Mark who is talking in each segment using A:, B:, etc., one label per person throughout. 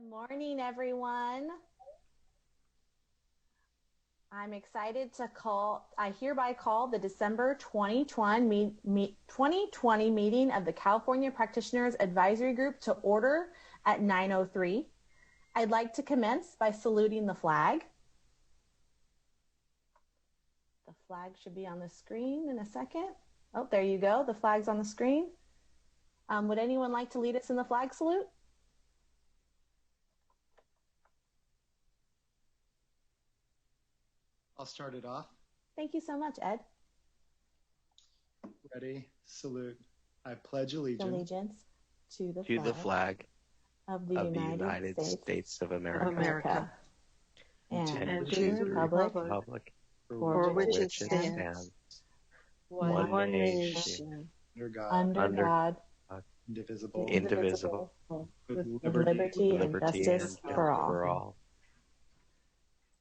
A: Good morning, everyone. I'm excited to I hereby call the December 2020 meeting of the California Practitioners Advisory Group to order at 9:03. I'd like to commence by saluting the flag. The flag should be on the screen in a second. Oh, there you go. The flag's on the screen. Would anyone like to lead us in the flag salute?
B: I'll start it off.
A: Thank you so much, Ed.
B: Ready, salute. I pledge allegiance
A: to the flag of the United States of America. And to the republic for which it stands, one nation, under God, indivisible, with liberty and justice for all.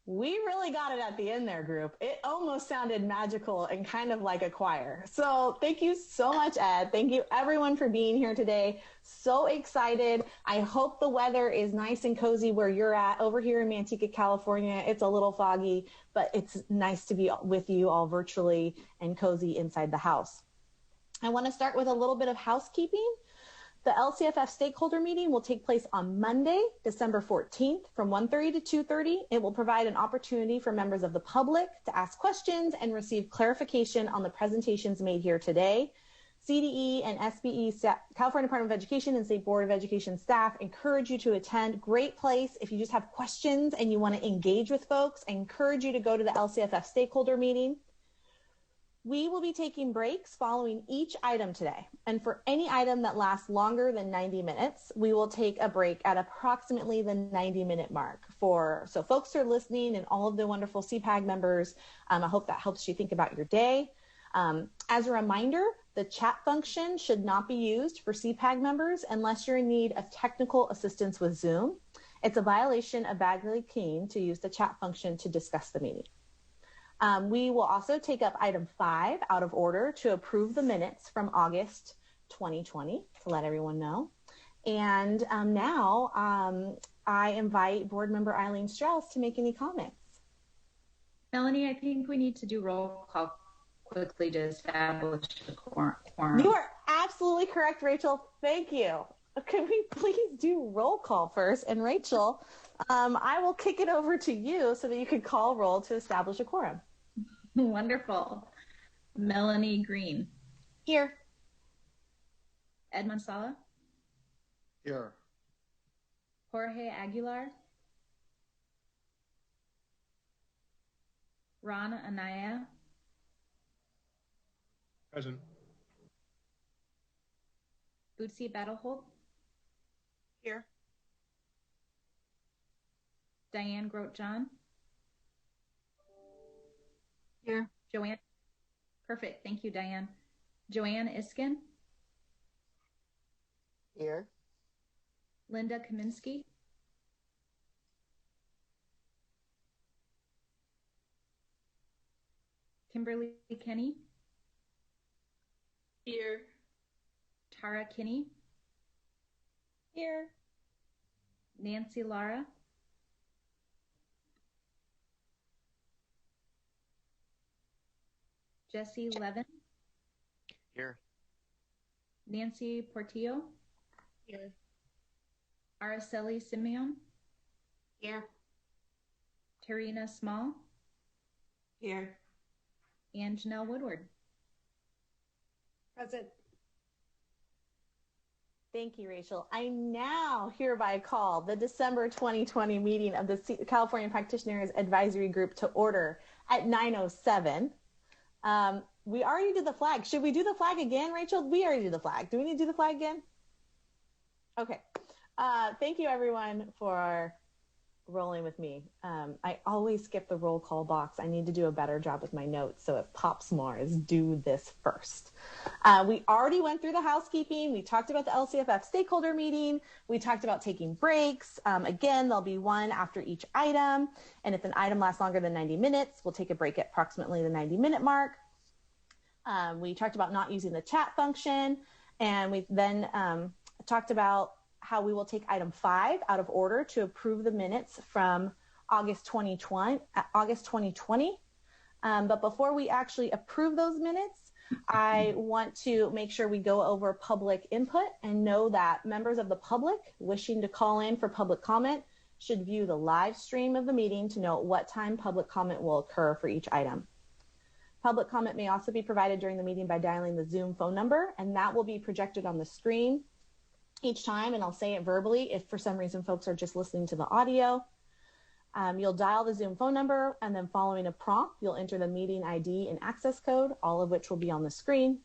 A: We really got it at the end there, group. It almost sounded magical and kind of like a choir. So thank you so much, Ed. Thank you, everyone, for being here today. So excited. I hope the weather is nice and cozy where you're at. Over here in Manteca, California, it's a little foggy, but it's nice to be with you all virtually and cozy inside the house. I want to start with a little bit of housekeeping. The LCFF stakeholder meeting will take place on Monday, December 14th from 1:30 to 2:30. It will provide an opportunity for members of the public to ask questions and receive clarification on the presentations made here today. CDE and SBE, California Department of Education and State Board of Education staff encourage you to attend. Great place. If you just have questions and you want to engage with folks, I encourage you to go to the LCFF stakeholder meeting. We will be taking breaks following each item today. And for any item that lasts longer than 90 minutes, we will take a break at approximately the 90-minute mark. So folks who are listening and all of the wonderful CPAG members, I hope that helps you think about your day. As a reminder, the chat function should not be used for CPAG members unless you're in need of technical assistance with Zoom. It's a violation of Bagley Keene to use the chat function to discuss the meeting. We will also take up item 5 out of order to approve the minutes from August 2020, to let everyone know. And now I invite board member Eileen Strauss to make any comments.
C: Melanie, I think we need to do roll call quickly to establish a quorum.
A: You are absolutely correct, Rachel. Thank you. Can we please do roll call first? And Rachel, I will kick it over to you so that you can call roll to establish a quorum.
C: Wonderful. Melanie Green.
A: Here.
C: Ed Mansala.
B: Here.
C: Jorge Aguilar. Ron Anaya.
B: Present.
C: Bootsy Battleholt.
A: Here.
C: Diane Grote-John.
A: Here.
C: Joanne. Perfect. Thank you, Diane. Joanne Iskin.
A: Here.
C: Linda Kaminsky. Kimberly Kenny.
A: Here.
C: Tara Kinney.
A: Here.
C: Nancy Lara. Jesse Levin.
D: Here.
C: Nancy Portillo.
A: Here.
C: Araceli Simeon.
A: Here.
C: Tarina Small.
A: Here.
C: And Janelle Woodward.
A: Present. Thank you, Rachel. I now hereby call the December 2020 meeting of the California Practitioners Advisory Group to order at 9:07. We already did the flag. Should we do the flag again, Rachel? We already did the flag. Do we need to do the flag again? Okay. Thank you, everyone, for rolling with me. I always skip the roll call box. I need to do a better job with my notes so it pops more. Is do this first. We already went through the housekeeping. We talked about the LCFF stakeholder meeting. We talked about taking breaks. Again, there'll be one after each item. And if an item lasts longer than 90 minutes, we'll take a break at approximately the 90-minute mark. We talked about not using the chat function. And we then talked about how we will take item 5 out of order to approve the minutes from August 2020. But before we actually approve those minutes, I want to make sure we go over public input and know that members of the public wishing to call in for public comment should view the live stream of the meeting to know at what time public comment will occur for each item. Public comment may also be provided during the meeting by dialing the Zoom phone number, and that will be projected on the screen each time, and I'll say it verbally if for some reason folks are just listening to the audio. You'll dial the Zoom phone number, and then following a prompt, you'll enter the meeting ID and access code, all of which will be on the screen.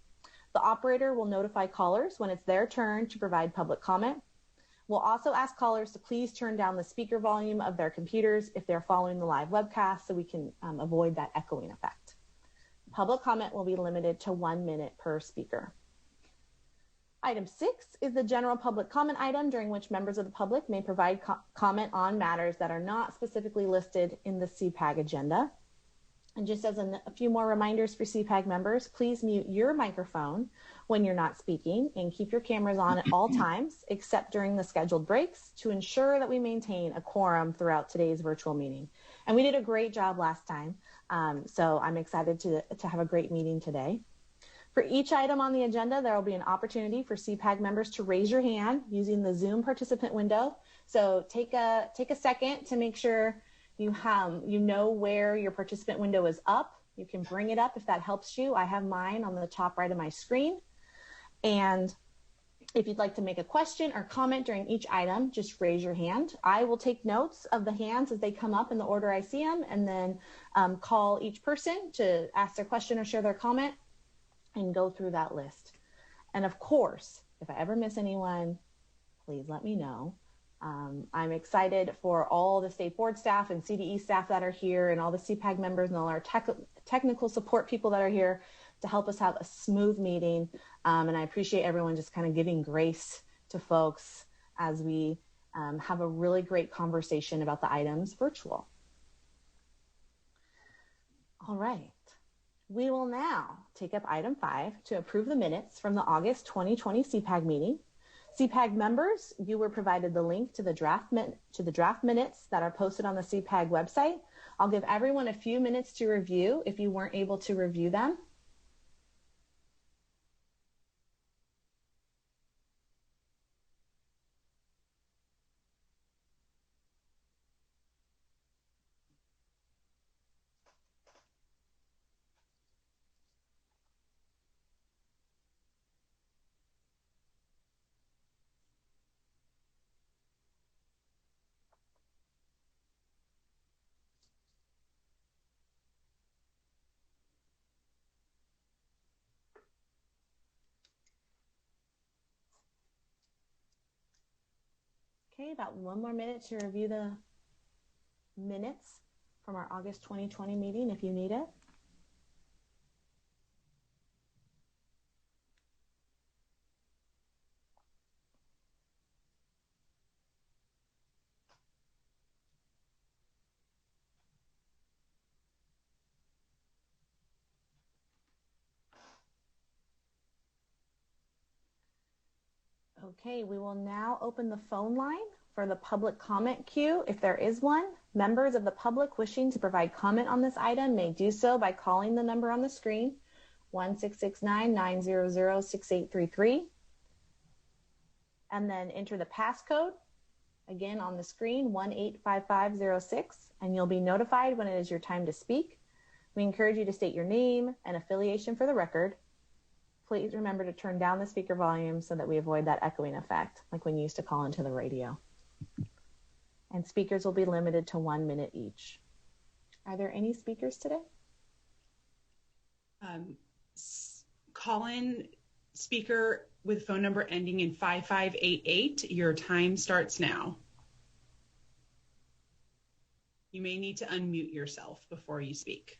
A: The operator will notify callers when it's their turn to provide public comment. We'll also ask callers to please turn down the speaker volume of their computers if they're following the live webcast so we can avoid that echoing effect. Public comment will be limited to 1 minute per speaker. Item 6 is the general public comment item, during which members of the public may provide comment on matters that are not specifically listed in the CPAG agenda. And just as a few more reminders for CPAG members, please mute your microphone when you're not speaking and keep your cameras on at all times except during the scheduled breaks to ensure that we maintain a quorum throughout today's virtual meeting. And we did a great job last time, so I'm excited to have a great meeting today. For each item on the agenda, there will be an opportunity for CPAG members to raise your hand using the Zoom participant window. So take a second to make sure you know where your participant window is up. You can bring it up if that helps you. I have mine on the top right of my screen. And if you'd like to make a question or comment during each item, just raise your hand. I will take notes of the hands as they come up in the order I see them, and then call each person to ask their question or share their comment and go through that list. And of course, if I ever miss anyone, please let me know. I'm excited for all the state board staff and CDE staff that are here, and all the CPAG members and all our technical support people that are here to help us have a smooth meeting. And I appreciate everyone just kind of giving grace to folks as we have a really great conversation about the items virtual. All right. We will now take up item 5 to approve the minutes from the August 2020 CPAG meeting. CPAG members, you were provided the link to the draft minutes that are posted on the CPAG website. I'll give everyone a few minutes to review if you weren't able to review them. Okay, about 1 more minute to review the minutes from our August 2020 meeting if you need it. Okay, we will now open the phone line for the public comment queue. If there is one, members of the public wishing to provide comment on this item may do so by calling the number on the screen, 1-669-900-6833, and then enter the passcode, again on the screen, 185506, and you'll be notified when it is your time to speak. We encourage you to state your name and affiliation for the record. Please remember to turn down the speaker volume so that we avoid that echoing effect, like when you used to call into the radio. And speakers will be limited to 1 minute each. Are there any speakers today?
E: Call in speaker with phone number ending in 5588. Your time starts now. You may need to unmute yourself before you speak.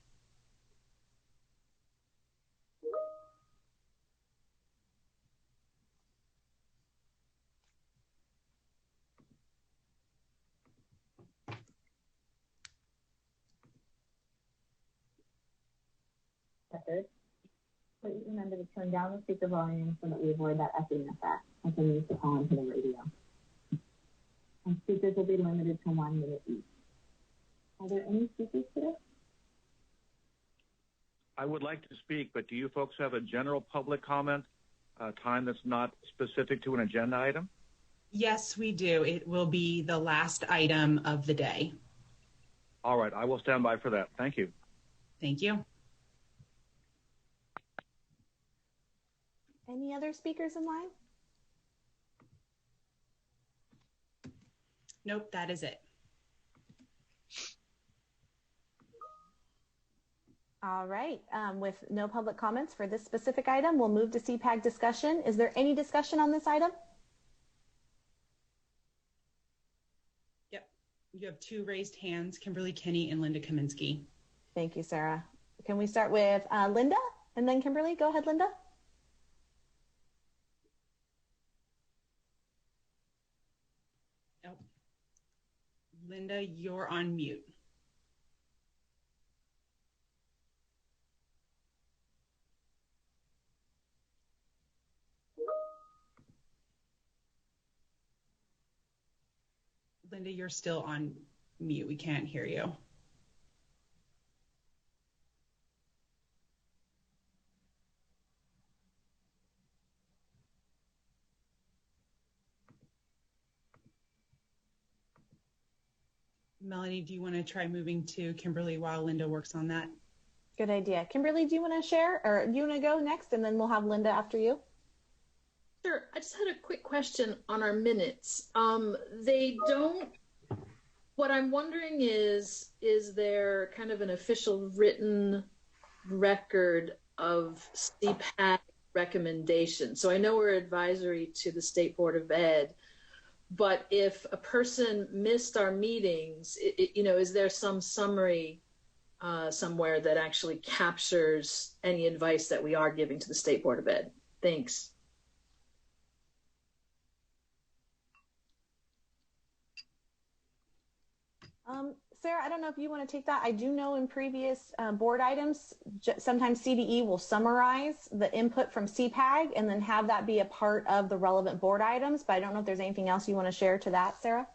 A: Please remember to turn down the speaker volume so that we avoid that echoing effect, like when you used to call into the radio. and speakers will be limited to 1 minute each. Are there any speakers today?
F: I would like to speak, but do you folks have a general public comment time that's not specific to an agenda item?
E: Yes, we do. It will be the last item of the day.
F: All right, I will stand by for that. Thank you.
E: Thank you.
A: Any other speakers in line?
E: Nope, that is it.
A: All right, with no public comments for this specific item, we'll move to CPAG discussion. Is there any discussion on this item?
E: Yep, you have 2 raised hands, Kimberly Kinney and Linda Kaminsky.
A: Thank you, Sarah. Can we start with Linda and then Kimberly? Go ahead, Linda.
E: Oh. Linda, you're on mute. Linda, you're still on mute. We can't hear you. Melanie, do you want to try moving to Kimberly while Linda works on that?
A: Good idea. Kimberly, do you want to share, or do you want to go next, and then we'll have Linda after you?
G: Sure. I just had a quick question on our minutes. They don't, what I'm wondering is there kind of an official written record of CPAG recommendations? So I know we're advisory to the State Board of Ed, but if a person missed our meetings, is there some summary somewhere that actually captures any advice that we are giving to the State Board of Ed? Thanks.
A: Sarah, I don't know if you want to take that. I do know in previous board items, sometimes CDE will summarize the input from CPAG and then have that be a part of the relevant board items, but I don't know if there's anything else you want to share to that, Sarah?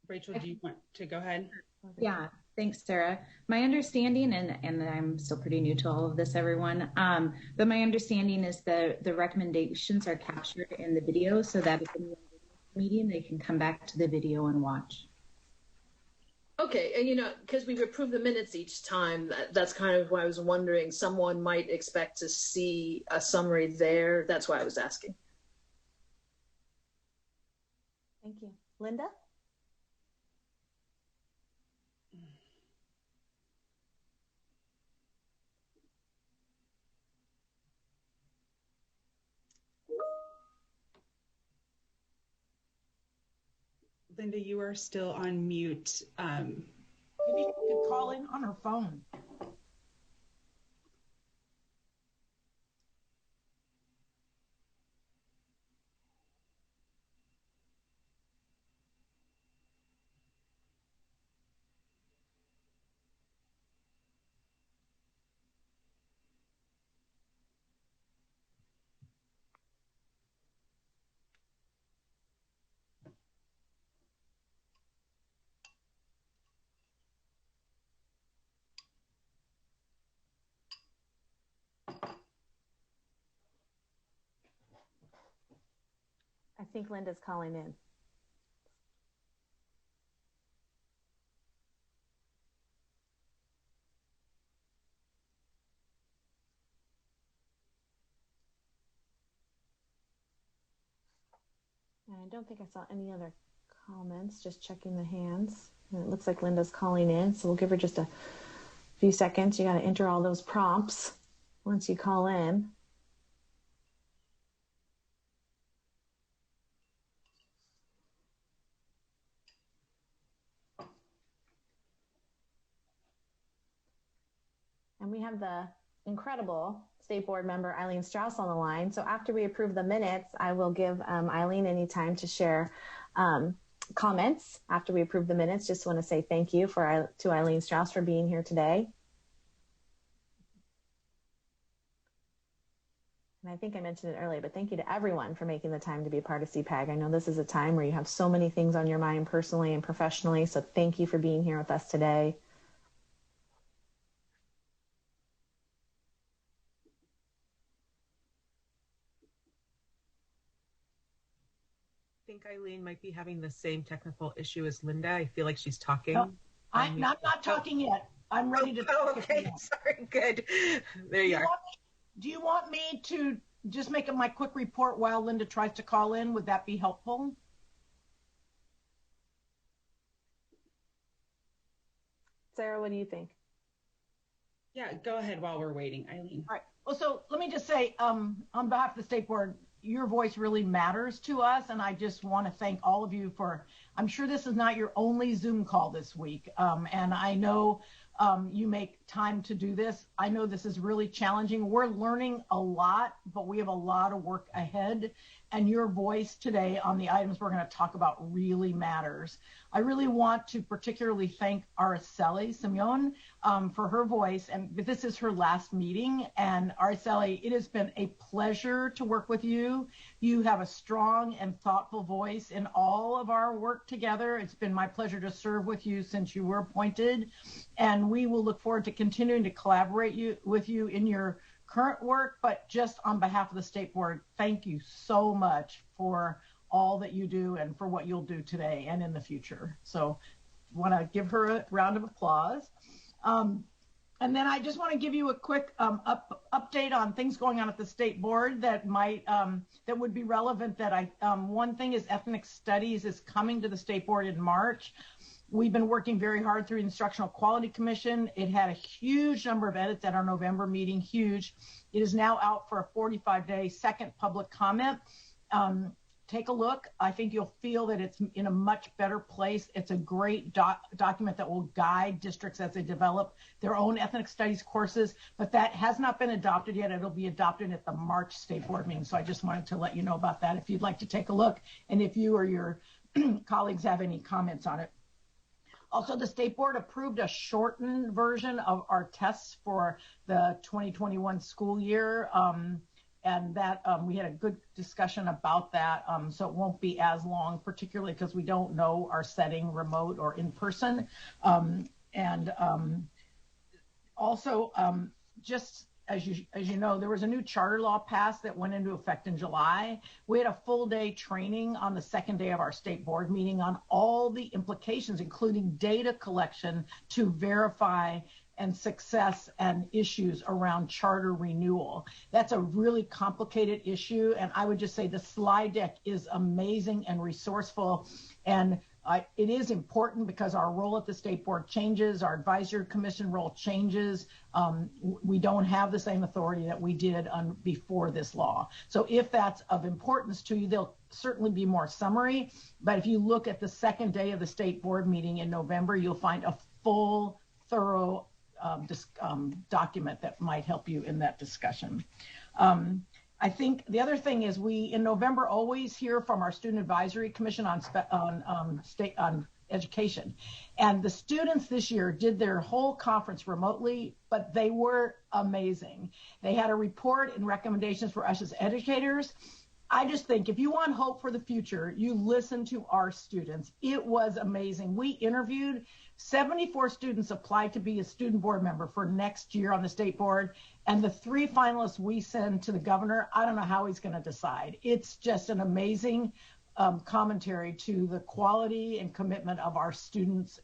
E: Rachel, do you want to go ahead?
C: Yeah, thanks, Sarah. My understanding, and I'm still pretty new to all of this, everyone, but my understanding is the recommendations are captured in the video so that if anyone meeting, they can come back to the video and watch.
G: Okay, and because we approve the minutes each time, that's kind of why I was wondering, someone might expect to see a summary there. That's why I was asking.
A: Thank you. Linda?
E: Linda, you are still on mute.
H: Maybe she could call in on her phone.
A: I think Linda's calling in. And I don't think I saw any other comments, just checking the hands. And it looks like Linda's calling in, so we'll give her just a few seconds. You got to enter all those prompts once you call in. And we have the incredible State Board member Eileen Strauss on the line. So after we approve the minutes, I will give Eileen any time to share comments after we approve the minutes. Just want to say thank you to Eileen Strauss for being here today. And And I think I mentioned it earlier, but thank you to everyone for making the time to be a part of CPAG. I know this is a time where you have so many things on your mind personally and professionally, so thank you for being here with us today.
I: I think Eileen might be having the same technical issue as Linda. I feel like she's talking.
H: No, I'm not talking yet. I'm ready to talk.
I: Okay, sorry, good. There you are.
H: Do you want me to just make my quick report while Linda tries to call in? Would that be helpful?
A: Sarah, what do you think?
E: Yeah, go ahead while we're waiting, Eileen.
H: All right. Well, so let me just say, on behalf of the State Board, your voice really matters to us, and I just want to thank all of you for, I'm sure this is not your only Zoom call this week, and I know you make time to do this. I know this is really challenging. We're learning a lot, but we have a lot of work ahead, and your voice today on the items we're going to talk about really matters. I really want to particularly thank Araceli Simeon for her voice, and this is her last meeting. And Araceli, it has been a pleasure to work with you. You have a strong and thoughtful voice in all of our work together. It's been my pleasure to serve with you since you were appointed, and we will look forward to continuing to collaborate with you in your current work. But just on behalf of the State Board, thank you so much for all that you do and for what you'll do today and in the future. So I want to give her a round of applause. And then I just want to give you a quick update on things going on at the State Board that might that would be relevant. That one thing is ethnic studies is coming to the State Board in March. We've been working very hard through Instructional Quality Commission. It had a huge number of edits at our November meeting, huge. It is now out for a 45-day second public comment. Take a look. I think you'll feel that it's in a much better place. It's a great document that will guide districts as they develop their own ethnic studies courses, but that has not been adopted yet. It'll be adopted at the March State Board meeting. So I just wanted to let you know about that if you'd like to take a look, and if you or your colleagues have any comments on it. Also, the State Board approved a shortened version of our tests for the 2021 school year. And that we had a good discussion about that, so it won't be as long, particularly because we don't know our setting, remote or in person. Also, just as you know, there was a new charter law passed that went into effect in July. We had a full day training on the second day of our State Board meeting on all the implications, including data collection to verify and success and issues around charter renewal. That's a really complicated issue, and I would just say the slide deck is amazing and resourceful, and it is important because our role at the State Board changes, our advisory commission role changes. We don't have the same authority that we did before this law. So if that's of importance to you, there'll certainly be more summary, but if you look at the second day of the State Board meeting in November, you'll find a full, thorough document that might help you in that discussion. I think the other thing is we in November always hear from our Student Advisory Commission on education, and the students this year did their whole conference remotely, but they were amazing. They had a report and recommendations for us as educators. I just think if you want hope for the future, you listen to our students. It was amazing. We interviewed 74 students applied to be a student board member for next year on the State Board. And the 3 finalists we send to the governor, I don't know how he's going to decide. It's just an amazing commentary to the quality and commitment of our students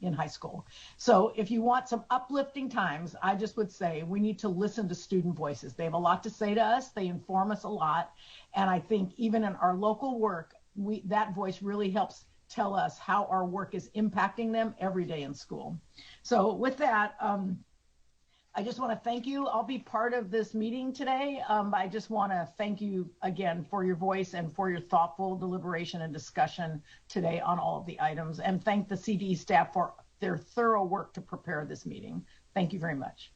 H: in high school. So if you want some uplifting times, I just would say we need to listen to student voices. They have a lot to say to us. They inform us a lot. And I think even in our local work, that voice really helps tell us how our work is impacting them every day in school. So with that, I just want to thank you. I'll be part of this meeting today. I just want to thank you again for your voice and for your thoughtful deliberation and discussion today on all of the items, and thank the CDE staff for their thorough work to prepare this meeting. Thank you very much.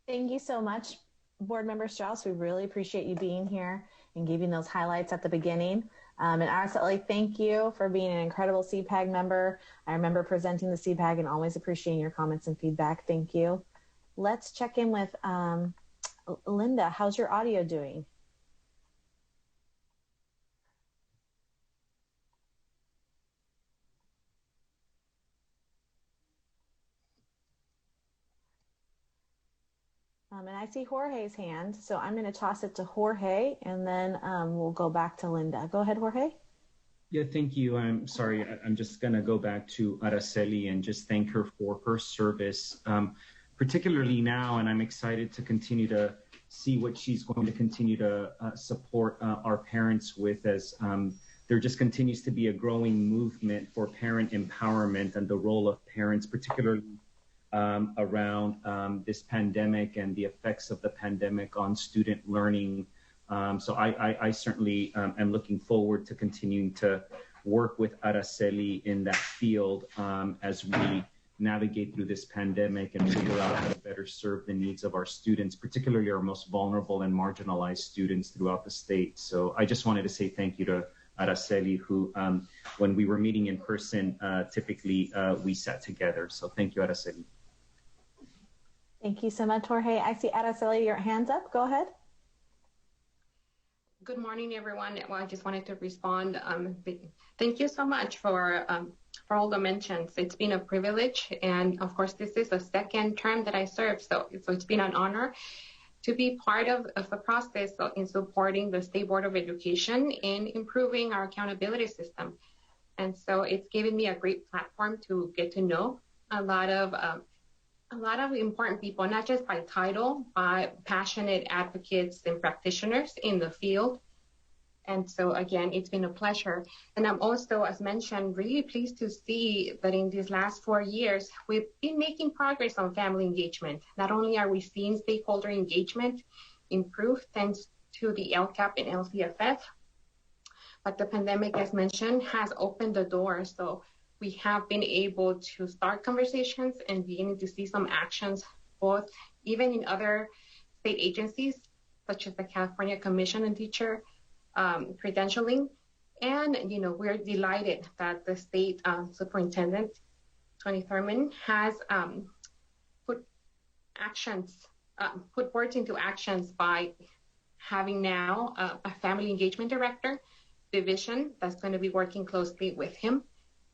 A: Thank you so much, Board Member Strauss. We really appreciate you being here and giving those highlights at the beginning. And Araceli, thank you for being an incredible CPAG member. I remember presenting the CPAG and always appreciating your comments and feedback. Thank you. Let's check in with Linda, how's your audio doing? And I see Jorge's hand, so I'm going to toss it to Jorge, and then we'll go back to Linda. Go ahead, Jorge.
J: Yeah, thank you. I'm sorry. I'm just going to go back to Araceli and just thank her for her service, particularly now. And I'm excited to continue to see what she's going to continue to support our parents with, as there just continues to be a growing movement for parent empowerment and the role of parents, particularly around this pandemic and the effects of the pandemic on student learning. So I certainly am looking forward to continuing to work with Araceli in that field as we navigate through this pandemic and figure out how to better serve the needs of our students, particularly our most vulnerable and marginalized students throughout the state. So I just wanted to say thank you to Araceli, who, when we were meeting in person, typically we sat together. So thank you, Araceli.
A: Thank you so much, Jorge. I see Araceli, your hand's up. Go ahead.
K: Good morning, everyone. Well, I just wanted to respond. Thank you so much for all the mentions. It's been a privilege, and of course, this is the second term that I served, so it's been an honor to be part of the process in supporting the State Board of Education in improving our accountability system. And so it's given me a great platform to get to know a lot of important people, not just by title, but passionate advocates and practitioners in the field. And so again, it's been a pleasure. And I'm also, as mentioned, really pleased to see that in these last 4 years, we've been making progress on family engagement. Not only are we seeing stakeholder engagement improve thanks to the LCAP and LCFF, but the pandemic, as mentioned, has opened the door. So we have been able to start conversations and beginning to see some actions, both even in other state agencies, such as the California Commission on Teacher Credentialing. And, we're delighted that the state superintendent, Tony Thurman, has put words into actions by having now a family engagement director division that's going to be working closely with him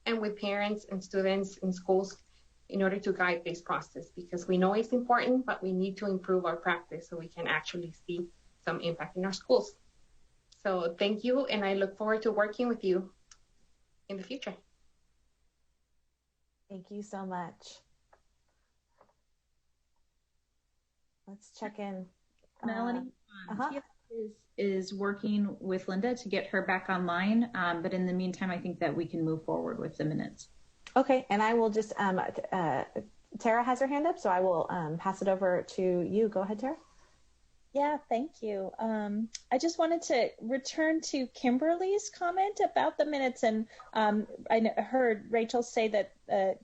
K: and with parents and students in schools in order to guide this process, because we know it's important, but we need to improve our practice so we can actually see some impact in our schools. So thank you, and I look forward to working with you in the future.
A: Thank you so much. Let's check in.
C: Melanie is working with Linda to get her back online, but in the meantime, I think that we can move forward with the minutes.
A: Okay, and I will just, Tara has her hand up, so I will pass it over to you. Go ahead, Tara.
L: Yeah, thank you. I just wanted to return to Kimberly's comment about the minutes, and I heard Rachel say that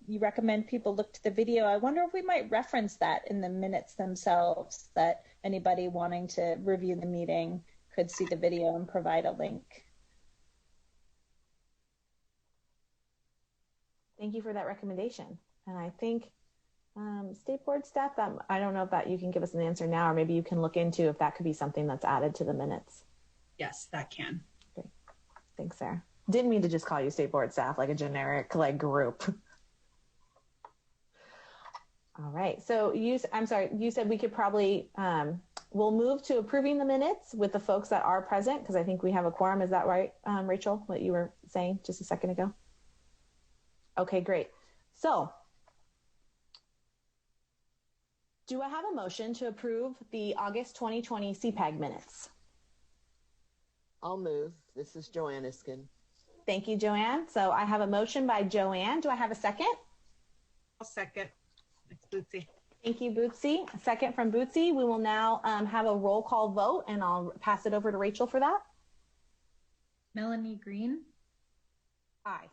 L: you recommend people look to the video. I wonder if we might reference that in the minutes themselves, that anybody wanting to review the meeting could see the video and provide a link.
A: Thank you for that recommendation. And I think State Board staff, I don't know if that you can give us an answer now, or maybe you can look into if that could be something that's added to the minutes.
E: Yes, that can.
A: Okay. Thanks, Sarah. Didn't mean to just call you State Board staff, like a generic group. All right. So I'm sorry, you said we could probably, we'll move to approving the minutes with the folks that are present, because I think we have a quorum. Is that right, Rachel, what you were saying just a second ago? Okay, great. So do I have a motion to approve the August 2020 CPAG minutes?
M: I'll move. This is Joanne Iskin.
A: Thank you, Joanne. So I have a motion by Joanne. Do I have a second?
I: I'll second. It's Bootsy.
A: Thank you, Bootsy. A second from Bootsy. We will now have a roll call vote, and I'll pass it over to Rachel for that.
C: Melanie Green.
A: Aye.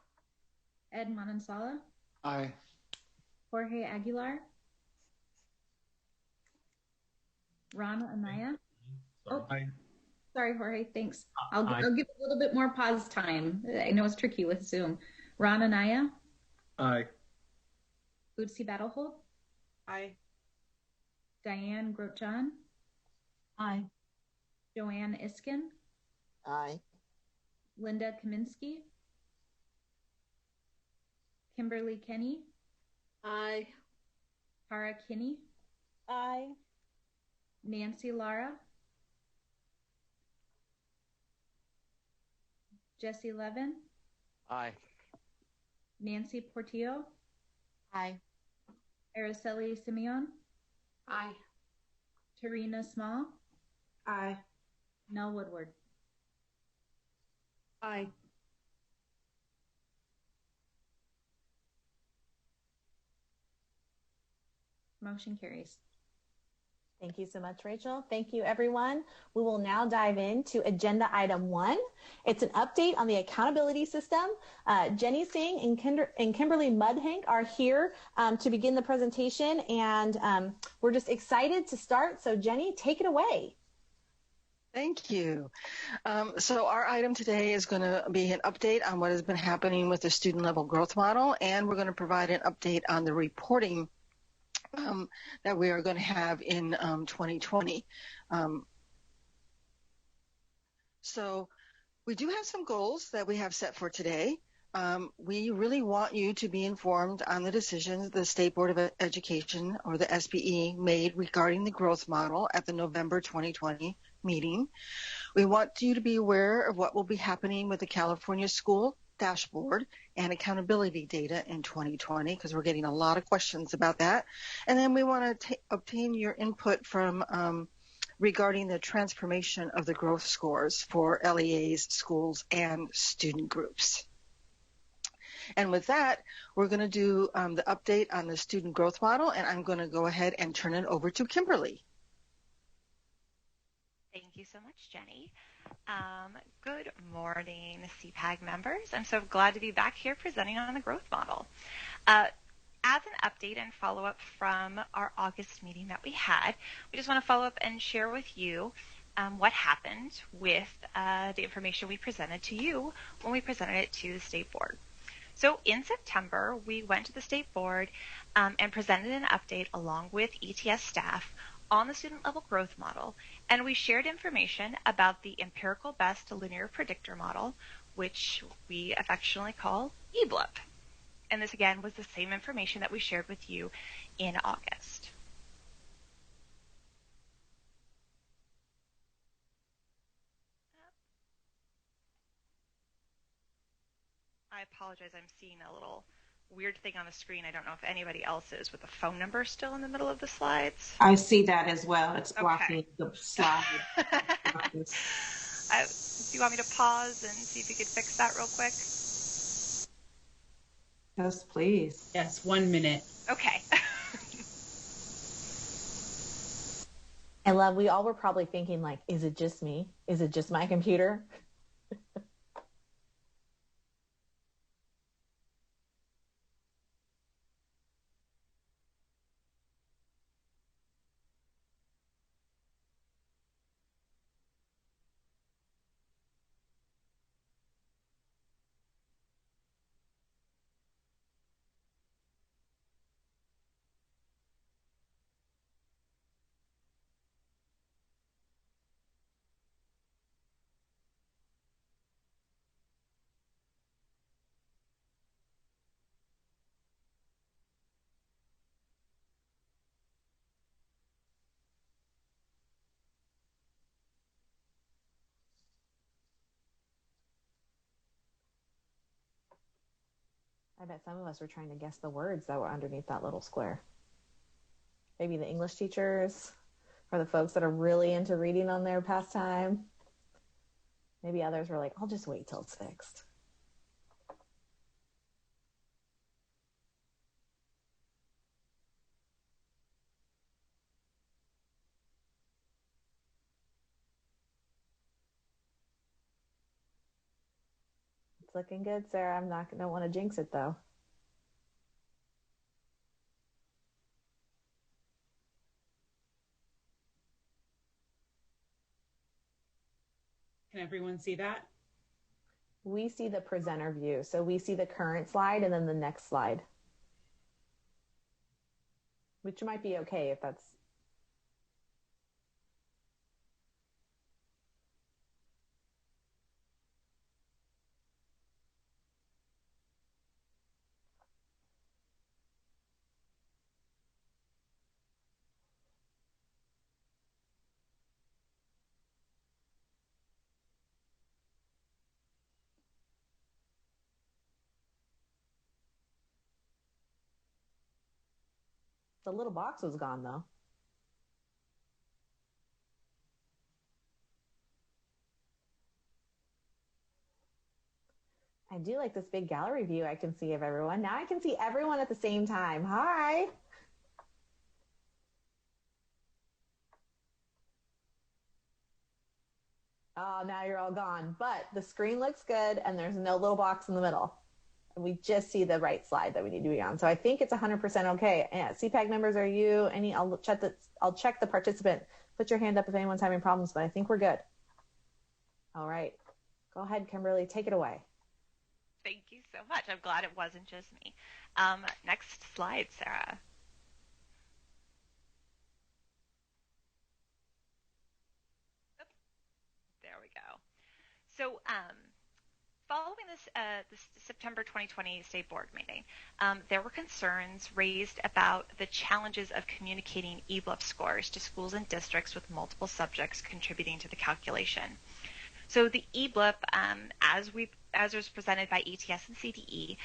C: Ed Manansala.
B: Aye.
C: Jorge Aguilar. Rana Anaya.
J: Aye.
C: Sorry, Jorge. Thanks. I'll give a little bit more pause time. I know it's tricky with Zoom. Rana Anaya.
J: Aye.
C: Bootsy Battlehold.
I: Aye.
C: Diane Grotjan.
H: Aye.
C: Joanne Iskin,
M: Aye.
C: Linda Kaminsky, Kimberly Kenny,
G: Aye.
C: Tara Kinney,
L: Aye.
C: Nancy Lara, Jesse Levin,
D: Aye.
C: Nancy Portillo,
M: Aye.
C: Araceli Simeon,
K: Aye.
C: Tarina Small,
E: Aye.
C: Nell Woodward.
E: Aye.
C: Motion carries.
A: Thank you so much, Rachel. Thank you, everyone. We will now dive into agenda item 1. It's an update on the accountability system. Jenny Singh and Kimberly Mudhank are here to begin the presentation, and we're just excited to start. So Jenny, take it away.
N: Thank you. So our item today is going to be an update on what has been happening with the student level growth model, and we're going to provide an update on the reporting that we are going to have in 2020. So we do have some goals that we have set for today. We really want you to be informed on the decisions the State Board of Education, or the SBE, made regarding the growth model at the November 2020 meeting. We want you to be aware of what will be happening with the California School Dashboard and accountability data in 2020, because we're getting a lot of questions about that. And then we want to obtain your input from regarding the transformation of the growth scores for LEAs, schools, and student groups. And with that, we're going to do the update on the student growth model, and I'm going to go ahead and turn it over to Kimberly.
O: Thank you so much, Jenny. Good morning, CPAG members. I'm so glad to be back here presenting on the growth model. As an update and follow-up from our August meeting that we had, we just want to follow up and share with you what happened with the information we presented to you when we presented it to the State Board. So in September, we went to the State Board and presented an update along with ETS staff on the student level growth model, and we shared information about the empirical best linear predictor model, which we affectionately call EBLIP. And this again was the same information that we shared with you in August. I apologize, I'm seeing a little weird thing on the screen. I don't know if anybody else is, with the phone number still in the middle of the slides.
I: I see that as well. It's blocking the slide.
O: Do you want me to pause and see if you could fix that real quick?
I: Yes, please.
E: Yes, 1 minute.
O: Okay.
A: I love, we all were probably thinking, like, is it just me? Is it just my computer? I bet some of us were trying to guess the words that were underneath that little square. Maybe the English teachers, or the folks that are really into reading on their pastime. Maybe others were like, I'll just wait till it's fixed. It's looking good, Sarah. I'm not going to want to jinx it, though.
E: Can everyone see that?
A: We see the presenter view. So we see the current slide and then the next slide, which might be okay if that's... The little box was gone though. I do like this big gallery view I can see of everyone. Now I can see everyone at the same time. Hi. Oh, now you're all gone. But the screen looks good and there's no little box in the middle. And we just see the right slide that we need to be on. So I think it's 100% okay. Yeah, CPAG members, are you any? I'll check the participant. Put your hand up if anyone's having problems, but I think we're good. All right. Go ahead, Kimberly. Take it away.
O: Thank you so much. I'm glad it wasn't just me. Next slide, Sarah. Oops. There we go. So following this September 2020 State Board meeting, there were concerns raised about the challenges of communicating EBLIP scores to schools and districts with multiple subjects contributing to the calculation. So the EBLIP, as was presented by ETS and CDE,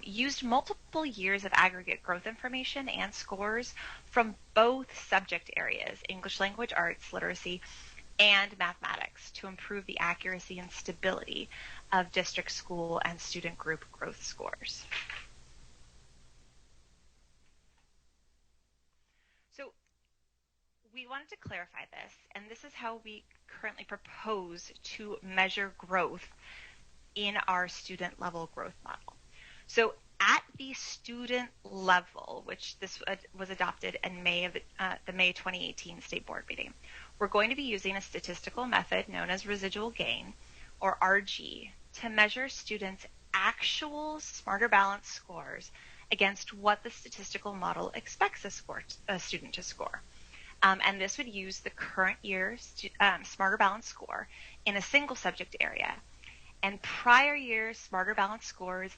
O: used multiple years of aggregate growth information and scores from both subject areas, English language arts, literacy, and mathematics, to improve the accuracy and stability of district, school, and student group growth scores. So we wanted to clarify this, and this is how we currently propose to measure growth in our student level growth model. So at the student level, which this was adopted in May of the May 2018 State Board meeting, we're going to be using a statistical method known as residual gain, or RG, to measure students' actual Smarter Balance scores against what the statistical model expects a student to score. And this would use the current year Smarter Balance score in a single subject area and prior year Smarter Balance scores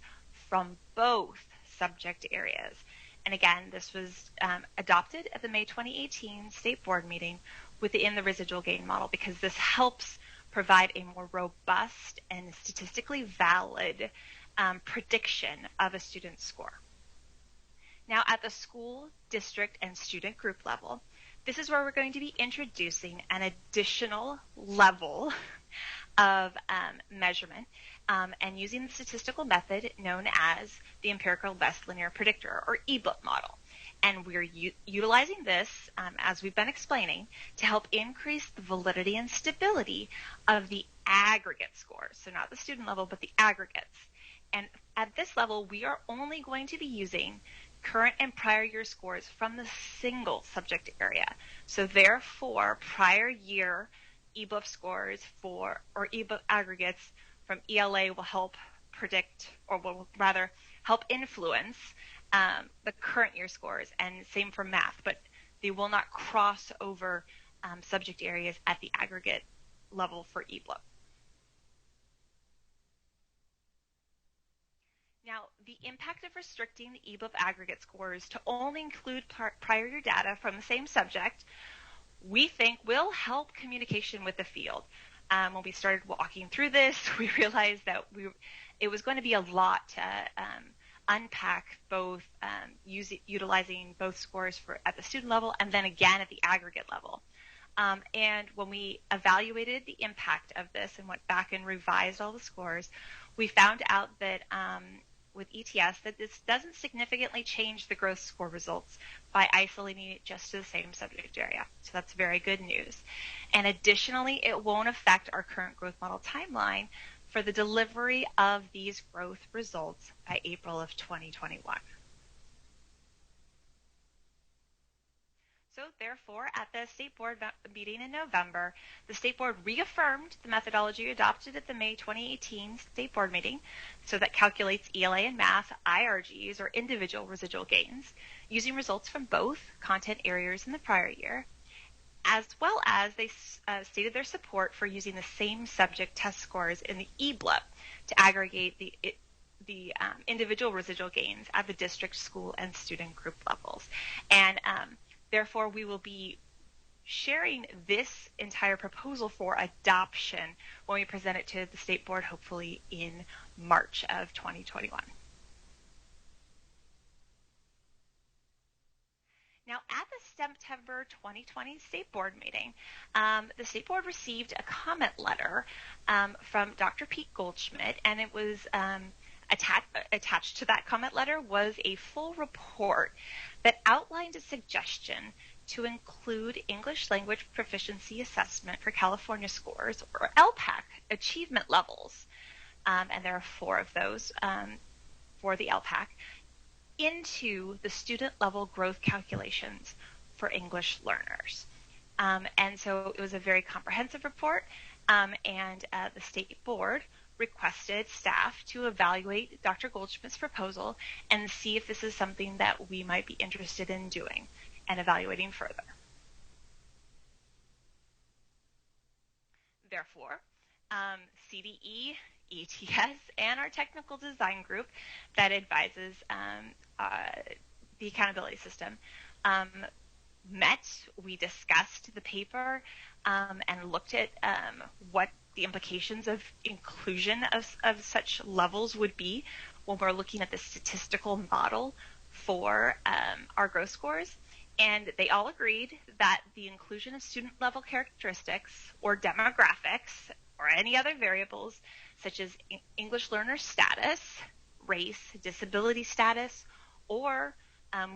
O: from both subject areas. And again, this was adopted at the May 2018 State Board meeting within the residual gain model, because this helps provide a more robust and statistically valid prediction of a student's score. Now, at the school, district, and student group level, this is where we're going to be introducing an additional level of measurement and using the statistical method known as the empirical best linear predictor, or EBLIP model. And we're utilizing this, as we've been explaining, to help increase the validity and stability of the aggregate scores. So not the student level, but the aggregates. And at this level, we are only going to be using current and prior year scores from the single subject area. So therefore, prior year EBLIP scores or EBLIP aggregates from ELA will help predict, or will rather help influence the current year scores, and same for math, but they will not cross over subject areas at the aggregate level for EBLIP. Now, the impact of restricting the EBLIP aggregate scores to only include prior year data from the same subject, we think will help communication with the field. When we started walking through this, we realized that it was going to be a lot to unpack, both utilizing both scores at the student level and then again at the aggregate level. And when we evaluated the impact of this and went back and revised all the scores, we found out that with ETS that this doesn't significantly change the growth score results by isolating it just to the same subject area. So that's very good news. And additionally, it won't affect our current growth model timeline for the delivery of these growth results by April of 2021. So therefore, at the State Board meeting in November, the State Board reaffirmed the methodology adopted at the May 2018 State Board meeting, so that calculates ELA and math IRGs, or individual residual gains, using results from both content areas in the prior year, as well as they stated their support for using the same subject test scores in the EBLIP to aggregate the individual residual gains at the district, school, and student group levels. And therefore, we will be sharing this entire proposal for adoption when we present it to the State Board, hopefully in March of 2021. Now, at the September 2020 State Board meeting, the State Board received a comment letter from Dr. Pete Goldschmidt, and it was attached to that comment letter was a full report that outlined a suggestion to include English Language Proficiency Assessment for California Scores, or LPAC, achievement levels, and there are 4 of those for the LPAC, into the student-level growth calculations for English learners. And so it was a very comprehensive report, and the State Board requested staff to evaluate Dr. Goldschmidt's proposal and see if this is something that we might be interested in doing and evaluating further. Therefore, CDE, ETS, and our technical design group that advises the accountability system met. We discussed the paper and looked at what the implications of inclusion of such levels would be when we're looking at the statistical model for our growth scores. And they all agreed that the inclusion of student-level characteristics or demographics or any other variables such as English learner status, race, disability status, or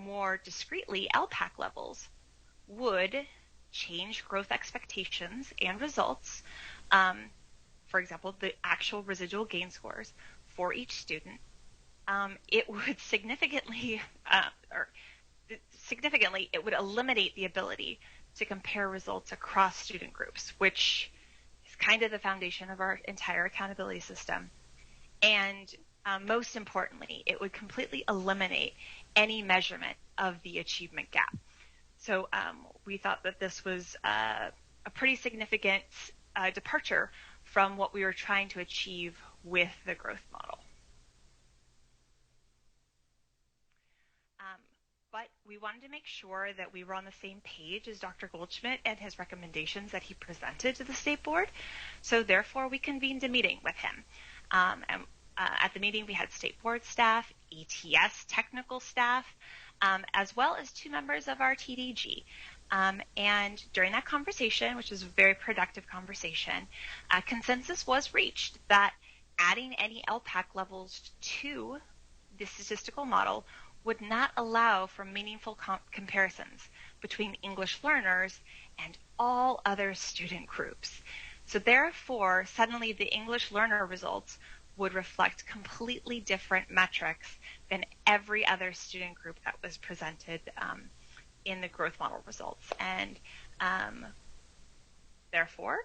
O: more discreetly LPAC levels would change growth expectations and results. For example, the actual residual gain scores for each student. It would significantly it would eliminate the ability to compare results across student groups, which is kind of the foundation of our entire accountability system. And most importantly, it would completely eliminate any measurement of the achievement gap. So we thought that this was a pretty significant departure from what we were trying to achieve with the growth model. But we wanted to make sure that we were on the same page as Dr. Goldschmidt and his recommendations that he presented to the State Board. So therefore, we convened a meeting with him. And at the meeting, we had State Board staff, ETS technical staff, as well as 2 members of our TDG. And during that conversation, which was a very productive conversation, consensus was reached that adding any LPAC levels to the statistical model would not allow for meaningful comparisons between English learners and all other student groups. So therefore, suddenly the English learner results would reflect completely different metrics than every other student group that was presented in the growth model results. And therefore,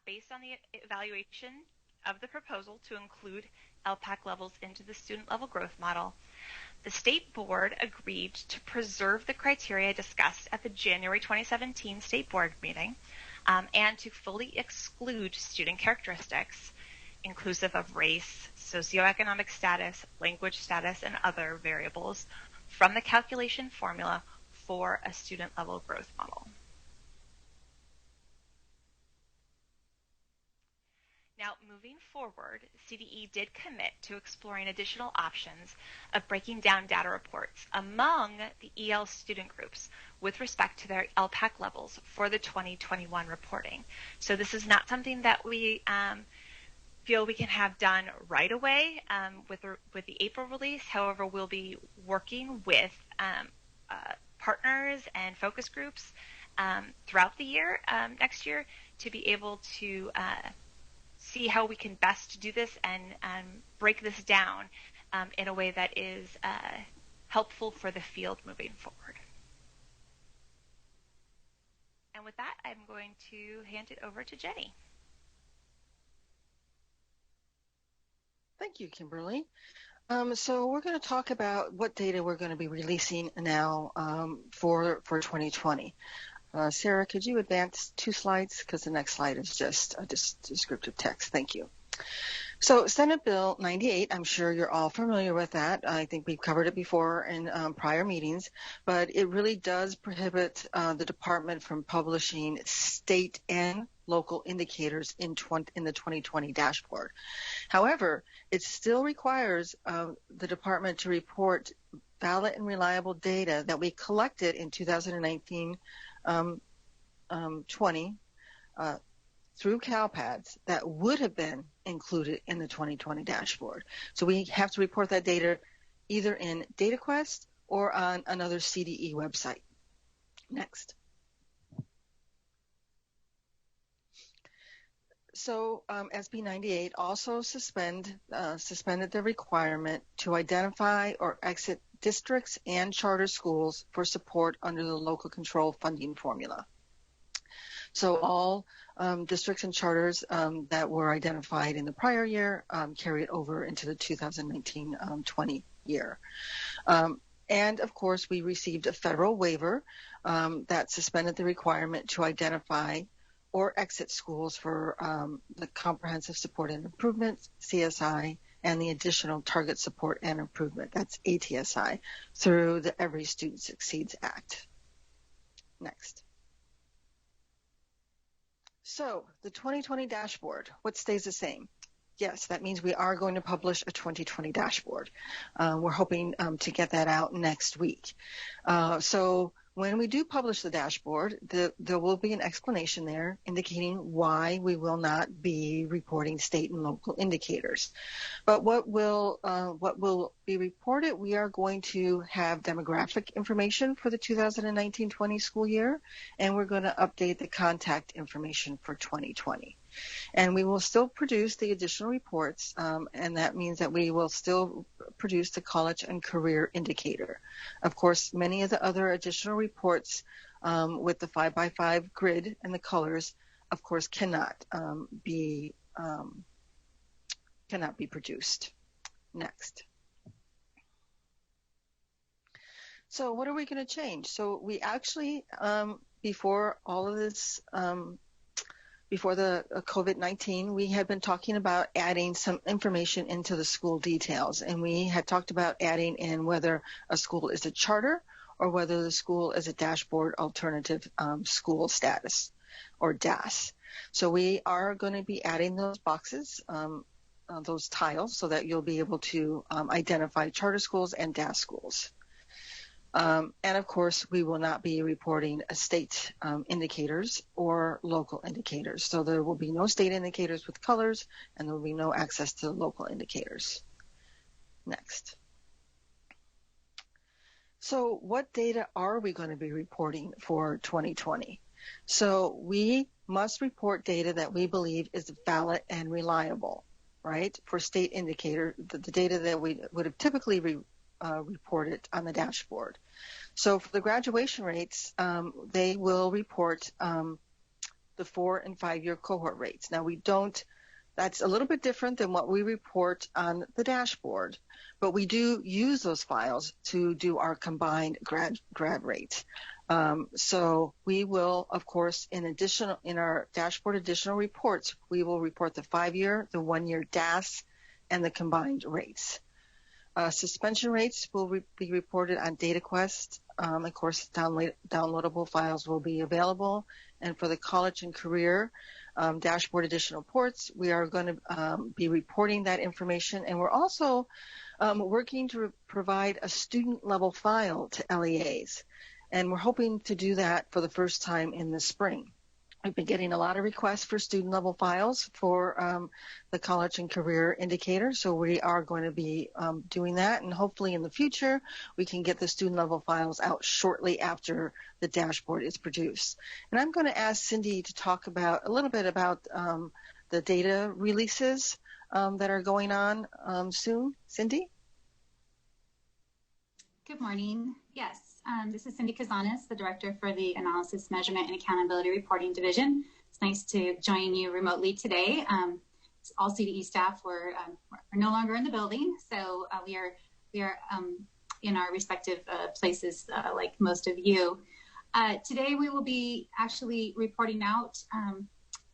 O: based on the evaluation of the proposal to include LPAC levels into the student level growth model, the State Board agreed to preserve the criteria discussed at the January 2017 State Board meeting and to fully exclude student characteristics, inclusive of race, socioeconomic status, language status, and other variables from the calculation formula for a student level growth model. Now, moving forward, CDE did commit to exploring additional options of breaking down data reports among the EL student groups with respect to their LPAC levels for the 2021 reporting. So this is not something that we feel we can have done right away with the April release. However, we'll be working with partners and focus groups throughout the year, next year, to be able to see how we can best do this and break this down in a way that is helpful for the field moving forward. And with that, I'm going to hand it over to Jenny.
N: Thank you, Kimberly. So we're going to talk about what data we're going to be releasing now for 2020. Sarah, could you advance 2 slides? Because the next slide is just a descriptive text. Thank you. So Senate Bill 98, I'm sure you're all familiar with that. I think we've covered it before in prior meetings, but it really does prohibit the department from publishing state and local indicators in the 2020 dashboard. However, it still requires the department to report valid and reliable data that we collected in 2019-20 through CalPads that would have been included in the 2020 dashboard. So we have to report that data either in DataQuest or on another CDE website. Next. So SB 98 also suspended the requirement to identify or exit districts and charter schools for support under the local control funding formula. So all districts and charters that were identified in the prior year carried over into the 2019-20 year. And of course, we received a federal waiver that suspended the requirement to identify or exit schools for the Comprehensive Support and Improvement, CSI, and the Additional Target Support and Improvement, that's ATSI, through the Every Student Succeeds Act. Next. So the 2020 dashboard, what stays the same? Yes, that means we are going to publish a 2020 dashboard. We're hoping to get that out next week. So when we do publish the dashboard, there will be an explanation there indicating why we will not be reporting state and local indicators. But what will be reported, we are going to have demographic information for the 2019-20 school year, and we're going to update the contact information for 2020. And we will still produce the additional reports, and that means that we will still produce the college and career indicator. Of course, many of the other additional reports with the 5x5 grid and the colors, of course, cannot be produced. Next. So what are we going to change? So we actually, before all of this, before the COVID-19, we had been talking about adding some information into the school details. And we had talked about adding in whether a school is a charter or whether the school is a dashboard alternative school status or DAS. So we are going to be adding those boxes, those tiles, so that you'll be able to identify charter schools and DAS schools. And of course, we will not be reporting state indicators or local indicators. So there will be no state indicators with colors, and there will be no access to local indicators. Next. So what data are we going to be reporting for 2020? So we must report data that we believe is valid and reliable, right? For state indicator, the data that we would have typically reported on the dashboard. So for the graduation rates, they will report the 4 and 5 year cohort rates. Now that's a little bit different than what we report on the dashboard, but we do use those files to do our combined grad rates. So we will, of course, in our dashboard additional reports, we will report the 5 year, the 1 year DAS, and the combined rates. Suspension rates will be reported on DataQuest. Of course, downloadable files will be available. And for the college and career dashboard additional reports, we are going to be reporting that information. And we're also working to provide a student level file to LEAs. And we're hoping to do that for the first time in the spring. We've been getting a lot of requests for student level files for the college and career indicator. So we are going to be doing that. And hopefully in the future, we can get the student level files out shortly after the dashboard is produced. And I'm going to ask Cindy to talk a little bit about the data releases that are going on soon. Cindy?
P: Good morning. Yes. This is Cindy Cazanes, the Director for the Analysis, Measurement, and Accountability Reporting Division. It's nice to join you remotely today. All CDE staff are no longer in the building, so we are in our respective places like most of you. Today we will be actually reporting out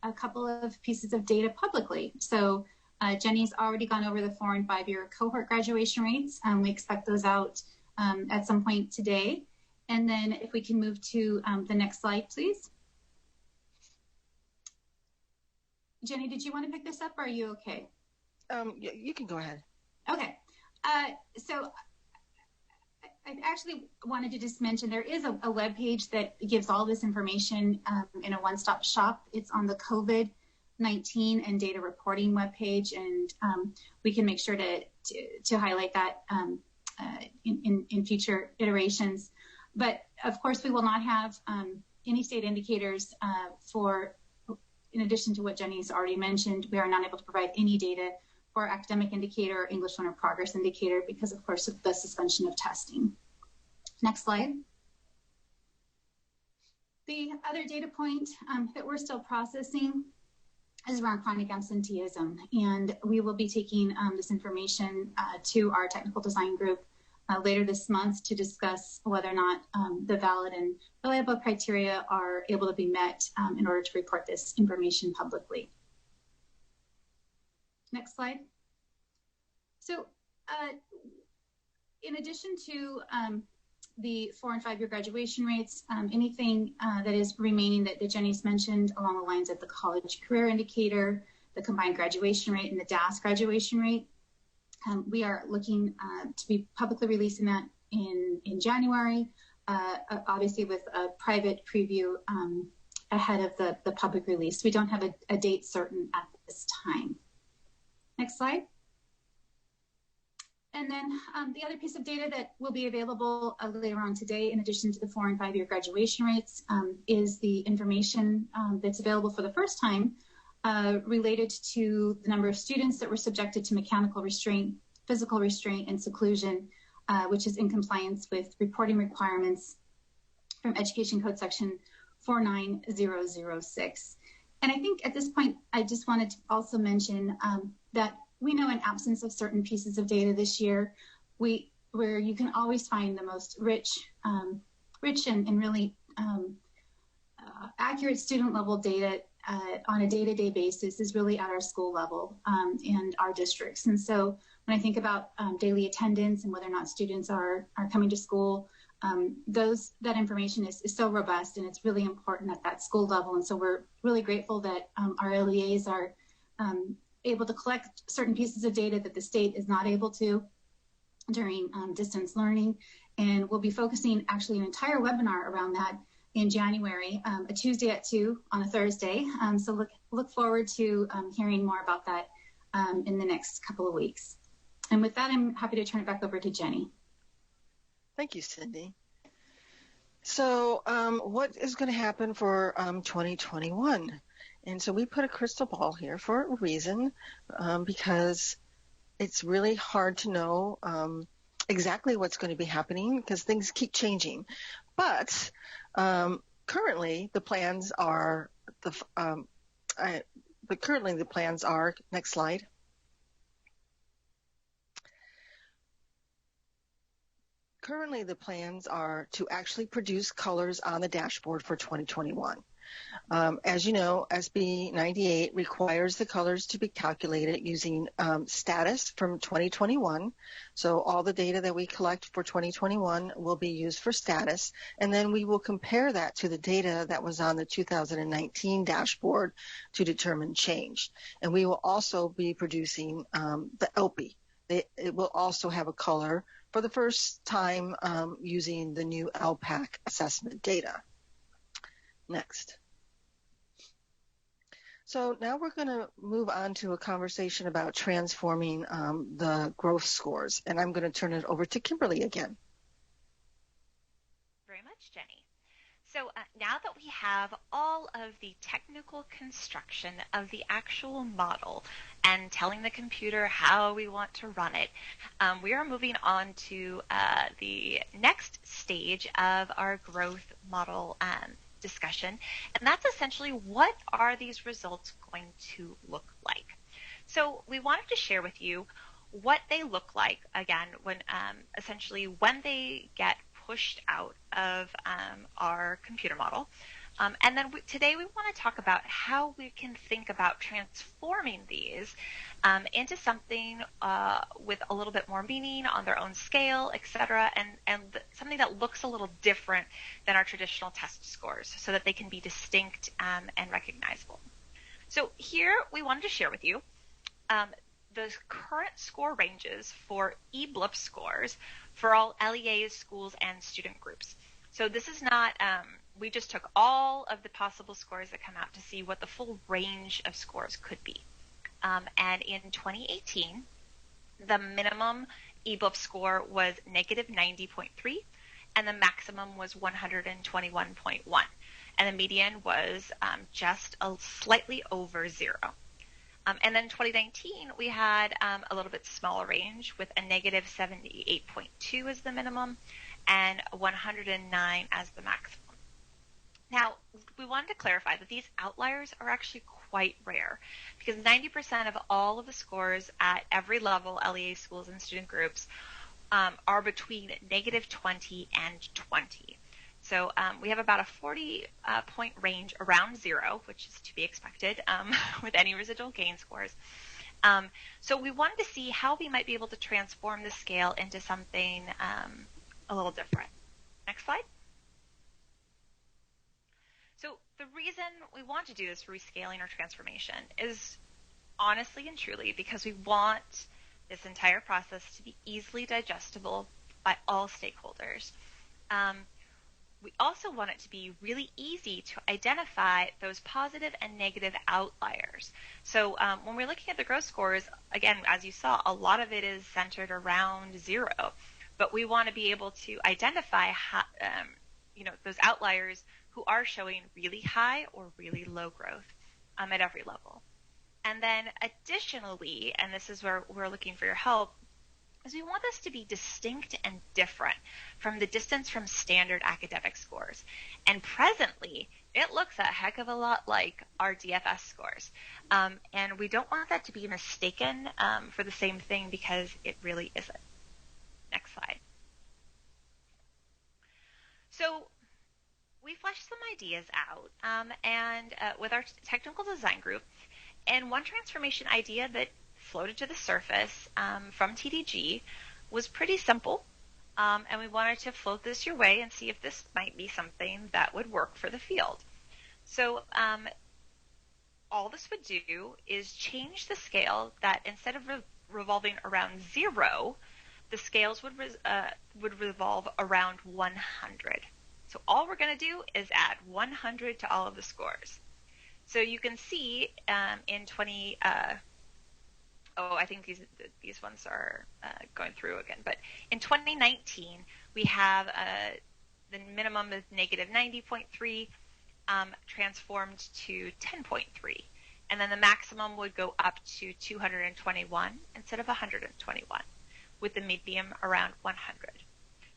P: a couple of pieces of data publicly. So Jenny's already gone over the 4 and 5 year cohort graduation rates. We expect those out at some point today. And then if we can move to the next slide, please. Jenny, did you want to pick this up or are you okay?
N: You can go ahead.
P: Okay. So I actually wanted to just mention there is a web page that gives all this information in a one-stop shop. It's on the COVID-19 and data reporting webpage, and we can make sure to highlight that in future iterations. But of course, we will not have any state indicators in addition to what Jenny's already mentioned. We are not able to provide any data for academic indicator, English learner progress indicator, because of course of the suspension of testing. Next slide. The other data point that we're still processing is around chronic absenteeism, and we will be taking this information to our technical design group later this month to discuss whether or not the valid and reliable criteria are able to be met in order to report this information publicly. Next slide. So in addition to the 4- and 5-year graduation rates, anything that is remaining that Jenny's mentioned along the lines of the college career indicator, the combined graduation rate, and the DAS graduation rate, we are looking to be publicly releasing that in January, obviously with a private preview ahead of the public release. We don't have a date certain at this time. Next slide. And then the other piece of data that will be available later on today, in addition to the 4- and 5-year graduation rates, is the information that's available for the first time related to the number of students that were subjected to mechanical restraint, physical restraint, and seclusion, which is in compliance with reporting requirements from Education Code Section 49006. And I think at this point, I just wanted to also mention that we know in absence of certain pieces of data this year, where you can always find the most rich and really accurate student level data on a day-to-day basis is really at our school level and our districts. And so when I think about daily attendance and whether or not students are coming to school, that information is so robust, and it's really important at that school level. And so we're really grateful that our LEAs are able to collect certain pieces of data that the state is not able to during distance learning. And we'll be focusing actually an entire webinar around that in January, a Tuesday at 2 on a Thursday. So look forward to hearing more about that in the next couple of weeks. And with that, I'm happy to turn it back over to Jenny.
N: Thank you, Cindy. So what is going to happen for 2021? And so we put a crystal ball here for a reason, because it's really hard to know exactly what's going to be happening because things keep changing. But currently the plans are next slide. Currently the plans are to actually produce colors on the dashboard for 2021. As you know, SB 98 requires the colors to be calculated using status from 2021. So all the data that we collect for 2021 will be used for status, and then we will compare that to the data that was on the 2019 dashboard to determine change. And we will also be producing the LP. It will also have a color for the first time using the new LPAC assessment data. Next. So now we're going to move on to a conversation about transforming the growth scores, and I'm going to turn it over to Kimberly again.
O: Very much, Jenny. So now that we have all of the technical construction of the actual model and telling the computer how we want to run it, we are moving on to the next stage of our growth model discussion, and that's essentially what are these results going to look like. So we wanted to share with you what they look like, again, when essentially when they get pushed out of our computer model. And then today we want to talk about how we can think about transforming these into something with a little bit more meaning on their own scale, etc., and something that looks a little different than our traditional test scores so that they can be distinct and recognizable. So here we wanted to share with you the current score ranges for eBLIP scores for all LEAs, schools, and student groups. So this is not, we just took all of the possible scores that come out to see what the full range of scores could be. And in 2018, the minimum eBLIP score was negative 90.3, and the maximum was 121.1. And the median was just slightly over 0. And then in 2019, we had a little bit smaller range with a negative 78.2 as the minimum and 109 as the maximum. Now, we wanted to clarify that these outliers are actually quite rare because 90% of all of the scores at every level, LEA schools and student groups, are between negative 20 and 20. So we have about a 40-point range around 0, which is to be expected with any residual gain scores. So we wanted to see how we might be able to transform the scale into something a little different. Next slide. So the reason we want to do this rescaling or transformation is honestly and truly because we want this entire process to be easily digestible by all stakeholders. We also want it to be really easy to identify those positive and negative outliers. So when we're looking at the growth scores, again, as you saw, a lot of it is centered around 0. But we want to be able to identify how, those outliers who are showing really high or really low growth at every level. And then additionally, and this is where we're looking for your help, is we want this to be distinct and different from the distance from standard academic scores. And presently, it looks a heck of a lot like our DFS scores. And we don't want that to be mistaken for the same thing because it really isn't. Next slide. So we fleshed some ideas out and with our technical design group, and one transformation idea that floated to the surface from TDG was pretty simple, and we wanted to float this your way and see if this might be something that would work for the field. So all this would do is change the scale that instead of revolving around 0, the scales would revolve around 100. So all we're going to do is add 100 to all of the scores. So you can see in 20, I think these ones are going through again. But in 2019, we have the minimum is negative 90.3 transformed to 10.3. And then the maximum would go up to 221 instead of 121, with the median around 100.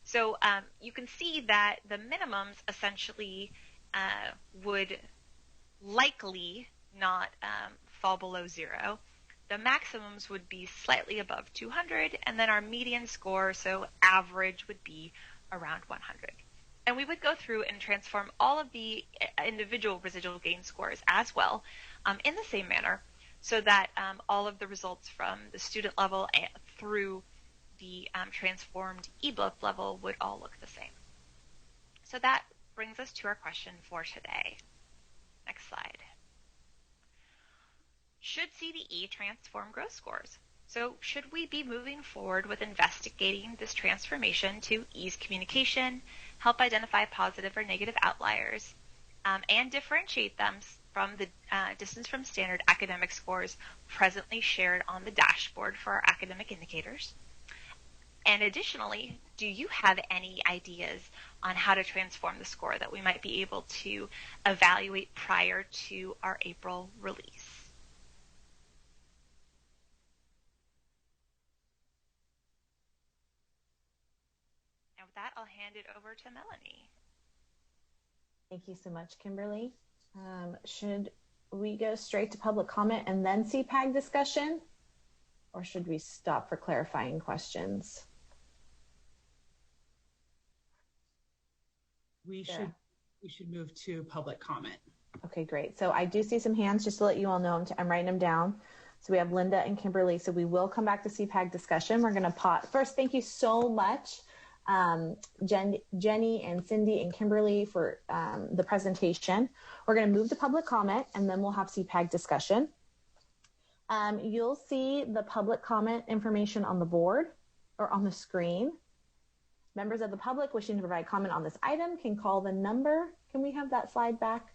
O: So you can see that the minimums essentially would likely not fall below 0. The maximums would be slightly above 200, and then our median score, so average, would be around 100. And we would go through and transform all of the individual residual gain scores as well in the same manner so that all of the results from the student level through the transformed eBLIP level would all look the same. So that brings us to our question for today. Next slide. Should CDE transform growth scores? So should we be moving forward with investigating this transformation to ease communication, help identify positive or negative outliers, and differentiate them from the distance from standard academic scores presently shared on the dashboard for our academic indicators? And additionally, do you have any ideas on how to transform the score that we might be able to evaluate prior to our April release? And with that, I'll hand it over to Melanie.
A: Thank you so much, Kimberly. Should we go straight to public comment and then CPAG discussion? Or should we stop for clarifying questions?
E: We should move to public comment.
A: Okay, great. So I do see some hands, just to let you all know, I'm writing them down. So we have Linda and Kimberly. So we will come back to CPAG discussion. We're going to pause. First, thank you so much Jenny and Cindy and Kimberly for the presentation. We're going to move to public comment, and then we'll have CPAG discussion. You'll see the public comment information on the board or on the screen. Members of the public wishing to provide comment on this item can call the number. Can we have that slide back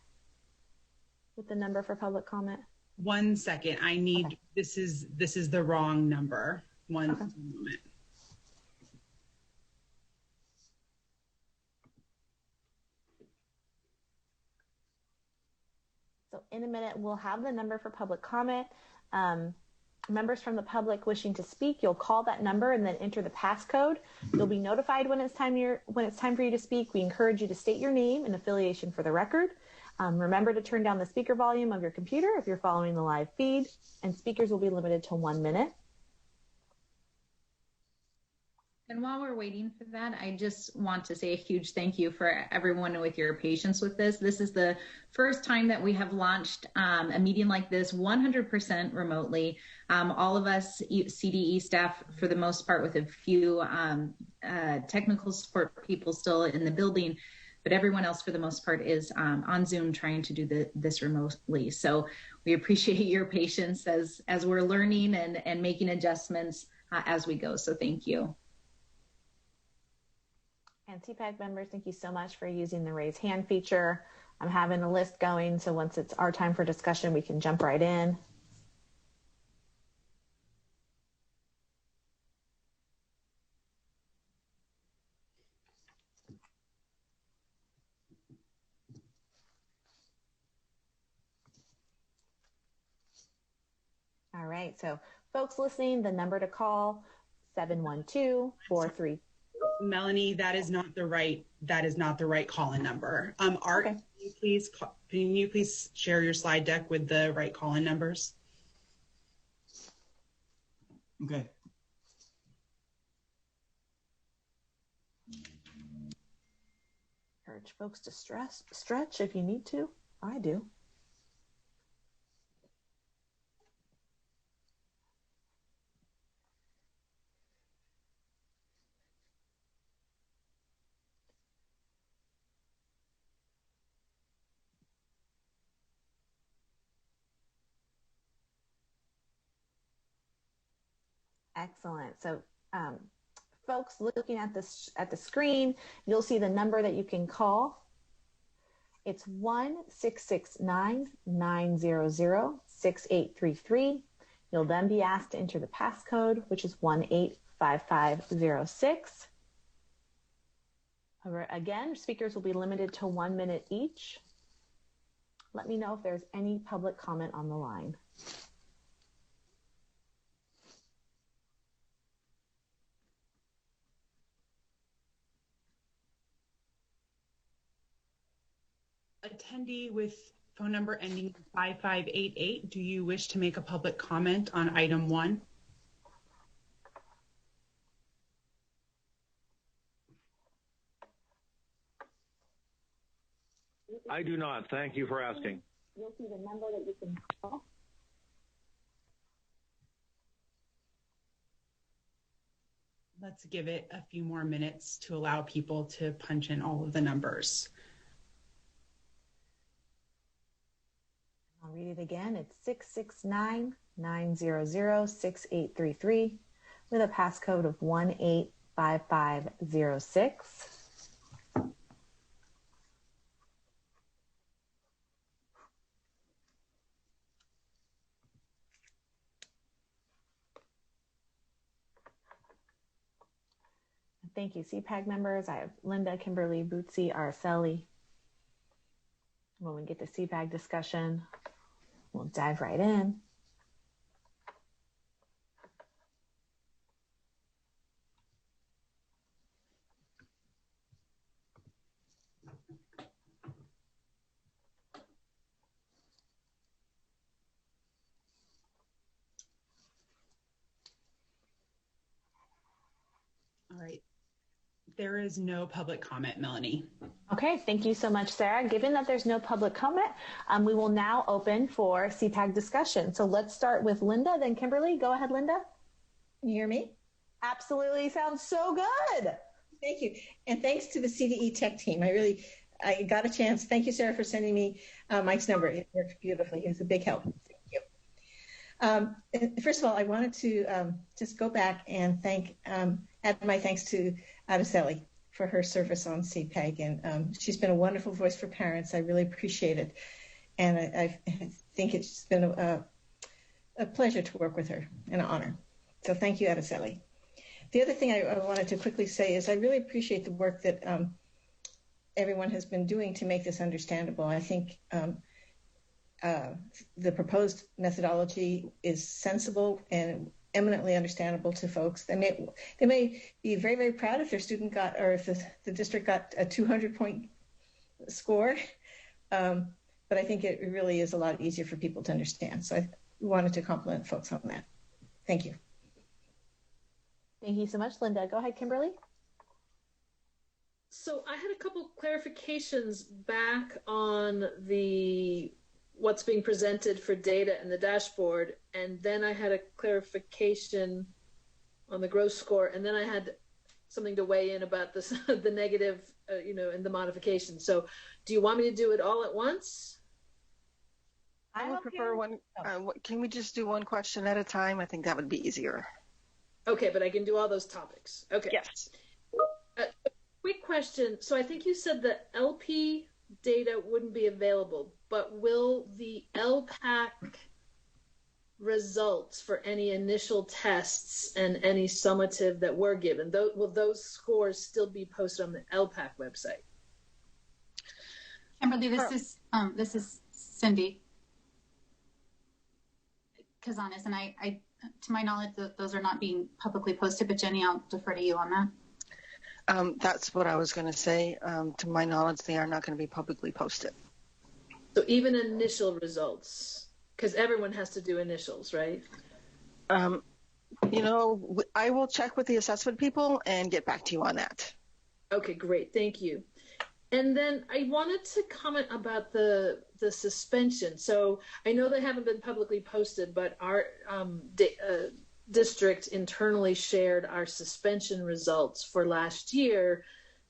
A: with the number for public comment?
E: 1 second. I need, okay. This is the wrong number. One moment.
A: So in a minute, we'll have the number for public comment. Members from the public wishing to speak, you'll call that number and then enter the passcode. You'll be notified when it's time for you to speak. We encourage you to state your name and affiliation for the record. Remember to turn down the speaker volume of your computer if you're following the live feed, and speakers will be limited to 1 minute.
C: And while we're waiting for that, I just want to say a huge thank you for everyone with your patience with this. This is the first time that we have launched a meeting like this 100% remotely. All of us CDE staff, for the most part, with a few technical support people still in the building, but everyone else for the most part is on Zoom trying to do this remotely. So we appreciate your patience as we're learning and making adjustments as we go. So thank you.
A: And CPAG members, thank you so much for using the raise hand feature. I'm having a list going, so once it's our time for discussion, we can jump right in. All right, so folks listening, the number to call, 712-43.
E: Melanie, that is not the right call-in number. Art, okay. Can you please share your slide deck with the right call-in numbers?
B: Okay.
A: Encourage folks to stretch if you need to. I do. Excellent. So folks looking at the screen, you'll see the number that you can call. It's 1-669-900-6833. You'll then be asked to enter the passcode, which is 185506. Again, speakers will be limited to 1 minute each. Let me know if there's any public comment on the line.
E: Attendee with phone number ending in 5588, do you wish to make a public comment on item 1?
F: I do not. Thank you for asking.
A: You'll see the number that you can call.
E: Let's give it a few more minutes to allow people to punch in all of the numbers.
A: I'll read it again. It's 669-900-6833 with a passcode of 185506. Thank you, CPAG members. I have Linda, Kimberly, Bootsy, Araceli. When we get to CPAG discussion, we'll dive right in.
E: All right. There is no public comment, Melanie.
A: Okay, thank you so much, Sarah. Given that there's no public comment, we will now open for CPAG discussion. So let's start with Linda, then Kimberly. Go ahead, Linda.
L: Can you hear me?
A: Absolutely. Sounds so good.
Q: Thank you. And thanks to the CDE tech team. I got a chance. Thank you, Sarah, for sending me Mike's number. It worked beautifully. It was a big help. Thank you. First of all, I wanted to just go back and add my thanks to Adeseli for her service on CPAG. And she's been a wonderful voice for parents. I really appreciate it. And I think it's been a pleasure to work with her, and an honor. So thank you, Adeseli. The other thing I wanted to quickly say is I really appreciate the work that everyone has been doing to make this understandable. I think the proposed methodology is sensible and eminently understandable to folks. They may be very, very proud if their student got, or if the district got a 200-point score, but I think it really is a lot easier for people to understand. So I wanted to compliment folks on that. Thank you.
A: Thank you so much, Linda. Go ahead, Kimberly.
G: So I had a couple clarifications back on what's being presented for data in the dashboard, and then I had a clarification on the gross score, and then I had something to weigh in about the negative, and the modification. So do you want me to do it all at once?
N: I would prefer one. Can we just do one question at a time? I think that would be easier.
G: Okay, but I can do all those topics. Okay.
N: Yes.
G: Quick question. So I think you said the LP data wouldn't be available, but will the LPAC results for any initial tests and any summative that were given, will those scores still be posted on the LPAC website?
P: Kimberly, this is Cindy Kazanis, and I to my knowledge, those are not being publicly posted, but Jenny, I'll defer to you on that.
N: That's what I was going to say. To my knowledge, they are not going to be publicly posted.
G: So even initial results, because everyone has to do initials, right?
N: I will check with the assessment people and get back to you on that.
G: Okay, great. Thank you. And then I wanted to comment about the suspension. So I know they haven't been publicly posted, but our district internally shared our suspension results for last year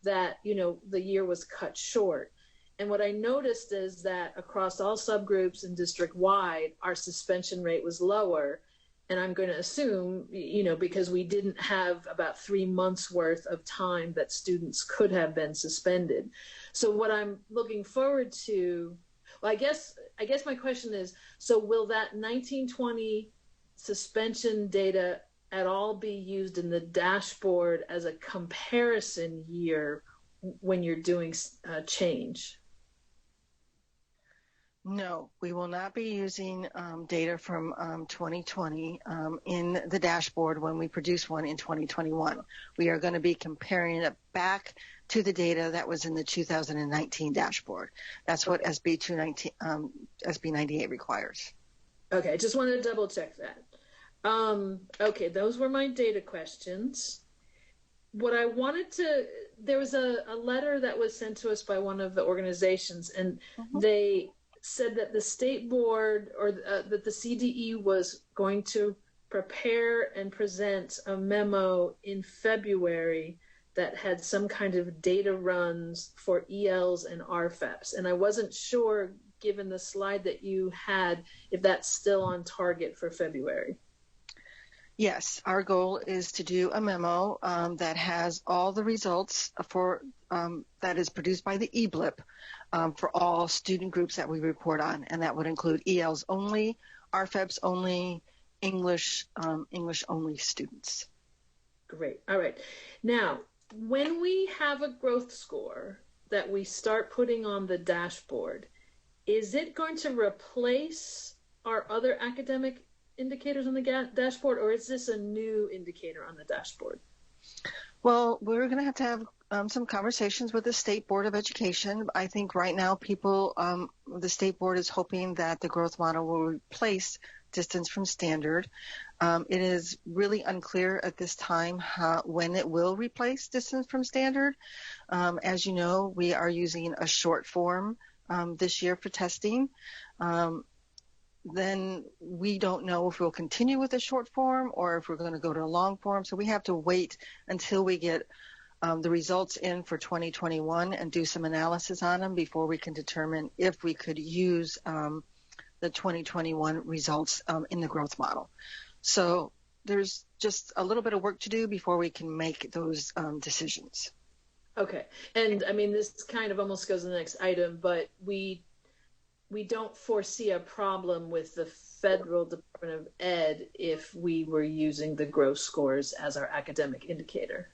G: that, the year was cut short. And what I noticed is that across all subgroups and district-wide, our suspension rate was lower. And I'm going to assume, because we didn't have about 3 months worth of time that students could have been suspended. So what I'm looking forward to, I guess my question is, so will that 1920 suspension data at all be used in the dashboard as a comparison year when you're doing change?
N: No, we will not be using data from 2020 in the dashboard when we produce one in 2021. We are going to be comparing it back to the data that was in the 2019 dashboard. That's what SB 98 requires.
G: Okay, I just wanted to double check that. Okay, those were my data questions. What I wanted to, there was a letter that was sent to us by one of the organizations, and they said that the state board or that the CDE was going to prepare and present a memo in February that had some kind of data runs for ELs and RFEPs. And I wasn't sure, given the slide that you had, if that's still on target for February.
N: Yes, our goal is to do a memo that has all the results for that is produced by the eBlip for all student groups that we report on, and that would include ELs only, RFEPs only, English only students.
G: Great. All right. Now, when we have a growth score that we start putting on the dashboard, is it going to replace our other academic indicators on the dashboard, or is this a new indicator on the dashboard?
N: Well, we're going to have some conversations with the State Board of Education. I think right now the State Board is hoping that the growth model will replace distance from standard. It is really unclear at this time when it will replace distance from standard. As you know, we are using a short form this year for testing. Then we don't know if we'll continue with a short form or if we're going to go to a long form. So we have to wait until we get the results in for 2021 and do some analysis on them before we can determine if we could use the 2021 results in the growth model. So there's just a little bit of work to do before we can make those decisions.
G: Okay. And I mean, this kind of almost goes to the next item, but we don't foresee a problem with the federal Department of Ed if we were using the growth scores as our academic indicator.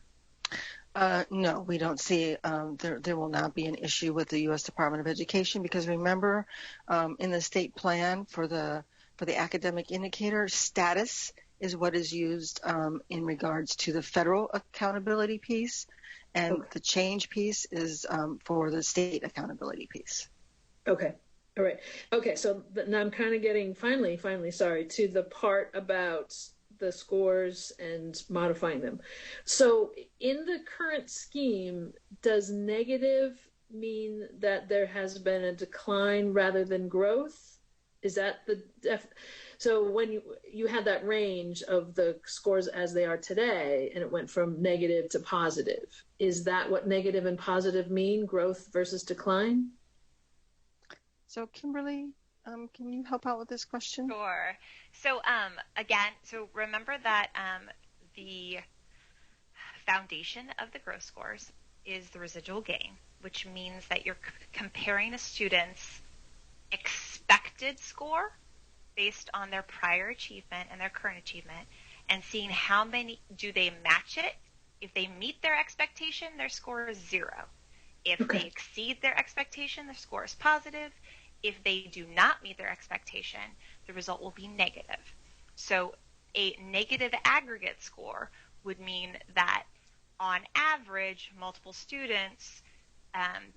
N: No, we don't see there will not be an issue with the U.S. Department of Education, because remember, in the state plan for the academic indicator, status is what is used in regards to the federal accountability piece, and the change piece is for the state accountability piece.
G: Okay. All right. Okay. So now I'm kind of getting finally, sorry, to the part about the scores and modifying them. So in the current scheme, does negative mean that there has been a decline rather than growth? Is that so when you had that range of the scores as they are today, and it went from negative to positive, is that what negative and positive mean, growth versus decline?
N: So Kimberly, can you help out with this question?
O: Sure. So again, so remember that the foundation of the growth scores is the residual gain, which means that you're comparing a student's expected score based on their prior achievement and their current achievement, and seeing how many do they match it. If they meet their expectation, their score is 0. If they exceed their expectation, their score is positive. If they do not meet their expectation, the result will be negative. So a negative aggregate score would mean that on average, multiple students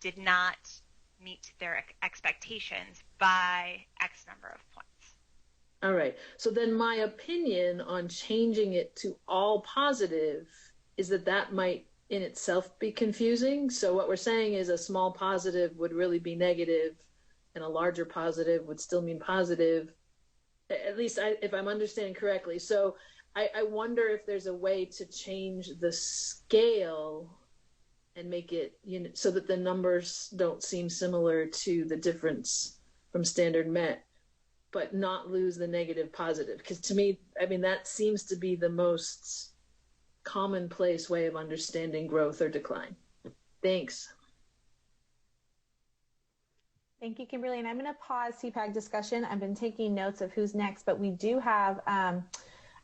O: did not meet their expectations by X number of points.
G: All right. So then my opinion on changing it to all positive is that might in itself be confusing. So what we're saying is a small positive would really be negative, and a larger positive would still mean positive, at least if I'm understanding correctly. So I wonder if there's a way to change the scale and make it, so that the numbers don't seem similar to the difference from standard MET, but not lose the negative positive. Because to me, I mean, that seems to be the most commonplace way of understanding growth or decline. Thanks.
A: Thank you, Kimberly. And I'm going to pause CPAG discussion. I've been taking notes of who's next, but we do have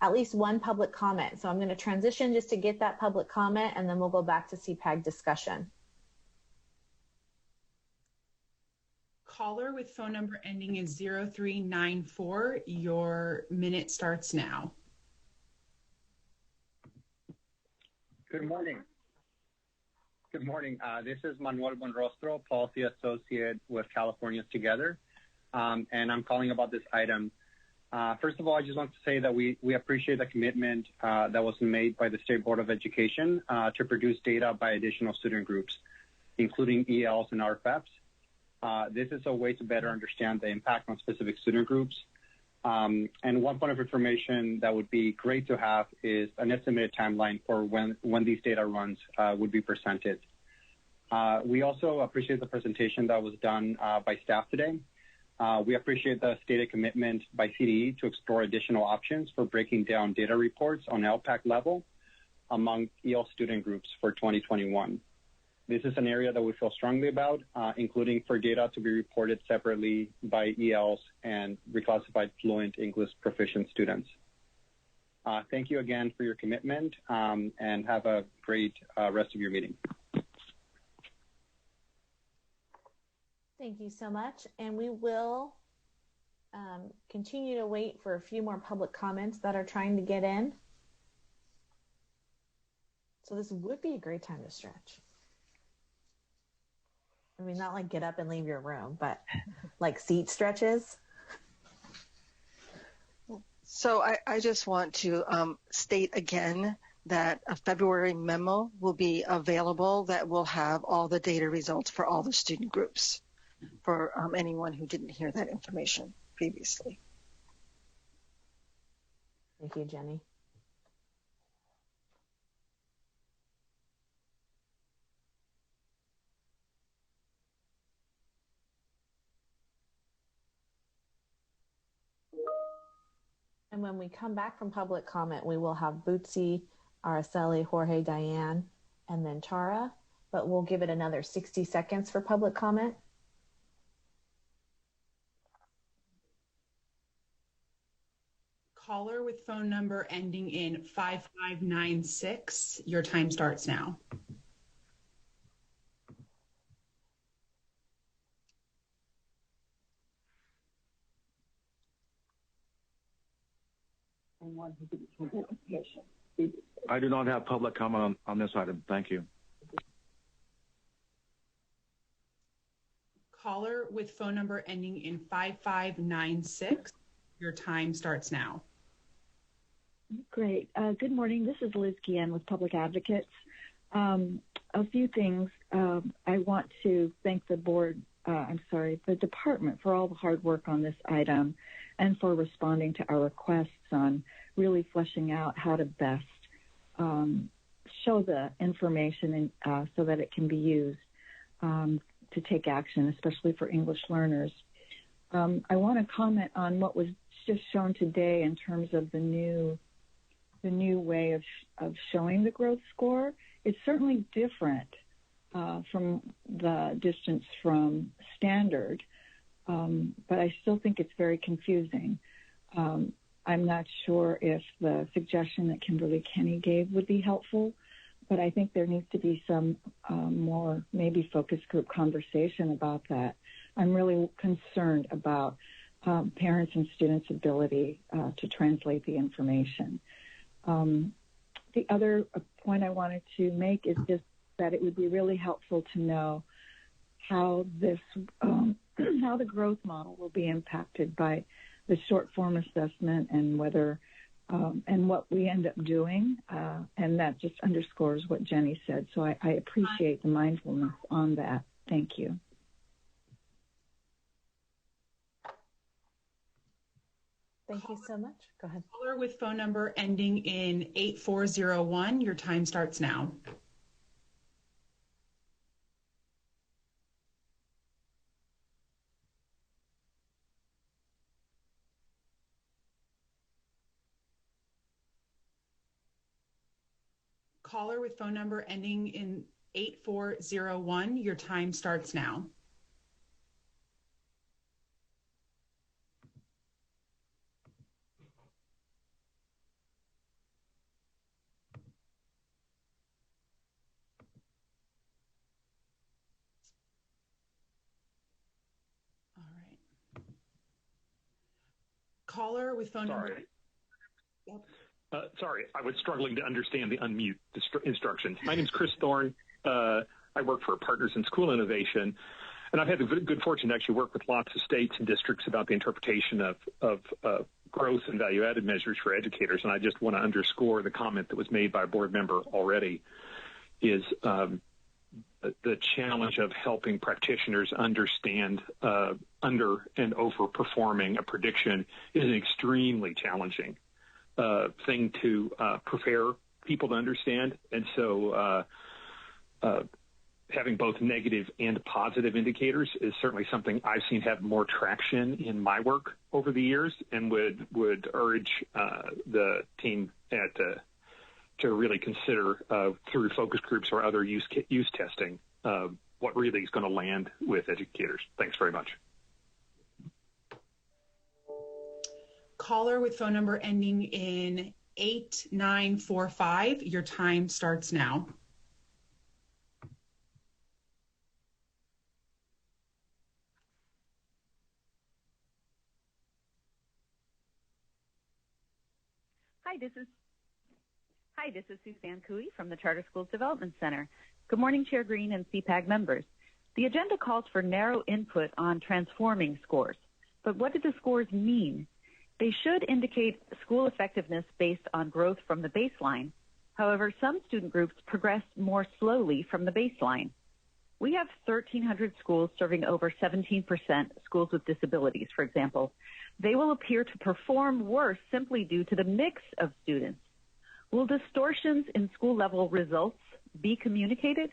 A: at least one public comment. So I'm going to transition just to get that public comment, and then we'll go back to CPAG discussion.
E: Caller with phone number ending in 0394. Your minute starts now.
R: Good morning. Good morning. This is Manuel Buenrostro, Policy Associate with Californians Together, and I'm calling about this item. First of all, I just want to say that we appreciate the commitment that was made by the State Board of Education to produce data by additional student groups, including ELs and RFEPs. This is a way to better understand the impact on specific student groups. And one point of information that would be great to have is an estimated timeline for when these data runs would be presented. We also appreciate the presentation that was done by staff today. We appreciate the stated commitment by CDE to explore additional options for breaking down data reports on LPAC level among EL student groups for 2021. This is an area that we feel strongly about, including for data to be reported separately by ELs and reclassified fluent English proficient students. Thank you again for your commitment, and have a great rest of your meeting.
A: Thank you so much. And we will continue to wait for a few more public comments that are trying to get in. So this would be a great time to stretch. I mean, not like get up and leave your room, but like seat stretches.
N: So I just want to state again that a February memo will be available that will have all the data results for all the student groups for anyone who didn't hear that information previously.
A: Thank you, Jenny. And when we come back from public comment, we will have Bootsy, Araceli, Jorge, Diane, and then Tara, but we'll give it another 60 seconds for public comment.
E: Caller with phone number ending in 5596, your time starts now.
F: I do not have public comment on this item. Thank you.
E: Caller with phone number ending in 5596, your time starts now.
S: Great. Good morning. This is Liz Guillen with Public Advocates. A few things. I want to thank the the department for all the hard work on this item and for responding to our requests on really fleshing out how to best show the information so that it can be used to take action, especially for English learners. I want to comment on what was just shown today in terms of the new way of showing the growth score. It's certainly different from the distance from standard, but I still think it's very confusing. I'm not sure if the suggestion that Kimberly Kenny gave would be helpful, but I think there needs to be some more maybe focus group conversation about that. I'm really concerned about parents and students' ability to translate the information. The other point I wanted to make is just that it would be really helpful to know how this, how the growth model will be impacted by the short form assessment and whether, and what we end up doing. And that just underscores what Jenny said. So I appreciate the mindfulness on that. Thank you.
A: Thank you so much. Go ahead.
E: Caller with phone number ending in 8401, your time starts now. Caller with phone number ending in 8401, your time starts now. Caller with phone number.
T: Sorry, I was struggling to understand the unmute instructions. My name is Chris Thorne. I work for Partners in School Innovation, and I've had the good fortune to actually work with lots of states and districts about the interpretation of growth and value-added measures for educators. And I just want to underscore the comment that was made by a board member already is the challenge of helping practitioners understand under and overperforming a prediction is an extremely challenging thing to prepare people to understand. And so having both negative and positive indicators is certainly something I've seen have more traction in my work over the years, and would urge the team to really consider through focus groups or other use testing what really is going to land with educators. Thanks very much.
E: Caller with phone number ending in 8945, your time starts now.
U: Hi, this is Suzanne Cooey from the Charter Schools Development Center. Good morning, Chair Green and CPAG members. The agenda calls for narrow input on transforming scores. But what do the scores mean? They should indicate school effectiveness based on growth from the baseline. However, some student groups progress more slowly from the baseline. We have 1,300 schools serving over 17% schools with disabilities, for example. They will appear to perform worse simply due to the mix of students. Will distortions in school-level results be communicated?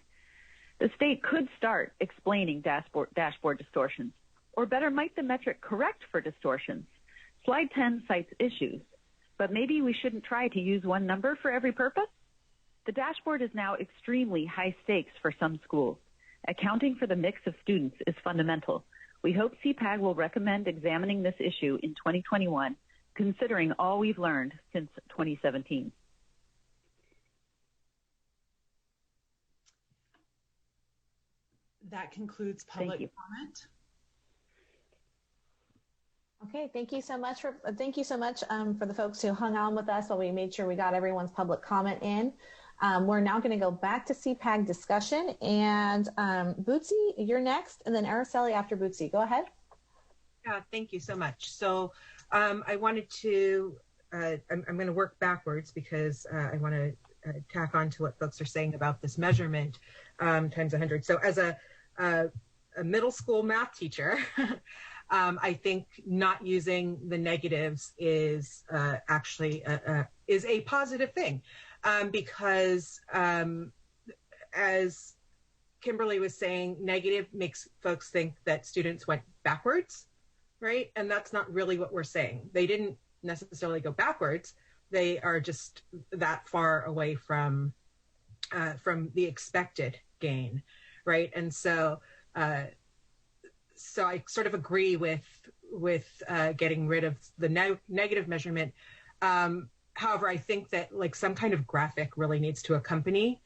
U: The state could start explaining dashboard distortions, or better, might the metric correct for distortions? Slide 10 cites issues. but maybe we shouldn't try to use one number for every purpose? The dashboard is now extremely high stakes for some schools. Accounting for the mix of students is fundamental. We hope CPAG will recommend examining this issue in 2021, considering all we've learned since 2017.
E: That concludes public comment.
A: Okay, thank you so much for the folks who hung on with us while we made sure we got everyone's public comment in. We're now going to go back to CPAG discussion, and Bootsy, you're next, and then Araceli after Bootsy. Go ahead.
I: Yeah, thank you so much. So I wanted to, I'm going to work backwards because I want to tack on to what folks are saying about this measurement times 100. So as a middle school math teacher, I think not using the negatives is actually is a positive thing. Because as Kimberly was saying, negative makes folks think that students went backwards, right? And that's not really what we're saying. They didn't necessarily go backwards. They are just that far away from the expected gain, right? And so so I sort of agree with getting rid of the negative measurement. However, I think that like some kind of graphic really needs to accompany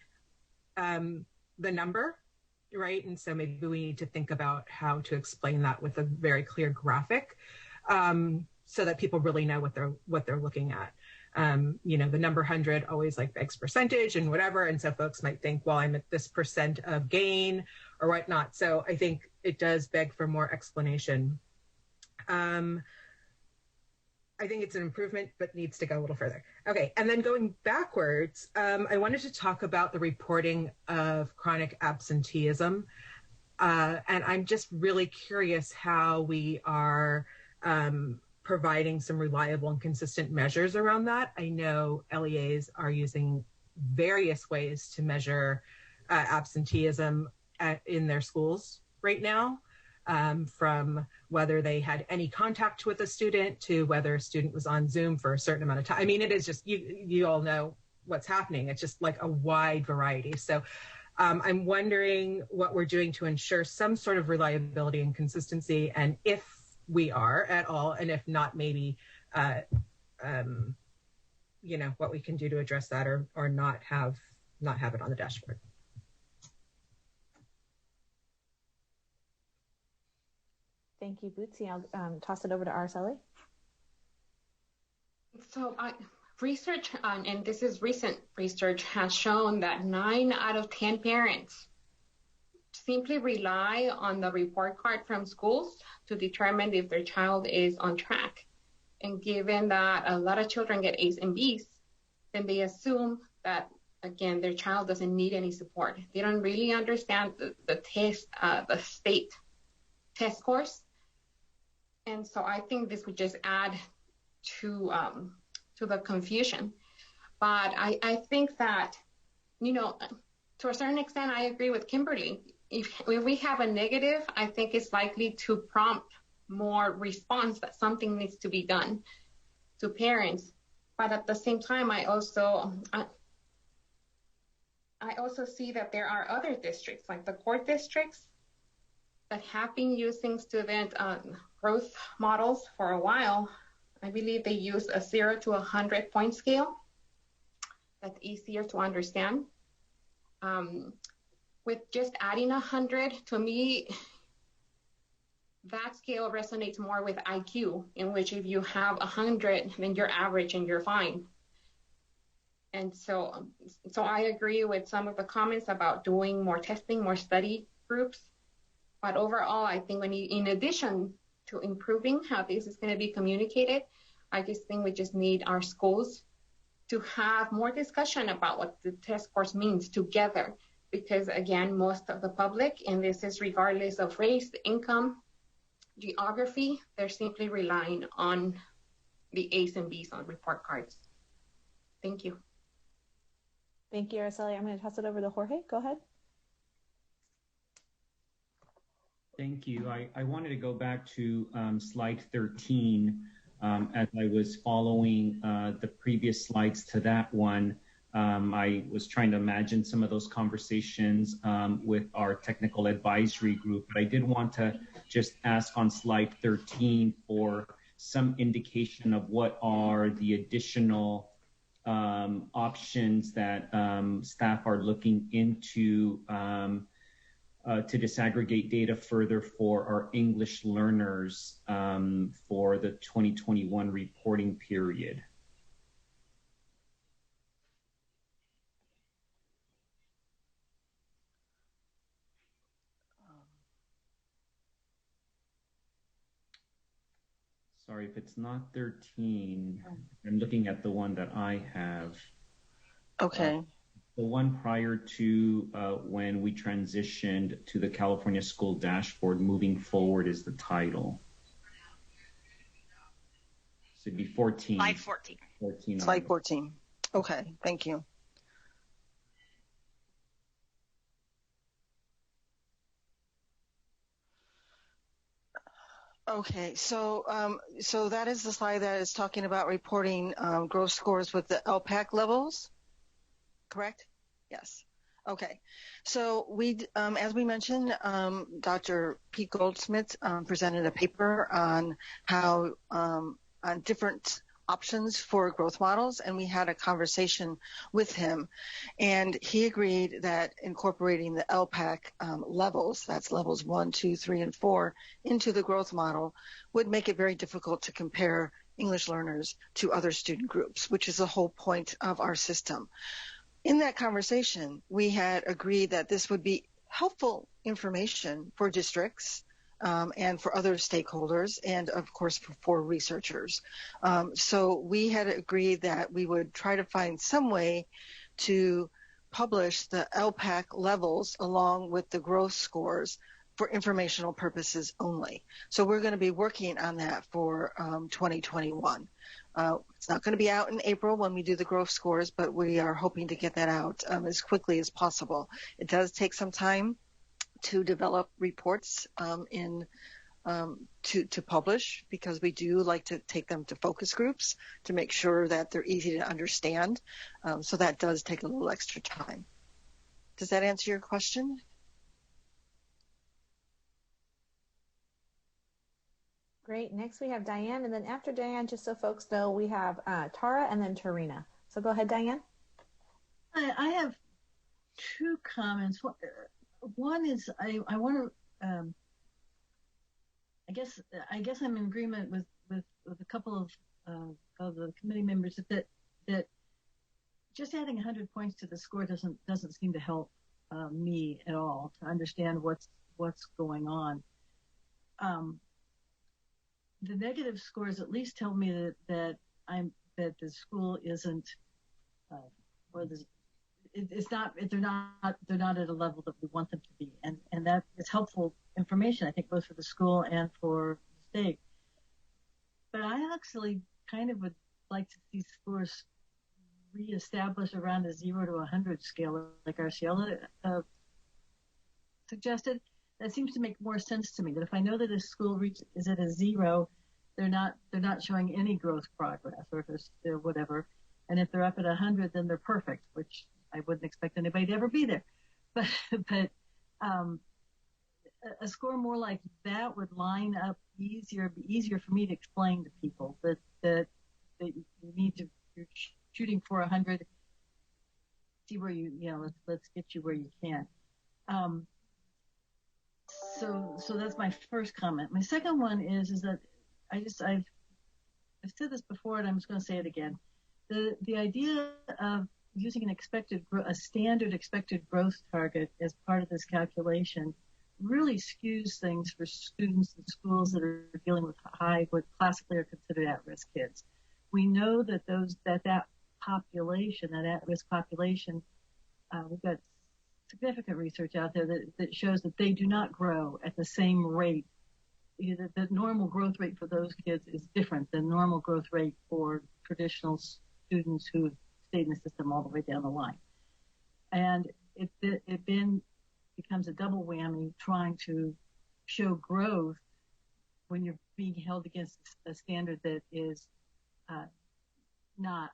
I: the number, right? And so maybe we need to think about how to explain that with a very clear graphic, so that people really know what they're looking at. You know, the number 100 always like begs percentage and whatever, and so folks might think, well, I'm at this % of gain or whatnot. So I think it does beg for more explanation. I think it's an improvement, but needs to go a little further. Okay, and then going backwards, I wanted to talk about the reporting of chronic absenteeism. And I'm just really curious how we are providing some reliable and consistent measures around that. I know LEAs are using various ways to measure absenteeism in their schools right now. From whether they had any contact with a student to whether a student was on Zoom for a certain amount of time. I mean, it is just, you all know what's happening. It's just like a wide variety. So I'm wondering what we're doing to ensure some sort of reliability and consistency, and if we are at all, and if not, maybe, you know, what we can do to address that or not have it on the dashboard.
A: Thank you, Bootsy. I'll toss it over to Araceli.
K: So research, and this is recent research, has shown that 9 out of 10 parents simply rely on the report card from schools to determine if their child is on track. And given that a lot of children get A's and B's, then they assume that, again, their child doesn't need any support. They don't really understand the test, the state test scores. And so I think this would just add to the confusion. But I think that, you know, to a certain extent, I agree with Kimberly. If we have a negative, I think it's likely to prompt more response that something needs to be done to parents. But at the same time, I also see that there are other districts, like the core districts, that have been using student growth models for a while. I believe they use a 0 to 100 point scale. That's easier to understand. With just adding 100, to me, that scale resonates more with IQ, in which if you have 100, then you're average and you're fine. And so I agree with some of the comments about doing more testing, more study groups. But overall, I think in addition to improving how this is going to be communicated, I just think we just need our schools to have more discussion about what the test scores means together. Because again, most of the public, and this is regardless of race, income, geography, they're simply relying on the A's and B's on report cards. Thank you.
A: Thank you, Araceli. I'm going to toss it over to Jorge. Go ahead.
J: Thank you. I wanted to go back to slide 13 As I was following the previous slides to that one, I was trying to imagine some of those conversations with our technical advisory group, but I did want to just ask on slide 13 for some indication of what are the additional options that staff are looking into to disaggregate data further for our English learners for the 2021 reporting period. Sorry, if it's not 13, I'm looking at the one that I have.
N: Okay.
J: The one prior to when we transitioned to the California School Dashboard, moving forward is the title. So it'd be 14.
O: Slide 14.
J: 14
N: Slide 14. Okay, thank you. Okay, so that is the slide that is talking about reporting growth scores with the LPAC levels, correct? Yes. Okay, so we, as we mentioned, Dr. Pete Goldsmith presented a paper on how on different options for growth models, and we had a conversation with him, and he agreed that incorporating the LPAC levels, that's levels 1, 2, 3, and 4, into the growth model would make it very difficult to compare English learners to other student groups, which is the whole point of our system. In that conversation, we had agreed that this would be helpful information for districts and for other stakeholders, and of course for researchers. So we had agreed that we would try to find some way to publish the LPAC levels along with the growth scores for informational purposes only. So we're going to be working on that for 2021. It's not going to be out in April when we do the growth scores, but we are hoping to get that out as quickly as possible. It does take some time to develop reports to publish, because we do like to take them to focus groups to make sure that they're easy to understand. So that does take a little extra time. Does that answer your question?
A: Great. Next we have Diane, and then after Diane, just so folks know, we have Tara and then Tarina. So go ahead, Diane.
V: I have two comments. One is I want to. I guess I'm in agreement with a couple of the committee members that just adding 100 points to the score doesn't seem to help me at all to understand what's going on. The negative scores at least tell me that the school isn't it's not they're not at a level that we want them to be, and that is helpful information, I think, both for the school and for the state. But I actually kind of would like to see scores reestablished around a 0 to 100 scale, like Arciela suggested. That seems to make more sense to me. That if I know that a school is at a 0, they're not showing any growth progress, or if they're whatever. And if they're up at 100, then they're perfect, which I wouldn't expect anybody to ever be there. But a score more like that would line up be easier for me to explain to people that you need to, you're shooting for 100, see where let's get you where you can. So that's my first comment. My second one is that I've said this before, and I'm just going to say it again. The idea of using a standard expected growth target as part of this calculation really skews things for students in schools that are dealing with what classically are considered at-risk kids. We know that that population, that at-risk population, we've got significant research out there that shows that they do not grow at the same rate. The normal growth rate for those kids is different than normal growth rate for traditional students who have stayed in the system all the way down the line. And it then becomes a double whammy trying to show growth when you're being held against a standard that is not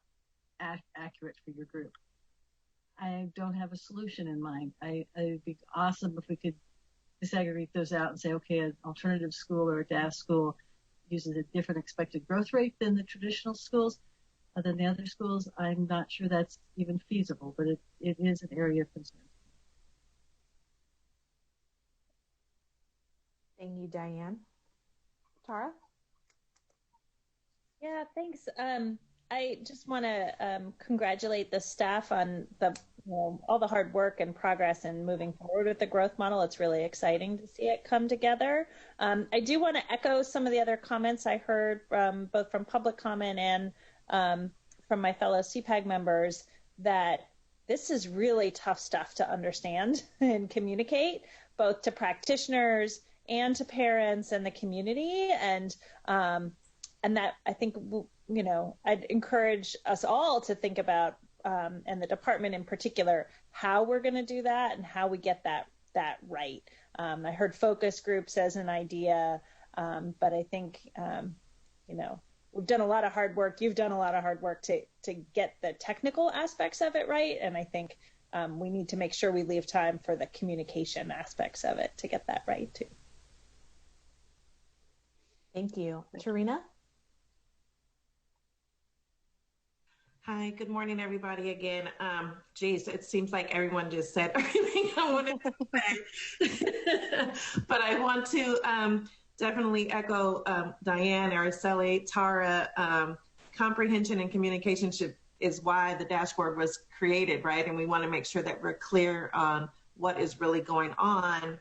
V: accurate for your group. I don't have a solution in mind. It'd be awesome if we could disaggregate those out and say, okay, an alternative school or a DAS school uses a different expected growth rate than the traditional schools, than the other schools. I'm not sure that's even feasible, but it is an area of concern.
A: Thank you, Diane. Tara?
L: Yeah, thanks. I just want to congratulate the staff on all the hard work and progress and moving forward with the growth model. It's really exciting to see it come together. I do want to echo some of the other comments I heard both from public comment and from my fellow CPAG members that this is really tough stuff to understand and communicate, both to practitioners and to parents and the community. And that I think, I'd encourage us all to think about, and the department in particular, how we're going to do that and how we get that right. I heard focus groups as an idea, but I think, we've done a lot of hard work. You've done a lot of hard work to get the technical aspects of it right. And I think we need to make sure we leave time for the communication aspects of it to get that right too.
A: Thank you. Tarina?
D: Hi, good morning, everybody. Again, geez, it seems like everyone just said everything I wanted to say. But I want to definitely echo Diane, Araceli, Tara. Comprehension and communication is why the dashboard was created, right? And we want to make sure that we're clear on what is really going on,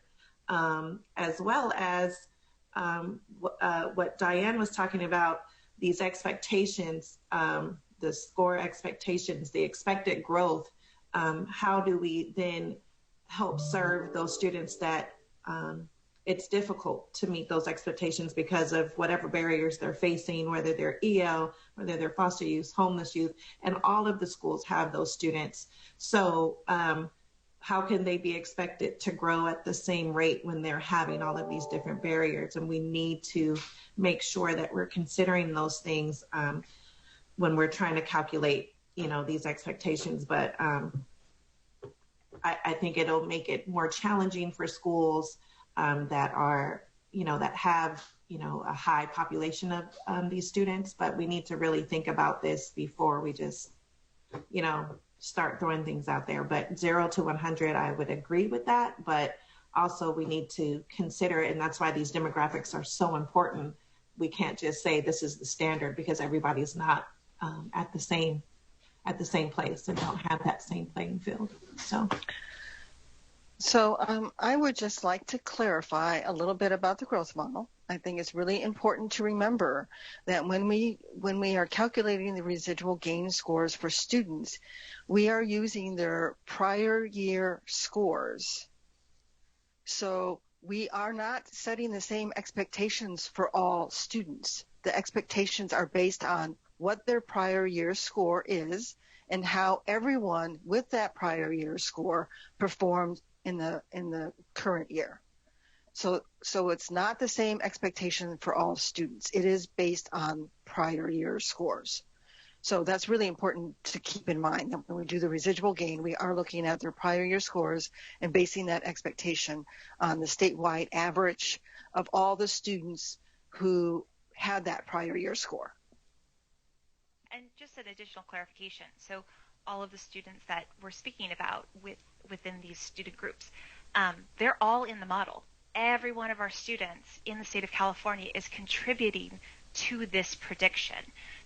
D: as well as what Diane was talking about, these expectations, the score expectations, the expected growth. How do we then help serve those students that it's difficult to meet those expectations because of whatever barriers they're facing, whether they're EL, whether they're foster youth, homeless youth, and all of the schools have those students. So how can they be expected to grow at the same rate when they're having all of these different barriers? And we need to make sure that we're considering those things when we're trying to calculate, these expectations. But I think it'll make it more challenging for schools that are, that have, a high population of these students. But we need to really think about this before we just, start throwing things out there. But 0 to 100, I would agree with that. But also we need to consider it, and that's why these demographics are so important. We can't just say this is the standard because everybody's not at the same place and don't have that same playing field.
N: So I would just like to clarify a little bit about the growth model. I think it's really important to remember that when we are calculating the residual gain scores for students, we are using their prior year scores. So we are not setting the same expectations for all students. The expectations are based on what their prior year score is and how everyone with that prior year score performed in the current year. So it's not the same expectation for all students. It is based on prior year scores. So that's really important to keep in mind that when we do the residual gain, we are looking at their prior year scores and basing that expectation on the statewide average of all the students who had that prior year score.
O: And just an additional clarification. So all of the students that we're speaking about within these student groups, they're all in the model. Every one of our students in the state of California is contributing to this prediction.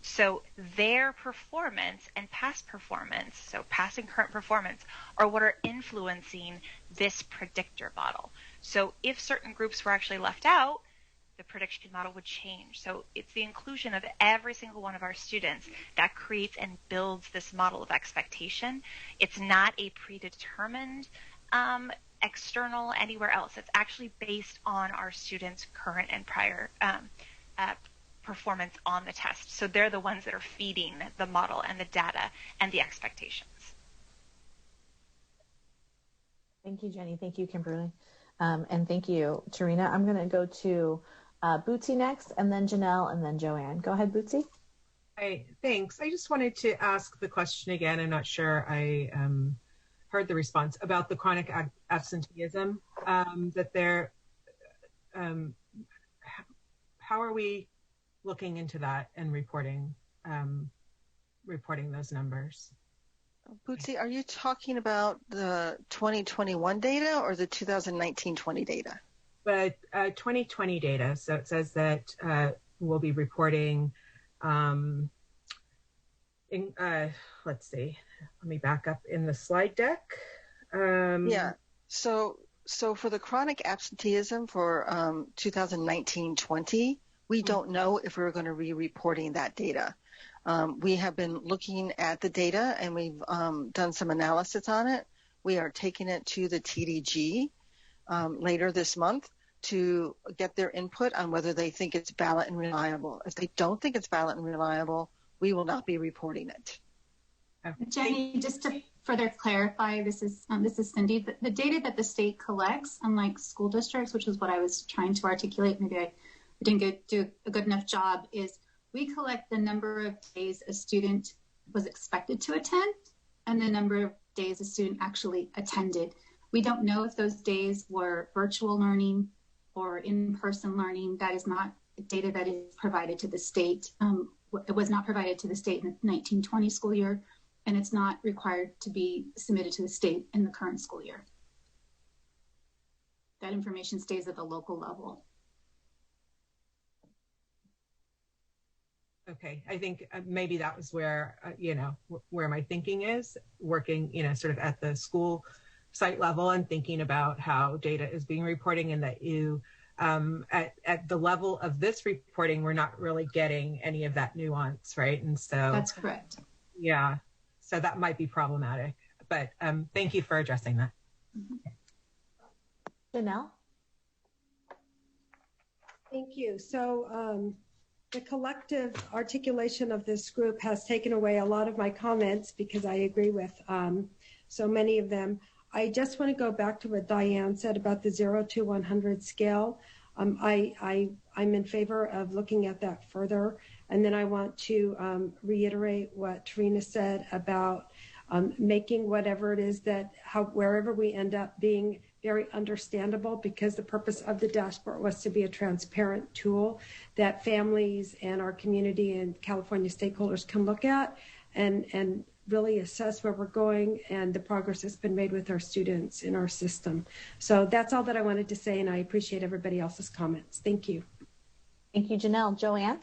O: So their performance and past performance, so past and current performance, are what are influencing this predictor model. So if certain groups were actually left out, the prediction model would change. So it's the inclusion of every single one of our students that creates and builds this model of expectation. It's not a predetermined external anywhere else. It's actually based on our students' current and prior performance on the test. So they're the ones that are feeding the model and the data and the expectations.
A: Thank you, Jenny. Thank you, Kimberly. And thank you, Tarina. I'm going to go to Bootsy next, and then Janelle, and then Joanne. Go ahead, Bootsy.
I: Hi, thanks. I just wanted to ask the question again. I'm not sure I heard the response about the chronic absenteeism. How are we looking into that and reporting those numbers?
N: Bootsy, are you talking about the 2021 data or the 2019-20 data?
I: But 2020 data. So it says that we'll be reporting. Let's see. Let me back up in the slide deck.
N: So for the chronic absenteeism for 2019-20, we don't know if we're going to be reporting that data. We have been looking at the data and we've done some analysis on it. We are taking it to the TDG later this month to get their input on whether they think it's valid and reliable. If they don't think it's valid and reliable, we will not be reporting it.
P: Jenny, just to further clarify, this is Cindy. The data that the state collects, unlike school districts, which is what I was trying to articulate, maybe I didn't do a good enough job, is we collect the number of days a student was expected to attend and the number of days a student actually attended. We don't know if those days were virtual learning or in-person learning. That is not data that is provided to the state. It was not provided to the state in the 1920 school year, and it's not required to be submitted to the state in the current school year. That information stays at the local level.
I: Okay, I think maybe that was where, where my thinking is, working, sort of at the school site level and thinking about how data is being reporting, and that you, at the level of this reporting, we're not really getting any of that nuance, right? And so
P: that's correct.
I: Yeah, so that might be problematic, but thank you for addressing that.
A: Janelle?
H: Thank you. So the collective articulation of this group has taken away a lot of my comments because I agree with so many of them. I just want to go back to what Diane said about the 0 to 100 scale. I'm in favor of looking at that further. And then I want to reiterate what Tarina said about making whatever it is that wherever we end up being very understandable, because the purpose of the dashboard was to be a transparent tool that families and our community and California stakeholders can look at and really assess where we're going and the progress that's been made with our students in our system. So that's all that I wanted to say, and I appreciate everybody else's comments. Thank you.
A: Thank you, Janelle. Joanne?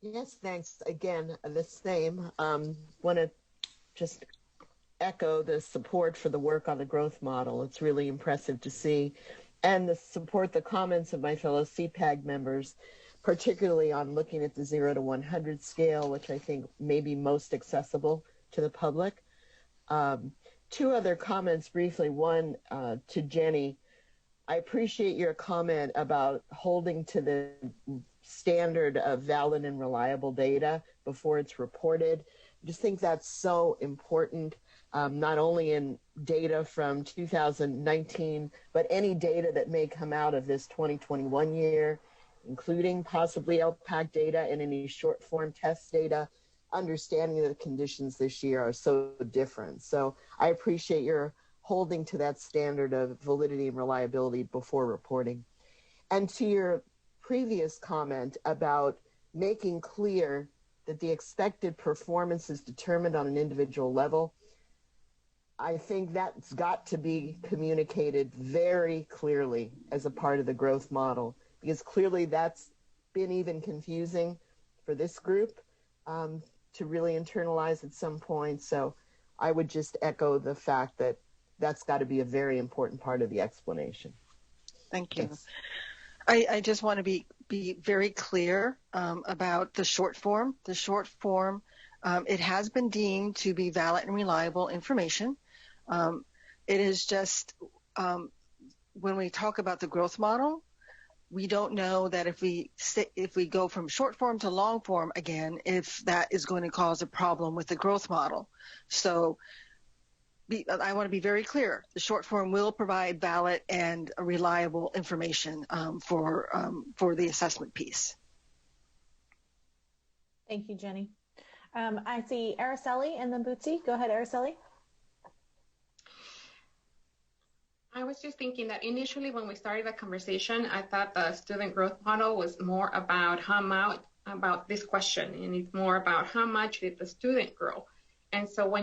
M: Yes, thanks. Again, the same. Want to just echo the support for the work on the growth model. It's really impressive to see, and the comments of my fellow CPAG members, particularly on looking at the 0 to 100 scale, which I think may be most accessible to the public. Two other comments briefly. One to Jenny. I appreciate your comment about holding to the standard of valid and reliable data before it's reported. I just think that's so important, not only in data from 2019, but any data that may come out of this 2021 year, including possibly LPAC data and any short form test data, understanding that the conditions this year are so different. So I appreciate your holding to that standard of validity and reliability before reporting. And to your previous comment about making clear that the expected performance is determined on an individual level, I think that's got to be communicated very clearly as a part of the growth model, because clearly that's been even confusing for this group to really internalize at some point. So I would just echo the fact that that's got to be a very important part of the explanation.
N: Thank you. Yes. I just want to be very clear about the short form. The short form, it has been deemed to be valid and reliable information. It is just when we talk about the growth model, we don't know that if we go from short form to long form again, if that is going to cause a problem with the growth model. So I want to be very clear. The short form will provide valid and reliable information for the assessment piece.
A: Thank you, Jenny. I see Araceli and then Bootsy. Go ahead, Araceli.
K: I was just thinking that initially when we started the conversation, I thought the student growth model was more about about this question, and it's more about how much did the student grow. And so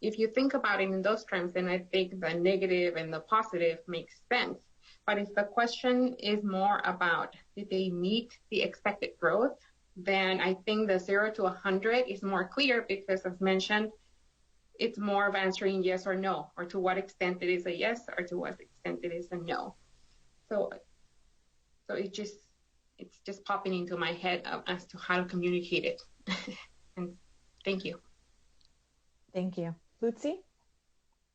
K: if you think about it in those terms, then I think the negative and the positive makes sense. But if the question is more about did they meet the expected growth, then I think the 0 to 100 is more clear because, as mentioned, it's more of answering yes or no, or to what extent it is a yes, or to what extent it is a no. So it's just popping into my head as to how to communicate it. And thank you.
A: Thank you. Bootsy?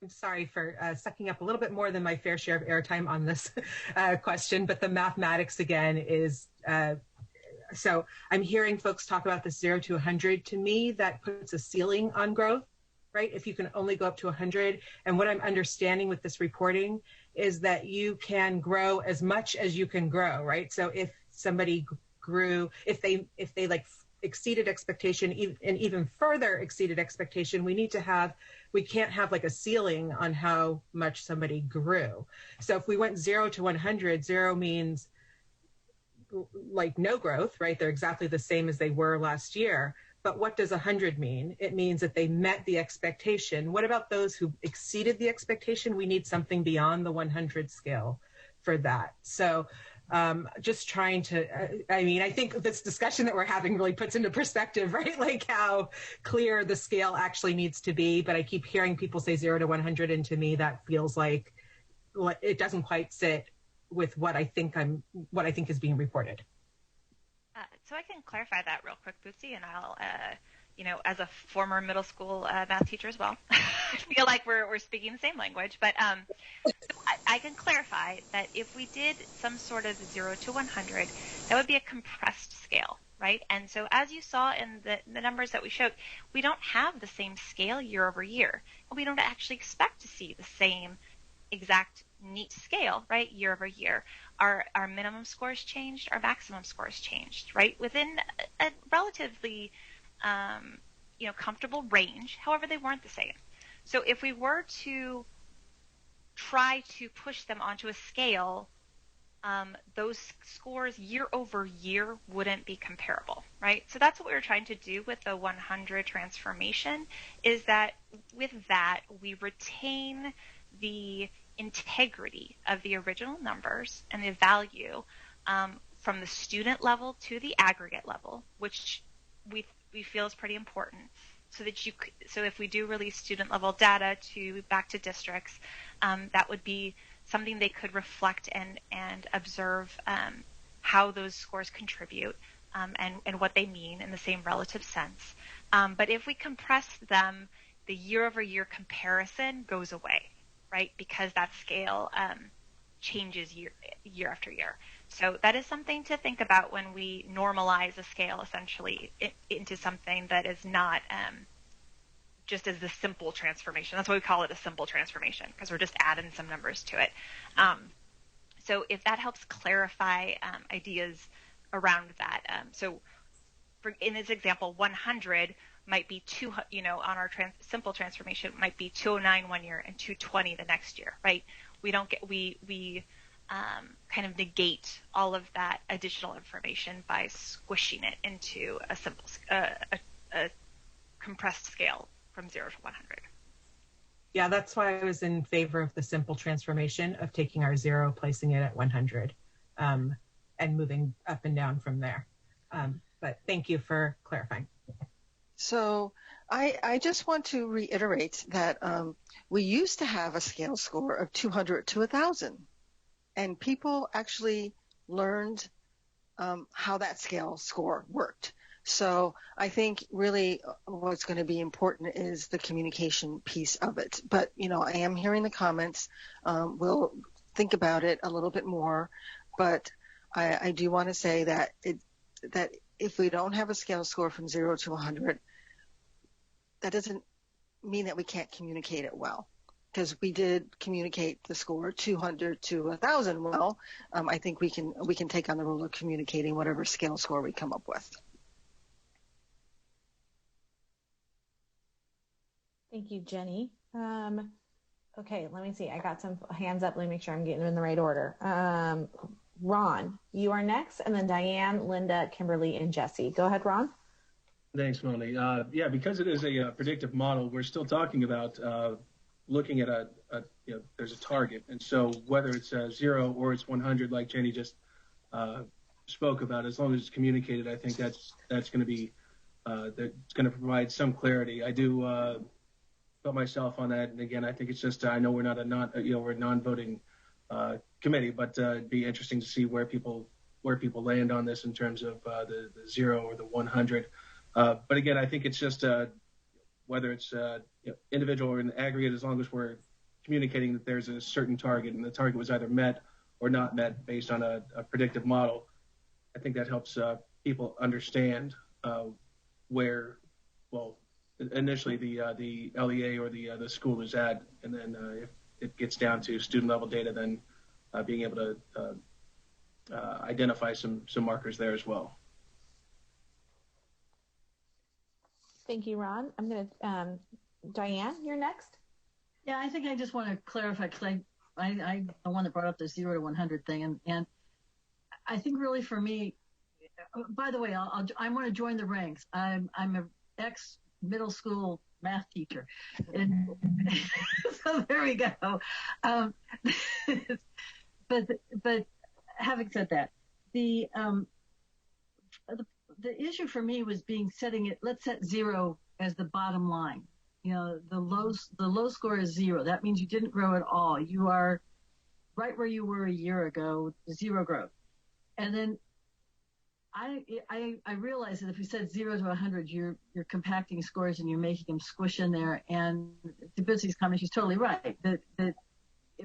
I: I'm sorry for sucking up a little bit more than my fair share of airtime on this question, but the mathematics again is, so I'm hearing folks talk about the 0 to 100. To me, that puts a ceiling on growth, right? If you can only go up to 100. And what I'm understanding with this reporting is that you can grow as much as you can grow, right? So if somebody grew, if they like exceeded expectation and even further exceeded expectation, we can't have like a ceiling on how much somebody grew. So if we went 0 to 100, 0 means like no growth, right? They're exactly the same as they were last year. But what does 100 mean? It means that they met the expectation. What about those who exceeded the expectation? We need something beyond the 100 scale for that. So just trying to, I think this discussion that we're having really puts into perspective, right? Like how clear the scale actually needs to be. But I keep hearing people say 0 to 100. And to me, that feels like it doesn't quite sit with what I think is being reported.
O: So I can clarify that real quick, Bootsy, and I'll, as a former middle school math teacher as well, I feel like we're speaking the same language. But I can clarify that if we did some sort of 0 to 100, that would be a compressed scale, right? And so as you saw in the numbers that we showed, we don't have the same scale year over year. And we don't actually expect to see the same exact neat scale, right, year over year. Our minimum scores changed, our maximum scores changed, right, within a relatively comfortable range. However, they weren't the same. So if we were to try to push them onto a scale, those scores year over year wouldn't be comparable, right? So that's what we were trying to do with the 100 transformation, is that with that we retain the integrity of the original numbers and the value from the student level to the aggregate level, which we feel is pretty important, so if we do release student level data back to districts, that would be something they could reflect and observe how those scores contribute and what they mean in the same relative sense. But if we compress them, the year over year comparison goes away, right? Because that scale changes year after year. So that is something to think about when we normalize a scale essentially into something that is not just as the simple transformation. That's why we call it a simple transformation, because we're just adding some numbers to it. So if that helps clarify ideas around that. So in this example, 100 might be on our simple transformation might be 209 one year and 220 the next year, right? We don't get we kind of negate all of that additional information by squishing it into a simple a compressed scale from 0 to 100.
I: Yeah, that's why I was in favor of the simple transformation of taking our 0, placing it at 100, and moving up and down from there. But thank you for clarifying.
N: So I just want to reiterate that we used to have a scale score of 200 to 1,000, and people actually learned how that scale score worked. So I think really what's going to be important is the communication piece of it. But, I am hearing the comments. We'll think about it a little bit more. But I do want to say that that if we don't have a scale score from 0 to 100, that doesn't mean that we can't communicate it well. because we did communicate the score 200 to 1,000 well. I think we can take on the role of communicating whatever scale score we come up with.
A: Thank you, Jenny. Okay, let me see. I got some hands up. Let me make sure I'm getting them in the right order. Ron, you are next, and then Diane, Linda, Kimberly, and Jesse. Go ahead, Ron.
B: Thanks, Melanie. Yeah, because it is a predictive model, we're still talking about looking at there's a target. And so whether it's 0 or it's 100, like Jenny just spoke about, as long as it's communicated, I think that's going to be, that's going to provide some clarity. I do put myself on that. And again, I think it's just, I know we're not we're a non-voting committee, but it'd be interesting to see where people land on this in terms of the 0 or the 100. But again, I think it's just whether it's individual or in aggregate, as long as we're communicating that there's a certain target and the target was either met or not met based on a predictive model, I think that helps people understand where, well, initially the LEA or the school is at, and then if it gets down to student level data, then being able to identify some markers there as well.
A: Thank you, Ron. I'm going to, Diane, you're next.
V: Yeah, I think I just want to clarify, because I'm the one that brought up the 0 to 100 thing. And I think really for me, by the way, I want to join the ranks. I'm an ex-middle school math teacher. And so there we go. But having said that, the issue for me was let's set 0 as the bottom line. The low score is 0. That means you didn't grow at all. You are right where you were a year ago, 0 growth. And then I realized that if you said 0 to 100, you're compacting scores and you're making them squish in there. And to Bitsy's comment, she's totally right, that it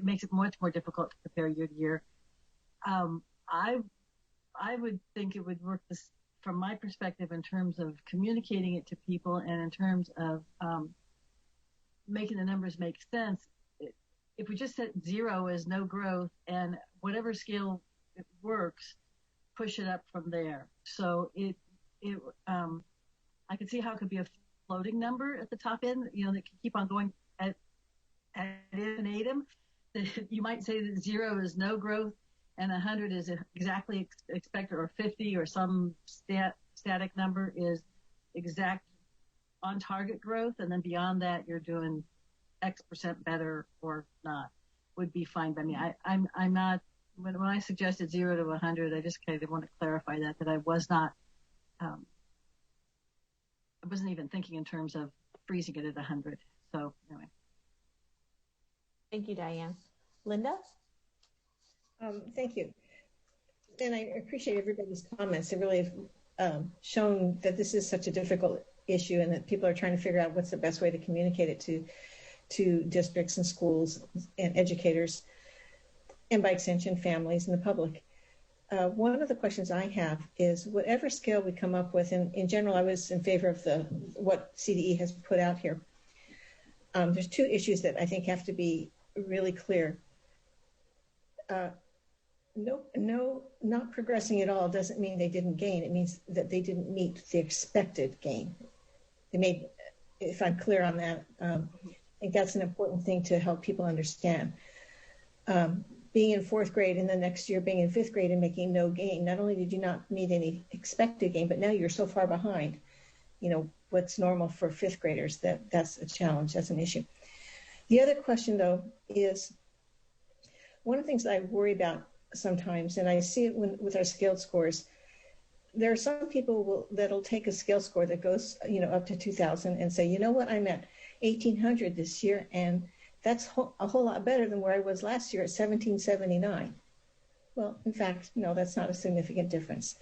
V: makes it much more difficult to compare year to year. I would think it would work from my perspective in terms of communicating it to people and in terms of making the numbers make sense. If we just set 0 as no growth and whatever scale it works, push it up from there. So I could see how it could be a floating number at the top end, that can keep on going ad infinitum. You might say that 0 is no growth and 100 is exactly expected, or 50 or some static number is exact on target growth, and then beyond that you're doing X% better or not, would be fine by me. I'm not, when I suggested 0 to 100, I just kind of want to clarify that I was not, I wasn't even thinking in terms of freezing it at 100. So anyway.
A: Thank you, Diane. Linda?
Q: Thank you. And I appreciate everybody's comments. They really have shown that this is such a difficult issue and that people are trying to figure out what's the best way to communicate it to districts and schools and educators, and by extension, families and the public. One of the questions I have is whatever scale we come up with, and in general, I was in favor of what CDE has put out here. There's two issues that I think have to be really clear. Not progressing at all doesn't mean they didn't gain. It means that they didn't meet the expected gain. If I'm clear on that, I think that's an important thing to help people understand. Being in 4th grade and the next year being in 5th grade and making no gain, not only did you not meet any expected gain, but now you're so far behind, what's normal for 5th graders, that's a challenge, that's an issue. The other question, though, is one of the things that I worry about sometimes, and I see it with our scaled scores, there are some people that'll take a scale score that goes, up to 2,000 and say, you know what, I'm at 1,800 this year, and that's a whole lot better than where I was last year at 1,779. Well, in fact, no, that's not a significant difference.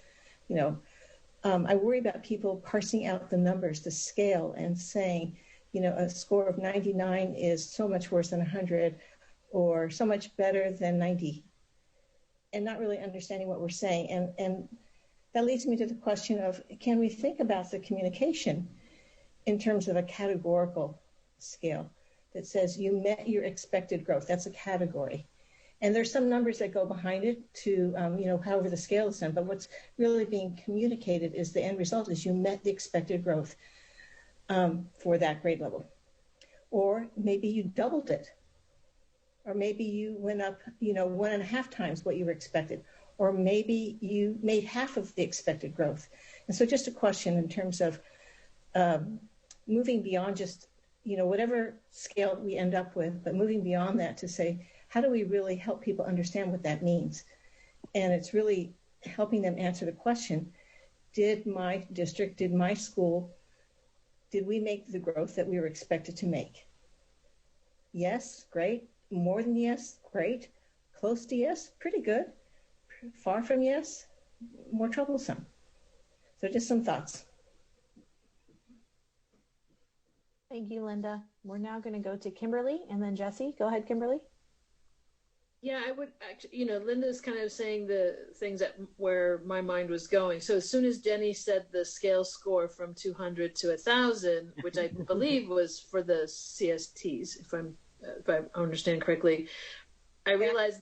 Q: I worry about people parsing out the numbers, the scale, and saying, a score of 99 is so much worse than 100 or so much better than 90, and not really understanding what we're saying. And that leads me to the question of, can we think about the communication in terms of a categorical scale? that says you met your expected growth. That's a category. And there's some numbers that go behind it to, however the scale is done. But what's really being communicated is the end result is you met the expected growth for that grade level. Or maybe you doubled it. Or maybe you went up, 1.5 times what you were expected. Or maybe you made half of the expected growth. And so just a question in terms of moving beyond just, whatever scale we end up with, but moving beyond that to say, how do we really help people understand what that means? And it's really helping them answer the question, did my district, did my school, did we make the growth that we were expected to make? Yes, great. More than yes, great. Close to yes, pretty good. Far from yes, more troublesome. So just some thoughts.
A: Thank you, Linda. We're now going to go to Kimberly and then Jesse. Go ahead, Kimberly.
C: Yeah, I would actually, Linda's kind of saying the things that where my mind was going. So as soon as Jenny said the scale score from 200 to 1,000, which I believe was for the CSTs, if I understand correctly, I realized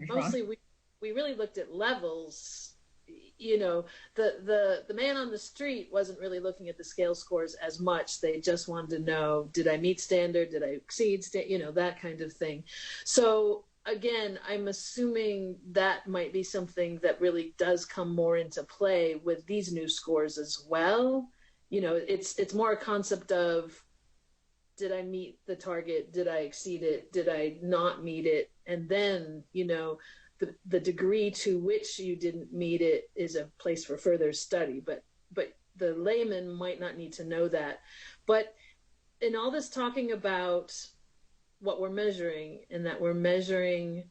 C: mostly we really looked at levels. The man on the street wasn't really looking at the scale scores as much. They just wanted to know, did I meet standard? Did I exceed that kind of thing. So again, I'm assuming that might be something that really does come more into play with these new scores as well. It's more a concept of, did I meet the target? Did I exceed it? Did I not meet it? And then, the degree to which you didn't meet it is a place for further study, but the layman might not need to know that. But in all this talking about what we're measuring, and that we're measuring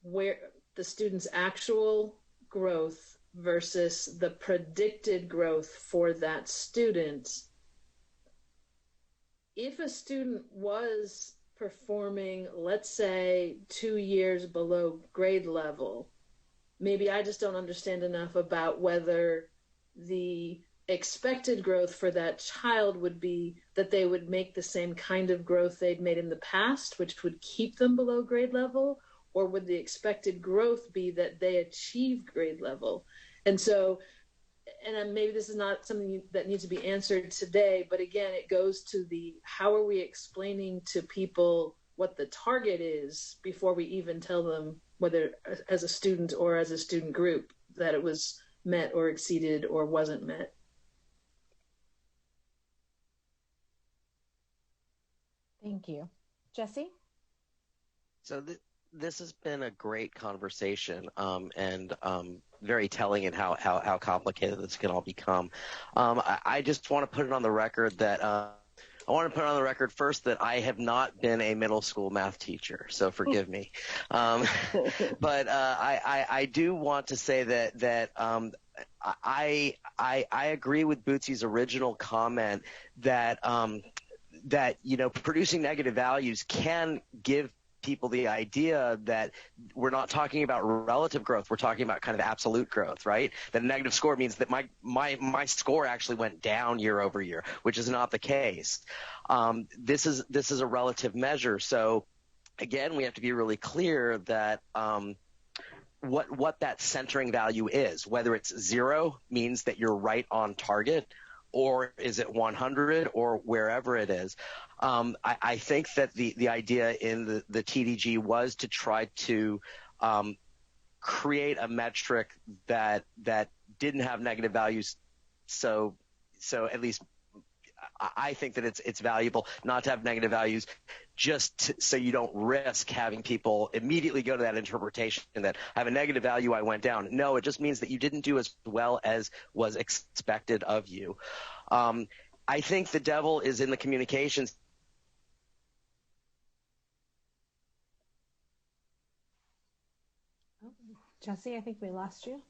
C: where the student's actual growth versus the predicted growth for that student, if a student was performing, let's say, 2 years below grade level, maybe I just don't understand enough about whether the expected growth for that child would be that they would make the same kind of growth they'd made in the past, which would keep them below grade level, or would the expected growth be that they achieve grade level? And so, and maybe this is not something that needs to be answered today, but again, it goes to the, how are we explaining to people what the target is before we even tell them, whether as a student or as a student group, that it was met or exceeded or wasn't met?
A: Thank you. Jesse?
G: So this has been a great conversation, and very telling in how complicated this can all become. I just want to put it on the record that I want to put on the record first that I have not been a middle school math teacher, so forgive me. But I do want to say that I agree with Bootsy's original comment that producing negative values can give people the idea that we're not talking about relative growth, we're talking about kind of absolute growth, right? That a negative score means that my score actually went down year over year, which is not the case. This is a relative measure. So again, we have to be really clear that what that centering value is, whether it's 0 means that you're right on target, or is it 100, or wherever it is. I think that the idea in the TDG was to try to create a metric that didn't have negative values. So at least I think that it's valuable not to have negative values, so you don't risk having people immediately go to that interpretation that I have a negative value, I went down. No, it just means that you didn't do as well as was expected of you. I think the devil is in the communications.
A: Jesse, I think we lost you.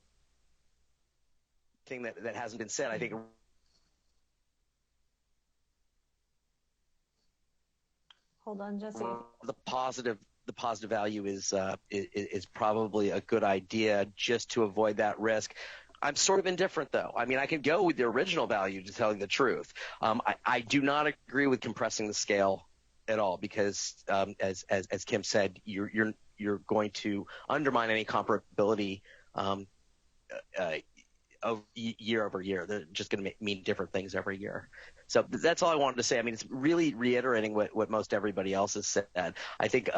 G: Thing that hasn't been said, I think.
A: Hold on, Jesse.
G: The positive value is probably a good idea just to avoid that risk. I'm sort of indifferent, though. I mean, I can go with the original value, to tell you the truth. I do not agree with compressing the scale at all, because as Kim said, you're going to undermine any comparability of year over year. They're just going to mean different things every year. So that's all I wanted to say. I mean, it's really reiterating what most everybody else has said. I think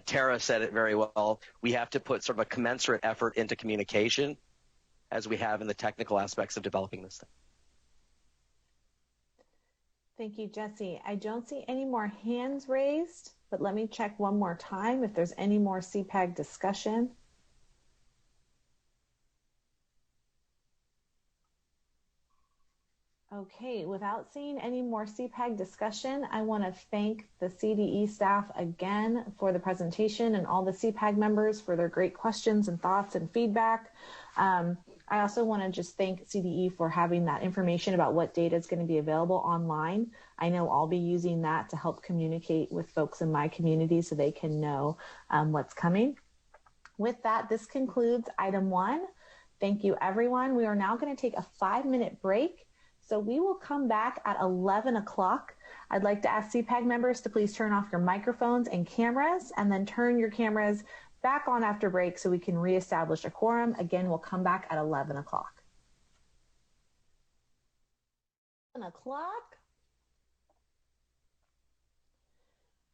G: Tara said it very well. We have to put sort of a commensurate effort into communication as we have in the technical aspects of developing this thing.
A: Thank you, Jesse. I don't see any more hands raised, but let me check one more time if there's any more CPAG discussion. Okay, without seeing any more CPAG discussion, I want to thank the CDE staff again for the presentation and all the CPAG members for their great questions and thoughts and feedback. I also want to just thank CDE for having that information about what data is going to be available online. I know I'll be using that to help communicate with folks in my community so they can know what's coming. With that, this concludes item 1. Thank you, everyone. We are now going to take a 5-minute break. So we will come back at 11 o'clock. I'd like to ask CPAG members to please turn off your microphones and cameras, and then turn your cameras back on after break so we can reestablish a quorum. Again, we'll come back at 11 o'clock. 11 o'clock.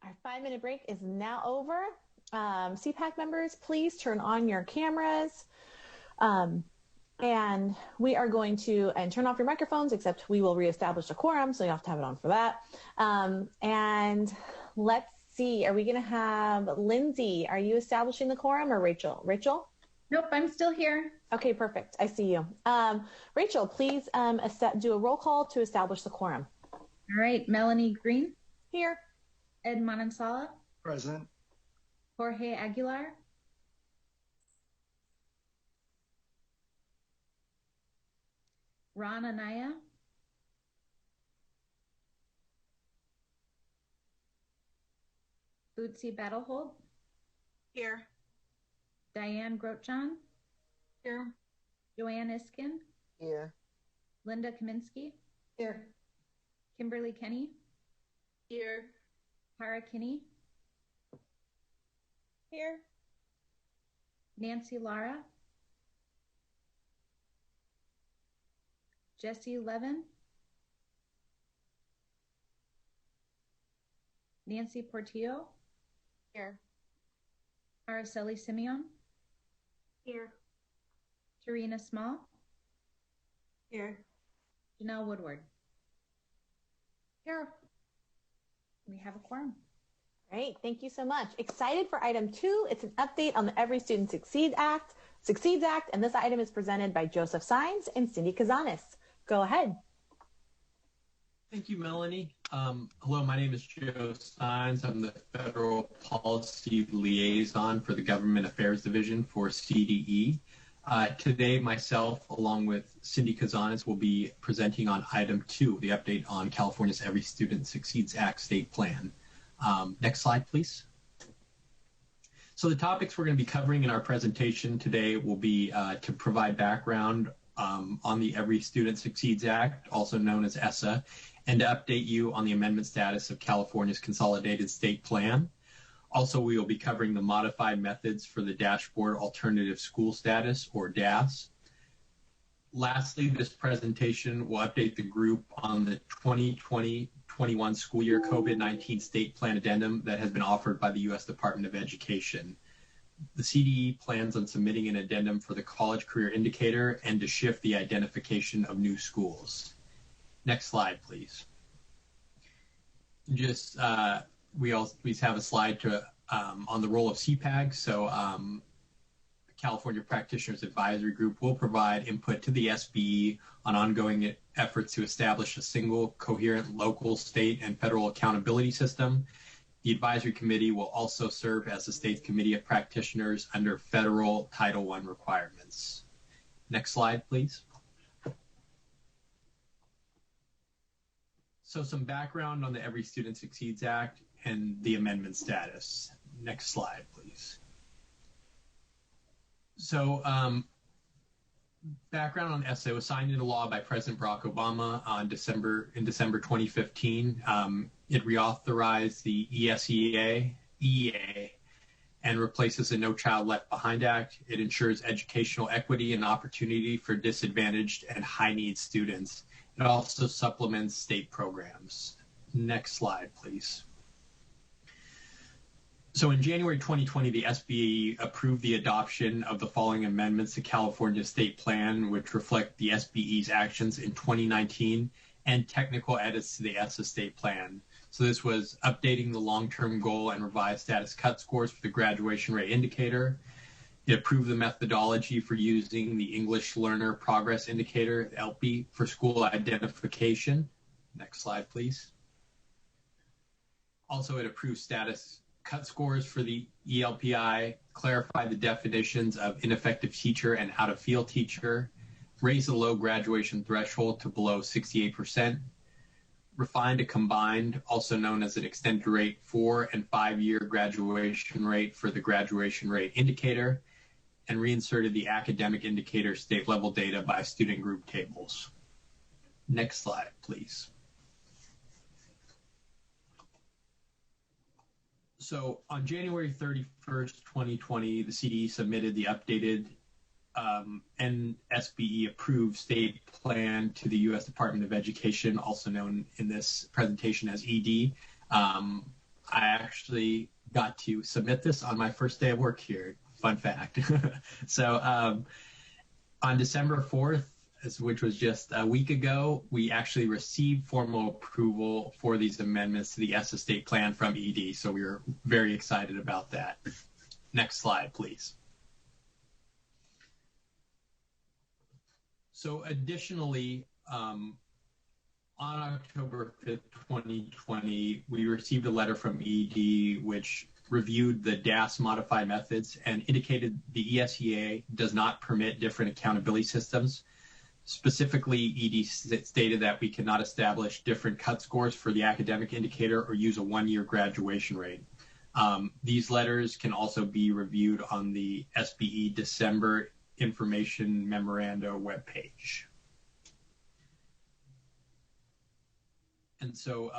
A: Our 5-minute break is now over. CPAG members, please turn on your cameras. And we are going to turn off your microphones, except we will reestablish a quorum, so you have to have it on for that. And let's see, are we going to have Lindsay? Are you establishing the quorum, or Rachel? Rachel?
F: Nope, I'm still here.
A: Okay, perfect. I see you. Rachel, please do a roll call to establish the quorum.
F: All right, Melanie Green.
A: Here.
F: Ed Manansala.
R: Present.
F: Jorge Aguilar. Ron Anaya. Bootsy Battlehold.
D: Here.
F: Diane Grotjan.
D: Here.
F: Joanne Iskin.
M: Here.
F: Linda Kaminsky.
Q: Here.
F: Kimberly Kenny.
C: Here.
F: Tara Kinney.
A: Here.
F: Nancy Lara. Jesse Levin. Nancy Portillo.
D: Here.
F: Araceli Simeon.
D: Here.
F: Tarina Small.
D: Here.
F: Janelle Woodward.
D: Here.
F: We have a quorum.
A: Great, thank you so much. Excited for item 2. It's an update on the Every Student Succeeds Act, and this item is presented by Joseph Sines and Cindy Kazanis. Go ahead.
W: Thank you, Melanie. Hello, my name is Joe Sines. I'm the Federal Policy Liaison for the Government Affairs Division for CDE. Today, myself, along with Cindy Kazanis, will be presenting on item 2, the update on California's Every Student Succeeds Act state plan. Next slide, please. So the topics we're going to be covering in our presentation today will be to provide background on the Every Student Succeeds Act, also known as ESSA, and to update you on the amendment status of California's Consolidated State Plan. Also, we will be covering the modified methods for the Dashboard Alternative School Status, or DAS. Lastly, this presentation will update the group on the 2020-21 school year COVID-19 state plan addendum that has been offered by the U.S. Department of Education. The CDE plans on submitting an addendum for the College Career Indicator and to shift the identification of new schools. Next slide, please. Just we always have a slide to on the role of CPAG. So the California Practitioners Advisory Group will provide input to the SBE on ongoing efforts to establish a single, coherent local, state, and federal accountability system. The advisory committee will also serve as the state's committee of practitioners under federal Title I requirements. Next slide, please. So some background on the Every Student Succeeds Act and the amendment status. Next slide, please. So background on ESSA was signed into law by President Barack Obama on December 2015. It reauthorized the ESEA, and replaces the No Child Left Behind Act. It ensures educational equity and opportunity for disadvantaged and high-need students. It also supplements state programs. Next slide, please. So in January 2020, the SBE approved the adoption of the following amendments to California State Plan, which reflect the SBE's actions in 2019 and technical edits to the ESSA State Plan. So this was updating the long-term goal and revised status cut scores for the graduation rate indicator. It approved the methodology for using the English Learner Progress Indicator, ELPI, for school identification. Next slide, please. Also, it approved status cut scores for the ELPI, clarified the definitions of ineffective teacher and out-of-field teacher, raised the low graduation threshold to below 68%, refined a combined, also known as an extended rate, 4- and 5-year graduation rate for the graduation rate indicator, and reinserted the academic indicator state level data by student group tables. Next slide, please. So on January 31st, 2020, the CDE submitted the updated NSBE approved state plan to the U.S. Department of Education, also known in this presentation as ED. I actually got to submit this on my first day of work here. Fun fact. So on December 4th, which was just a week ago, we actually received formal approval for these amendments to the ESSA State Plan from ED. So we were very excited about that. Next slide, please. So additionally, on October 5th, 2020, we received a letter from ED which reviewed the DAS modified methods and indicated the ESEA does not permit different accountability systems. Specifically, ED stated that we cannot establish different cut scores for the academic indicator or use a 1-year graduation rate. These letters can also be reviewed on the SBE December Information Memoranda webpage. And so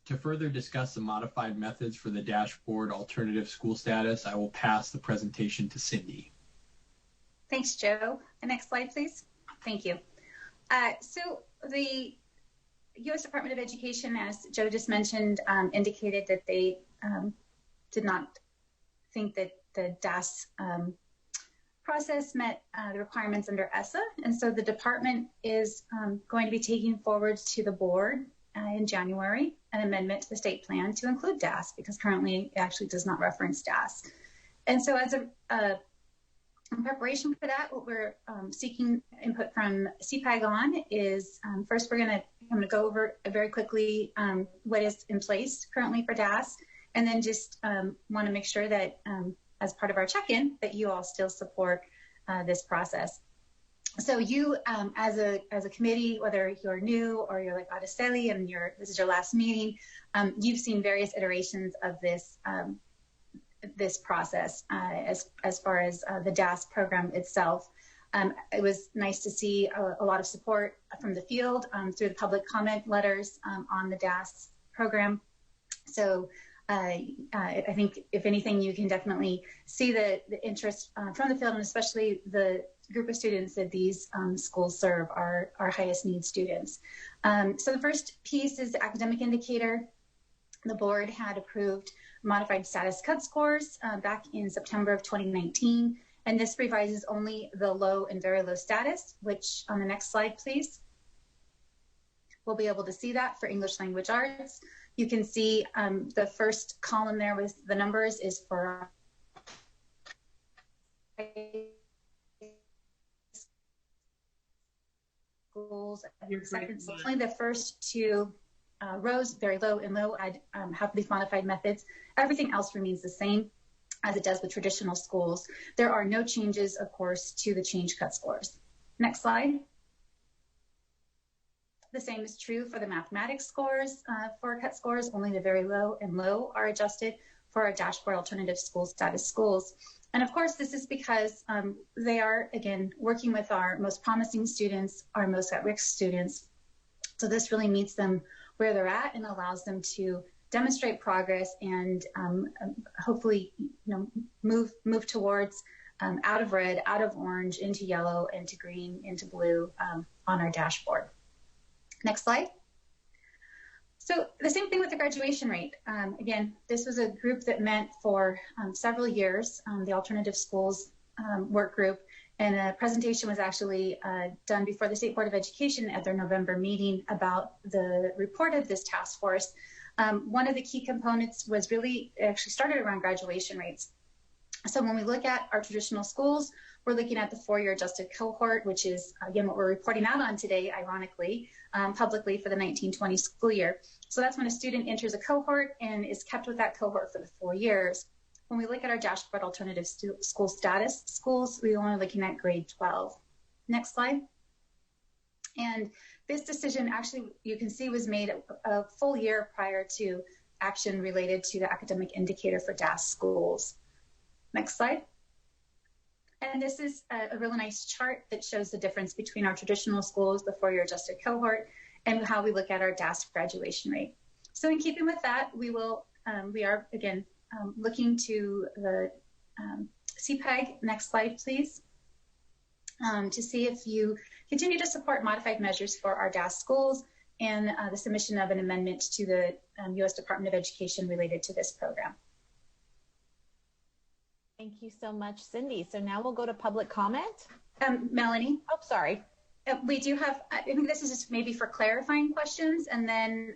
W: to further discuss the modified methods for the dashboard alternative school status, I will pass the presentation to Cindy.
P: Thanks, Joe. The next slide, please. Thank you. So the U.S. Department of Education, as Joe just mentioned, indicated that they did not think that the DAS process met the requirements under ESSA. And so the department is going to be taking forward to the board in January an amendment to the state plan to include DAS, because currently it actually does not reference DAS. And so as in preparation for that, what we're seeking input from CPAG on is first I'm going to go over very quickly what is in place currently for DAS, and then just want to make sure that as part of our check-in that you all still support this process. So you, as a committee, whether you're new or you're like Araceli and this is your last meeting, you've seen various iterations of this this process as far as the DAS program itself. It was nice to see a lot of support from the field through the public comment letters on the DAS program. So I think if anything, you can definitely see the interest from the field, and especially the group of students that these schools serve are our highest need students. So the first piece is the academic indicator. The board had approved modified status cut scores back in September of 2019, and this revises only the low and very low status, which on the next slide, please. We'll be able to see that for English language arts. You can see the first column there with the numbers is for schools. Only the first two rows, very low and low, have these modified methods. Everything else remains the same as it does with traditional schools. There are no changes, of course, to the change cut scores. Next slide. The same is true for the mathematics scores. For cut scores, only the very low and low are adjusted for our dashboard alternative school status schools. And of course, this is because they are, again, working with our most promising students, our most at-risk students. So this really meets them where they're at and allows them to demonstrate progress and hopefully move towards out of red, out of orange, into yellow, into green, into blue on our dashboard. Next slide. So the same thing with the graduation rate. Again, this was a group that met for several years, the Alternative Schools work group, and a presentation was actually done before the State Board of Education at their November meeting about the report of this task force. One of the key components was really actually started around graduation rates. So when we look at our traditional schools, we're looking at the 4-year adjusted cohort, which is, again, what we're reporting out on today, ironically, publicly for the 1920 school year. So that's when a student enters a cohort and is kept with that cohort for the 4 years. When we look at our dashboard alternative school status schools, we're only looking at grade 12. Next slide. And this decision actually, you can see, was made a full year prior to action related to the academic indicator for DAS schools. Next slide. And this is a really nice chart that shows the difference between our traditional schools, the 4-year adjusted cohort, and how we look at our DAS graduation rate. So in keeping with that, we are, again, looking to the CPAG, next slide, please, to see if you continue to support modified measures for our DAS schools and the submission of an amendment to the U.S. Department of Education related to this program.
A: Thank you so much, Cindy. So now we'll go to public comment.
P: Melanie?
A: Oh, sorry.
P: We do have, I think this is just maybe for clarifying questions and then,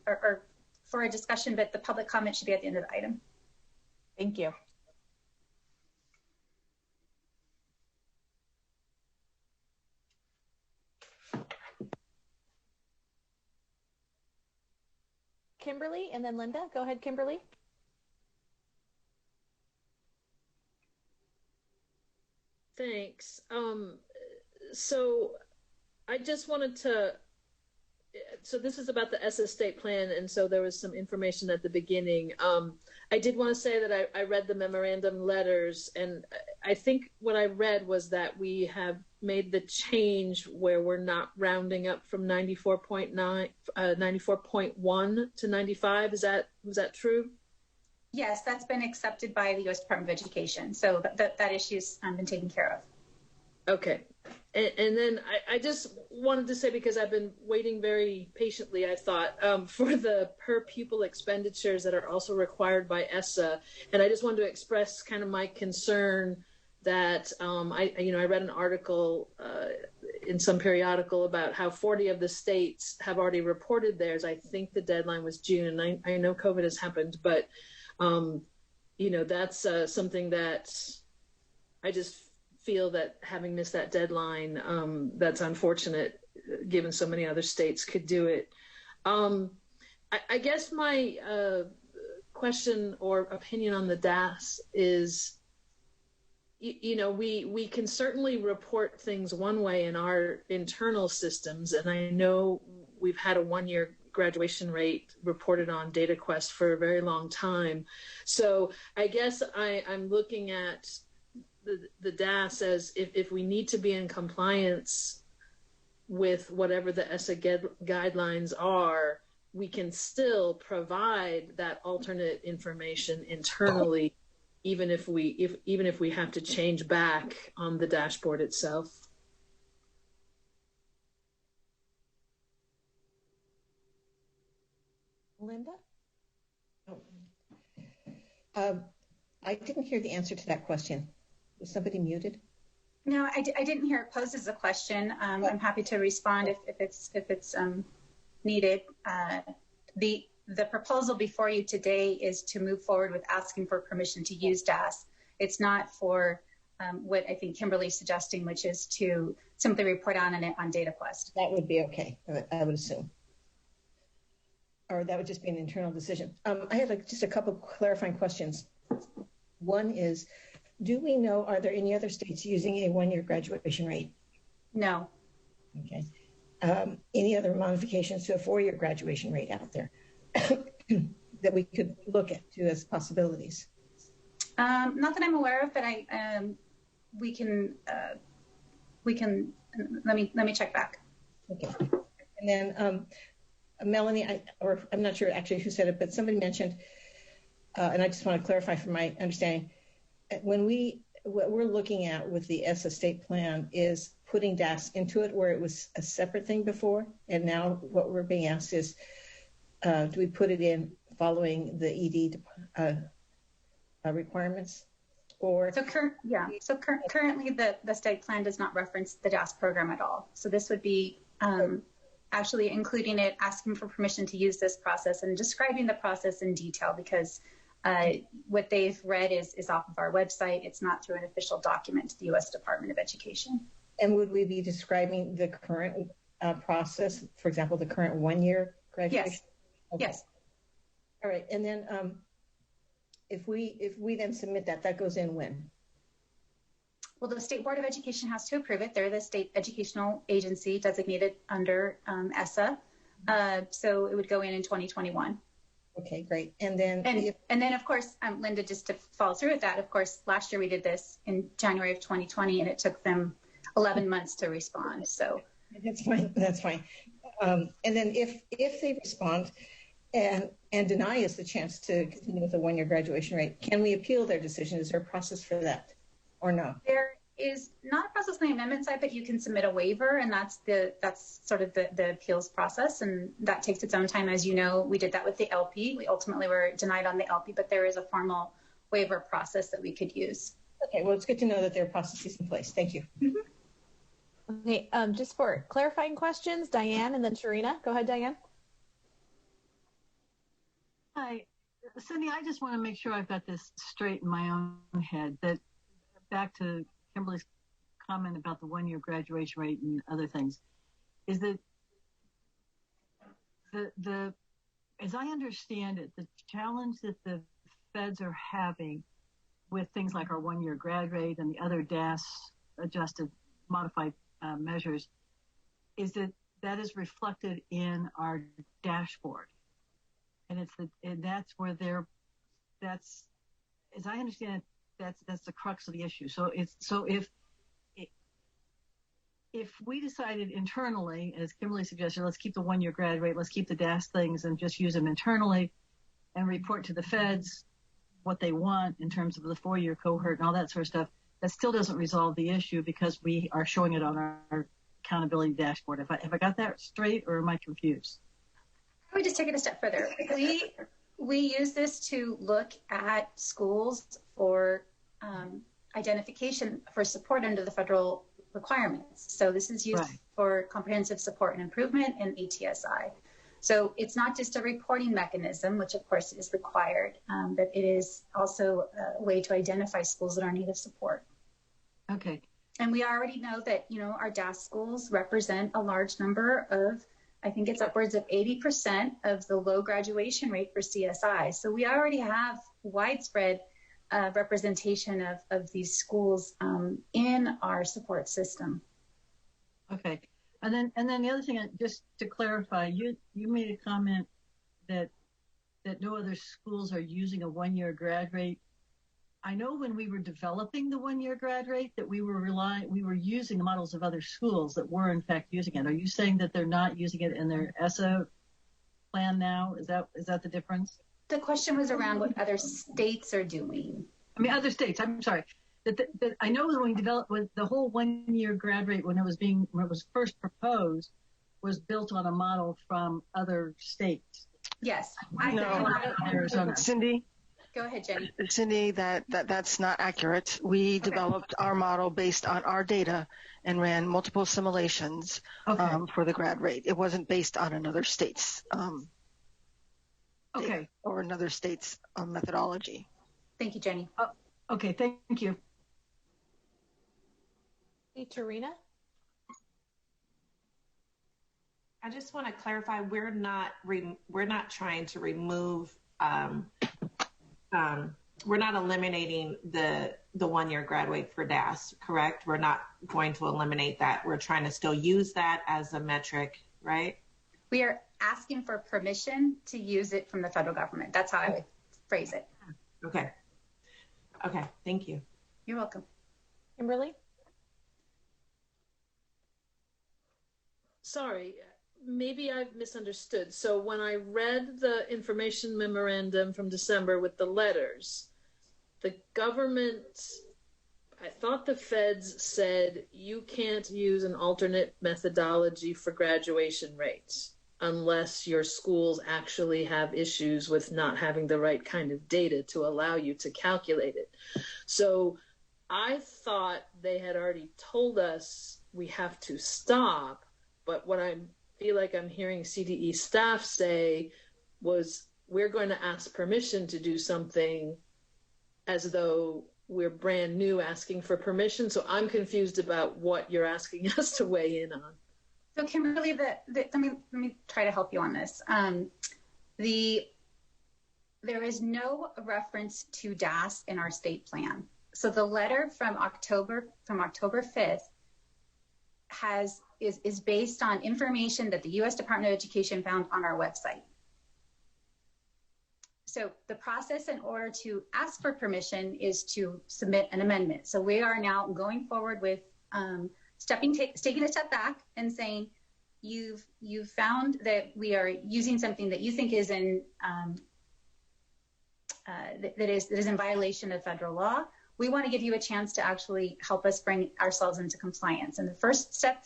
P: or for a discussion, but the public comment should be at the end of the item.
A: Thank you. Kimberly and then Linda. Go ahead, Kimberly.
C: Thanks. So I just wanted to, so this is about the SS state plan, and so there was some information at the beginning. I did want to say that I read the memorandum letters, and I think what I read was that we have made the change where we're not rounding up from 94.1 to 95. Was that true?
P: Yes, that's been accepted by the U.S. Department of Education. So that issue's been taken care of.
C: Okay. And then I just wanted to say, because I've been waiting very patiently, I thought, for the per pupil expenditures that are also required by ESSA. And I just wanted to express kind of my concern that I read an article in some periodical about how 40 of the states have already reported theirs. I think the deadline was June, and I know COVID has happened, but that's something that I just feel that having missed that deadline, that's unfortunate, given so many other states could do it. I guess my question or opinion on the DAS is, we can certainly report things one way in our internal systems, and I know we've had a 1-year graduation rate reported on DataQuest for a very long time. So I guess I'm looking at the DAS as if we need to be in compliance with whatever the ESSA guidelines are, we can still provide that alternate information internally, even if we have to change back on the dashboard itself.
A: Linda?
Q: I didn't hear the answer to that question. Was somebody muted?
P: No, I didn't hear it posed as a question. I'm happy to respond if it's needed. The proposal before you today is to move forward with asking for permission to use DAS. It's not for what I think Kimberly's suggesting, which is to simply report on it on DataQuest.
Q: That would be okay, I would assume. Or that would just be an internal decision. I have just a couple of clarifying questions. One is, do we know, are there any other states using a 1-year graduation rate?
P: No.
Q: Okay. Any other modifications to a 4-year graduation rate out there that we could look at too as possibilities?
P: Not that I'm aware of, but we can let me check back.
Q: Okay. And then Melanie, I'm not sure actually who said it, but somebody mentioned, and I just want to clarify from my understanding, what we're looking at with the ESSA state plan is putting DAS into it where it was a separate thing before, and now what we're being asked is, do we put it in following the ED requirements? Or
P: currently the state plan does not reference the DAS program at all. So this would be actually including it, asking for permission to use this process and describing the process in detail, because what they've read is off of our website. It's not through an official document to the U.S. Department of Education.
Q: And would we be describing the current process, for example, the current 1-year graduation?
P: Yes.
Q: Okay.
P: Yes.
Q: All right. And then if we then submit that goes in when?
P: Well, the State Board of Education has to approve it. They're the state educational agency designated under ESSA. So it would go in 2021.
Q: Okay, great. And then
P: of course, Linda, just to follow through with that, of course, last year we did this in January of 2020, and it took them 11 months to respond. So
Q: that's fine. That's fine. And then if they respond and deny us the chance to continue with a 1-year graduation rate, can we appeal their decision? Is there a process for that, or no?
P: There is not a process on the amendment side, but you can submit a waiver, and that's sort of the appeals process, and that takes its own time. As you know, we did that with the LP. We ultimately were denied on the LP, but there is a formal waiver process that we could use.
Q: Okay, well, it's good to know that there are processes in place. Thank you.
P: Mm-hmm.
A: Okay, just for clarifying questions, Diane and then Sharina. Go ahead, Diane.
V: Hi, Cindy, I just want to make sure I've got this straight in my own head, that back to Kimberly's comment about the 1-year graduation rate and other things, is that the as I understand it, the challenge that the feds are having with things like our 1-year grad rate and the other DAS adjusted modified measures is that is reflected in our dashboard, and that's where that's, as I understand it, that's the crux of the issue. So if we decided internally, as Kimberly suggested, let's keep the 1-year grad rate, let's keep the DAS things and just use them internally and report to the feds what they want in terms of the 4-year cohort and all that sort of stuff, that still doesn't resolve the issue because we are showing it on our accountability dashboard. Have I got that straight, or am I confused?
P: I would just take it a step further. We use this to look at schools for identification for support under the federal requirements. So this is used for comprehensive support and improvement and ETSI. So it's not just a reporting mechanism, which of course is required, but it is also a way to identify schools that are in need of support.
V: Okay.
P: And we already know that, our DAS schools represent a large number of, I think it's upwards of 80% of the low graduation rate for CSI. So we already have widespread representation of these schools in our support system.
V: Okay. And then the other thing, just to clarify, you made a comment that no other schools are using a 1-year grad rate. I know when we were developing the 1-year grad rate that we were using the models of other schools that were in fact using it. Are you saying that they're not using it in their ESSA plan now? Is that the difference?
P: The question was around what other states are doing.
V: I mean, other states. I'm sorry. That I know that when we developed with the whole 1-year grad rate when it was first proposed was built on a model from other states.
P: Yes.
V: Arizona.
N: Cindy.
P: Go ahead, Jenny.
N: Cindy, that's not accurate. We developed our model based on our data and ran multiple simulations for the grad rate. It wasn't based on another state's data or another state's methodology.
P: Thank you, Jenny.
V: Okay, thank you.
A: Hey, Tarina?
D: I just want to clarify, we're not trying to remove we're not eliminating the 1-year grad rate for DAS, correct? We're not going to eliminate that. We're trying to still use that as a metric, right?
P: We are asking for permission to use it from the federal government. That's how I would phrase it.
D: Okay. Thank you.
P: You're welcome.
A: Kimberly?
C: Sorry, maybe I've misunderstood. So when I read the information memorandum from December with the letters, the government, I thought the feds said you can't use an alternate methodology for graduation rates unless your schools actually have issues with not having the right kind of data to allow you to calculate it. So I thought they had already told us we have to stop, but what I feel like I'm hearing CDE staff say was we're going to ask permission to do something as though we're brand new asking for permission. So I'm confused about what you're asking us to weigh in on.
P: So Kimberly, let me try to help you on this. There is no reference to DAS in our state plan. So the letter from October 5th is based on information that the U.S. Department of Education found on our website. So the process in order to ask for permission is to submit an amendment. So we are now going forward with taking a step back and saying, you've found that we are using something that you think is that is in violation of federal law. We want to give you a chance to actually help us bring ourselves into compliance. And the first step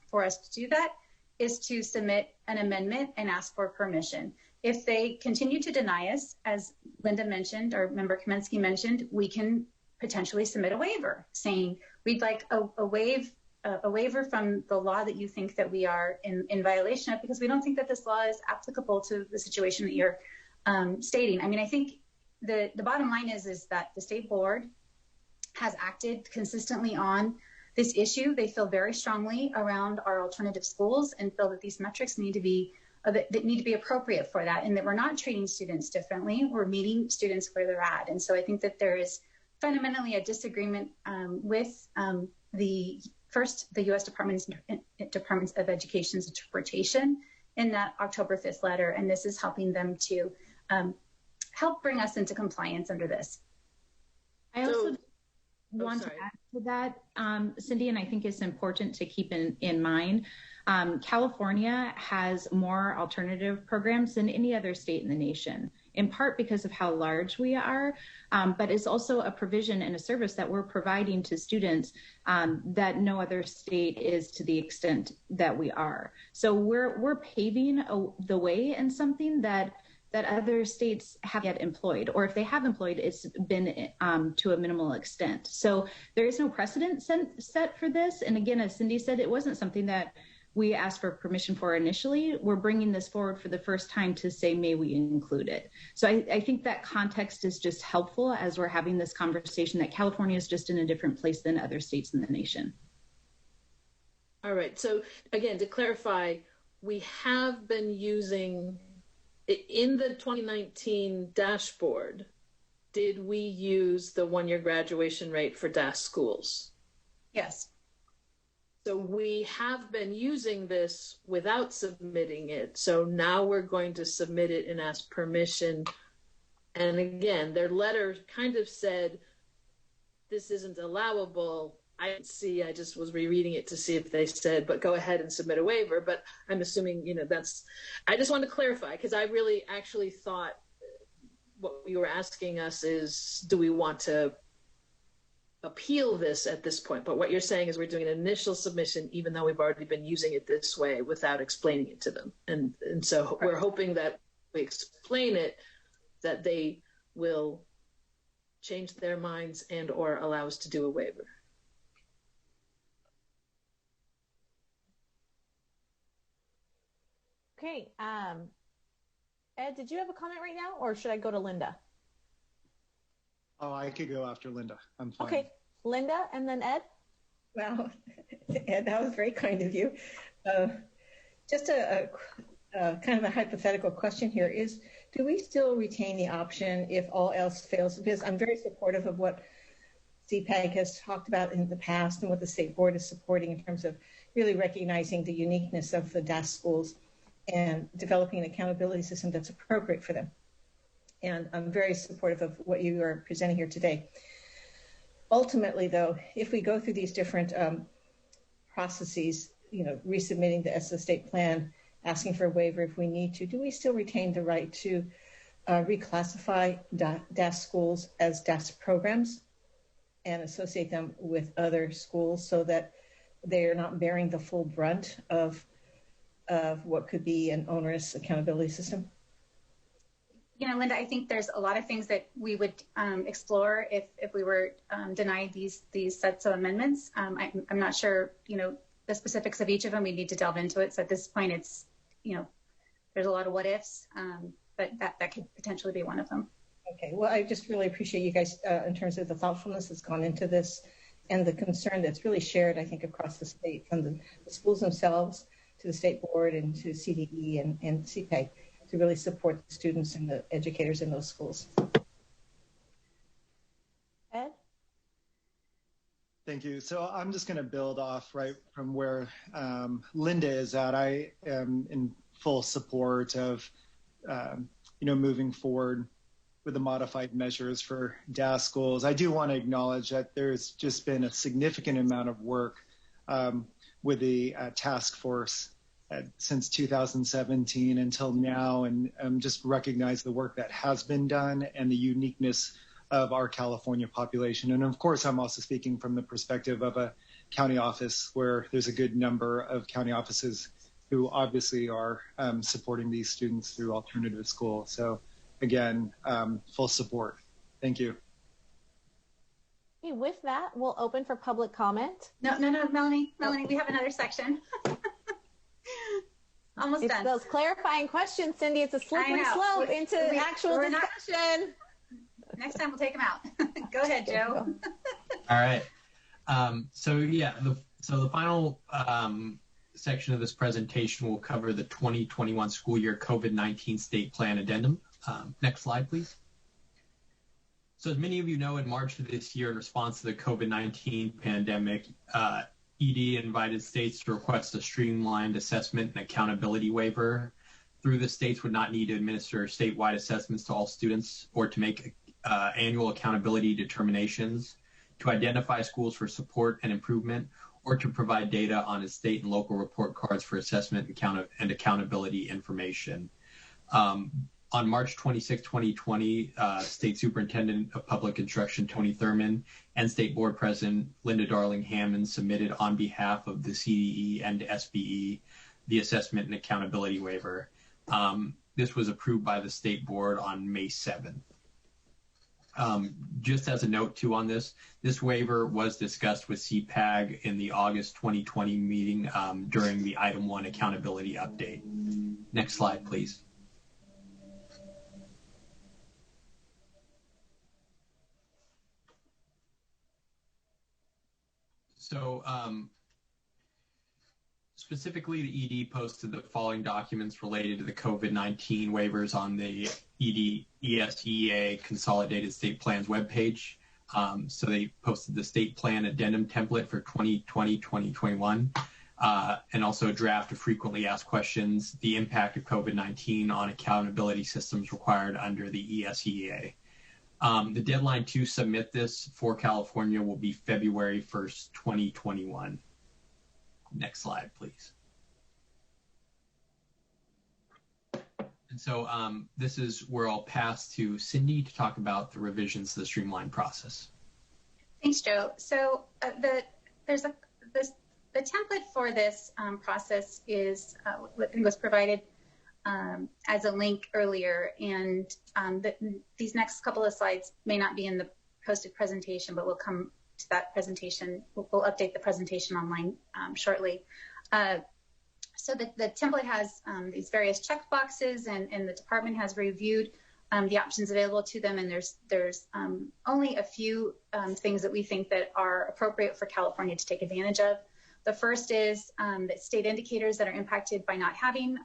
P: for us to do that is to submit an amendment and ask for permission. If they continue to deny us, as Linda mentioned, or Member Kaminsky mentioned, we can potentially submit a waiver saying we'd like a waiver from the law that you think that we are in violation of, because we don't think that this law is applicable to the situation that you're stating. I mean, I think the bottom line is that the state board has acted consistently on this issue. They feel very strongly around our alternative schools and feel that these metrics need to be appropriate for that, and that we're not treating students differently. We're meeting students where they're at. And so I think that there is fundamentally a disagreement with the U.S. Department of Education's interpretation in that October 5th letter, and this is helping them to help bring us into compliance under this.
F: I also want to add to that, Cindy, and I think it's important to keep in mind, California has more alternative programs than any other state in the nation, in part because of how large we are, but it's also a provision and a service that we're providing to students that no other state is to the extent that we are. So we're paving the way in something that other states have yet employed, or if they have employed, it's been to a minimal extent. So there is no precedent set for this. And again, as Cindy said, it wasn't something that we asked for permission for initially. We're bringing this forward for the first time to say, may we include it? So I think that context is just helpful as we're having this conversation, that California is just in a different place than other states in the nation.
C: All right. So again, to clarify, we have been using, in the 2019 dashboard, did we use the one-year graduation rate for DAS schools?
P: Yes.
C: So we have been using this without submitting it. So now we're going to submit it and ask permission. And again, their letter kind of said, this isn't allowable. I just was rereading it to see if they said, but go ahead and submit a waiver. But I'm assuming, I just want to clarify, because I really actually thought what you were asking us is, do we want to appeal this at this point? But what you're saying is we're doing an initial submission, even though we've already been using it this way without explaining it to them. And so we're hoping that we explain it, that they will change their minds and or allow us to do a waiver.
A: Okay. Ed, did you have a comment right now, or should I go to Linda?
R: Oh, I could go after Linda. I'm fine.
A: Okay. Linda and then Ed?
Q: Wow. Ed, that was very kind of you. Just a kind of a hypothetical question here is, do we still retain the option if all else fails? Because I'm very supportive of what CPAG has talked about in the past and what the state board is supporting in terms of really recognizing the uniqueness of the DAS schools and developing an accountability system that's appropriate for them. And I'm very supportive of what you are presenting here today. Ultimately, though, if we go through these different processes, resubmitting the state plan asking for a waiver if we need to, do we still retain the right to reclassify DAS schools as DAS programs and associate them with other schools so that they are not bearing the full brunt of what could be an onerous accountability system?
P: You know, Linda, I think there's a lot of things that we would explore if we were denied these sets of amendments. I'm not sure, you know, the specifics of each of them. We need to delve into it. So at this point, it's, you know, there's a lot of what ifs, but that could potentially be one of them.
Q: Okay, well, I just really appreciate you guys in terms of the thoughtfulness that's gone into this and the concern that's really shared, I think, across the state, from the schools themselves to the state board and to CDE and CPAG, to really support the students and the educators in those schools.
A: Ed?
R: Thank you. So I'm just going to build off right from where Linda is at. I am in full support of, moving forward with the modified measures for DAS schools. I do want to acknowledge that there's just been a significant amount of work with the task force since 2017 until now, and just recognize the work that has been done and the uniqueness of our California population. And of course, I'm also speaking from the perspective of a county office where there's a good number of county offices who obviously are supporting these students through alternative school. So again, full support. Thank you.
A: Okay, with that, we'll open for public comment.
P: No, Melanie, we have another section. Almost
A: it's
P: done.
A: Those clarifying questions, Cindy. It's a slippery slope into actual discussion.
P: Next time we'll take them out. Go ahead, Joe.
W: All right. So the final section of this presentation will cover the 2021 school year COVID-19 state plan addendum. Next slide, please. So as many of you know, in March of this year, in response to the COVID-19 pandemic, ED invited states to request a streamlined assessment and accountability waiver. Through this, states would not need to administer statewide assessments to all students or to make annual accountability determinations, to identify schools for support and improvement, or to provide data on its state and local report cards for assessment and accountability information. On March 26, 2020, State Superintendent of Public Instruction Tony Thurman and State Board President Linda Darling-Hammond submitted on behalf of the CDE and SBE the assessment and accountability waiver. This was approved by the State Board on May 7th. Just as a note too on this waiver was discussed with CPAG in the August 2020 meeting during the Item 1 accountability update. Next slide, please. So specifically, the ED posted the following documents related to the COVID-19 waivers on the ESEA Consolidated State Plans webpage. So they posted the state plan addendum template for 2020-2021, and also a draft of frequently asked questions, the impact of COVID-19 on accountability systems required under the ESEA. The deadline to submit this for California will be February 1st, 2021. Next slide, please. And so this is where I'll pass to Cindy to talk about the revisions to the streamlined process.
P: Thanks, Joe. So the template for this process is was provided as a link earlier, and these next couple of slides may not be in the posted presentation, but we'll come to that presentation. We'll update the presentation online shortly. So the template has these various check boxes, and the department has reviewed the options available to them, and there's only a few things that we think that are appropriate for California to take advantage of. The first is that state indicators that are impacted by not having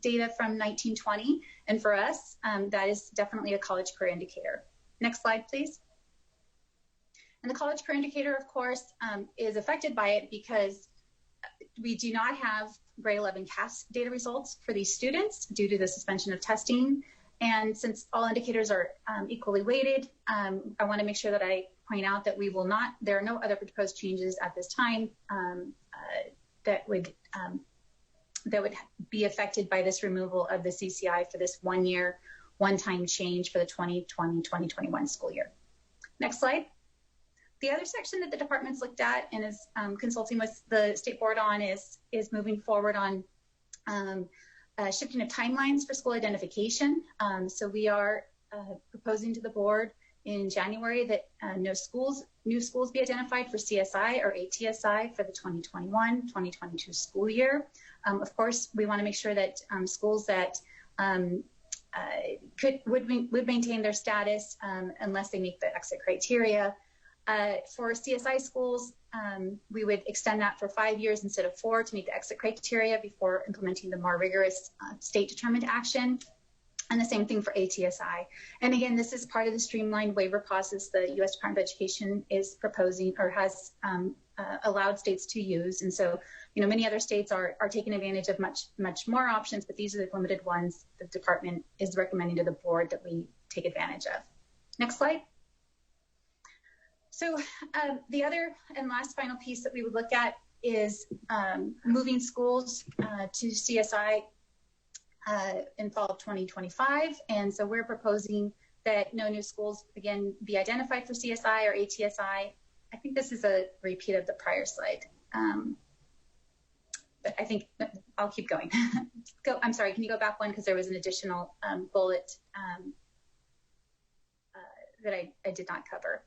P: data from 1920. And for us, that is definitely a college career indicator. Next slide, please. And the college career indicator, of course, is affected by it because we do not have grade 11 CAS data results for these students due to the suspension of testing. And since all indicators are equally weighted, I want to make sure that I point out that we will not, there are no other proposed changes at this time that would that would be affected by this removal of the CCI for this 1 year, one-time change for the 2020-2021 school year. Next slide. The other section that the department's looked at and is consulting with the state board on is moving forward on shifting of timelines for school identification. So we are proposing to the board in January that new schools be identified for CSI or ATSI for the 2021-2022 school year. Of course, we want to make sure that schools that would maintain their status unless they meet the exit criteria. For CSI schools, we would extend that for 5 years instead of 4 to meet the exit criteria before implementing the more rigorous state-determined action. And the same thing for ATSI. And again, this is part of the streamlined waiver process the U.S. Department of Education is proposing or has allowed states to use. And so, many other states are taking advantage of much more options, but these are the limited ones the department is recommending to the board that we take advantage of. Next slide. So the other and last final piece that we would look at is moving schools to CSI in fall of 2025. And so we're proposing that no new schools, again, be identified for CSI or ATSI. I think this is a repeat of the prior slide. But I think I'll keep going. I'm sorry, can you go back one? Because there was an additional bullet that I did not cover.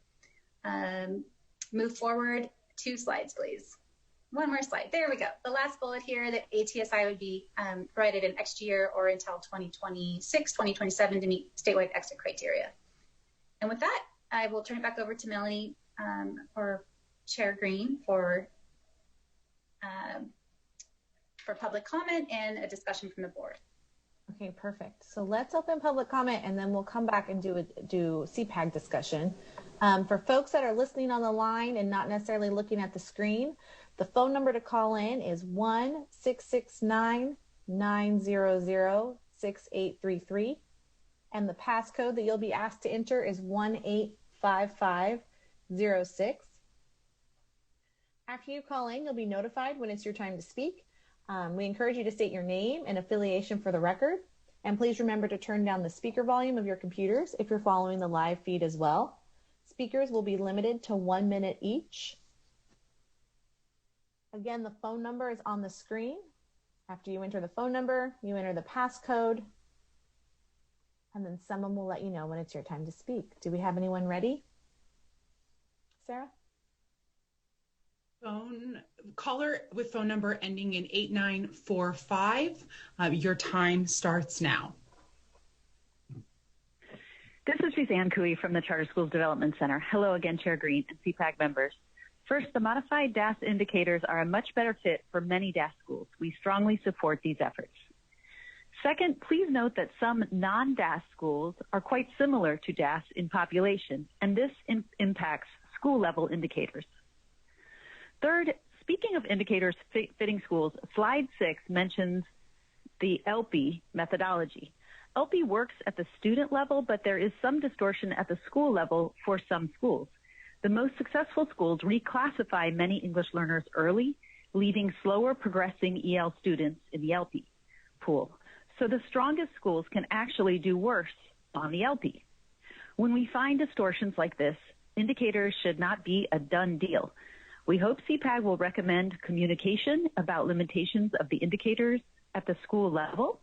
P: Move forward 2 slides, please. One more slide. There we go. The last bullet here that ATSI would be provided in next year or until 2026, 2027 to meet statewide exit criteria. And with that, I will turn it back over to Melanie or Chair Green for public comment and a discussion from the board.
A: Okay, perfect. So let's open public comment and then we'll come back and do CPAG discussion. For folks that are listening on the line and not necessarily looking at the screen, the phone number to call in is 1-669-900-6833. And the passcode that you'll be asked to enter is 185506. After you call in, you'll be notified when it's your time to speak. We encourage you to state your name and affiliation for the record. And please remember to turn down the speaker volume of your computers if you're following the live feed as well. Speakers will be limited to 1 minute each. Again, the phone number is on the screen. After you enter the phone number, you enter the passcode, and then someone will let you know when it's your time to speak. Do we have anyone ready? Sarah?
E: Caller with phone number ending in 8945. Your time starts now.
S: This is Suzanne Cooey from the Charter Schools Development Center. Hello again, Chair Green and CPAG members. First, the modified DAS indicators are a much better fit for many DAS schools. We strongly support these efforts. Second, please note that some non-DAS schools are quite similar to DAS in population, and this impacts school-level indicators. Third, speaking of indicators fitting schools, slide 6 mentions the ELPI methodology. ELPI works at the student level, but there is some distortion at the school level for some schools. The most successful schools reclassify many English learners early, leaving slower progressing EL students in the ELPI pool. So the strongest schools can actually do worse on the ELPI. When we find distortions like this, indicators should not be a done deal. We hope CPAG will recommend communication about limitations of the indicators at the school level.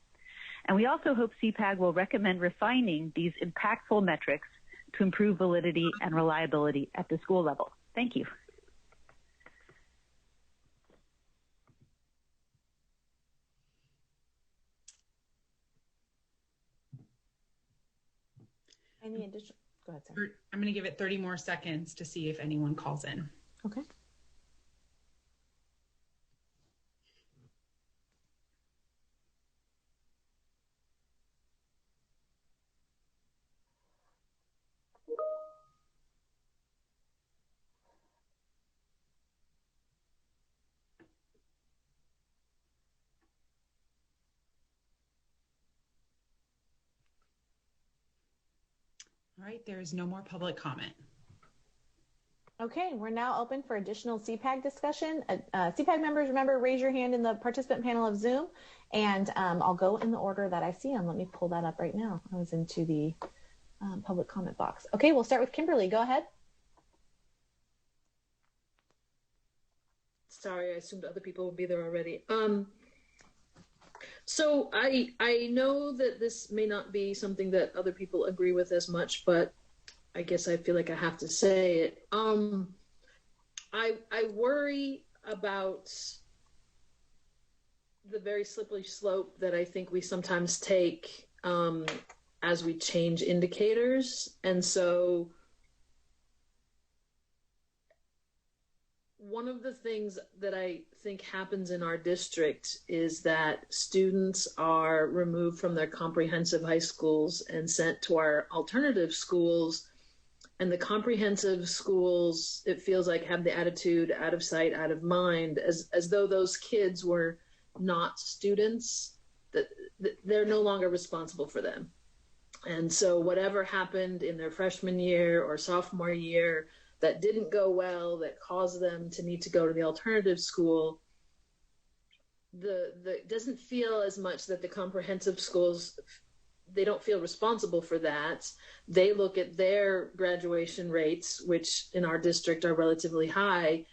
S: And we also hope CPAG will recommend refining these impactful metrics to improve validity and reliability at the school level. Thank you.
A: Any additional? Go ahead, Sarah.
E: I'm going to give it 30 more seconds to see if anyone calls in.
A: Okay.
E: All right, there is no more public comment.
A: Okay, we're now open for additional CPAG discussion. CPAG members, remember, raise your hand in the participant panel of Zoom, and I'll go in the order that I see them. Let me pull that up right now. I was into the public comment box. Okay, we'll start with Kimberly. Go ahead.
C: Sorry, I assumed other people would be there already. So I know that this may not be something that other people agree with as much, but I guess I feel like I have to say it. I worry about the very slippery slope that I think we sometimes take as we change indicators. And so one of the things that I think happens in our district is that students are removed from their comprehensive high schools and sent to our alternative schools. And the comprehensive schools, it feels like, have the attitude out of sight, out of mind, as though those kids were not students, that they're no longer responsible for them. And so whatever happened in their freshman year or sophomore year that didn't go well, that caused them to need to go to the alternative school, the doesn't feel as much that the comprehensive schools, they don't feel responsible for that. They look at their graduation rates, which in our district are relatively high,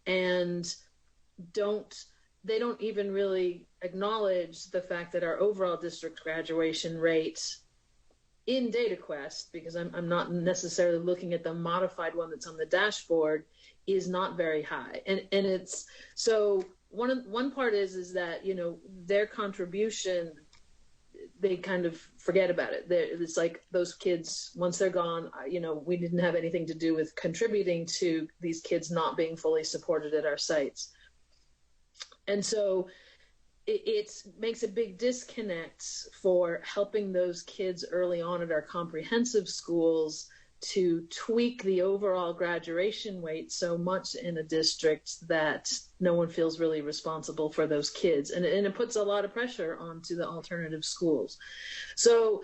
C: and they don't even really acknowledge the fact that our overall district graduation rate in DataQuest, because I'm not necessarily looking at the modified one that's on the dashboard, is not very high. And it's so one part is that, you know, their contribution, they kind of forget about it. It's like those kids, once they're gone, you know, we didn't have anything to do with contributing to these kids not being fully supported at our sites. And so it makes a big disconnect for helping those kids early on at our comprehensive schools to tweak the overall graduation rate so much in a district that no one feels really responsible for those kids. And it puts a lot of pressure onto the alternative schools. So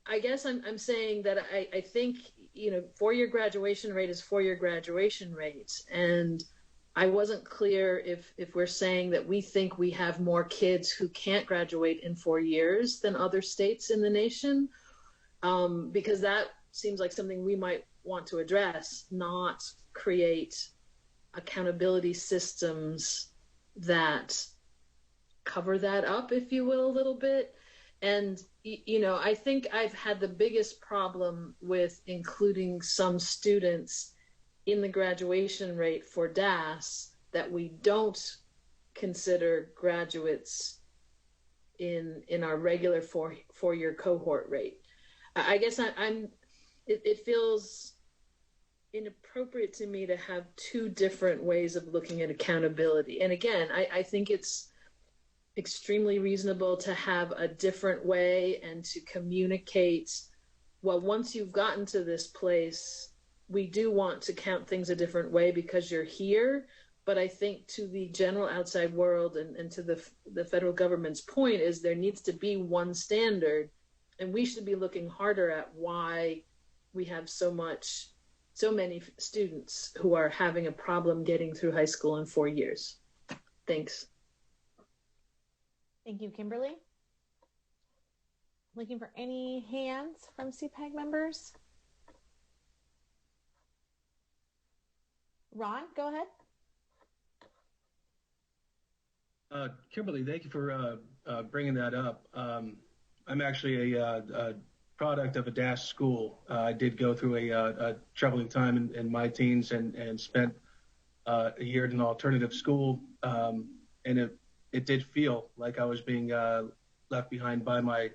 C: I guess I'm saying that I think, you know, 4-year graduation rate is 4-year graduation rate. And I wasn't clear if we're saying that we think we have more kids who can't graduate in 4 years than other states in the nation, because that seems like something we might want to address, not create accountability systems that cover that up, if you will, a little bit. And, you know, I think I've had the biggest problem with including some students in the graduation rate for DAS that we don't consider graduates in our regular four-year cohort rate. I guess it feels inappropriate to me to have two different ways of looking at accountability. And again, I think it's extremely reasonable to have a different way and to communicate, well, once you've gotten to this place, we do want to count things a different way because you're here. But I think to the general outside world and to the federal government's point is there needs to be one standard, and we should be looking harder at why we have so many students who are having a problem getting through high school in 4 years. Thanks.
A: Thank you, Kimberly. Looking for any hands from CPAG members? Ron, go ahead.
B: Kimberly, thank you for bringing that up. I'm actually a product of a DAS school. I did go through a troubling time in my teens and spent a year in an alternative school, and it did feel like I was being left behind by my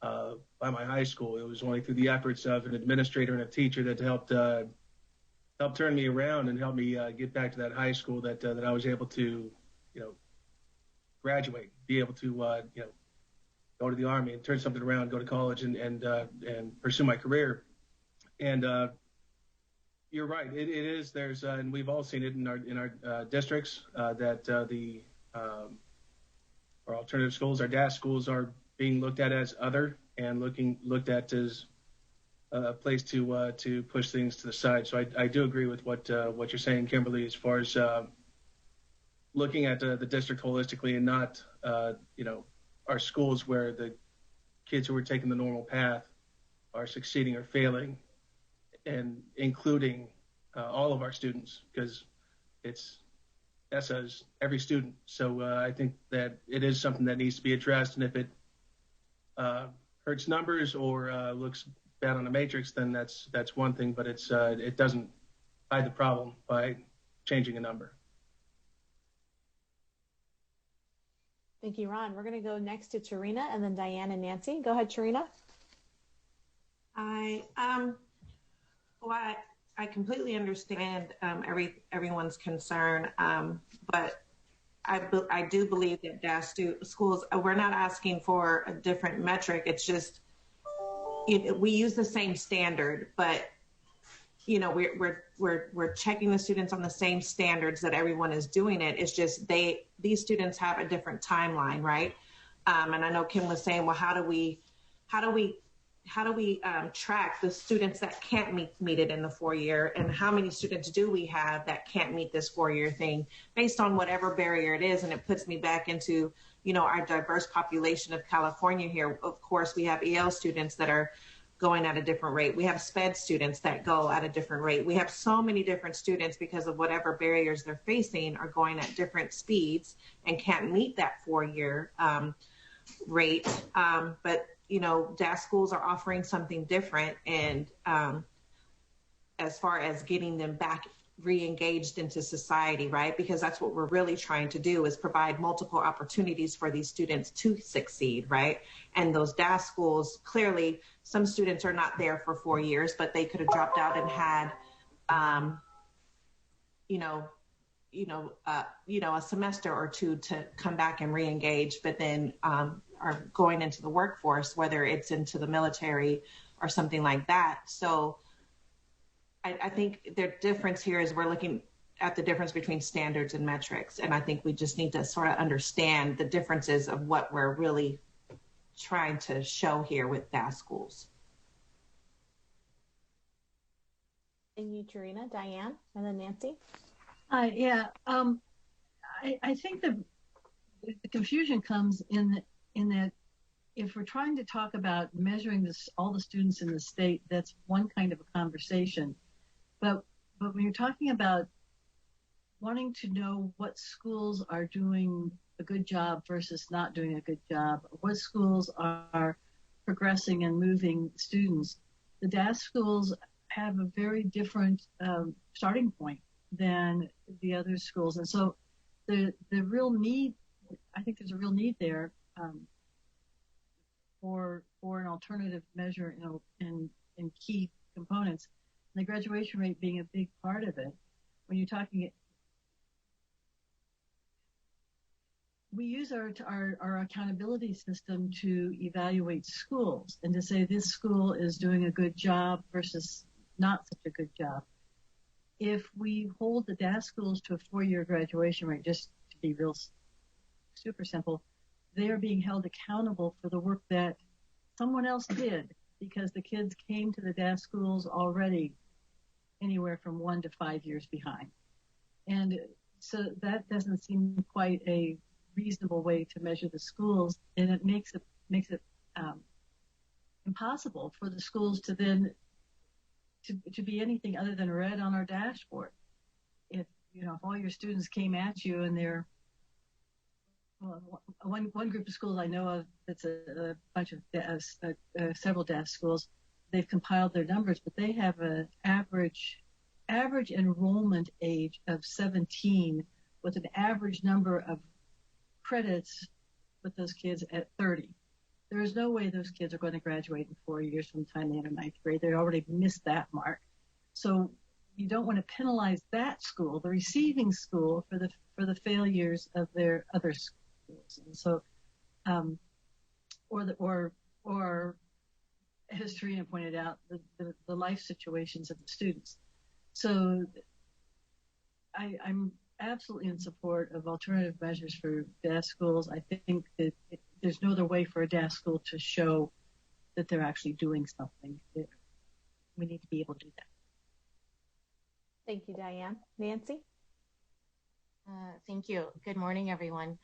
B: high school. It was only through the efforts of an administrator and a teacher that helped turn me around and help me get back to that high school that I was able to, graduate, be able to, go to the Army and turn something around, go to college and pursue my career. And you're right. It is. There's and we've all seen it in our districts that our alternative schools, our DAS schools, are being looked at as other and looked at as place to push things to the side. So I do agree with what you're saying, Kimberly, as far as looking at the district holistically and not our schools where the kids who are taking the normal path are succeeding or failing, and including all of our students, because it's ESSA's every student. So I think that it is something that needs to be addressed, and if it hurts numbers or looks bad on a matrix, then that's one thing, but it doesn't hide the problem by changing a number.
A: Thank you, Ron. We're going to go next to Tarina and then Diane and Nancy. Go ahead, Tarina.
D: I completely understand everyone's concern, but I do believe that DAS schools, we're not asking for a different metric. It's just we use the same standard, but we're checking the students on the same standards that everyone is doing it. It's just these students have a different timeline, right? And I know Kim was saying, well, how do we track the students that can't meet it in the 4-year, and how many students do we have that can't meet this 4-year thing based on whatever barrier it is? And it puts me back into, our diverse population of California here. Of course, we have EL students that are going at a different rate. We have SPED students that go at a different rate. We have so many different students because of whatever barriers they're facing are going at different speeds and can't meet that 4-year rate. But DAS schools are offering something different, and as far as getting them back re-engaged into society, right? Because that's what we're really trying to do, is provide multiple opportunities for these students to succeed, right? And those DAS schools, clearly, some students are not there for 4 years, but they could have dropped out and had, a semester or two to come back and re-engage, but then are going into the workforce, whether it's into the military or something like that. So I think the difference here is we're looking at the difference between standards and metrics. And I think we just need to sort of understand the differences of what we're really trying to show here with DAS schools.
A: Thank you, Tarina. Diane, and then Nancy.
V: Yeah, I think the confusion comes in that if we're trying to talk about measuring all the students in the state, that's one kind of a conversation. But when you're talking about wanting to know what schools are doing a good job versus not doing a good job, what schools are progressing and moving students, the DAS schools have a very different starting point than the other schools. And so the real need, I think there's a real need there for an alternative measure in key components. And the graduation rate being a big part of it. When you're talking, we use our accountability system to evaluate schools and to say this school is doing a good job versus not such a good job. If we hold the DAS schools to a 4-year graduation rate, just to be real super simple, they are being held accountable for the work that someone else did, because the kids came to the DAS schools already anywhere from 1 to 5 years behind. And so that doesn't seem quite a reasonable way to measure the schools, and it makes it impossible for the schools to then to be anything other than red on our dashboard. If all your students came at you and they're one group of schools I know of that's a bunch of several DAS schools, they've compiled their numbers, but they have an average enrollment age of 17 with an average number of credits with those kids at 30. There is no way those kids are going to graduate in 4 years from the time they enter 9th grade. They already missed that mark. So you don't want to penalize that school, the receiving school, for the failures of their other schools. And so, or as Tarina pointed out, the life situations of the students. So I'm absolutely in support of alternative measures for DAS schools. I think that there's no other way for a DAS school to show that they're actually doing something. we need to be able to do that.
A: Thank you, Diane. Nancy?
J: Thank you. Good morning, everyone.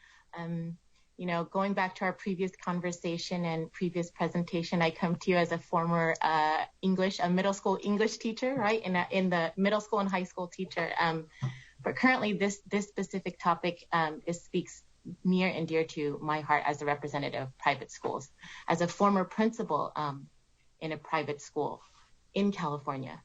J: Going back to our previous conversation and previous presentation, I come to you as a former middle school English teacher, right? In the middle school and high school teacher. But currently, this specific topic speaks near and dear to my heart as a representative of private schools. As a former principal in a private school in California,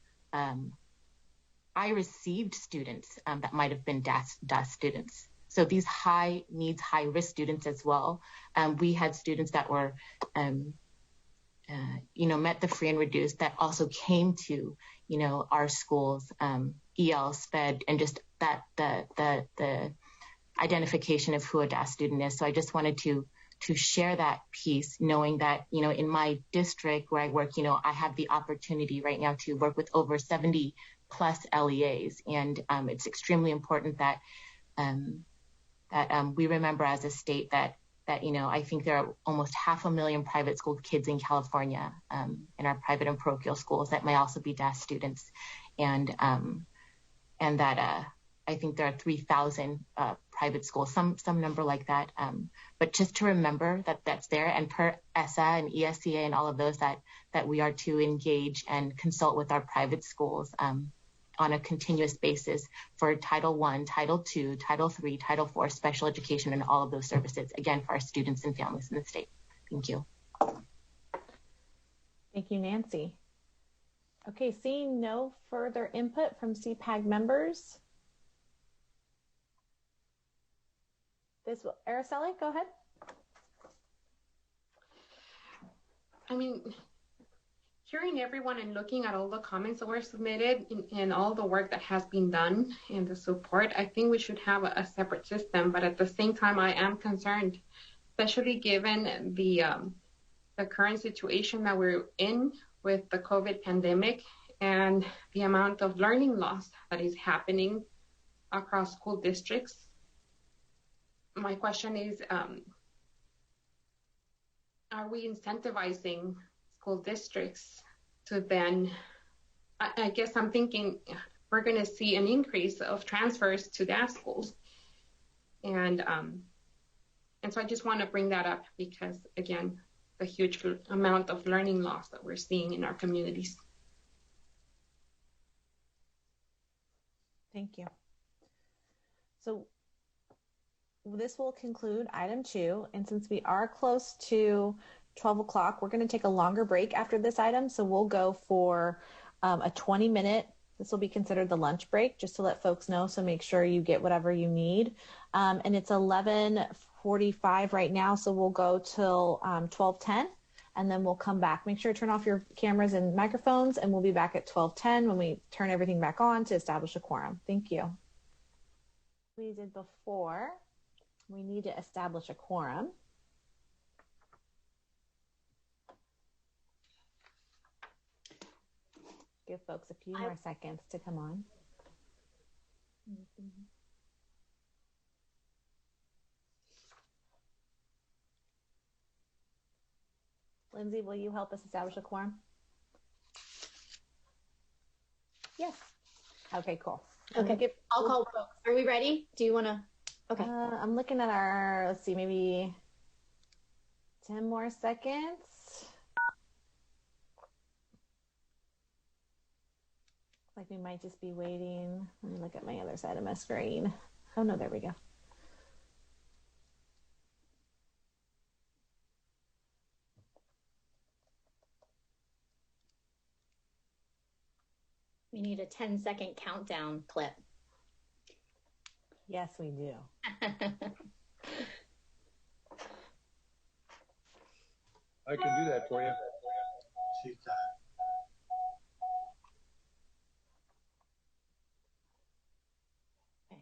J: I received students that might have been DAS students. So these high needs, high risk students as well. We had students that were, met the free and reduced that also came to, our schools, EL, SPED, and just that the identification of who a DAS student is. So I just wanted to share that piece, knowing that, in my district where I work, I have the opportunity right now to work with over 70 plus LEAs. And it's extremely important that we remember as a state that I think there are almost 500,000 private school kids in California in our private and parochial schools that may also be DAS students. And that I think there are 3,000 private schools, some number like that. But just to remember that that's there, and per ESSA and ESEA and all of those that we are to engage and consult with our private schools on a continuous basis for Title I, Title II, Title III, Title IV, special education, and all of those services, again, for our students and families in the state. Thank you.
A: Thank you, Nancy. Okay, seeing no further input from CPAG members. Araceli, go ahead.
K: Hearing everyone and looking at all the comments that were submitted and all the work that has been done and the support, I think we should have a separate system. But at the same time, I am concerned, especially given the current situation that we're in with the COVID pandemic and the amount of learning loss that is happening across school districts. My question is, are we incentivizing school districts to then, I guess I'm thinking we're going to see an increase of transfers to DAS schools. And so I just want to bring that up because, again, the huge amount of learning loss that we're seeing in our communities.
A: Thank you. So this will conclude item 2. And since we are close to 12 o'clock, we're going to take a longer break after this item. So we'll go for a 20-minute. This will be considered the lunch break, just to let folks know. So make sure you get whatever you need. And it's 11:45 right now. So we'll go till 12:10 and then we'll come back. Make sure to turn off your cameras and microphones, and we'll be back at 12:10 when we turn everything back on to establish a quorum. Thank you. We did before. We need to establish a quorum. Give folks a few more seconds to come on. Lindsay, will you help us establish a quorum? Yes. Okay, cool.
T: Okay, I'll call folks. Are we ready? Do you want to? Okay.
A: I'm looking at our, let's see, maybe 10 more seconds. Like we might just be waiting. Let me look at my other side of my screen. Oh no, there we go.
T: We need a 10-second countdown clip.
A: Yes, we do.
U: I can do that for you.
T: Okay.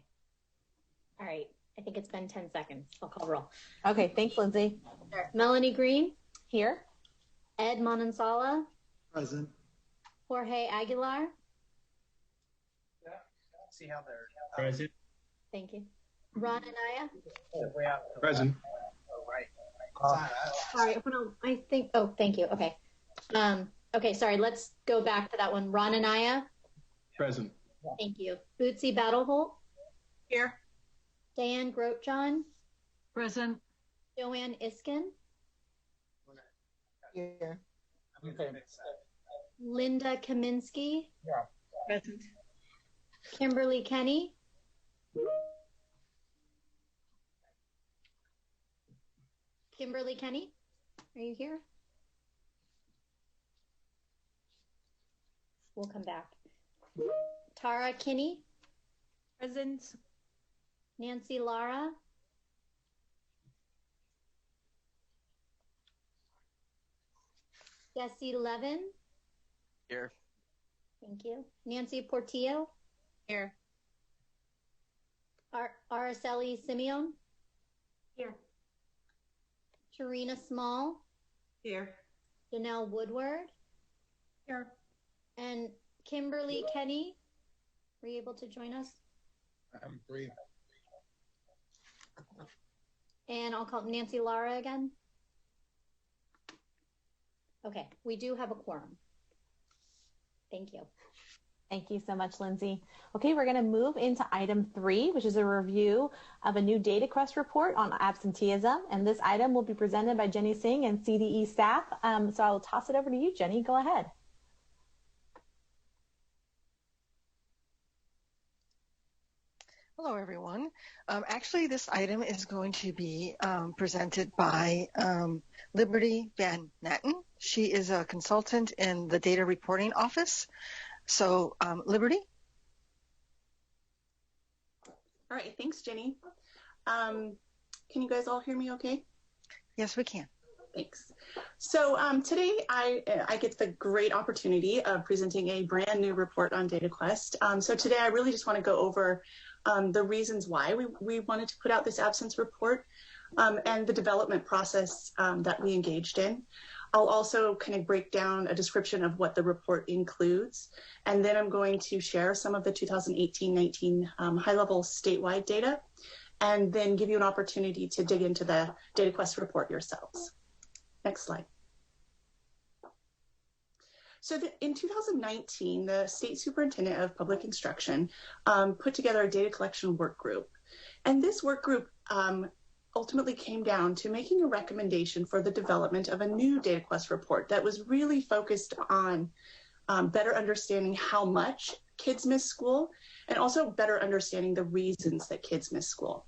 T: All right. I think it's been 10 seconds. I'll call roll.
A: Okay. Thanks, Lindsay.
T: Sure. Melanie Green.
A: Here.
T: Ed Manansala.
R: Present.
T: Jorge Aguilar.
X: Yeah. See how they're
W: present.
T: Thank you. Ron Anaya.
B: Present.
X: Oh, right.
T: Sorry. Hold on. I think. Oh, thank you. Okay. Okay, sorry, let's go back to that one. Ron Anaya?
B: Present.
T: Thank you. Bootsy Battleholt?
D: Here.
T: Diane Grotejohn?
V: Present.
T: Joanne Iskin?
M: Here.
T: Linda Kaminsky?
D: Yeah. Present.
T: Kimberly Kenny? Kimberly Kenny, are you here? We'll come back. Tara Kinney?
D: Present.
T: Nancy Lara? Jesse Levin?
G: Here.
T: Thank you. Nancy Portillo?
D: Here.
T: Araceli Simeon?
D: Here.
T: Tarina Small?
D: Here.
T: Janelle Woodward?
D: Here.
T: And Kimberly Kenny? Were you able to join us?
U: I'm free.
T: And I'll call Nancy Lara again. Okay, we do have a quorum. Thank you.
A: Thank you so much, Lindsay. Okay, we're going to move into item 3, which is a review of a new DataQuest report on absenteeism. And this item will be presented by Jenny Singh and CDE staff. So I will toss it over to you, Jenny. Go ahead.
N: Hello, everyone. Actually, this item is going to be presented by Liberty Van Natten. She is a consultant in the Data Reporting Office. So, Liberty?
H: All right, thanks, Jenny. Can you guys all hear me okay?
N: Yes, we can.
H: Thanks. So today I get the great opportunity of presenting a brand new report on DataQuest. So today I really just want to go over the reasons why we wanted to put out this absence report and the development process that we engaged in. I'll also kind of break down a description of what the report includes, and then I'm going to share some of the 2018-19 high-level statewide data, and then give you an opportunity to dig into the DataQuest report yourselves. Next slide. So in 2019, the State Superintendent of Public Instruction put together a data collection work group. And this work group ultimately came down to making a recommendation for the development of a new DataQuest report that was really focused on better understanding how much kids miss school and also better understanding the reasons that kids miss school.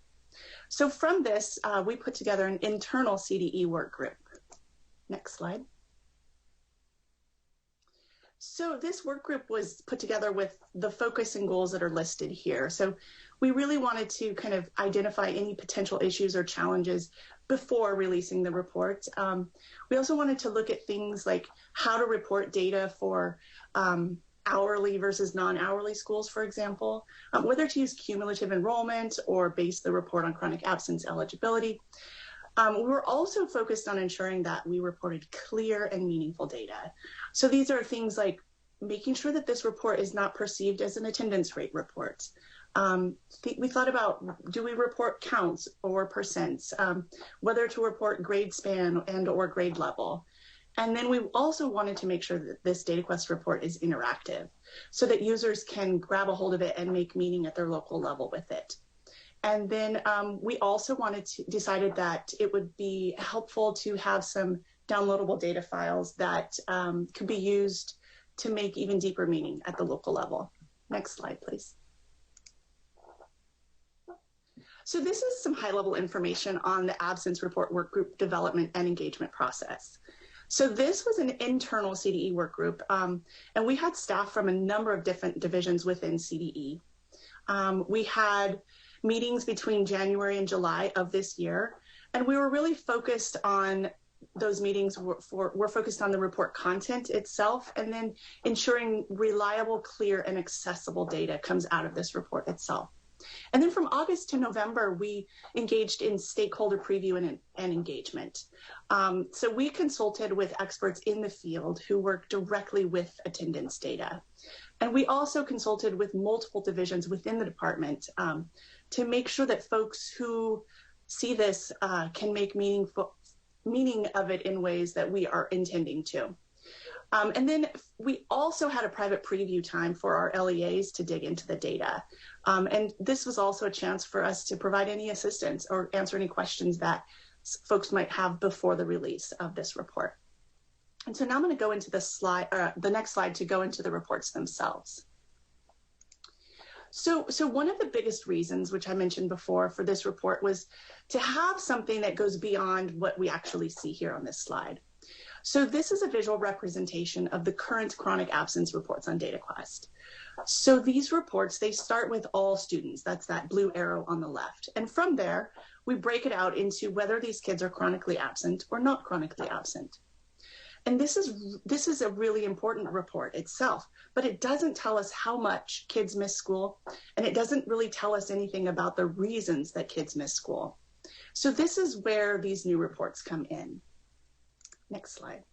H: So from this, we put together an internal CDE work group. Next slide. So this work group was put together with the focus and goals that are listed here. So we really wanted to kind of identify any potential issues or challenges before releasing the report. We also wanted to look at things like how to report data for hourly versus non-hourly schools, for example, whether to use cumulative enrollment or base the report on chronic absence eligibility. We were also focused on ensuring that we reported clear and meaningful data. So these are things like making sure that this report is not perceived as an attendance rate report. We thought about, do we report counts or percents, whether to report grade span and or grade level. And then we also wanted to make sure that this DataQuest report is interactive so that users can grab a hold of it and make meaning at their local level with it. And then we also decided that it would be helpful to have some downloadable data files that could be used to make even deeper meaning at the local level. Next slide, please. So this is some high-level information on the absence report workgroup development and engagement process. So this was an internal CDE work group, and we had staff from a number of different divisions within CDE. We had meetings between January and July of this year, and we were really focused on those meetings were focused on the report content itself and then ensuring reliable, clear, and accessible data comes out of this report itself. And then from August to November, we engaged in stakeholder preview and engagement. So we consulted with experts in the field who work directly with attendance data. And we also consulted with multiple divisions within the department to make sure that folks who see this can make meaning of it in ways that we are intending to. And then we also had a private preview time for our LEAs to dig into the data. And this was also a chance for us to provide any assistance or answer any questions that folks might have before the release of this report. And so now I'm going to go into the next slide to go into the reports themselves. So one of the biggest reasons, which I mentioned before, for this report was to have something that goes beyond what we actually see here on this slide. So this is a visual representation of the current chronic absence reports on DataQuest. So these reports, they start with all students. That's that blue arrow on the left. And from there, we break it out into whether these kids are chronically absent or not chronically absent. And this is a really important report itself, but it doesn't tell us how much kids miss school, and it doesn't really tell us anything about the reasons that kids miss school. So this is where these new reports come in. Next slide.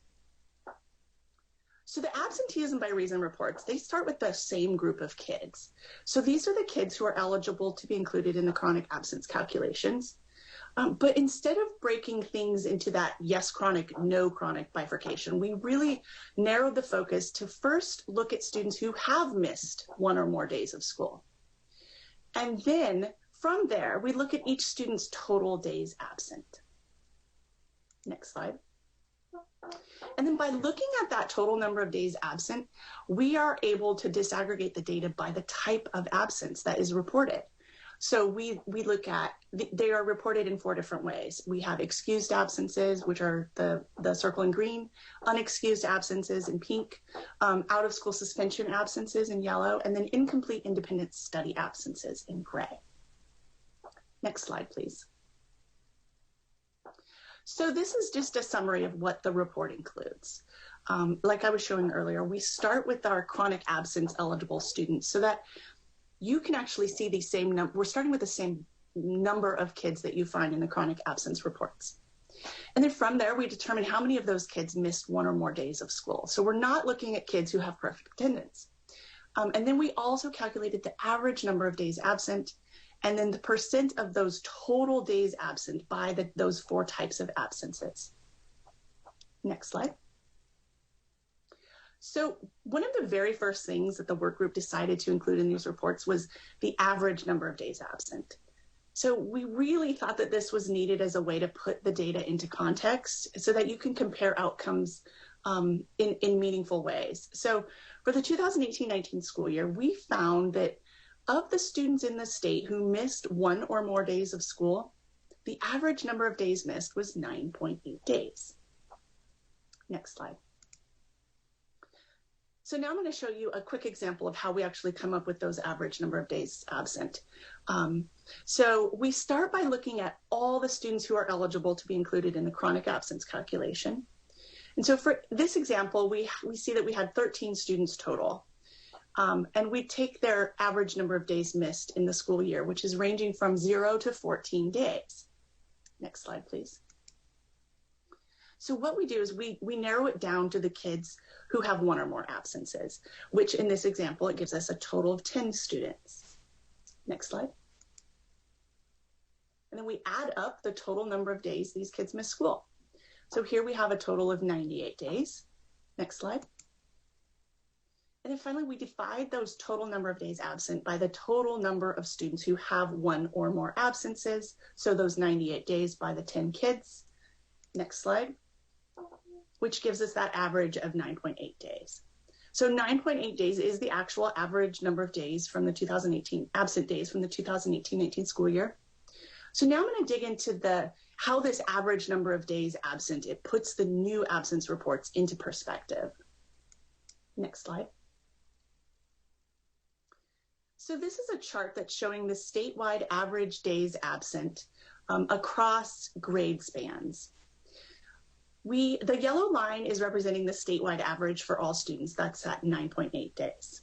H: So the absenteeism by reason reports, they start with the same group of kids. So these are the kids who are eligible to be included in the chronic absence calculations. But instead of breaking things into that yes chronic, no chronic bifurcation, we really narrowed the focus to first look at students who have missed one or more days of school. And then from there, we look at each student's total days absent. Next slide. And then by looking at that total number of days absent, we are able to disaggregate the data by the type of absence that is reported. So we look at, they are reported in 4 different ways. We have excused absences, which are the circle in green, unexcused absences in pink, out of school suspension absences in yellow, and then incomplete independent study absences in gray. Next slide, please. So this is just a summary of what the report includes. Like I was showing earlier, we start with our chronic absence eligible students so that you can actually see the same number. We're starting with the same number of kids that you find in the chronic absence reports. And then from there, we determine how many of those kids missed 1 or more days of school. So we're not looking at kids who have perfect attendance. And then we also calculated the average number of days absent, and then the percent of those total days absent by those 4 types of absences. Next slide. So one of the very first things that the work group decided to include in these reports was the average number of days absent. So we really thought that this was needed as a way to put the data into context so that you can compare outcomes in meaningful ways. So for the 2018-19 school year, we found that of the students in the state who missed 1 or more days of school, the average number of days missed was 9.8 days. Next slide. So now I'm going to show you a quick example of how we actually come up with those average number of days absent. So we start by looking at all the students who are eligible to be included in the chronic absence calculation. And so for this example, we see that we had 13 students total. And we take their average number of days missed in the school year, which is ranging from 0 to 14 days. Next slide, please. So what we do is we narrow it down to the kids who have 1 or more absences, which in this example, it gives us a total of 10 students. Next slide. And then we add up the total number of days these kids miss school. So here we have a total of 98 days. Next slide. And then finally, we divide those total number of days absent by the total number of students who have 1 or more absences. So those 98 days by the 10 kids. Next slide. Which gives us that average of 9.8 days. So 9.8 days is the actual average number of days from the 2018, absent days from the 2018-19 school year. So now I'm going to dig into how this average number of days absent, it puts the new absence reports into perspective. Next slide. So this is a chart that's showing the statewide average days absent across grade spans. The yellow line is representing the statewide average for all students. That's at 9.8 days.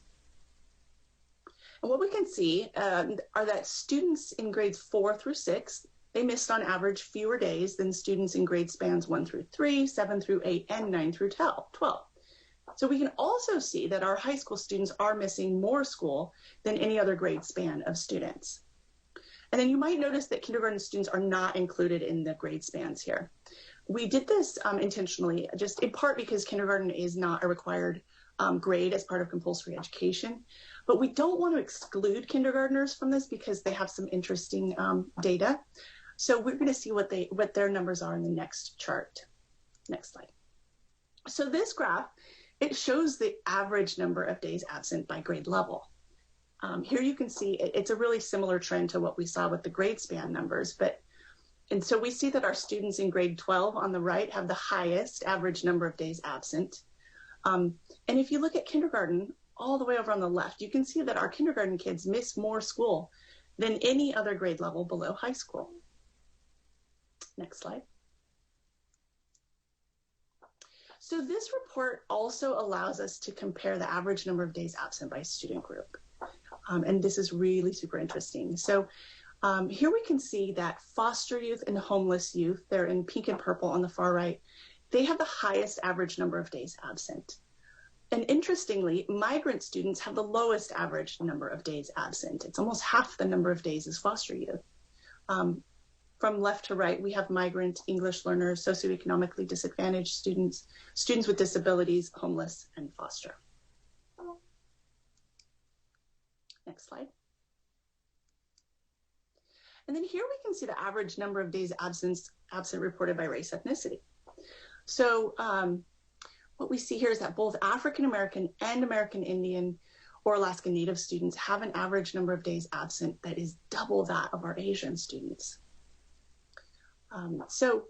H: And what we can see are that students in grades 4 through 6, they missed on average fewer days than students in grade spans 1 through 3, 7 through 8, and 9 through 12. So we can also see that our high school students are missing more school than any other grade span of students. And then you might notice that kindergarten students are not included in the grade spans here. We did this intentionally, just in part because kindergarten is not a required grade as part of compulsory education. But we don't want to exclude kindergartners from this because they have some interesting data. So we're going to see what their numbers are in the next chart. Next slide. So this graph, it shows the average number of days absent by grade level. Here you can see it's a really similar trend to what we saw with the grade span numbers. And so we see that our students in grade 12 on the right have the highest average number of days absent. And if you look at kindergarten, all the way over on the left, you can see that our kindergarten kids miss more school than any other grade level below high school. Next slide. So this report also allows us to compare the average number of days absent by student group. And this is really super interesting. So here we can see that foster youth and homeless youth, they're in pink and purple on the far right, they have the highest average number of days absent. And interestingly, migrant students have the lowest average number of days absent. It's almost half the number of days as foster youth. From left to right, we have migrant, English learners, socioeconomically disadvantaged students, students with disabilities, homeless, and foster. Next slide. And then here we can see the average number of days absent reported by race ethnicity. So what we see here is that both African American and American Indian or Alaska Native students have an average number of days absent that is double that of our Asian students. So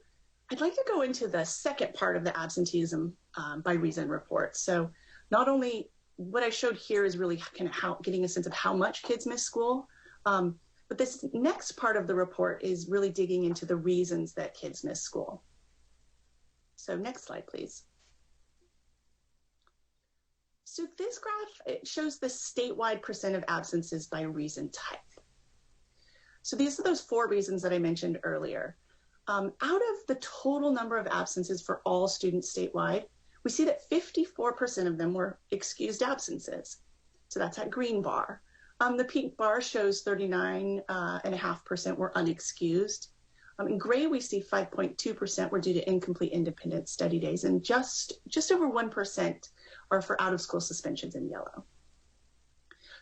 H: I'd like to go into the second part of the absenteeism by reason report. So not only what I showed here is really kind of getting a sense of how much kids miss school, but this next part of the report is really digging into the reasons that kids miss school. So next slide, please. So this graph, it shows the statewide percent of absences by reason type. So these are those 4 reasons that I mentioned earlier. Out of the total number of absences for all students statewide, we see that 54% of them were excused absences. So that's that green bar. The pink bar shows 39.5% were unexcused. In gray, we see 5.2% were due to incomplete independent study days, and just over 1% are for out-of-school suspensions in yellow.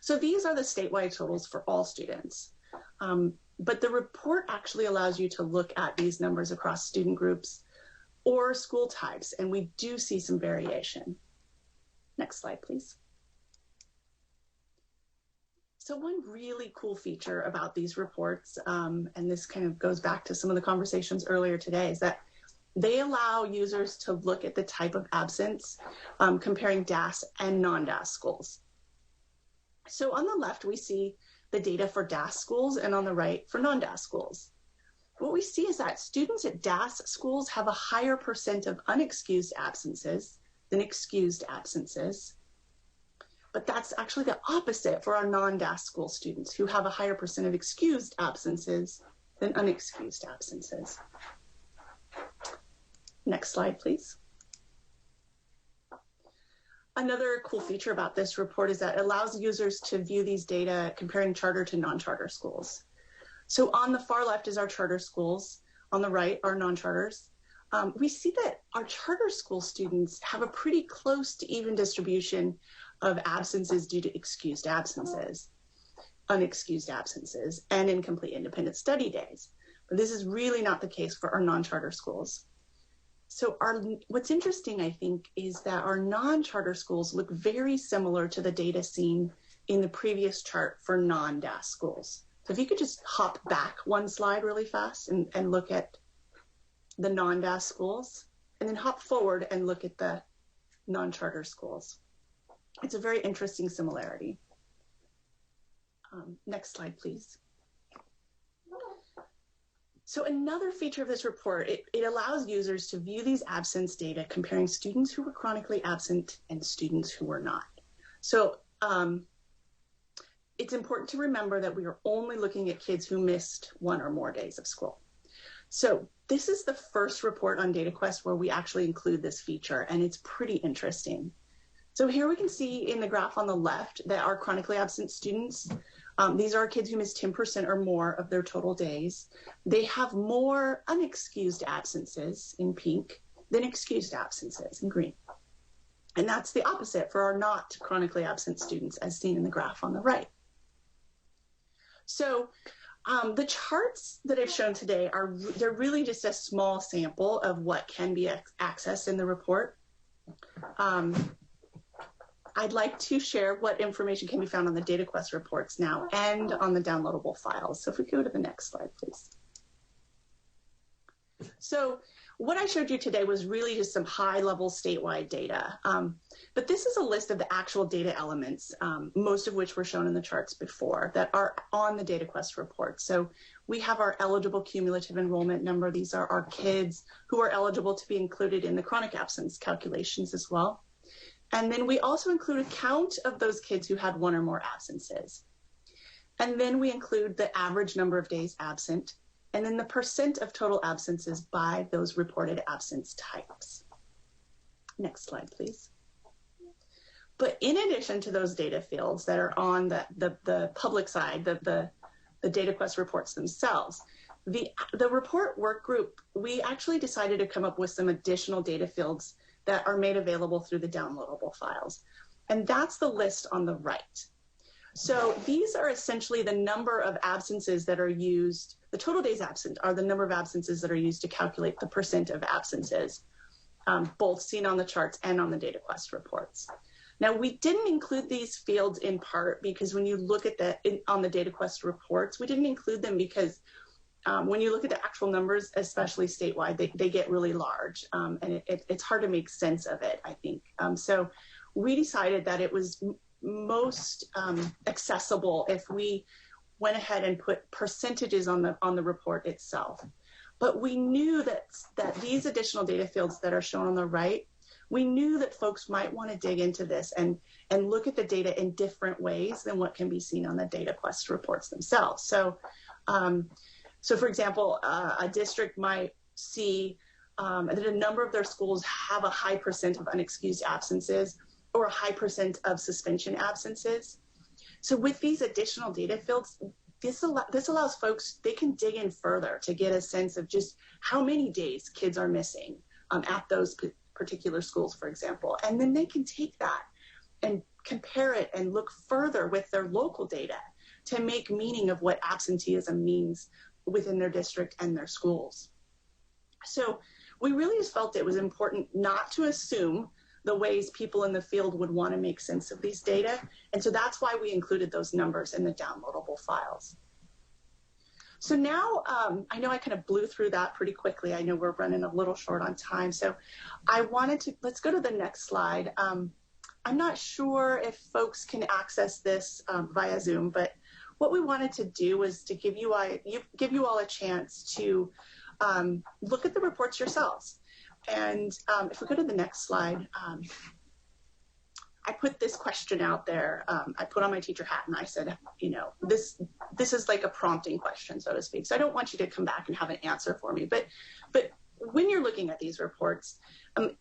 H: So these are the statewide totals for all students. But the report actually allows you to look at these numbers across student groups or school types, and we do see some variation. Next slide, please. So one really cool feature about these reports, and this kind of goes back to some of the conversations earlier today, is that they allow users to look at the type of absence, comparing DAS and non-DAS schools. So on the left, we see the data for DAS schools, and on the right for non-DAS schools. What we see is that students at DAS schools have a higher percent of unexcused absences than excused absences. But that's actually the opposite for our non-DAS school students, who have a higher percent of excused absences than unexcused absences. Next slide, please. Another cool feature about this report is that it allows users to view these data comparing charter to non-charter schools. So on the far left is our charter schools. On the right are non-charters. We see that our charter school students have a pretty close to even distribution of absences due to excused absences, unexcused absences, and incomplete independent study days. But this is really not the case for our non-charter schools. So what's interesting, I think, is that our non-charter schools look very similar to the data seen in the previous chart for non-DAS schools. So if you could just hop back one slide really fast and look at the non-DAS schools, and then hop forward and look at the non-charter schools. It's a very interesting similarity. Next slide, please. So another feature of this report, it allows users to view these absence data comparing students who were chronically absent and students who were not. So it's important to remember that we are only looking at kids who missed 1 or more days of school. So this is the first report on DataQuest where we actually include this feature, and it's pretty interesting. So here we can see in the graph on the left that our chronically absent students These are kids who miss 10% or more of their total days. They have more unexcused absences in pink than excused absences in green. And that's the opposite for our not chronically absent students, as seen in the graph on the right. So the charts that I've shown today they're really just a small sample of what can be accessed in the report. I'd like to share what information can be found on the DataQuest reports now and on the downloadable files. So if we go to the next slide, please. So what I showed you today was really just some high-level statewide data. But this is a list of the actual data elements, most of which were shown in the charts before, that are on the DataQuest report. So we have our eligible cumulative enrollment number. These are our kids who are eligible to be included in the chronic absence calculations as well. And then we also include a count of those kids who had one or more absences. And then we include the average number of days absent, and then the percent of total absences by those reported absence types. Next slide, please. But in addition to those data fields that are on the public side, the DataQuest reports themselves, the report work group, we actually decided to come up with some additional data fields that are made available through the downloadable files. And that's the list on the right. So these are essentially the number of absences that are used. The total days absent are the number of absences that are used to calculate the percent of absences, both seen on the charts and on the DataQuest reports. Now, we didn't include these fields in part because when you look at on the DataQuest reports, we didn't include them because when you look at the actual numbers, especially statewide, they get really large, and it's hard to make sense of it, I think. So we decided that it was most accessible if we went ahead and put percentages on the report itself. But we knew that these additional data fields that are shown on the right, we knew that folks might want to dig into this and look at the data in different ways than what can be seen on the DataQuest reports themselves. So for example, a district might see that a number of their schools have a high percent of unexcused absences or a high percent of suspension absences. So with these additional data fields, this allows folks, they can dig in further to get a sense of just how many days kids are missing at those particular schools, for example. And then they can take that and compare it and look further with their local data to make meaning of what absenteeism means within their district and their schools. So we really just felt it was important not to assume the ways people in the field would want to make sense of these data. And so that's why we included those numbers in the downloadable files. So now, I know I kind of blew through that pretty quickly. I know we're running a little short on time. So let's go to the next slide. I'm not sure if folks can access this via Zoom, but what we wanted to do was to give you all a chance to look at the reports yourselves. And if we go to the next slide, I put this question out there. I put on my teacher hat and I said, this is like a prompting question, so to speak. So I don't want you to come back and have an answer for me. But when you're looking at these reports,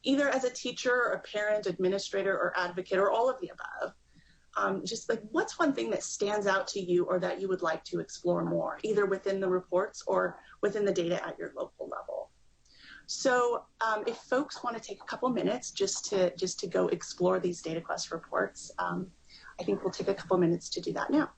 H: either as a teacher, a parent, administrator, or advocate, or all of the above, just like what's one thing that stands out to you or that you would like to explore more, either within the reports or within the data at your local level. So if folks want to take a couple minutes just to go explore these DataQuest reports, I think we'll take a couple minutes to do that now.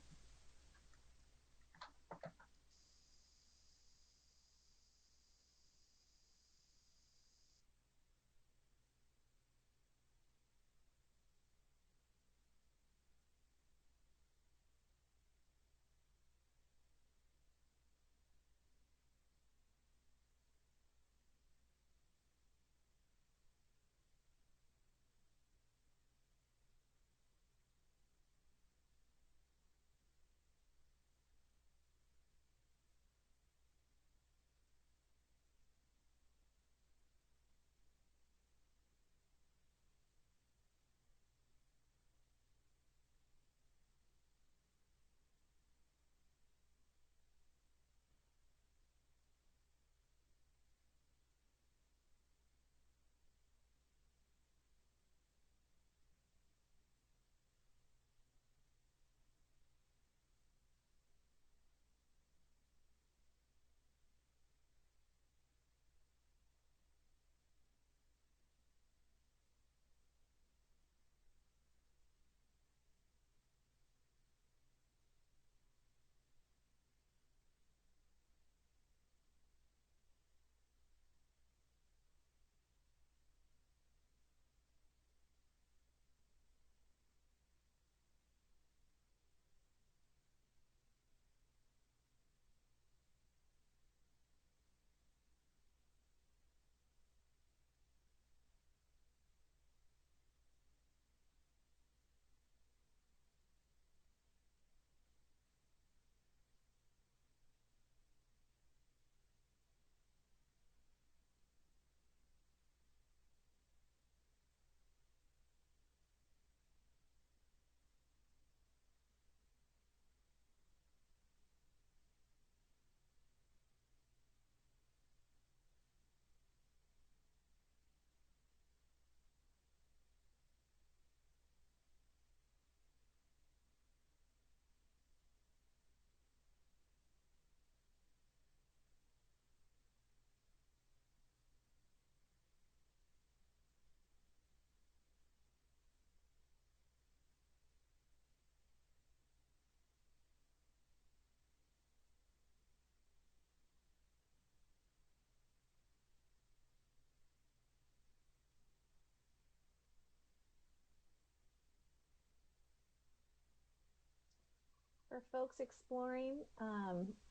A: For folks exploring,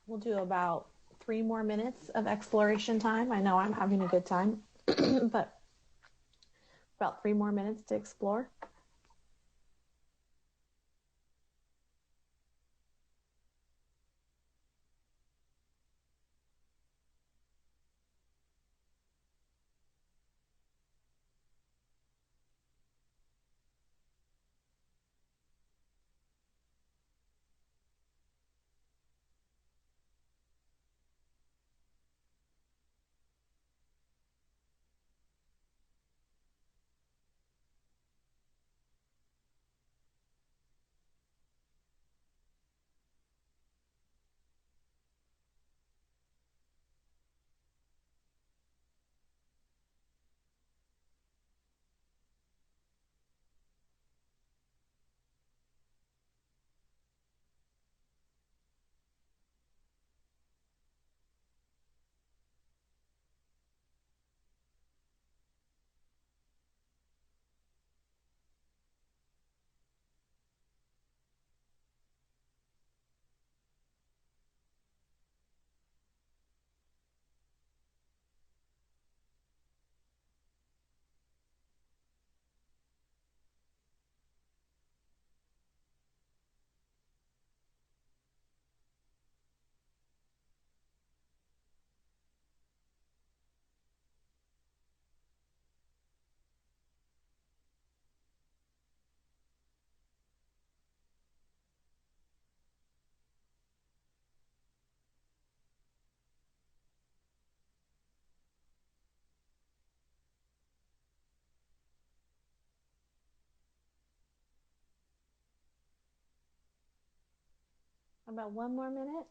A: we'll do about 3 more minutes of exploration time. I know I'm having a good time, but about 3 more minutes to explore. About 1 more minute.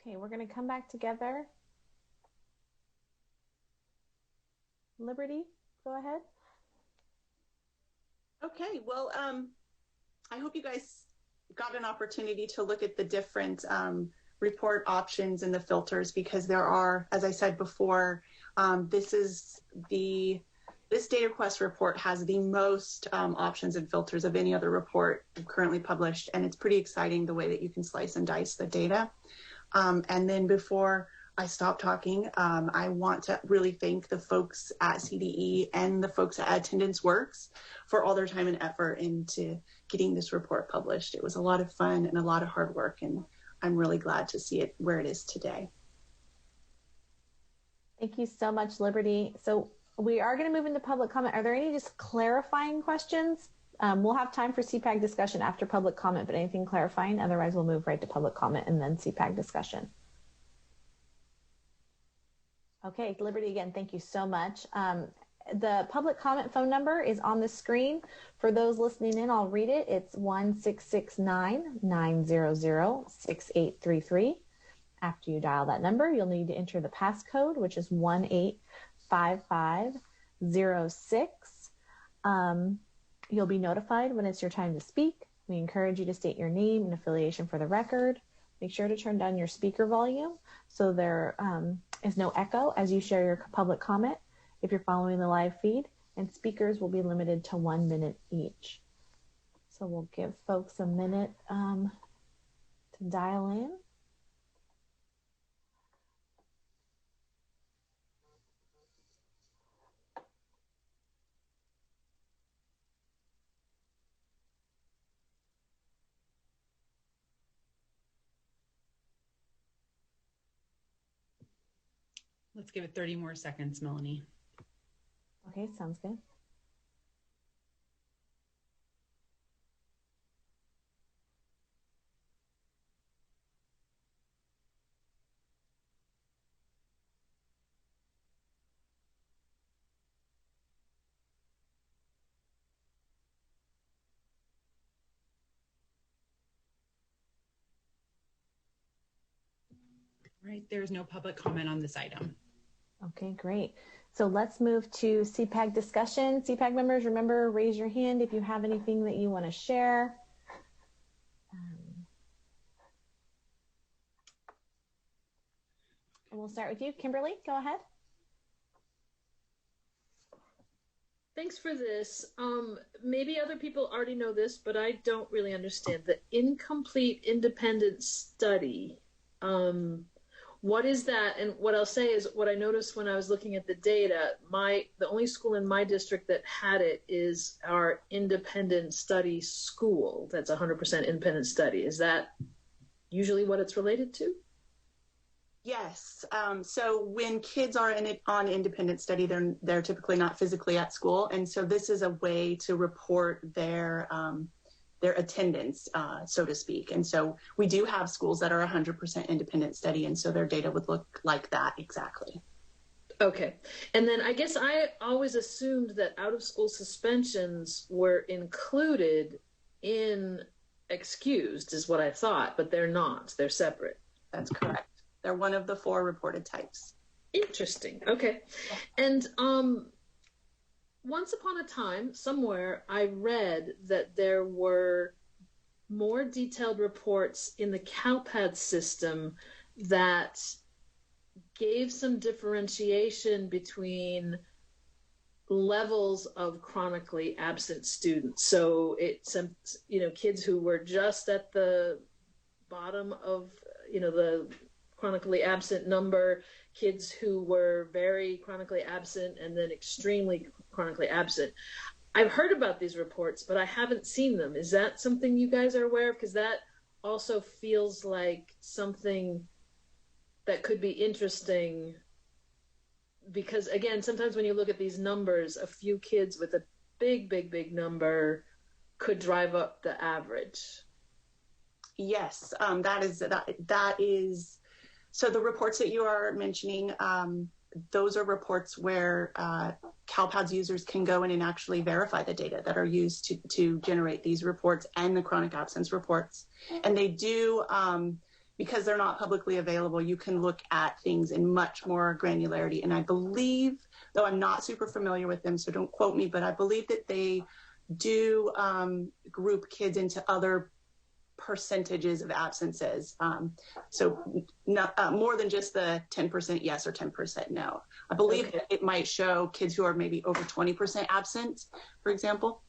A: Okay, we're going to come back together. Liberty, go ahead.
H: Okay, well, I hope you guys got an opportunity to look at the different report options and the filters, because there are, as I said before, this DataQuest report has the most options and filters of any other report currently published, and it's pretty exciting the way that you can slice and dice the data. And then before I stop talking, I want to really thank the folks at CDE and the folks at Attendance Works for all their time and effort into getting this report published. It was a lot of fun and a lot of hard work, and I'm really glad to see it where it is today.
A: Thank you so much, Liberty. So we are going to move into public comment. Are there any just clarifying questions? We'll have time for CPAG discussion after public comment, but anything clarifying? Otherwise, we'll move right to public comment and then CPAG discussion. Okay, Liberty, again, thank you so much. The public comment phone number is on the screen. For those listening in, I'll read it. It's 1-669-900-6833. After you dial that number, you'll need to enter the passcode, which is 185506. You'll be notified when it's your time to speak. We encourage you to state your name and affiliation for the record. Make sure to turn down your speaker volume so there is no echo as you share your public comment if you're following the live feed, and speakers will be limited to 1 minute each. So we'll give folks a minute to dial in.
E: Let's give it 30 more seconds, Melanie.
A: Okay, sounds good.
E: Right, there's no public comment on this item.
A: Okay, great. So let's move to CPAG discussion. CPAG members, remember, raise your hand if you have anything that you want to share. We'll start with you, Kimberly. Go ahead.
C: Thanks for this. Maybe other people already know this, but I don't really understand. The incomplete independent study. What is that? And what I'll say is what I noticed when I was looking at the data, the only school in my district that had it is our independent study school. That's 100% independent study. Is that usually what it's related to?
H: Yes. So when kids are on independent study, they're typically not physically at school, and so this is a way to report their attendance, so to speak. And so we do have schools that are 100% independent study, and so their data would look like that exactly.
C: Okay. And then I guess I always assumed that out-of-school suspensions were included in excused, is what I thought, but they're not. They're separate.
H: That's correct. They're one of the 4 reported types.
C: Interesting. Okay. And once upon a time, somewhere, I read that there were more detailed reports in the CalPAD system that gave some differentiation between levels of chronically absent students. So kids who were just at the bottom of, the chronically absent number, kids who were very chronically absent, and then extremely chronically absent. I've heard about these reports, but I haven't seen them. Is that something you guys are aware of? Because that also feels like something that could be interesting. Because again, sometimes when you look at these numbers, a few kids with a big number could drive up the average.
H: Yes, that is. So the reports that you are mentioning, those are reports where CalPADS users can go in and actually verify the data that are used to generate these reports and the chronic absence reports. And they do, because they're not publicly available, you can look at things in much more granularity. And I believe, though I'm not super familiar with them, so don't quote me, but I believe that they do group kids into other percentages of absences. So not more than just the 10% yes or 10% no. I believe that it might show kids who are maybe over 20% absent, for example.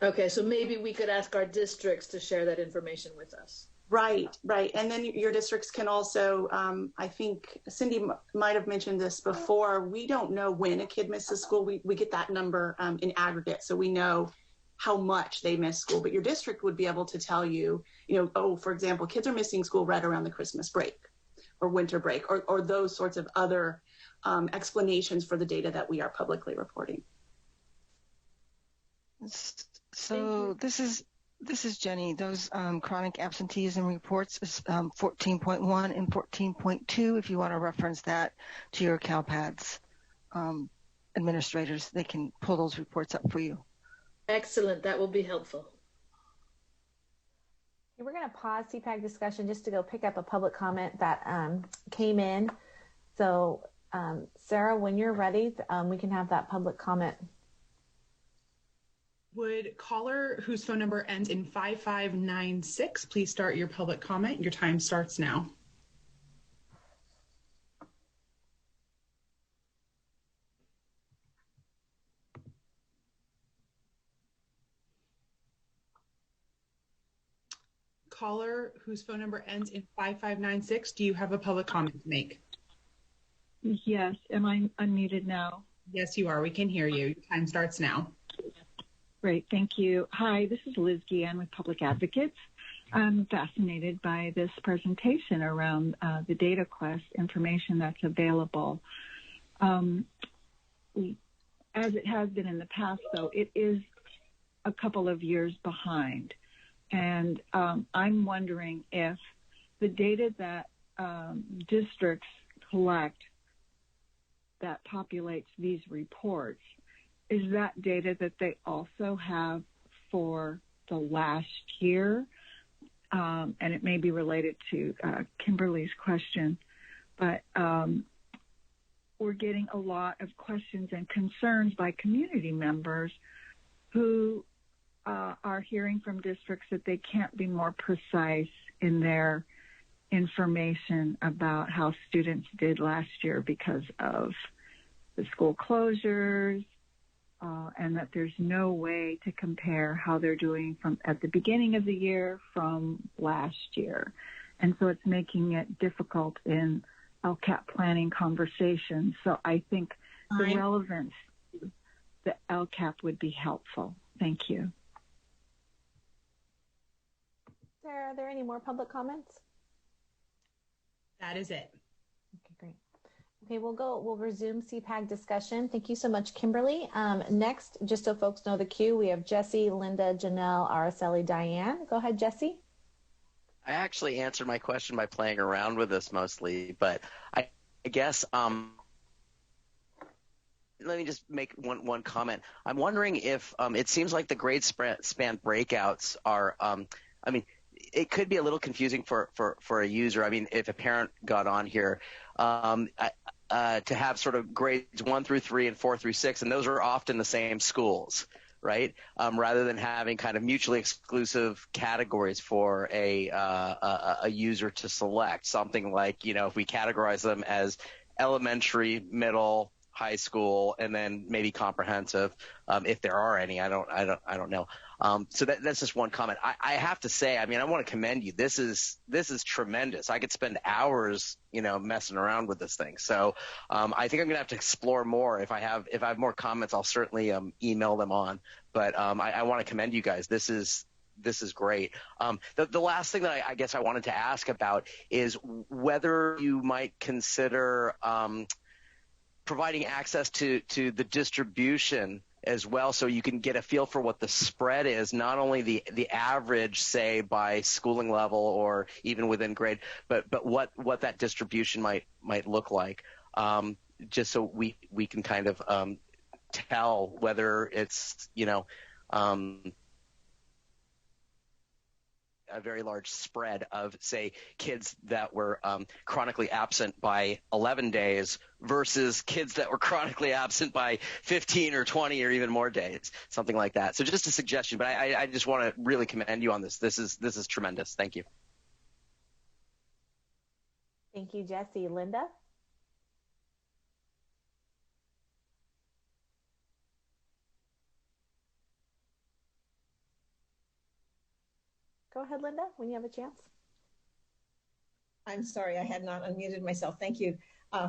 C: Okay, so maybe we could ask our districts to share that information with us.
H: Right. And then your districts can also, I think Cindy might have mentioned this before, we don't know when a kid misses school. We get that number in aggregate, so we know how much they miss school, but your district would be able to tell you, for example, kids are missing school right around the Christmas break or winter break, or those sorts of other explanations for the data that we are publicly reporting.
N: So this is Jenny. Those chronic absenteeism reports is 14.1 and 14.2. If you want to reference that to your CalPADS administrators, they can pull those reports up for you.
C: Excellent. That will be helpful.
A: We're going to pause CPAG discussion just to go pick up a public comment that came in. So, Sarah, when you're ready, we can have that public comment.
E: Would caller whose phone number ends in 5596 please start your public comment? Your time starts now. Caller whose phone number ends in 5596, do you have a public comment to make?
F: Yes. Am I unmuted now?
E: Yes, you are. We can hear you. Your time starts now.
F: Great. Thank you. Hi, this is Liz Guillen with Public Advocates. I'm fascinated by this presentation around the DataQuest information that's available. As it has been in the past, though, it is a couple of years behind. And I'm wondering if the data that districts collect that populates these reports, is that data that they also have for the last year? And it may be related to Kimberly's question. but we're getting a lot of questions and concerns by community members who are hearing from districts that they can't be more precise in their information about how students did last year because of the school closures, and that there's no way to compare how they're doing from at the beginning of the year from last year. And so it's making it difficult in LCAP planning conversations. So I think the relevance to the LCAP would be helpful. Thank you.
A: Sarah, are there any more public comments?
E: That is it.
A: Okay, great. Okay, we'll resume CPAG discussion. Thank you so much, Kimberly. Next, just so folks know the queue, we have Jesse, Linda, Janelle, Araceli, Diane. Go ahead, Jesse.
G: I actually answered my question by playing around with this mostly, but I guess let me just make one comment. I'm wondering if it seems like the grade span breakouts are I mean, it could be a little confusing for a user. I mean, if a parent got on here, to have sort of grades 1 through 3 and 4 through 6, and those are often the same schools, right? Rather than having kind of mutually exclusive categories for a user to select, something like, you know, if we categorize them as elementary, middle, high school, and then maybe comprehensive, if there are any. I don't know. So that's just one comment. I have to say, I mean, I want to commend you. This is tremendous. I could spend hours, you know, messing around with this thing. So I think I'm gonna have to explore more. If I have more comments, I'll certainly email them on. But I want to commend you guys. This is great. The last thing that I guess I wanted to ask about is whether you might consider providing access to the distribution as well, so you can get a feel for what the spread is, not only the average, say, by schooling level or even within grade, but what that distribution might look like, just so we can kind of tell whether it's, you know, a very large spread of, say, kids that were chronically absent by 11 days versus kids that were chronically absent by 15 or 20 or even more days, something like that. So just a suggestion, but I just want to really commend you on this. This is tremendous. Thank you.
A: Thank you, Jesse. Linda? Go ahead, Linda, when you have a chance.
I: I'm sorry, I had not unmuted myself. Thank you.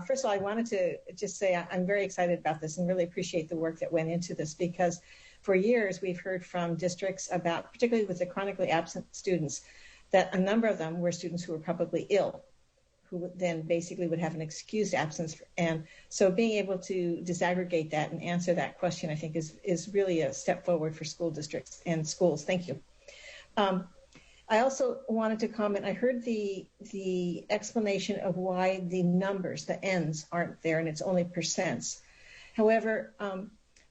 I: First of all, I wanted to just say I'm very excited about this and really appreciate the work that went into this, because for years we've heard from districts about, particularly with the chronically absent students, that a number of them were students who were probably ill, who then basically would have an excused absence. And so being able to disaggregate that and answer that question, I think is really a step forward for school districts and schools. Thank you. I also wanted to comment, I heard the explanation of why the numbers, the ends, aren't there and it's only percents. However,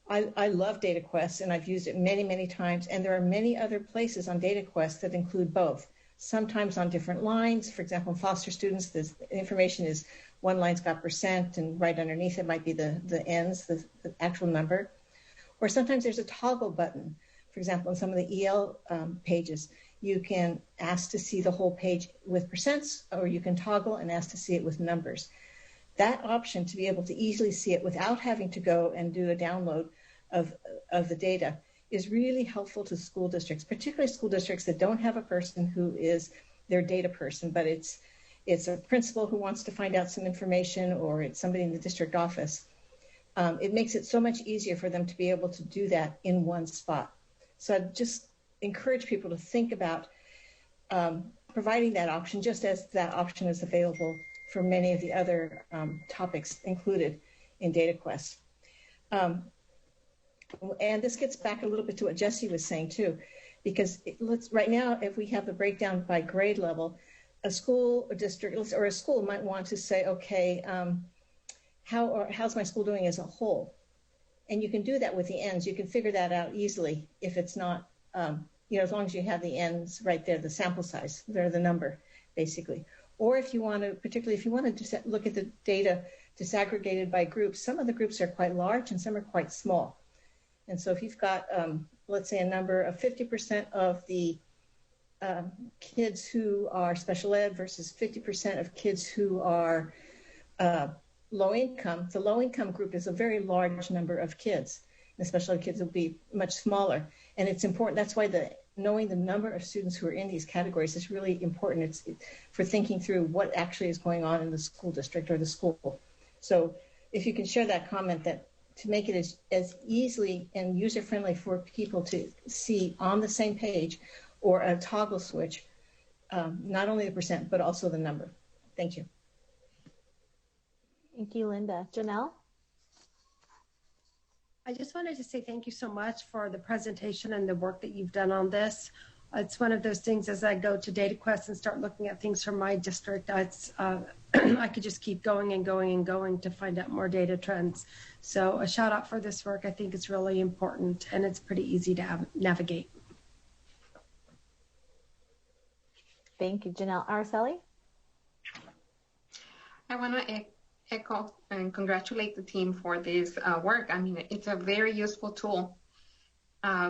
I: I love DataQuest and I've used it many, many times, and there are many other places on DataQuest that include both, sometimes on different lines. For example, in foster students, the information is one line's got percent and right underneath it might be the ends, the actual number. Or sometimes there's a toggle button. For example, in some of the EL pages, you can ask to see the whole page with percents, or you can toggle and ask to see it with numbers. That option to be able to easily see it without having to go and do a download of the data is really helpful to school districts, particularly school districts that don't have a person who is their data person, but it's a principal who wants to find out some information, or it's somebody in the district office. It makes it so much easier for them to be able to do that in one spot. So I'd just encourage people to think about providing that option, just as that option is available for many of the other topics included in DataQuest. And this gets back a little bit to what Jesse was saying too, because right now, if we have the breakdown by grade level, a school or district or a school might want to say, okay, how's my school doing as a whole? And you can do that with the ends. You can figure that out easily if it's not, as long as you have the ends right there, the sample size, they're the number, basically. Or if you want to, particularly if you want to look at the data disaggregated by groups, some of the groups are quite large and some are quite small. And so if you've got, let's say, a number of 50% of the kids who are special ed versus 50% of kids who are low income, the low income group is a very large number of kids. And the special ed kids will be much smaller. And it's important, that's why knowing the number of students who are in these categories is really important. It's for thinking through what actually is going on in the school district or the school. So if you can share that comment, that to make it as easily and user-friendly for people to see on the same page, or a toggle switch, not only the percent, but also the number. Thank you.
A: Thank you, Linda. Janelle?
L: I just wanted to say thank you so much for the presentation and the work that you've done on this. It's one of those things, as I go to DataQuest and start looking at things from my district, I could just keep going and going and going to find out more data trends. So a shout out for this work. I think it's really important and it's pretty easy to navigate.
A: Thank you, Janelle. Araceli?
K: I want to echo and congratulate the team for this work. I mean, it's a very useful tool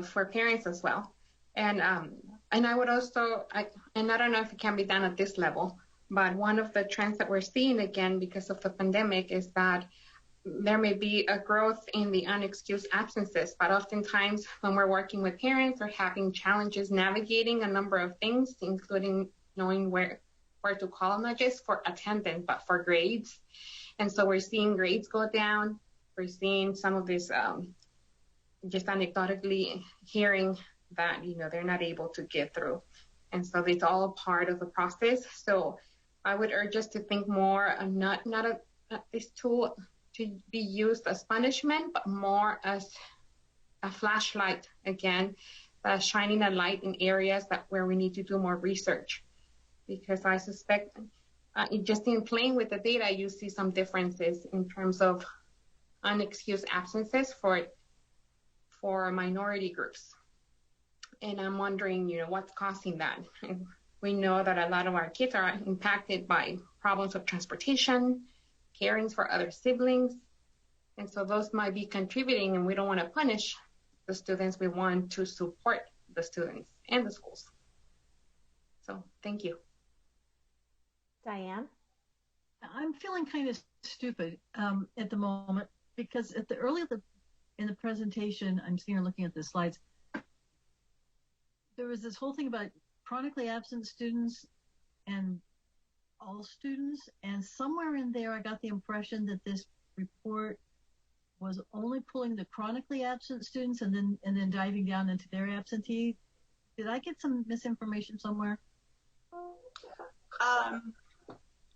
K: for parents as well. And I would also, and I don't know if it can be done at this level, but one of the trends that we're seeing again because of the pandemic is that there may be a growth in the unexcused absences, but oftentimes when we're working with parents, they're having challenges navigating a number of things, including knowing where to call, not just for attendance, but for grades. And so we're seeing grades go down. We're seeing some of this, just anecdotally hearing that, they're not able to get through. And so it's all a part of the process. So I would urge us to think more, not this tool to be used as punishment, but more as a flashlight, again, shining a light in areas where we need to do more research. Because I suspect just in playing with the data, you see some differences in terms of unexcused absences for minority groups. And I'm wondering, what's causing that? And we know that a lot of our kids are impacted by problems of transportation, caring for other siblings. And so those might be contributing, and we don't want to punish the students. We want to support the students and the schools. So thank you.
A: Diane?
V: I'm feeling kind of stupid at the moment because at in the presentation, I'm sitting here looking at the slides, there was this whole thing about chronically absent students and all students, and somewhere in there I got the impression that this report was only pulling the chronically absent students and then diving down into their absentee. Did I get some misinformation somewhere?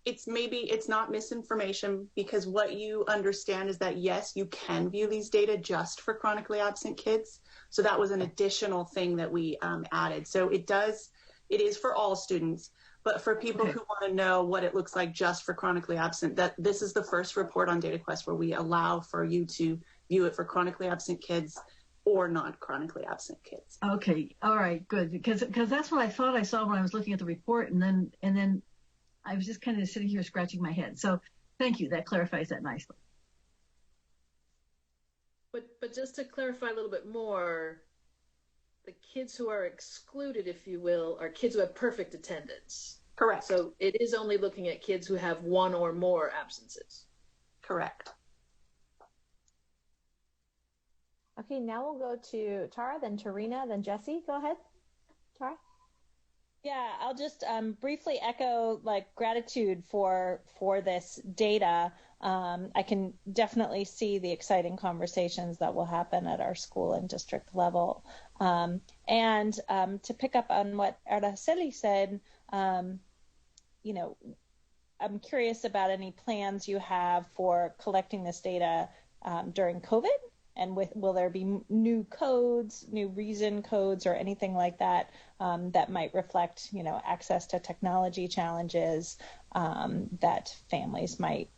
H: It's not misinformation, because what you understand is that, yes, you can view these data just for chronically absent kids. So that was an additional thing that we added. So it is for all students, but for people who want to know what it looks like just for chronically absent, that this is the first report on DataQuest where we allow for you to view it for chronically absent kids or not chronically absent kids.
V: Okay, all right, good, because that's what I thought I saw when I was looking at the report, and then I was just kind of sitting here scratching my head. So thank you. That clarifies that nicely.
C: But just to clarify a little bit more, the kids who are excluded, if you will, are kids who have perfect attendance.
H: Correct.
C: So it is only looking at kids who have one or more absences.
H: Correct.
A: Okay, now we'll go to Tara, then Tarina, then Jesse. Go ahead, Tara.
O: Yeah, I'll just briefly echo gratitude for this data. I can definitely see the exciting conversations that will happen at our school and district level. And to pick up on what Araceli said, I'm curious about any plans you have for collecting this data during COVID. And will there be new codes, new reason codes, or anything like that that might reflect, access to technology challenges that families might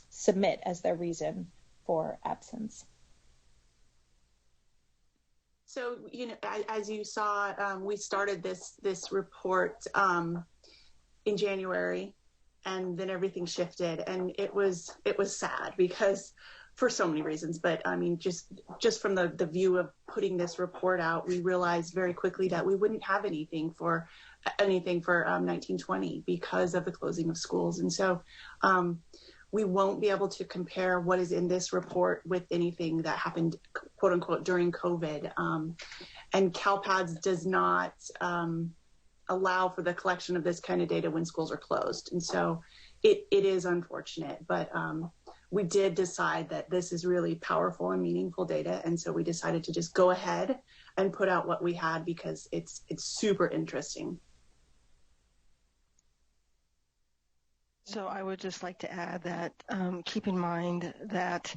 O: submit as their reason for absence?
H: So, as you saw, we started this report in January, and then everything shifted, and it was sad because for so many reasons. But I mean, just from the view of putting this report out, we realized very quickly that we wouldn't have anything for 1920 because of the closing of schools. And so we won't be able to compare what is in this report with anything that happened, quote unquote, during COVID. And CalPADS does not allow for the collection of this kind of data when schools are closed. And so it is unfortunate, but we did decide that this is really powerful and meaningful data. And so we decided to just go ahead and put out what we had because it's super interesting.
N: So I would just like to add that keep in mind that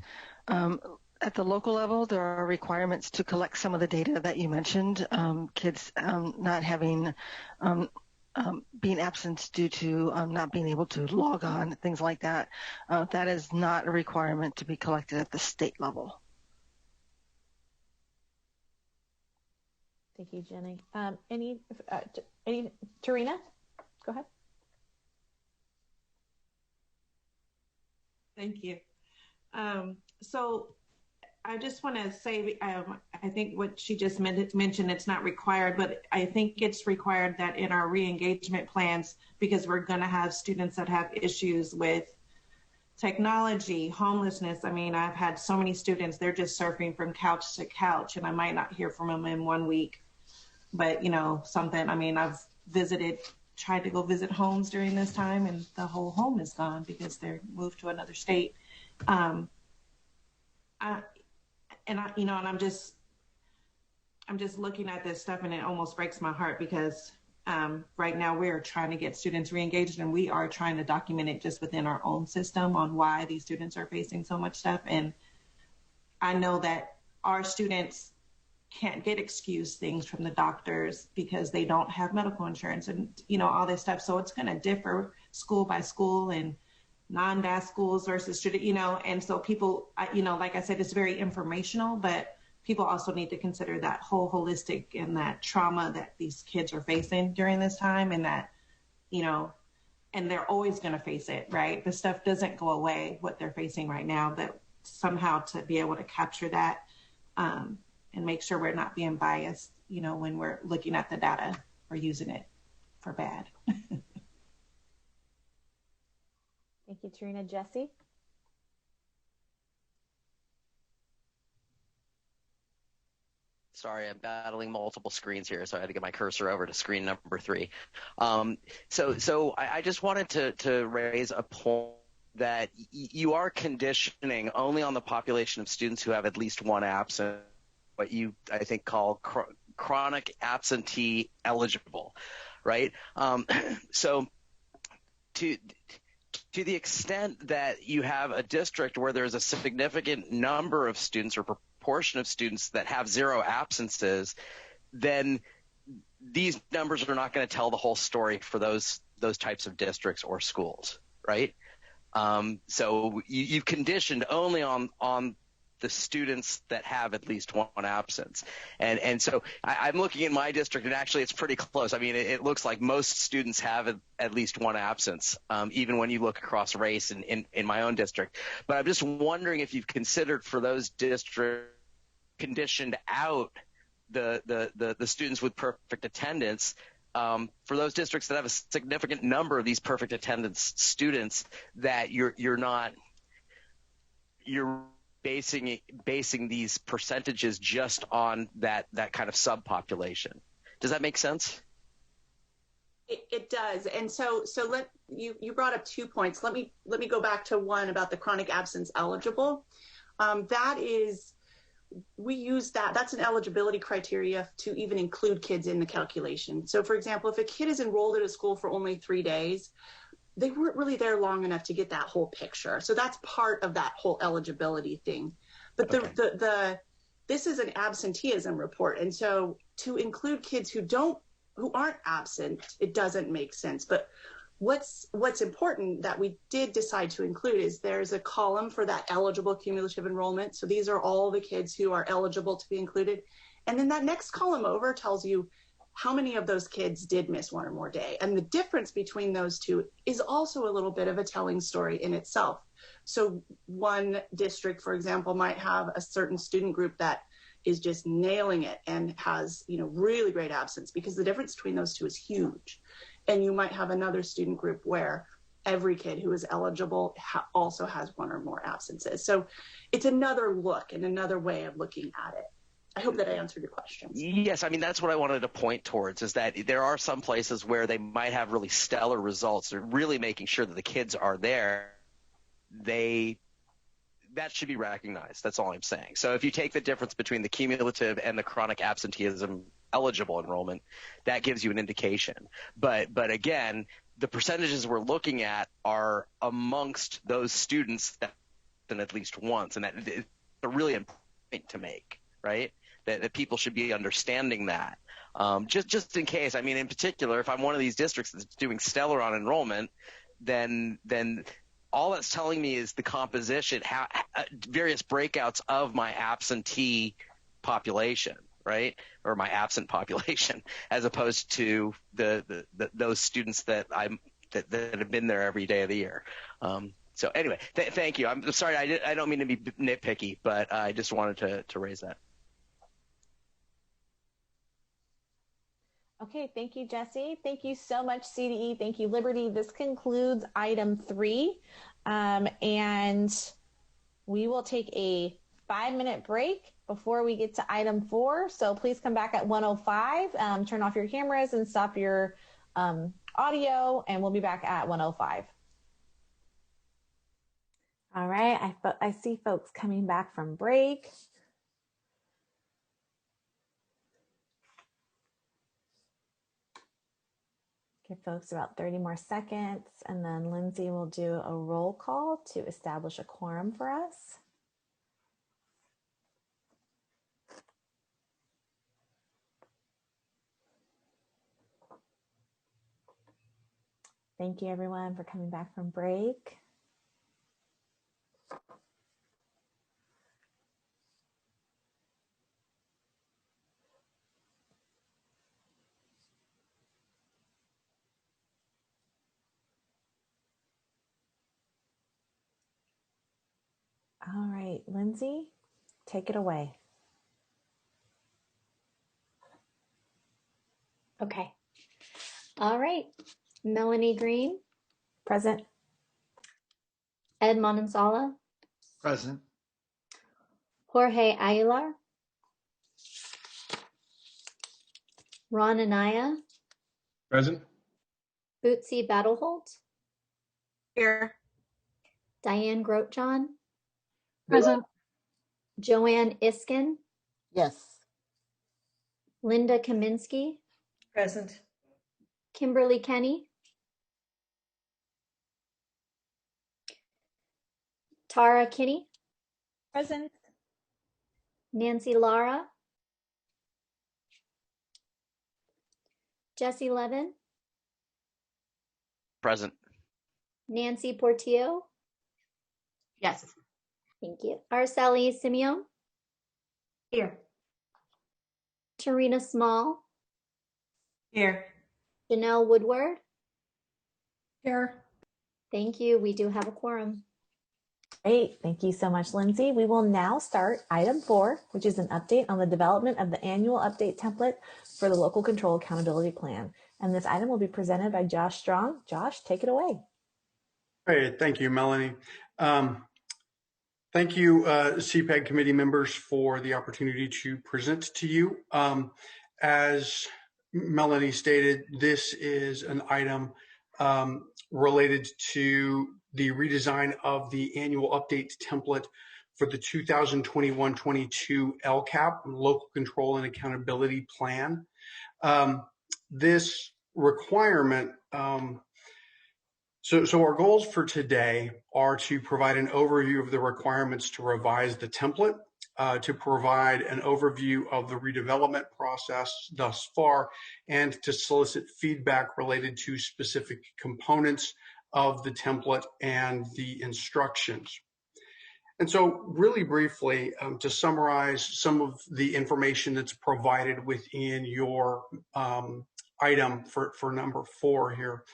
N: at the local level, there are requirements to collect some of the data that you mentioned, kids not having, being absent due to not being able to log on, things like that. That is not a requirement to be collected at the state level.
A: Thank you, Jenny. Any Tarina? Go ahead.
D: Thank you. So I just want to say, I think what she just mentioned, it's not required, but I think it's required that in our re-engagement plans, because we're going to have students that have issues with technology, homelessness. I mean, I've had so many students, they're just surfing from couch to couch, and I might not hear from them in 1 week, but something, I mean, I've tried to go visit homes during this time, and the whole home is gone because they're moved to another state. I'm just looking at this stuff, and it almost breaks my heart because right now we're trying to get students re-engaged, and we are trying to document it just within our own system on why these students are facing so much stuff. And I know that our students can't get excused things from the doctors because they don't have medical insurance and, all this stuff. So it's going to differ school by school and non-DAS schools versus, and so people, like I said, it's very informational, but people also need to consider that whole holistic and that trauma that these kids are facing during this time, and that, and they're always going to face it, right? The stuff doesn't go away, what they're facing right now, but somehow to be able to capture that, and make sure we're not being biased, when we're looking at the data or using it for bad.
A: Thank you, Tarina. Jesse?
G: Sorry, I'm battling multiple screens here, so I had to get my cursor over to screen number 3. So I just wanted to raise a point that you are conditioning only on the population of students who have at least one absent, what you, I think, call chronic absentee eligible, right? So to the extent that you have a district where there's a significant number of students or proportion of students that have 0 absences, then these numbers are not going to tell the whole story for those types of districts or schools, right? So you've conditioned only on the students that have at least one absence. And so I'm looking in my district, and actually it's pretty close. I mean, it looks like most students have at least one absence, even when you look across race in my own district. But I'm just wondering if you've considered for those districts conditioned out the students with perfect attendance, for those districts that have a significant number of these perfect attendance students, that you're basing these percentages just on that kind of subpopulation. Does that make sense?
H: It does. And so you brought up 2 points. Let me go back to one about the chronic absence eligible. We use that's an eligibility criteria to even include kids in the calculation. So for example, if a kid is enrolled at a school for only 3 days, they weren't really there long enough to get that whole picture. So that's part of that whole eligibility thing. But this is an absenteeism report. And so to include kids who aren't absent, it doesn't make sense. But what's important that we did decide to include is there's a column for that eligible cumulative enrollment. So these are all the kids who are eligible to be included. And then that next column over tells you how many of those kids did miss one or more day? And the difference between those two is also a little bit of a telling story in itself. So one district, for example, might have a certain student group that is just nailing it and has, really great absence, because the difference between those two is huge. And you might have another student group where every kid who is eligible also has one or more absences. So it's another look and another way of looking at it. I hope that I answered your question.
G: Yes, I mean, that's what I wanted to point towards, is that there are some places where they might have really stellar results. They're really making sure that the kids are there. That should be recognized. That's all I'm saying. So if you take the difference between the cumulative and the chronic absenteeism eligible enrollment, that gives you an indication. But again, the percentages we're looking at are amongst those students that at least once, and that is a really important point to make, right? That people should be understanding that. Just in case, I mean, in particular, if I'm one of these districts that's doing stellar on enrollment, then all that's telling me is the composition, how various breakouts of my absentee population, right, or my absent population, as opposed to those students that have been there every day of the year. So anyway, thank you. I'm sorry, I don't mean to be nitpicky, but I just wanted to raise that.
A: Okay, thank you, Jesse. Thank you so much, CDE. Thank you, Liberty. This concludes item 3. And we will take a 5-minute break before we get to item 4. So please come back at 1:05. Turn off your cameras and stop your audio, and we'll be back at 1:05. All right, I see folks coming back from break. Give folks about 30 more seconds, and then Lindsay will do a roll call to establish a quorum for us. Thank you, everyone, for coming back from break. All right, Lindsay, take it away.
T: Okay. All right. Melanie Green.
A: Present.
T: Ed Manansala.
R: Present.
T: Jorge Aguilar. Ron Anaya.
B: Present.
T: Bootsy Battleholt.
D: Here.
T: Diane Grotejohn.
N: Present.
T: Joanne Iskin.
M: Yes.
T: Linda Kaminsky.
I: Present.
T: Kimberly Kenny. Tara Kinney.
O: Present.
T: Nancy Lara. Jesse Levin.
G: Present.
T: Nancy Portillo.
I: Yes.
T: Thank you. Araceli Simeon.
I: Here.
T: Tarina Small.
D: Here.
T: Janelle Woodward.
I: Here.
T: Thank you. We do have a quorum.
A: Great. Thank you so much, Lindsay. We will now start item 4, which is an update on the development of the annual update template for the Local Control Accountability Plan. And this item will be presented by Josh Strong. Josh, take it away.
J: Great. Thank you, Melanie. Thank you, CPAG committee members, for the opportunity to present to you. As Melanie stated, this is an item related to the redesign of the annual update template for the 2021-22 LCAP, Local Control and Accountability Plan. This requirement, so our goals for today are to provide an overview of the requirements to revise the template, to provide an overview of the redevelopment process thus far, and to solicit feedback related to specific components of the template and the instructions. And so really briefly, to summarize some of the information that's provided within your item for number 4 here.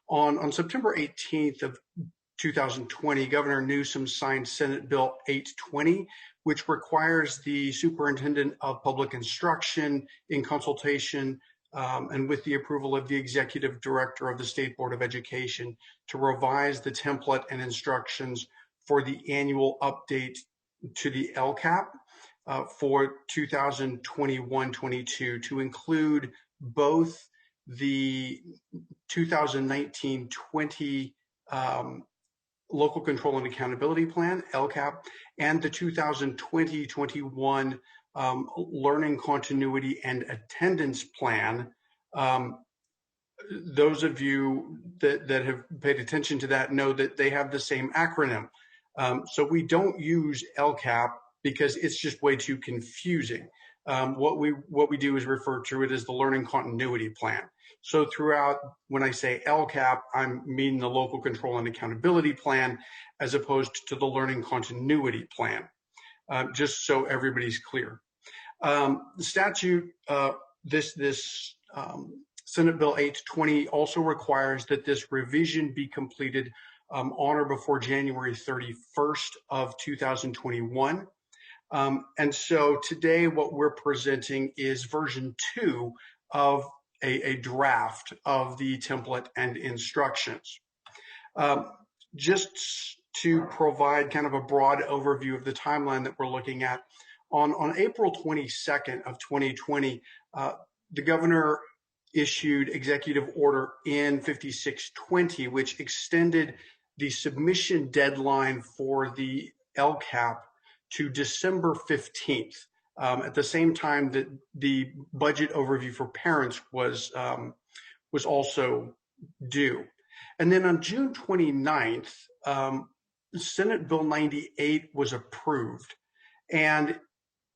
J: On September 18th of 2020, Governor Newsom signed Senate Bill 820, which requires the superintendent of public instruction, in consultation and with the approval of the executive director of the State Board of Education, to revise the template and instructions for the annual update to the LCAP for 2021-22 to include both the 2019-20 Local Control and Accountability Plan, LCAP, and the 2020-21 Learning Continuity and Attendance Plan. Those of you that have paid attention to that know that they have the same acronym. So we don't use LCAP because it's just way too confusing. What we do is refer to it as the Learning Continuity Plan. So throughout, when I say LCAP, I mean the Local Control and Accountability Plan, as opposed to the Learning Continuity Plan, just so everybody's clear. The statute, this Senate Bill 820 also requires that this revision be completed on or before January 31st of 2021. And so today what we're presenting is version 2 of a draft of the template and instructions. Just to provide kind of a broad overview of the timeline that we're looking at, on April 22nd of 2020, the governor issued Executive Order N5620, which extended the submission deadline for the LCAP to December 15th. At the same time that the budget overview for parents was also due. And then on June 29th, Senate Bill 98 was approved. And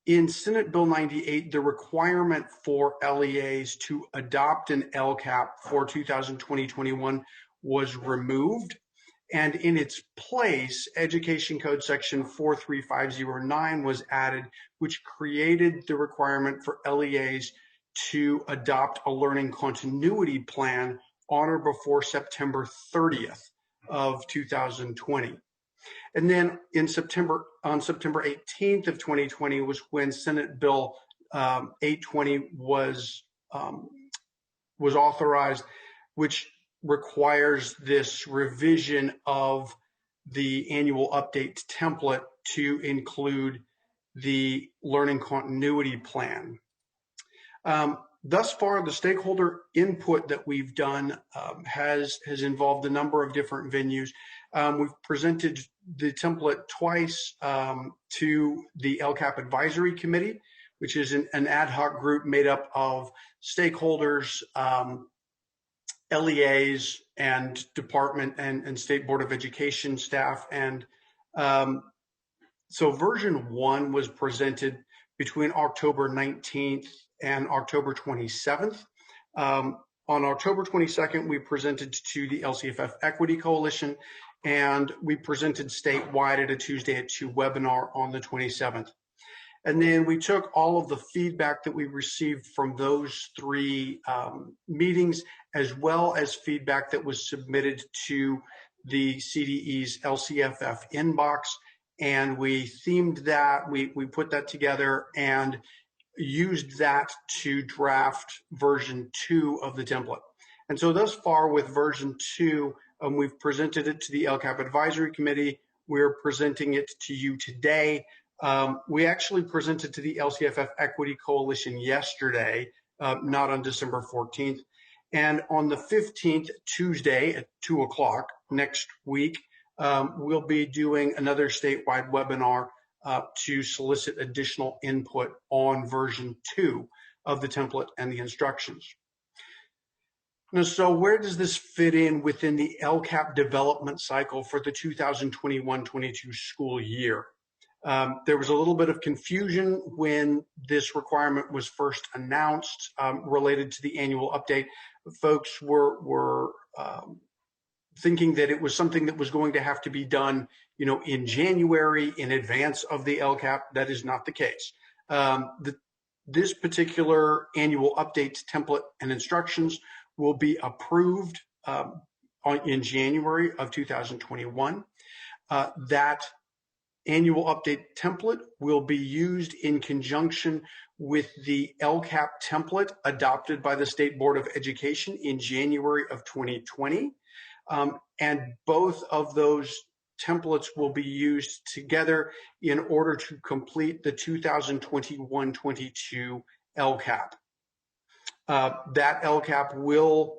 J: in Senate Bill 98, the requirement for LEAs to adopt an LCAP for 2020-21 was removed. And in its place, Education Code Section 43509 was added, which created the requirement for LEAs to adopt a learning continuity plan on or before September 30th of 2020. And then on September 18th of 2020 was when Senate Bill 820 was authorized, which requires this revision of the annual update template to include the learning continuity plan. Thus far, the stakeholder input that we've done has involved a number of different venues. We've presented the template twice to the LCAP Advisory Committee, which is an ad hoc group made up of stakeholders, LEAs, and department and State Board of Education staff. And so version 1 was presented between October 19th and October 27th. On October 22nd, we presented to the LCFF Equity Coalition, and we presented statewide at a Tuesday at 2 webinar on the 27th. And then we took all of the feedback that we received from those 3 meetings, as well as feedback that was submitted to the CDE's LCFF inbox, and we themed that, we put that together and used that to draft version 2 of the template. And so thus far with version 2, we've presented it to the LCAP Advisory Committee. We're presenting it to you today. We actually presented to the LCFF Equity Coalition yesterday, not on December 14th. And on the 15th, Tuesday at 2 o'clock next week, we'll be doing another statewide webinar to solicit additional input on version 2 of the template and the instructions. Now, so where does this fit in within the LCAP development cycle for the 2021-22 school year? There was a little bit of confusion when this requirement was first announced related to the annual update. Folks were thinking that it was something that was going to have to be done, in January in advance of the LCAP. That is not the case. This particular annual update template and instructions will be approved in January of 2021. That annual update template will be used in conjunction with the LCAP template adopted by the State Board of Education in January of 2020. And both of those templates will be used together in order to complete the 2021-22 LCAP. That LCAP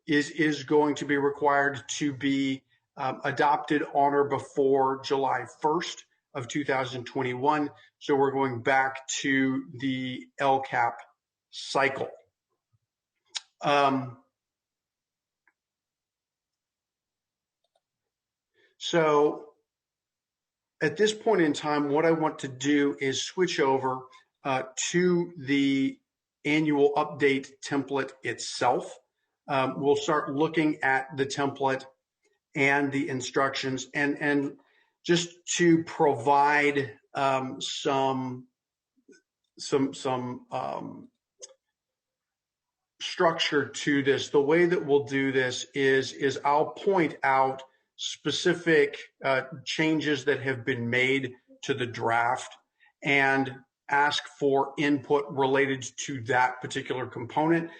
J: is going to be required to be adopted on or before July 1st of 2021. So we're going back to the LCAP cycle. So at this point in time, what I want to do is switch over to the annual update template itself. We'll start looking at the template and the instructions, and just to provide some structure to this. The way that we'll do this is I'll point out specific changes that have been made to the draft and ask for input related to that particular component.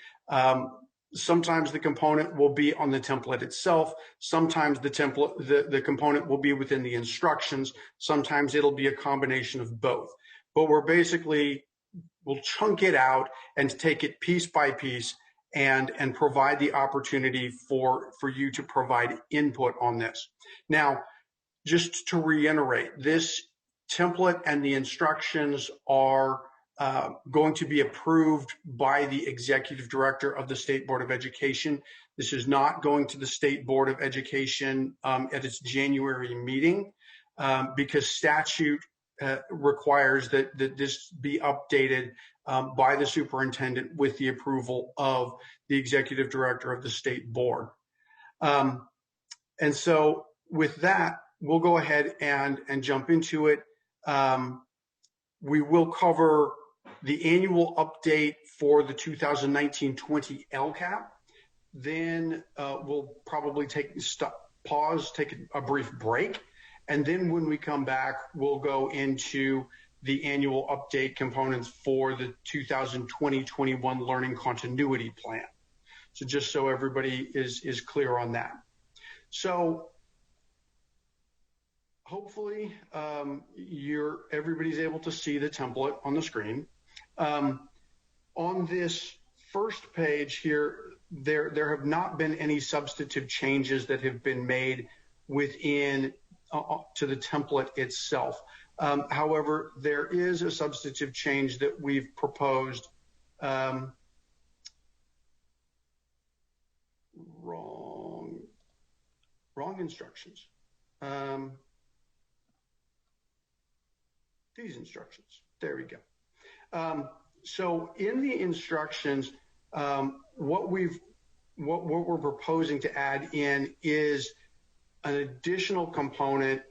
J: Sometimes the component will be on the template itself. Sometimes the component will be within the instructions. Sometimes it'll be a combination of both. But we'll chunk it out and take it piece by piece and provide the opportunity for you to provide input on this. Now, just to reiterate, this template and the instructions are going to be approved by the executive director of the State Board of Education. This is not going to the State Board of Education at its January meeting because statute requires that this be updated by the superintendent with the approval of the executive director of the state board. And so with that, we'll go ahead and jump into it. We will cover the annual update for the 2019-20 LCAP. Then we'll probably take a brief break. And then when we come back, we'll go into the annual update components for the 2020-21 Learning Continuity Plan. So just so everybody is clear on that. So hopefully everybody's able to see the template on the screen. On this first page here, there have not been any substantive changes that have been made within to the template itself. However, there is a substantive change that we've proposed. Wrong instructions. These instructions. There we go. So in the instructions, what we're proposing to add in is an additional component.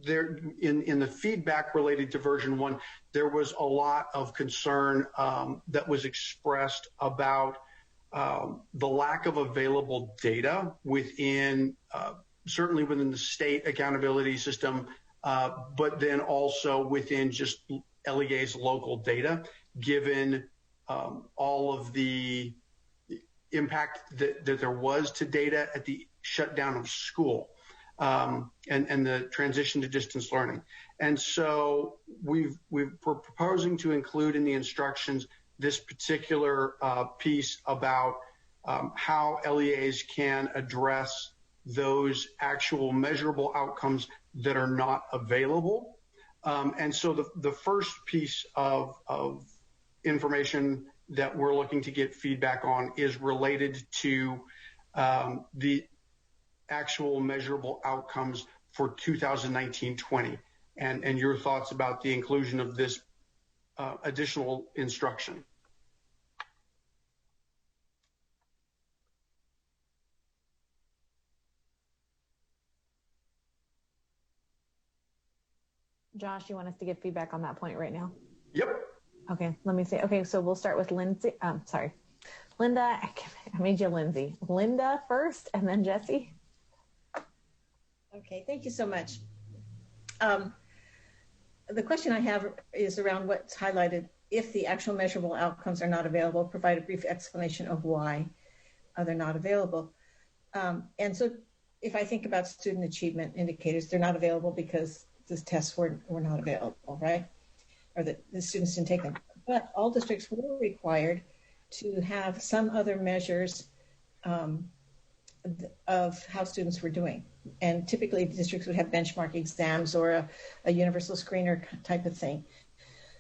J: There in the feedback related to version 1, there was a lot of concern that was expressed about the lack of available data within, certainly within the state accountability system, but then also within just LEA's local data, given all of the impact that there was to data at the shutdown of school and the transition to distance learning. And so we're proposing to include in the instructions this particular piece about how LEAs can address those actual measurable outcomes that are not available. And so the first piece of information that we're looking to get feedback on is related to the actual measurable outcomes for 2019-20 and your thoughts about the inclusion of this additional instruction.
A: Josh, you want us to give feedback on that point right now?
J: Yep.
A: Okay, let me see. Okay, so we'll start with Lindsay. Sorry, Linda. I made you Lindsay. Linda first, and then Jesse.
I: Okay, thank you so much. The question I have is around what's highlighted. If the actual measurable outcomes are not available, provide a brief explanation of why they're not available. And so if I think about student achievement indicators, they're not available because the tests were not available, right? Or the students didn't take them. But all districts were required to have some other measures of how students were doing. And typically districts would have benchmark exams or a universal screener type of thing.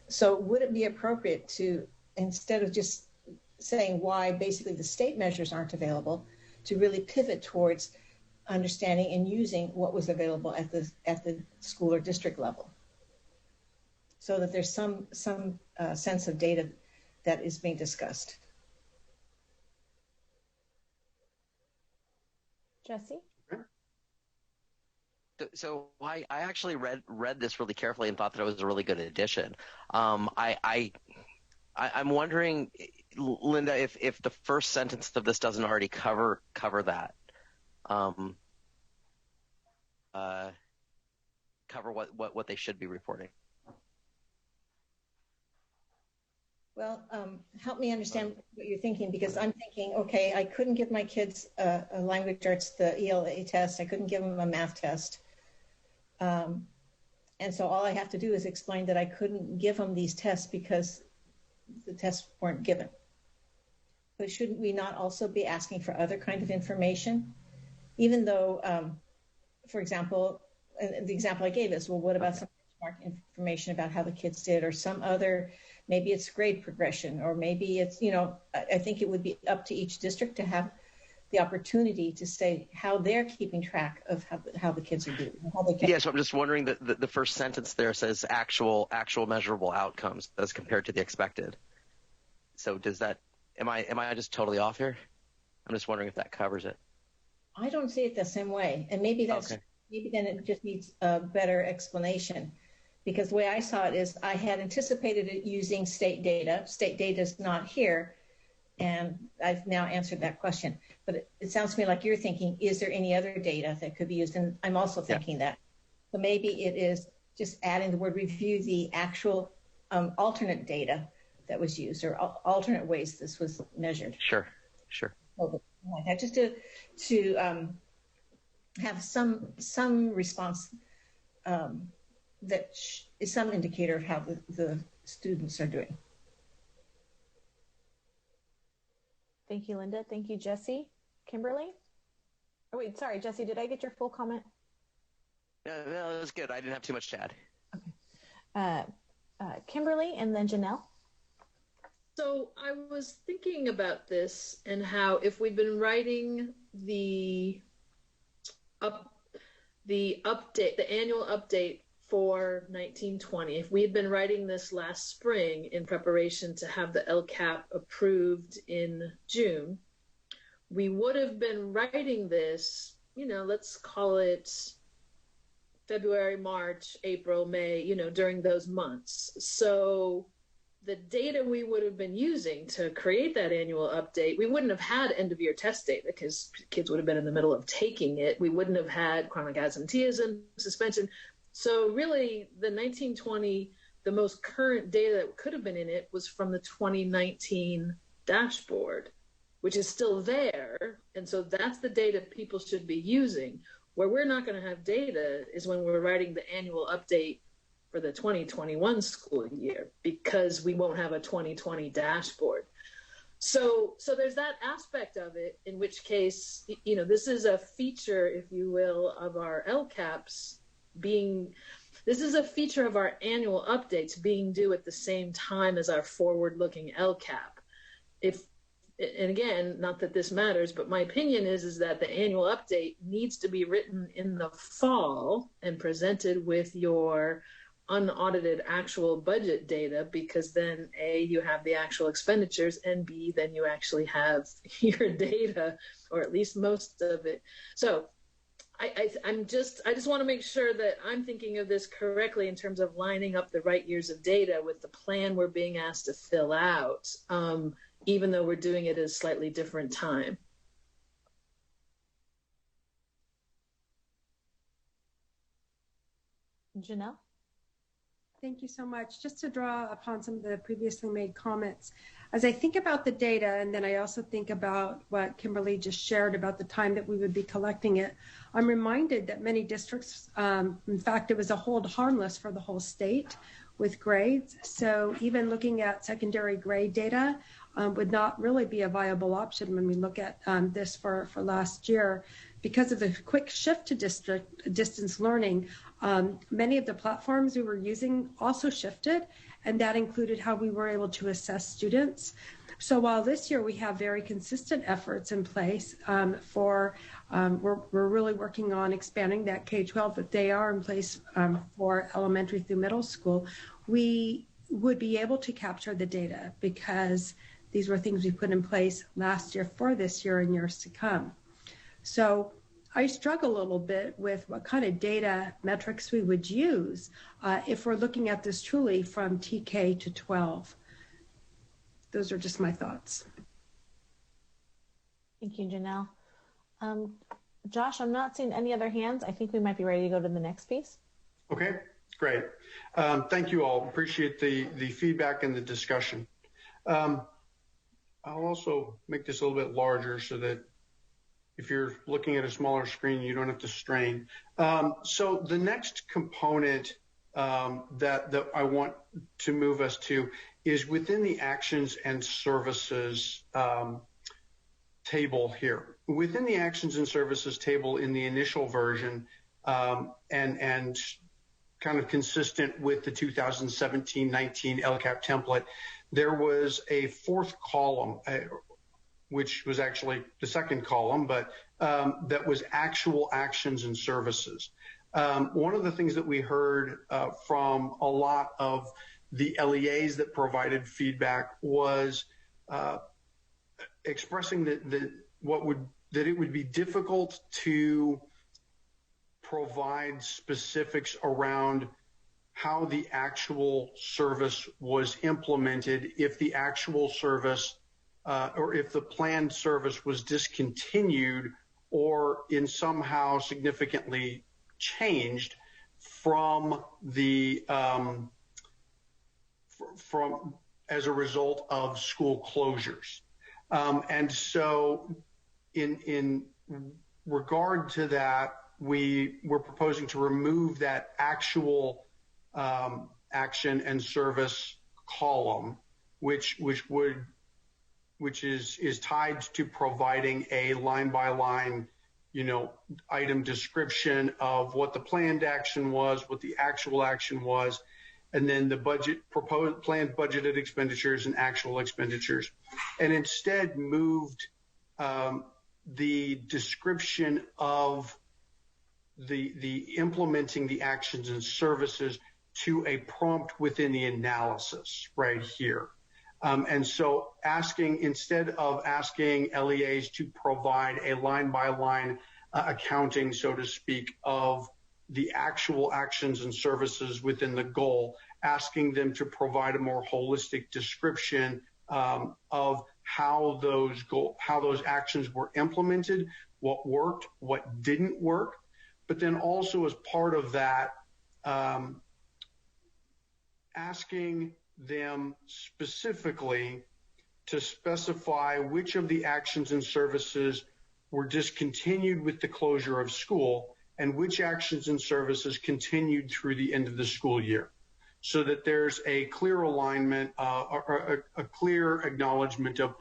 I: So would it be appropriate to, instead of just saying why basically the state measures aren't available, to really pivot towards understanding and using what was available at the school or district level, so that there's some sense of data that is being discussed.
A: Jesse?
G: So I actually read this really carefully and thought that it was a really good addition. I'm wondering, Linda, if the first sentence of this doesn't already cover that, cover what they should be reporting.
I: Well, help me understand what you're thinking, because I'm thinking, okay, I couldn't give my kids a language arts, the ELA test. I couldn't give them a math test. And so all I have to do is explain that I couldn't give them these tests because the tests weren't given. But shouldn't we not also be asking for other kind of information? Even though, for example, the example I gave is, well, what about some benchmark information about how the kids did, or some other, maybe it's grade progression, or maybe it's, I think it would be up to each district to have the opportunity to say how they're keeping track of how the kids are doing.
G: Yeah, so I'm just wondering that the first sentence there says actual measurable outcomes as compared to the expected. So does that, am I just totally off here? I'm just wondering if that covers it.
I: I don't see it the same way, and maybe that's okay. Maybe then it just needs a better explanation, because the way I saw it is I had anticipated it using state data. State data is not here, and I've now answered that question. But it sounds to me like you're thinking, is there any other data that could be used? And I'm also thinking that. So maybe it is just adding the word review the actual alternate data that was used, or alternate ways this was measured.
G: Sure.
I: Like that, just to have some response that is some indicator of how the students are doing.
A: Thank you, Linda. Thank you, Jesse. Kimberly? Oh, wait, sorry, Jesse, did I get your full comment?
G: No, that was good. I didn't have too much to
A: add. Okay. Kimberly and then Janelle.
C: So I was thinking about this and how if we'd been writing the update, the annual update for 1920, if we had been writing this last spring in preparation to have the LCAP approved in June, we would have been writing this, let's call it February, March, April, May, during those months. So the data we would have been using to create that annual update, we wouldn't have had end of year test data because kids would have been in the middle of taking it. We wouldn't have had chronic absenteeism, suspension. So really the 1920, the most current data that could have been in it was from the 2019 dashboard, which is still there. And so that's the data people should be using. Where we're not going to have data is when we're writing the annual update for the 2021 school year, because we won't have a 2020 dashboard. So there's that aspect of it, in which case, this is a feature, if you will, of our LCAPs this is a feature of our annual updates being due at the same time as our forward-looking LCAP. And again, not that this matters, but my opinion is that the annual update needs to be written in the fall and presented with your unaudited actual budget data, because then A, you have the actual expenditures, and B, then you actually have your data, or at least most of it. So I just want to make sure that I'm thinking of this correctly in terms of lining up the right years of data with the plan we're being asked to fill out, even though we're doing it at a slightly different time.
A: Janelle?
L: Thank you so much. Just to draw upon some of the previously made comments, as I think about the data, and then I also think about what Kimberly just shared about the time that we would be collecting it, I'm reminded that many districts, in fact, it was a hold harmless for the whole state with grades. So even looking at secondary grade data would not really be a viable option when we look at this for last year. Because of the quick shift to distance learning, many of the platforms we were using also shifted, and that included how we were able to assess students. So while this year we have very consistent efforts in place we're really working on expanding that K-12, but they are in place for elementary through middle school, we would be able to capture the data because these were things we put in place last year for this year and years to come. So I struggle a little bit with what kind of data metrics we would use if we're looking at this truly from TK to 12. Those are just my thoughts.
A: Thank you, Janelle. Josh, I'm not seeing any other hands. I think we might be ready to go to the next piece.
J: Okay, great. Thank you all. Appreciate the feedback and the discussion. I'll also make this a little bit larger so that if you're looking at a smaller screen, you don't have to strain. So the next component that I want to move us to is within the actions and services table here. Within the actions and services table in the initial version, and kind of consistent with the 2017-19 LCAP template, there was a fourth column, which was actually the second column, but that was actual actions and services. One of the things that we heard from a lot of the LEAs that provided feedback was expressing that it would be difficult to provide specifics around how the actual service was implemented if the actual service or if the planned service was discontinued or in somehow significantly changed from the as a result of school closures. And so in regard to that, we were proposing to remove that actual action and service column, which is tied to providing a line-by-line, item description of what the planned action was, what the actual action was, and then the planned budgeted expenditures and actual expenditures, and instead moved the description of the implementing the actions and services to a prompt within the analysis right here. And so instead of asking LEAs to provide a line-by-line accounting, so to speak, of the actual actions and services within the goal, asking them to provide a more holistic description of how those actions were implemented, what worked, what didn't work, but then also as part of that, asking them specifically to specify which of the actions and services were discontinued with the closure of school and which actions and services continued through the end of the school year, so that there's a clear alignment, or a clear acknowledgement of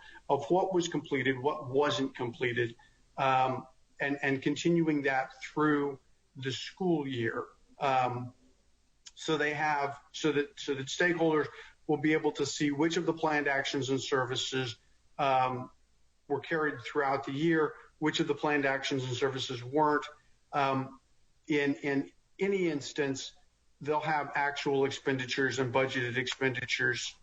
J: what was completed, what wasn't completed, and continuing that through the school year. So that stakeholders will be able to see which of the planned actions and services were carried throughout the year, which of the planned actions and services weren't. In any instance, they'll have actual expenditures and budgeted expenditures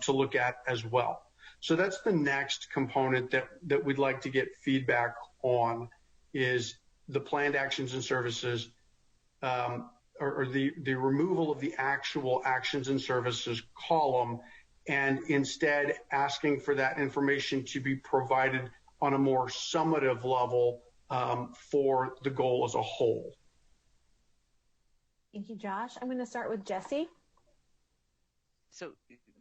J: to look at as well. So that's the next component that we'd like to get feedback on, is the planned actions and services, or the removal of the actual actions and services column, and instead asking for that information to be provided on a more summative level for the goal as a whole.
A: Thank you, Josh. I'm going to start with Jesse.
G: So,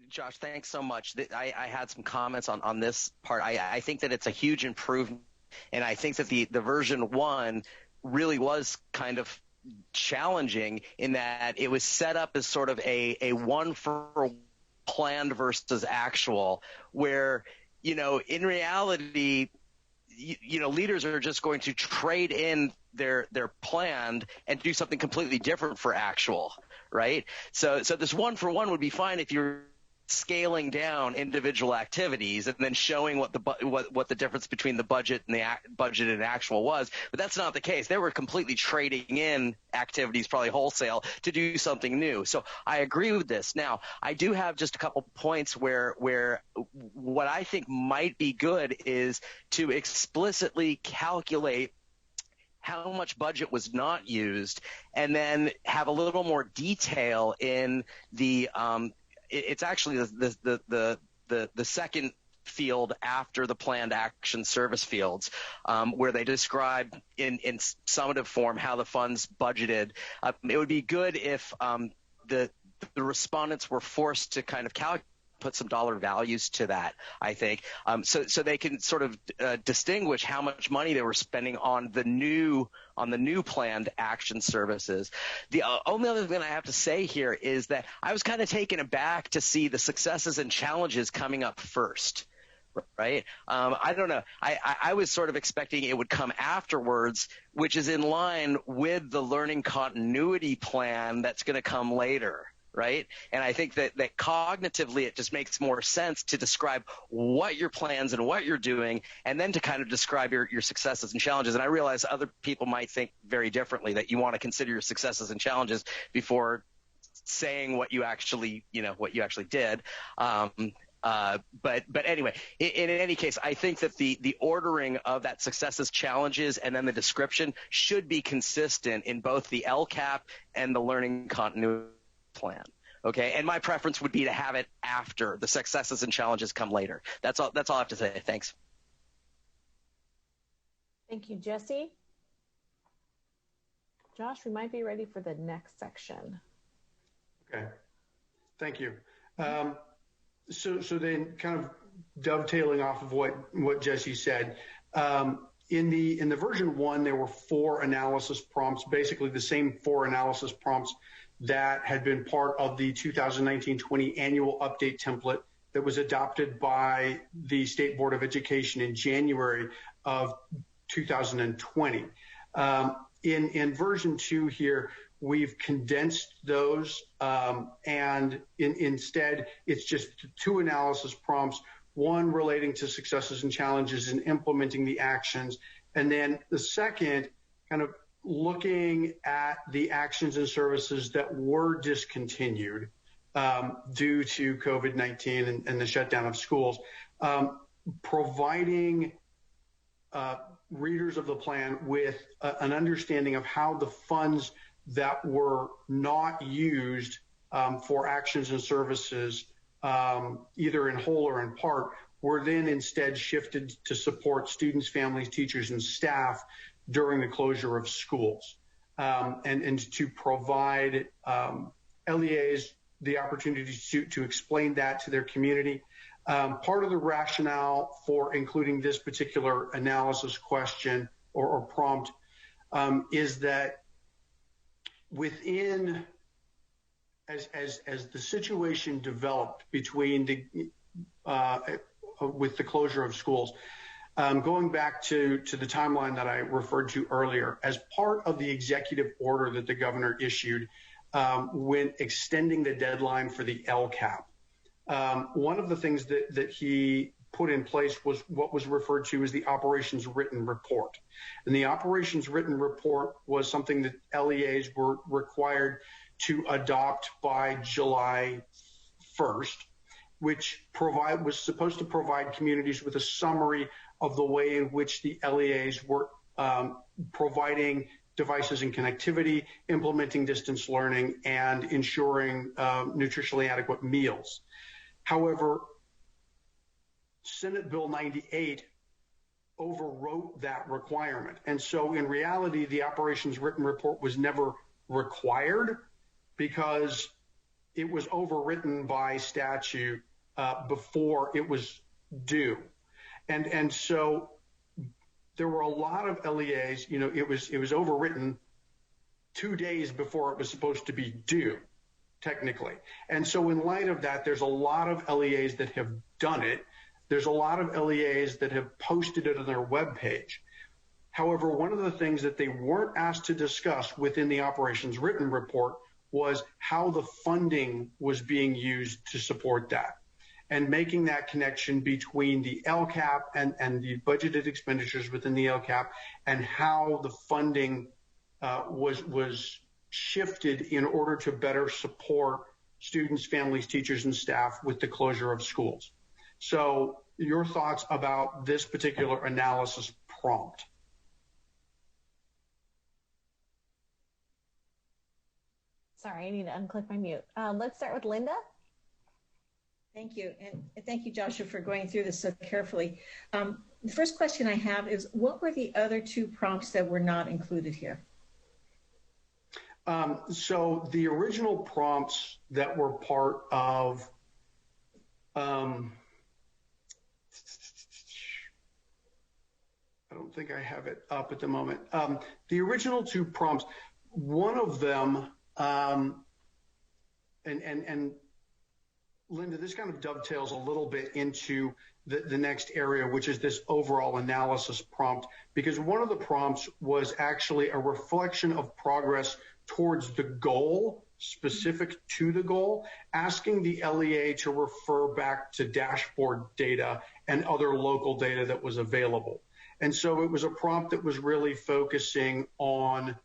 G: Josh, thanks so much. I had some comments on this part. I think that it's a huge improvement, and I think that the version 1 really was kind of challenging in that it was set up as sort of a one for planned versus actual, where, in reality, leaders are just going to trade in their planned and do something completely different for actual, right? So this one for one would be fine if you're scaling down individual activities and then showing what the difference between the budget and actual was. But that's not the case. They were completely trading in activities, probably wholesale, to do something new. So I agree with this. Now, I do have just a couple points where what I think might be good is to explicitly calculate how much budget was not used, and then have a little more detail in the it's actually the second field after the planned action service fields, where they describe in summative form how the funds budgeted. It would be good if the respondents were forced to kind of put some dollar values to that, I think, so they can sort of distinguish how much money they were spending on the new planned action services. The only other thing I have to say here is that I was kind of taken aback to see the successes and challenges coming up first. Right? I don't know. I was sort of expecting it would come afterwards, which is in line with the learning continuity plan that's going to come later. Right? And I think that cognitively it just makes more sense to describe what your plans and what you're doing, and then to kind of describe your successes and challenges. And I realize other people might think very differently, that you want to consider your successes and challenges before saying what you actually did. But anyway, in any case, I think that the ordering of that successes, challenges, and then the description should be consistent in both the LCAP and the learning continuity plan. Okay, and my preference would be to have it after the successes and challenges come later. That's all I have to say. Thanks.
A: Thank you, Jesse. Josh, we might be ready for the next section.
J: Okay, thank you. So then, kind of dovetailing off of what Jesse said, in the version 1, there were 4 analysis prompts, basically the same 4 analysis prompts that had been part of the 2019-20 annual update template that was adopted by the State Board of Education in January of 2020. In version 2 here, we've condensed those, and instead it's just 2 analysis prompts, one relating to successes and challenges in implementing the actions, and then the second kind of looking at the actions and services that were discontinued due to COVID-19 and the shutdown of schools, providing readers of the plan with an understanding of how the funds that were not used for actions and services, either in whole or in part, were then instead shifted to support students, families, teachers, and staff during the closure of schools, and to provide LEAs the opportunity to explain that to their community. Part of the rationale for including this particular analysis question or prompt is that within, as the situation developed between with the closure of schools, going back to the timeline that I referred to earlier, as part of the executive order that the governor issued when extending the deadline for the LCAP, one of the things that he put in place was what was referred to as the operations written report. And the operations written report was something that LEAs were required to adopt by July 1st, which was supposed to provide communities with a summary of the way in which the LEAs were providing devices and connectivity, implementing distance learning, and ensuring nutritionally adequate meals. However, Senate Bill 98 overwrote that requirement. And so in reality, the operations written report was never required because it was overwritten by statute before it was due. And so there were a lot of LEAs, it was overwritten 2 days before it was supposed to be due, technically. And so in light of that, there's a lot of LEAs that have done it. There's a lot of LEAs that have posted it on their webpage. However, one of the things that they weren't asked to discuss within the operations written report was how the funding was being used to support that, and making that connection between the LCAP and the budgeted expenditures within the LCAP, and how the funding was shifted in order to better support students, families, teachers, and staff with the closure of schools. So your thoughts about this particular analysis prompt?
A: Sorry, I need to unclick my mute. Let's start with Linda.
I: Thank you. And thank you, Joshua, for going through this so carefully. The first question I have is, what were the other 2 prompts that were not included here?
J: So the original prompts that were part of I don't think I have it up at the moment. The original 2 prompts, one of them, and Linda, this kind of dovetails a little bit into the next area, which is this overall analysis prompt, because one of the prompts was actually a reflection of progress towards the goal, specific to the goal, asking the LEA to refer back to dashboard data and other local data that was available. And so it was a prompt that was really focusing on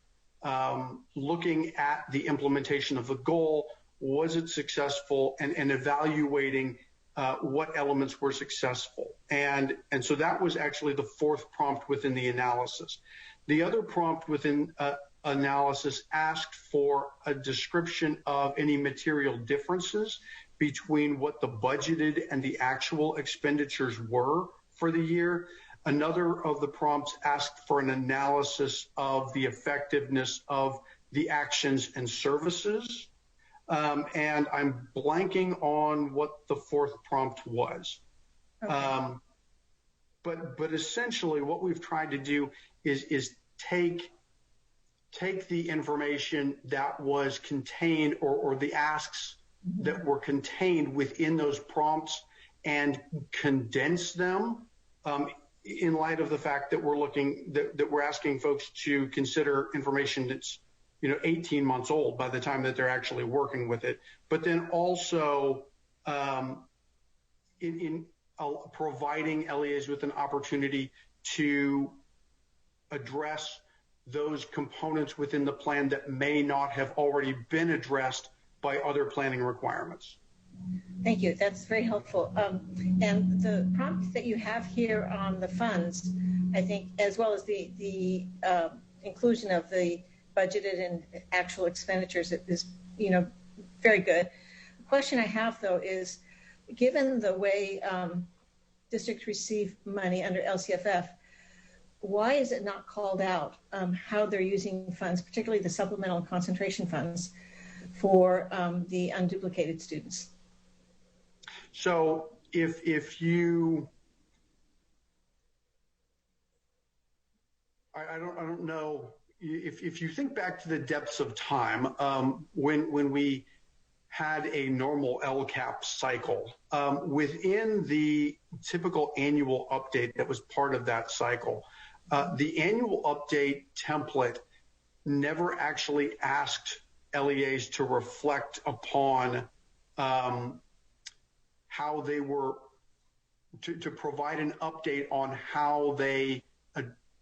J: looking at the implementation of the goal. Was it successful, and evaluating what elements were successful. And so that was actually the 4th prompt within the analysis. The other prompt within analysis asked for a description of any material differences between what the budgeted and the actual expenditures were for the year. Another of the prompts asked for an analysis of the effectiveness of the actions and services. And I'm blanking on what the 4th prompt was. Okay. But essentially what we've tried to do is take the information that was contained, or the asks that were contained within those prompts, and condense them in light of the fact that we're asking folks to consider information that's 18 months old by the time that they're actually working with it, but then also in providing LEAs with an opportunity to address those components within the plan that may not have already been addressed by other planning requirements.
I: Thank you. That's very helpful. And the prompt that you have here on the funds, I think, as well as the inclusion of the budgeted and actual expenditures, is very good. The question I have, though, is given the way districts receive money under LCFF, why is it not called out how they're using funds, particularly the supplemental and concentration funds, for the unduplicated students?
J: So if you, I don't know, if you think back to the depths of time when we had a normal LCAP cycle, within the typical annual update that was part of that cycle, the annual update template never actually asked LEAs to reflect upon how they were, to provide an update on how they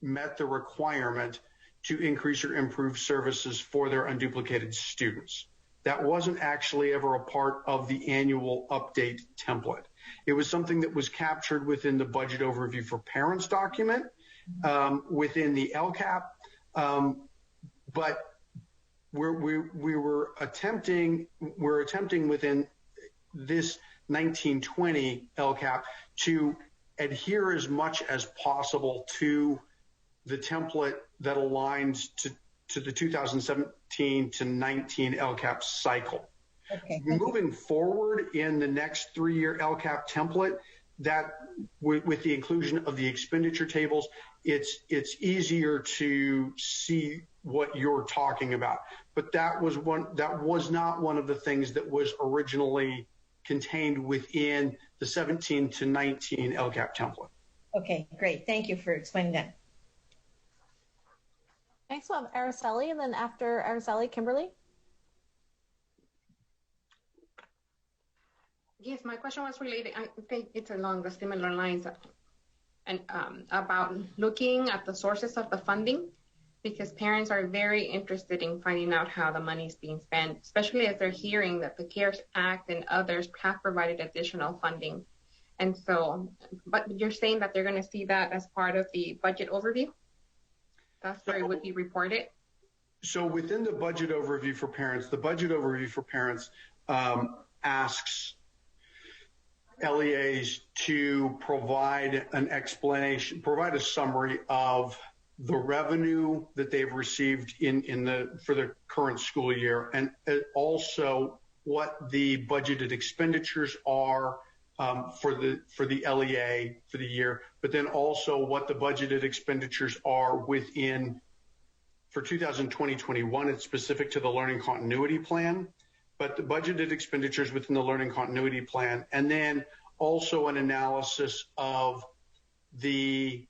J: met the requirement to increase or improve services for their unduplicated students. That wasn't actually ever a part of the annual update template. It was something that was captured within the budget overview for parents document, within the LCAP, But we're attempting within this 1920 LCAP to adhere as much as possible to the template that aligns to the 2017 to 19 LCAP cycle.
I: Okay.
J: Moving forward in the next 3-year LCAP template, that with the inclusion of the expenditure tables, it's easier to see what you're talking about. But that was not one of the things that was originally contained within the 17 to 19 LCAP template.
I: Okay, great. Thank you for explaining that.
A: Next we'll have Araceli, and then after Araceli, Kimberly.
K: Yes, my question was related, I think it's along the similar lines, and about looking at the sources of the funding, because parents are very interested in finding out how the money is being spent, especially as they're hearing that the CARES Act and others have provided additional funding. And so, but you're saying that they're going to see that as part of the budget overview? That's where it would be reported?
J: So within the budget overview for parents, the budget overview for parents asks LEAs to provide an explanation, provide a summary of the revenue that they've received for the current school year, and also what the budgeted expenditures are for the LEA for the year, but then also what the budgeted expenditures are within for 2020-21. It's specific to the learning continuity plan, but the budgeted expenditures within the learning continuity plan, and then also an analysis of the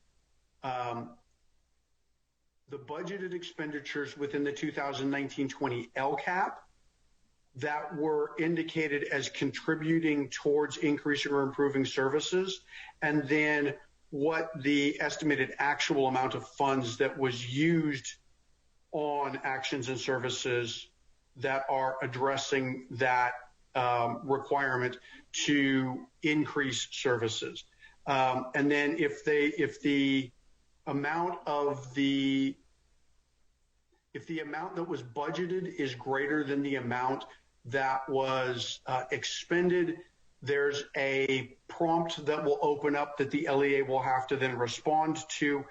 J: budgeted expenditures within the 2019-20 LCAP that were indicated as contributing towards increasing or improving services, and then what the estimated actual amount of funds that was used on actions and services that are addressing that requirement to increase services. And then if the amount that was budgeted is greater than the amount that was expended, there's a prompt that will open up that the LEA will have to then respond to,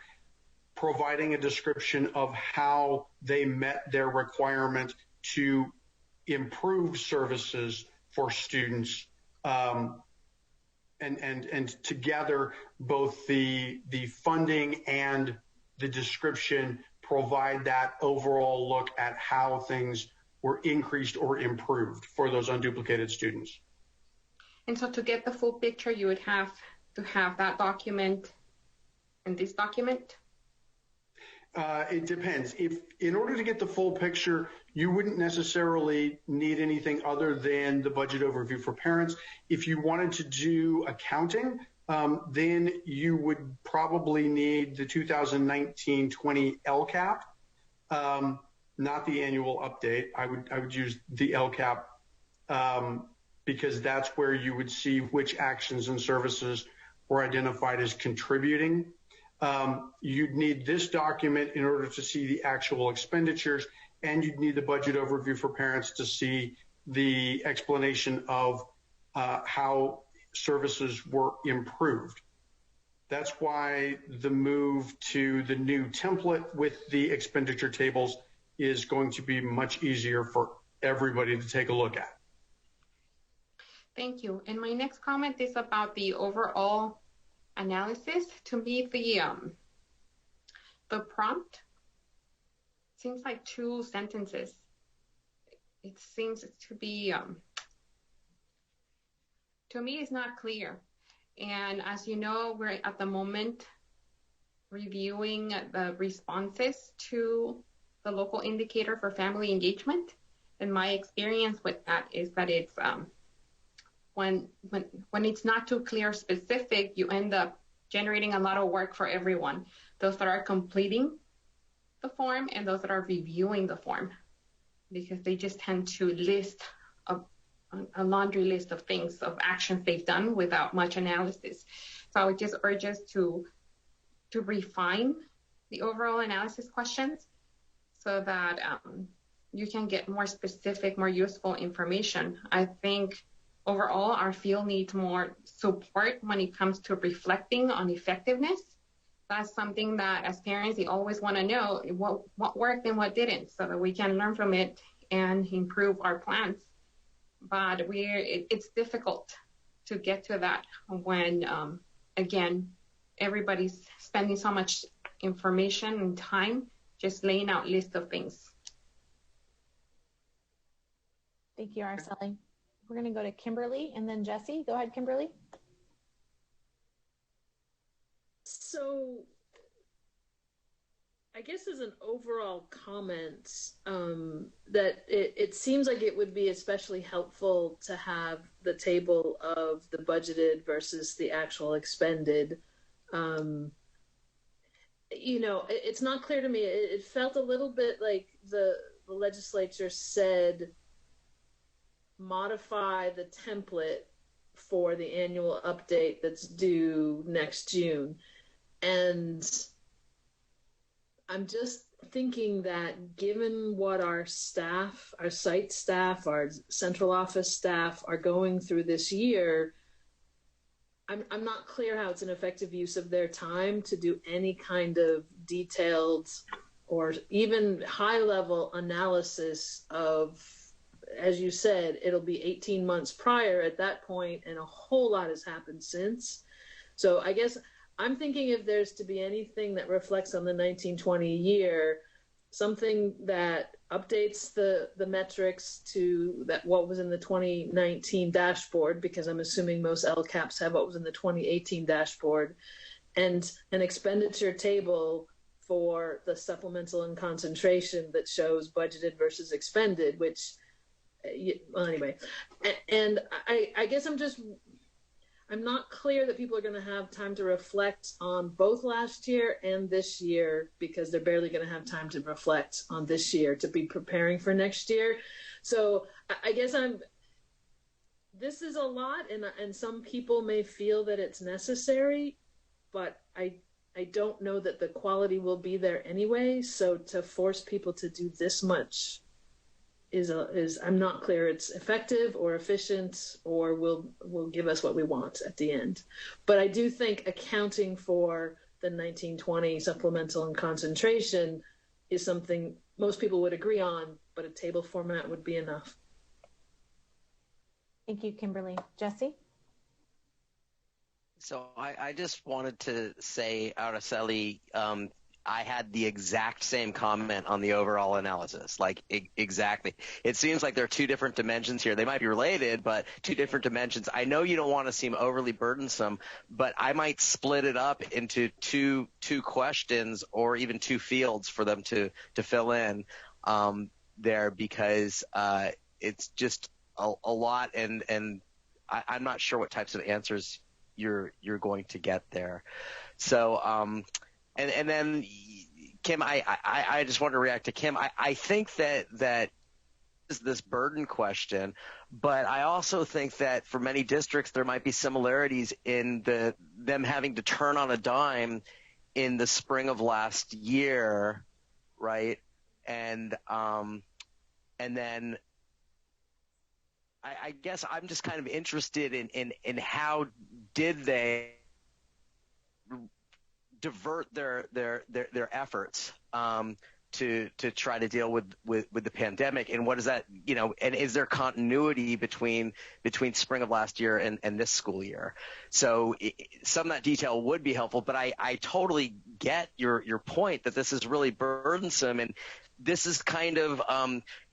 J: providing a description of how they met their requirement to improve services for students. And together, both the funding and the description provide that overall look at how things were increased or improved for those unduplicated students.
K: And so to get the full picture, you would have to have that document and this document?
J: It depends. If in order to get the full picture, you wouldn't necessarily need anything other than the budget overview for parents. If you wanted to do accounting, then you would probably need the 2019-20 LCAP, not the annual update. I would use the LCAP because that's where you would see which actions and services were identified as contributing. You'd need this document in order to see the actual expenditures, and you'd need the budget overview for parents to see the explanation of how services were improved. That's why the move to the new template with the expenditure tables is going to be much easier for everybody to take a look at.
K: Thank you. And my next comment is about the overall analysis. To me, the prompt seems like 2 sentences. It seems to be, to me, it's not clear. And as you know, we're at the moment reviewing the responses to the local indicator for family engagement. And my experience with that is that it's when it's not too clear or specific, you end up generating a lot of work for everyone. Those that are completing the form and those that are reviewing the form, because they just tend to list a laundry list of things, of actions they've done without much analysis. So I would just urge us to refine the overall analysis questions so that you can get more specific, more useful information. I think overall our field needs more support when it comes to reflecting on effectiveness. That's something that as parents, we always want to know what worked and what didn't, so that we can learn from it and improve our plans. But it's difficult to get to that when, again, everybody's spending so much information and time just laying out lists of things.
A: Thank you, Araceli. We're going to go to Kimberly and then Jesse. Go ahead, Kimberly.
C: So I guess as an overall comment, that it seems like it would be especially helpful to have the table of the budgeted versus the actual expended. You know, it's not clear to me. It felt a little bit like the legislature said, modify the template for the annual update that's due next June. And I'm just thinking that given what our staff, our site staff, our central office staff are going through this year, I'm not clear how it's an effective use of their time to do any kind of detailed or even high-level analysis of, as you said, it'll be 18 months prior at that point, and a whole lot has happened since. So I guess I'm thinking if there's to be anything that reflects on the 1920 year, something that updates the metrics to that what was in the 2019 dashboard, because I'm assuming most LCAPs have what was in the 2018 dashboard, and an expenditure table for the supplemental and concentration that shows budgeted versus expended, which, well, anyway. And I guess I'm not clear that people are going to have time to reflect on both last year and this year, because they're barely going to have time to reflect on this year to be preparing for next year. So I guess this is a lot, and some people may feel that it's necessary, but I don't know that the quality will be there anyway. So to force people to do this much is I'm not clear it's effective or efficient or will give us what we want at the end. But I do think accounting for the 1920 supplemental and concentration is something most people would agree on, but a table format would be enough.
A: Thank you, Kimberly. Jesse?
G: So I just wanted to say, Araceli, I had the exact same comment on the overall analysis, like exactly. It seems like there are two different dimensions here. They might be related, but two different dimensions. I know you don't want to seem overly burdensome, but I might split it up into two questions or even two fields for them to fill in there, because it's just a lot, and I'm not sure what types of answers you're going to get there. So and then Kim, I just want to react to Kim. I think that is this burden question, but I also think that for many districts there might be similarities in them having to turn on a dime in the spring of last year, right? And then I guess I'm just kind of interested in how did they divert their efforts to try to deal with the pandemic, and what is that, and is there continuity between spring of last year and this school year? So some of that detail would be helpful, but I totally get your point that this is really burdensome, and this is kind of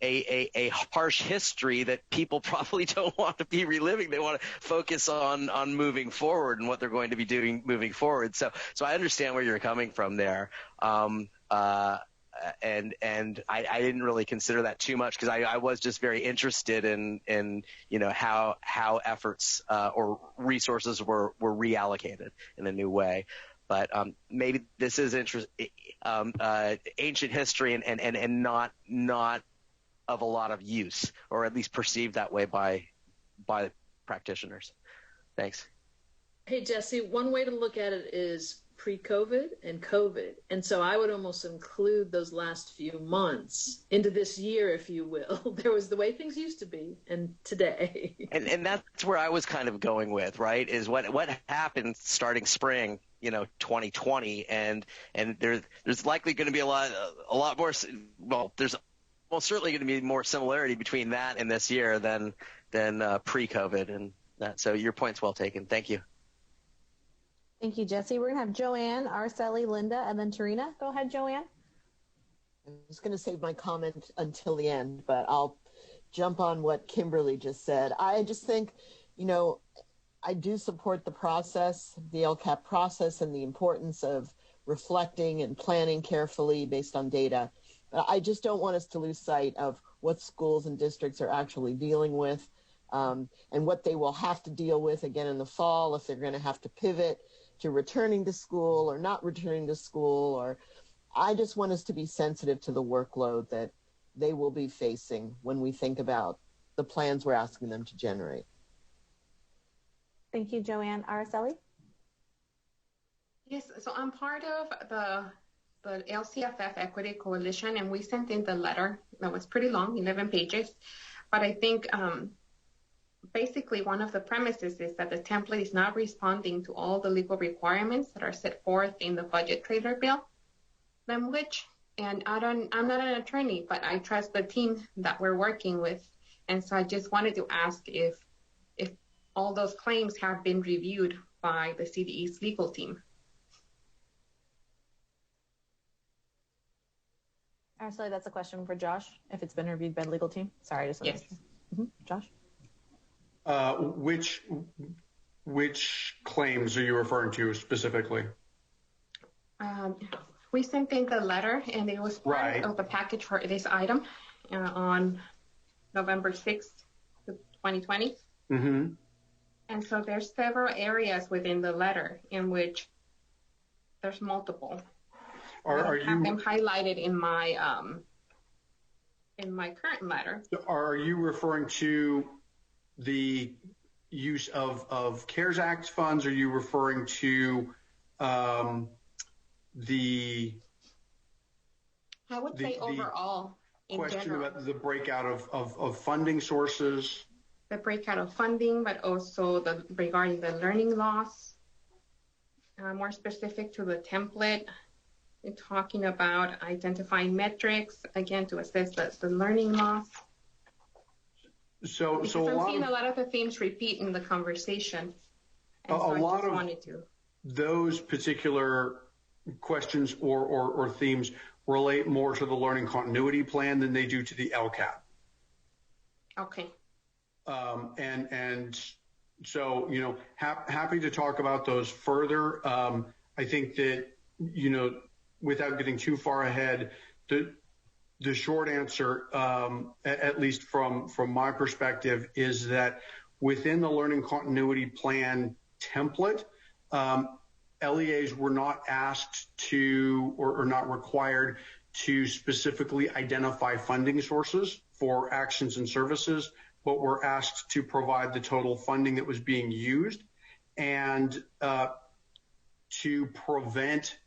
G: a harsh history that people probably don't want to be reliving. They want to focus on moving forward and what they're going to be doing moving forward. So I understand where you're coming from there. And I didn't really consider that too much, because I was just very interested in how efforts or resources were reallocated in a new way. But maybe this is ancient history and not of a lot of use, or at least perceived that way by practitioners. Thanks.
C: Hey, Jesse, one way to look at it is pre-COVID and COVID. And so I would almost include those last few months into this year, if you will. There was the way things used to be and today.
G: And that's where I was kind of going with, right, is what happened starting spring, 2020, and there's likely going to be a lot more, well, there's most certainly going to be more similarity between that and this year than pre-COVID, and that. So your point's well taken. Thank you.
A: Thank you, Jesse. We're going to have Joanne, Araceli, Linda, and then Tarina. Go ahead, Joanne.
M: I was going to save my comment until the end, but I'll jump on what Kimberly just said. I just think, I do support the process, the LCAP process, and the importance of reflecting and planning carefully based on data. I just don't want us to lose sight of what schools and districts are actually dealing with, and what they will have to deal with again in the fall if they're going to have to pivot to returning to school or not returning to school. Or I just want us to be sensitive to the workload that they will be facing when we think about the plans we're asking them to generate.
A: Thank you, Joanne. Araceli?
K: Yes, so I'm part of the LCFF Equity Coalition, and we sent in the letter that was pretty long, 11 pages. But I think basically one of the premises is that the template is not responding to all the legal requirements that are set forth in the budget trailer bill language. And I'm not an attorney, but I trust the team that we're working with. And so I just wanted to ask if all those claims have been reviewed by the CDE's legal team.
A: Actually, that's a question for Josh, if it's been reviewed by the legal team. Sorry, I just wanted to... Josh?
J: Which claims are you referring to specifically?
K: We sent in the letter, and it was part of the package for this item on November 6th, 2020.
J: Mm-hmm.
K: And so there's several areas within the letter in which there's multiple. I have them highlighted in my current letter.
J: Are you referring to the use of CARES Act funds? Are you referring to the
K: I would say overall in
J: question
K: general,
J: about the breakout of funding sources?
K: The breakout of funding, but also regarding the learning loss, more specific to the template. We're talking about identifying metrics, again, to assess the learning loss.
J: So
K: I'm seeing a lot of the themes repeat in the conversation. And
J: a
K: so I
J: lot
K: just
J: of
K: wanted to.
J: Those particular questions or themes relate more to the learning continuity plan than they do to the LCAP.
K: Okay.
J: And so, happy to talk about those further. I think that, without getting too far ahead, the short answer, at least from my perspective, is that within the learning continuity plan template, LEAs were not asked to or not required to specifically identify funding sources for actions and services, but were asked to provide the total funding that was being used and to prevent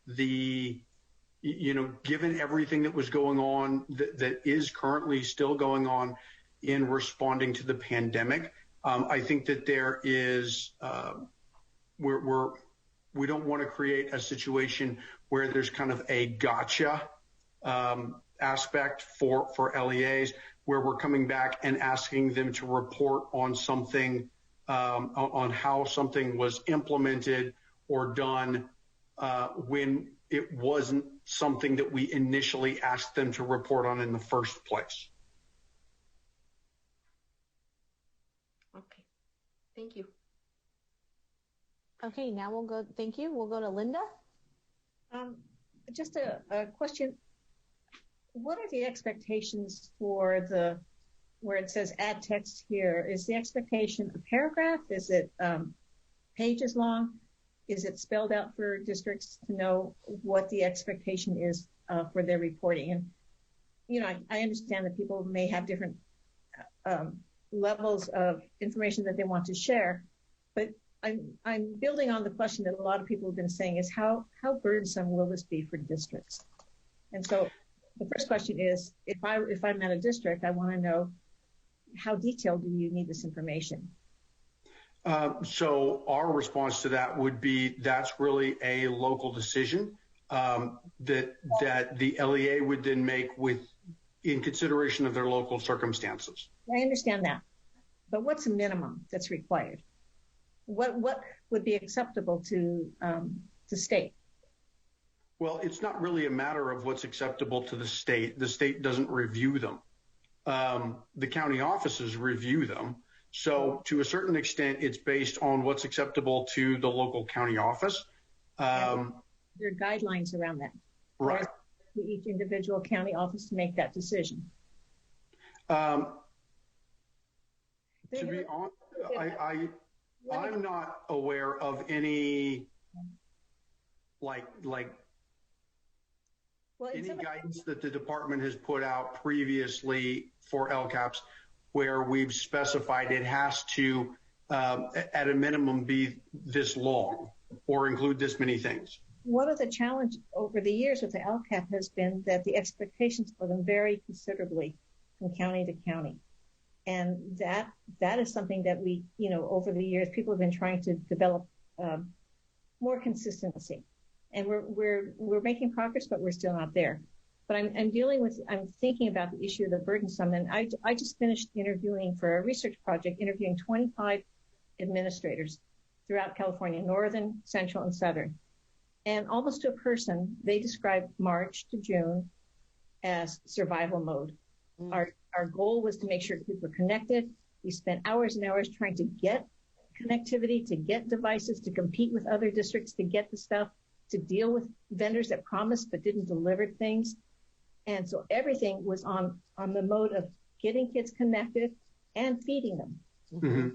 J: given everything that was going on, that is currently still going on in responding to the pandemic. I think that there is, we don't want to create a situation where there's kind of a gotcha aspect for LEAs, where we're coming back and asking them to report on something, on how something was implemented or done when it wasn't something that we initially asked them to report on in the first place.
K: Okay, thank you.
A: Okay, now we'll go, thank you. We'll go to Linda.
I: Just a question. What are the expectations for where it says add text here? Is the expectation a paragraph? Is it pages long? Is it spelled out for districts to know what the expectation is for their reporting? And, I understand that people may have different levels of information that they want to share, but I'm building on the question that a lot of people have been saying is how burdensome will this be for districts? And so the first question is, if I'm at a district, I want to know how detailed do you need this information?
J: So our response to that would be that's really a local decision that the LEA would then make in consideration of their local circumstances.
I: I understand that, but what's a minimum that's required? What would be acceptable to state?
J: Well, it's not really a matter of what's acceptable to the state. The state doesn't review them. The county offices review them. So to a certain extent, it's based on what's acceptable to the local county office.
I: There are guidelines around that.
J: Right.
I: For each individual county office to make that decision.
J: To be honest, I'm not aware of any any guidance that the department has put out previously for LCAPs where we've specified it has to, at a minimum, be this long or include this many things.
I: One of the challenges over the years with the LCAP has been that the expectations for them vary considerably from county to county. And that is something that we, over the years, people have been trying to develop more consistency. And we're making progress, but we're still not there. But I'm thinking about the issue of the burdensome. And I just finished interviewing for a research project, interviewing 25 administrators throughout California, northern, central, and southern. And almost to a person, they described March to June as survival mode. Our goal was to make sure kids were connected. We spent hours and hours trying to get connectivity, to get devices, to compete with other districts, to get the stuff, to deal with vendors that promised but didn't deliver things. And so everything was on the mode of getting kids connected and feeding them.
J: Mm-hmm.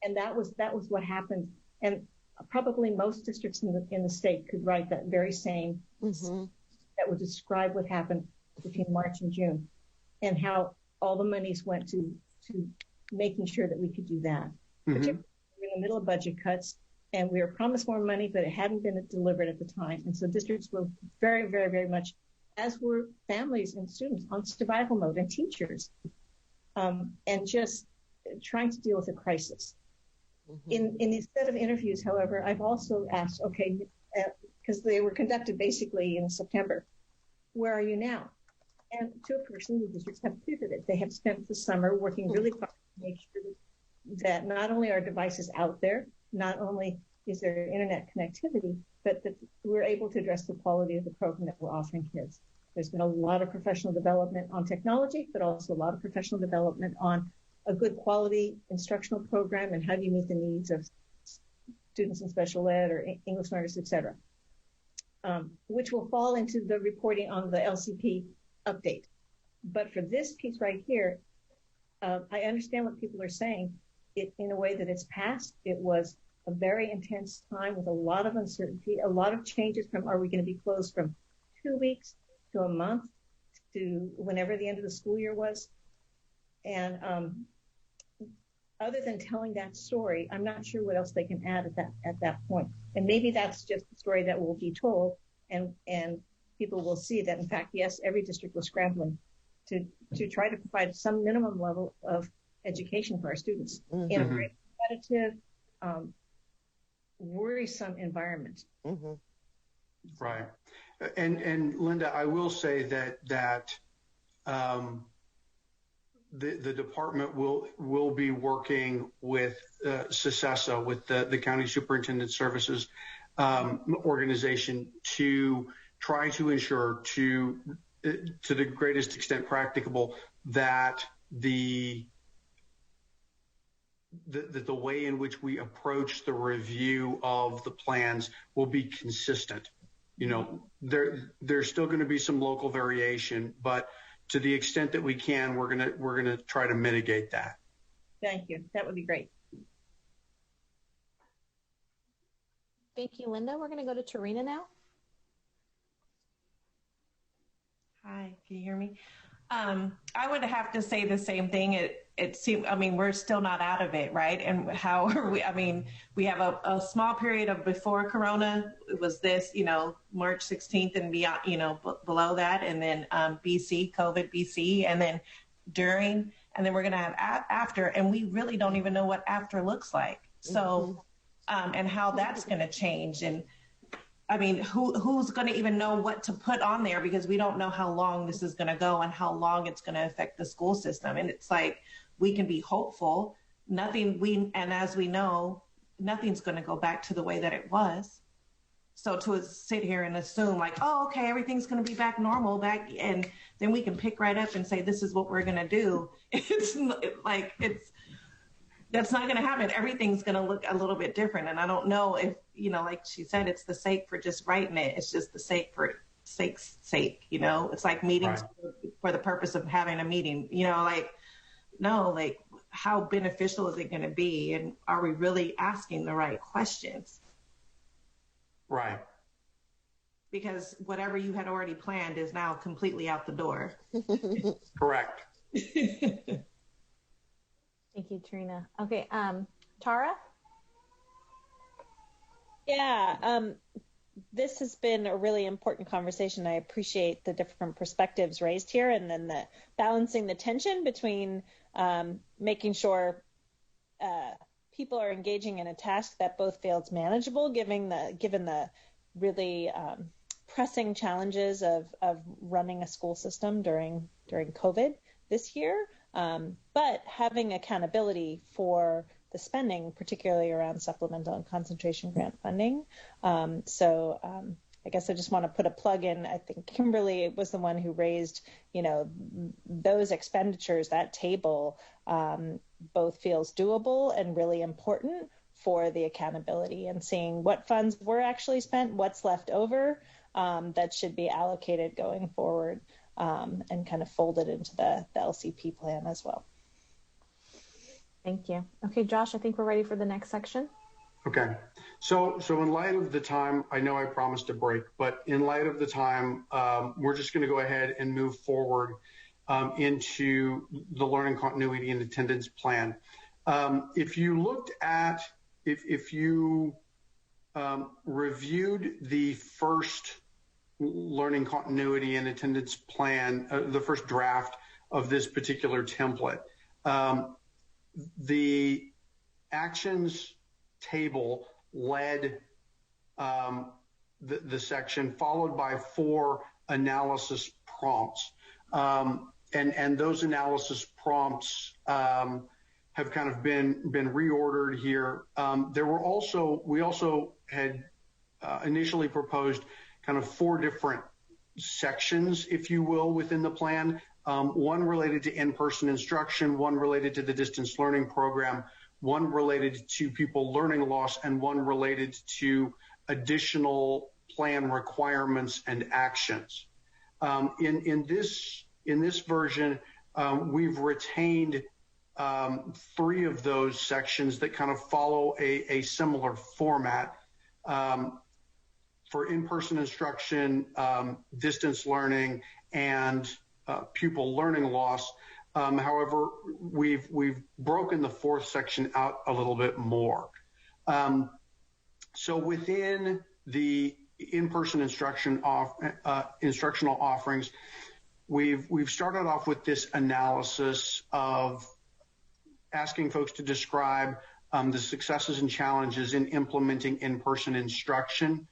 I: And that was what happened. And probably most districts in the state could write that very same that would describe what happened between March and June and how all the monies went to making sure that we could do that. Particularly in the middle of budget cuts, and we were promised more money, but it hadn't been delivered at the time. And so districts were very, very, very much, as were families and students, on survival mode, and teachers, and just trying to deal with a crisis. In these set of interviews, however, I've also asked, okay, because they were conducted basically in September, where are you now? And to a person, the districts have pivoted. They have spent the summer working really hard to make sure that not only are devices out there, not only is there internet connectivity, but that we're able to address the quality of the program that we're offering kids. There's been a lot of professional development on technology, but also a lot of professional development on a good quality instructional program and how do you meet the needs of students in special ed or English learners, et cetera, which will fall into the reporting on the LCP update. But for this piece right here, I understand what people are saying. It, in a way that it's past, it was a very intense time with a lot of uncertainty, a lot of changes from are we going to be closed from 2 weeks to a month to whenever the end of the school year was. And other than telling that story, I'm not sure what else they can add at that point. And maybe that's just the story that will be told, and people will see that, in fact, yes, every district was scrambling to try to provide some minimum level of education for our students in a very competitive, worrisome environment.
J: Right. And Linda, I will say that the department will be working with CSESA, with the County Superintendent Services organization, to try to ensure to the greatest extent practicable that the way in which we approach the review of the plans will be consistent. There's still going to be some local variation, but to the extent that we can, we're gonna try to mitigate that.
I: Thank you. That would be great.
A: Thank you, Linda. We're going to go to Tarina now.
D: Hi, can you hear me? I would have to say the same thing. It seems, I mean, we're still not out of it, right? And how are we? I mean, we have a small period of before Corona. It was this, March 16th and beyond, below that. And then BC, COVID BC, and then during, and then we're going to have after. And we really don't even know what after looks like. So, and how that's going to change. And I mean, who's going to even know what to put on there, because we don't know how long this is going to go and how long it's going to affect the school system. And it's like, we can be hopeful. And as we know, nothing's going to go back to the way that it was. So to sit here and assume like, oh, okay, everything's going to be back normal and then we can pick right up and say, this is what we're going to do. That's not going to happen. Everything's going to look a little bit different. And I don't know if, like she said, it's the sake for just writing it. It's just the sake for sake's sake, It's like meetings for the purpose of having a meeting, how beneficial is it going to be? And are we really asking the right questions?
J: Right.
D: Because whatever you had already planned is now completely out the door.
J: Correct.
A: Thank you, Trina. Okay, Tara?
O: Yeah, this has been a really important conversation. I appreciate the different perspectives raised here, and then the balancing the tension between making sure people are engaging in a task that both feels manageable, given the really pressing challenges of running a school system during COVID this year. But having accountability for the spending, particularly around supplemental and concentration grant funding. I guess I just want to put a plug in. I think Kimberly was the one who raised, those expenditures, that table both feels doable and really important for the accountability and seeing what funds were actually spent, what's left over that should be allocated going forward. And kind of folded into the LCP plan as well.
A: Thank you. Okay, Josh, I think we're ready for the next section.
J: Okay. So in light of the time, I know I promised a break, but in light of the time, we're just going to go ahead and move forward into the learning continuity and attendance plan. If you reviewed the first learning continuity and attendance plan, the first draft of this particular template, the actions table led the section, followed by 4 analysis prompts. And those analysis prompts have kind of been reordered here. We also had initially proposed kind of 4 different sections, if you will, within the plan. One related to in-person instruction, one related to the distance learning program, one related to pupil learning loss, and one related to additional plan requirements and actions. In this version, we've retained 3 of those sections that kind of follow a similar format. For in-person instruction, distance learning, and pupil learning loss. However, we've broken the 4th section out a little bit more. So within the in-person instructional offerings, we've started off with this analysis of asking folks to describe the successes and challenges in implementing in-person instruction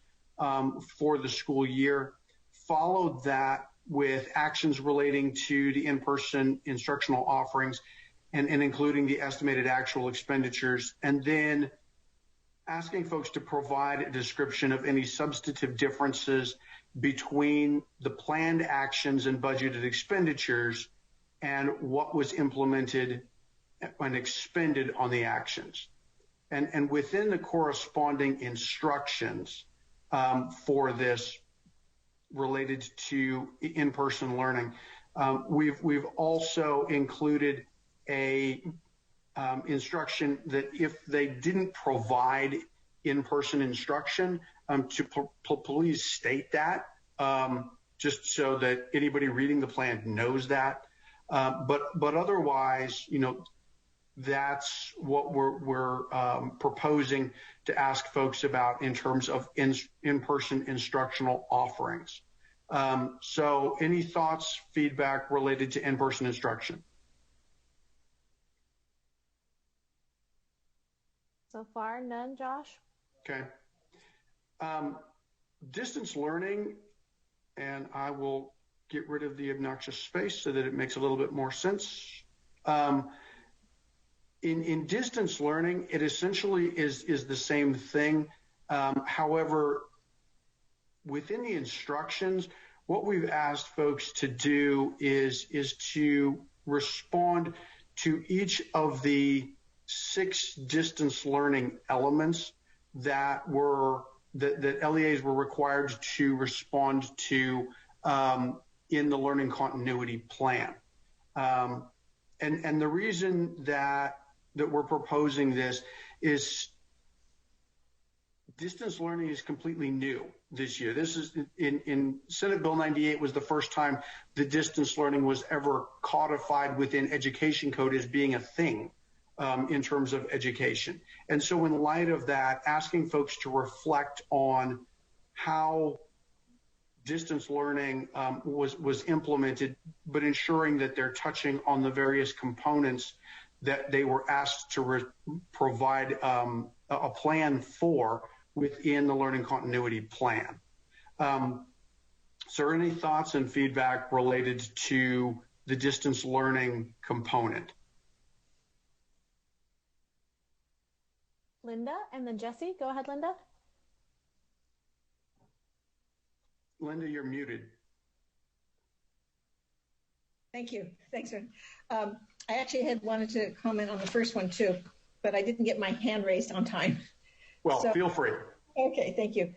J: for the school year. Followed that with actions relating to the in-person instructional offerings and including the estimated actual expenditures, and then asking folks to provide a description of any substantive differences between the planned actions and budgeted expenditures and what was implemented and expended on the actions. And within the corresponding instructions for this related to in-person learning, we've also included a instruction that if they didn't provide in-person instruction, to please state that, just so that anybody reading the plan knows that. But otherwise, that's what we're proposing to ask folks about in terms of in-person instructional offerings. So any thoughts, feedback related to in-person instruction?
A: So far, none, Josh?
J: Okay. Distance learning, and I will get rid of the obnoxious space so that it makes a little bit more sense. In distance learning, it essentially is the same thing. However, within the instructions, what we've asked folks to do is to respond to each of the 6 distance learning elements that LEAs were required to respond to in the learning continuity plan. And the reason that we're proposing this is distance learning is completely new this year. This is in Senate Bill 98 was the first time the distance learning was ever codified within education code as being a thing in terms of education. And so in light of that, asking folks to reflect on how distance learning was implemented, but ensuring that they're touching on the various components that they were asked to provide a plan for within the learning continuity plan. So any thoughts and feedback related to the distance learning component?
A: Linda and then Jesse. Go ahead, Linda.
J: Linda, you're muted.
I: Thank you. Thanks, Aaron. I actually had wanted to comment on the first one too, but I didn't get my hand raised on time.
J: Well, feel free.
I: Okay, thank you.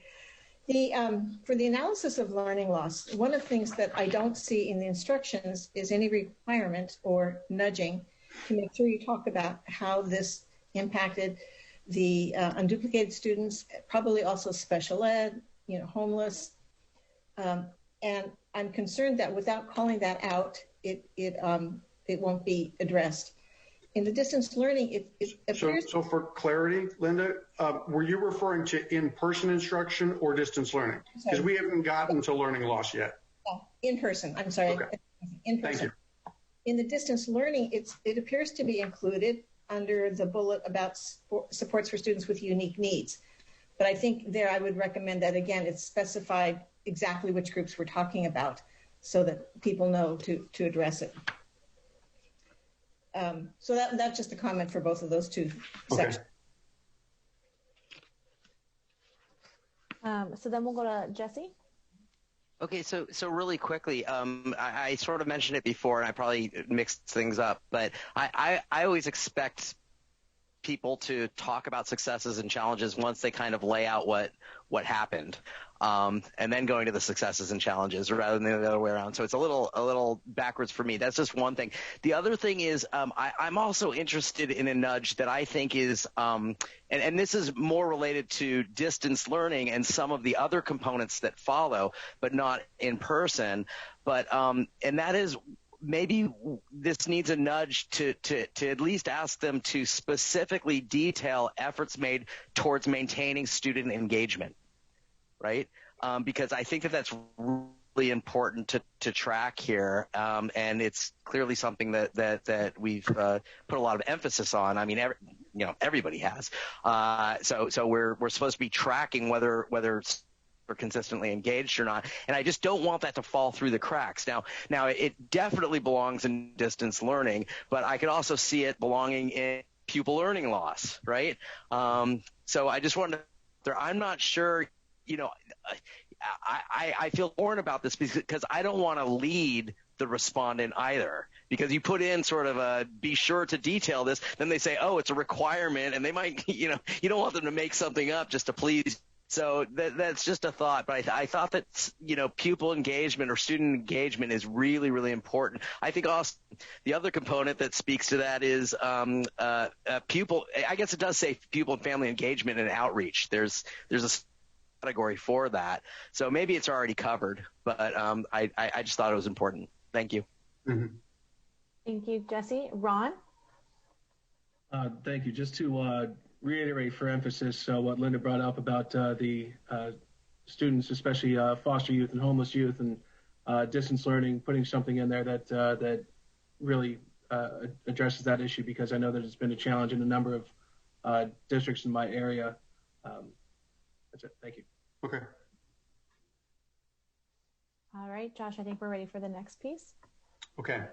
I: For the analysis of learning loss, one of the things that I don't see in the instructions is any requirement or nudging to make sure you talk about how this impacted the unduplicated students, probably also special ed, homeless. And I'm concerned that without calling that out, it won't be addressed. In the distance learning, it appears.
J: So for clarity, Linda, were you referring to in-person instruction or distance learning? Because we haven't gotten to learning loss yet.
I: In person, I'm sorry.
J: Okay.
I: In person.
J: Thank you.
I: In the distance learning, it appears to be included under the bullet about supports for students with unique needs. But I think there I would recommend that, again, it's specified exactly which groups we're talking about so that people know to address it. So that's just a comment for both of those two sections.
A: So then we'll go to Jesse.
G: Okay, so really quickly, I sort of mentioned it before, and I probably mixed things up, but I always expect people to talk about successes and challenges once they kind of lay out what happened, and then going to the successes and challenges rather than the other way around. So it's a little backwards for me. That's just one thing. The other thing is I'm also interested in a nudge that I think is and this is more related to distance learning and some of the other components that follow, but not in person. But and that is, maybe this needs a nudge to at least ask them to specifically detail efforts made towards maintaining student engagement, right? Because I think that that's really important to track here, and it's clearly something that we've put a lot of emphasis on. I mean, everybody has. So we're supposed to be tracking whether are consistently engaged or not, and I just don't want that to fall through the cracks. Now it definitely belongs in distance learning, but I could also see it belonging in pupil learning loss, right? So I just wanted to, I'm not sure, I feel torn about this because I don't want to lead the respondent either, because you put in sort of a be sure to detail this, then they say, oh, it's a requirement, and they might, you don't want them to make something up just to please. So that's just a thought, but I thought that, pupil engagement or student engagement is really, really important. I think also the other component that speaks to that is pupil. I guess it does say pupil and family engagement and outreach. There's a category for that. So maybe it's already covered, but I just thought it was important. Thank you.
J: Mm-hmm.
A: Thank you, Jesse. Ron?
B: Thank you. Just to reiterate for emphasis what Linda brought up about the students, especially foster youth and homeless youth, and distance learning, putting something in there that really addresses that issue, because I know that it's been a challenge in a number of districts in my area. That's it. Thank you.
J: Okay.
A: All right, Josh, I think we're ready for the next piece.
J: Okay.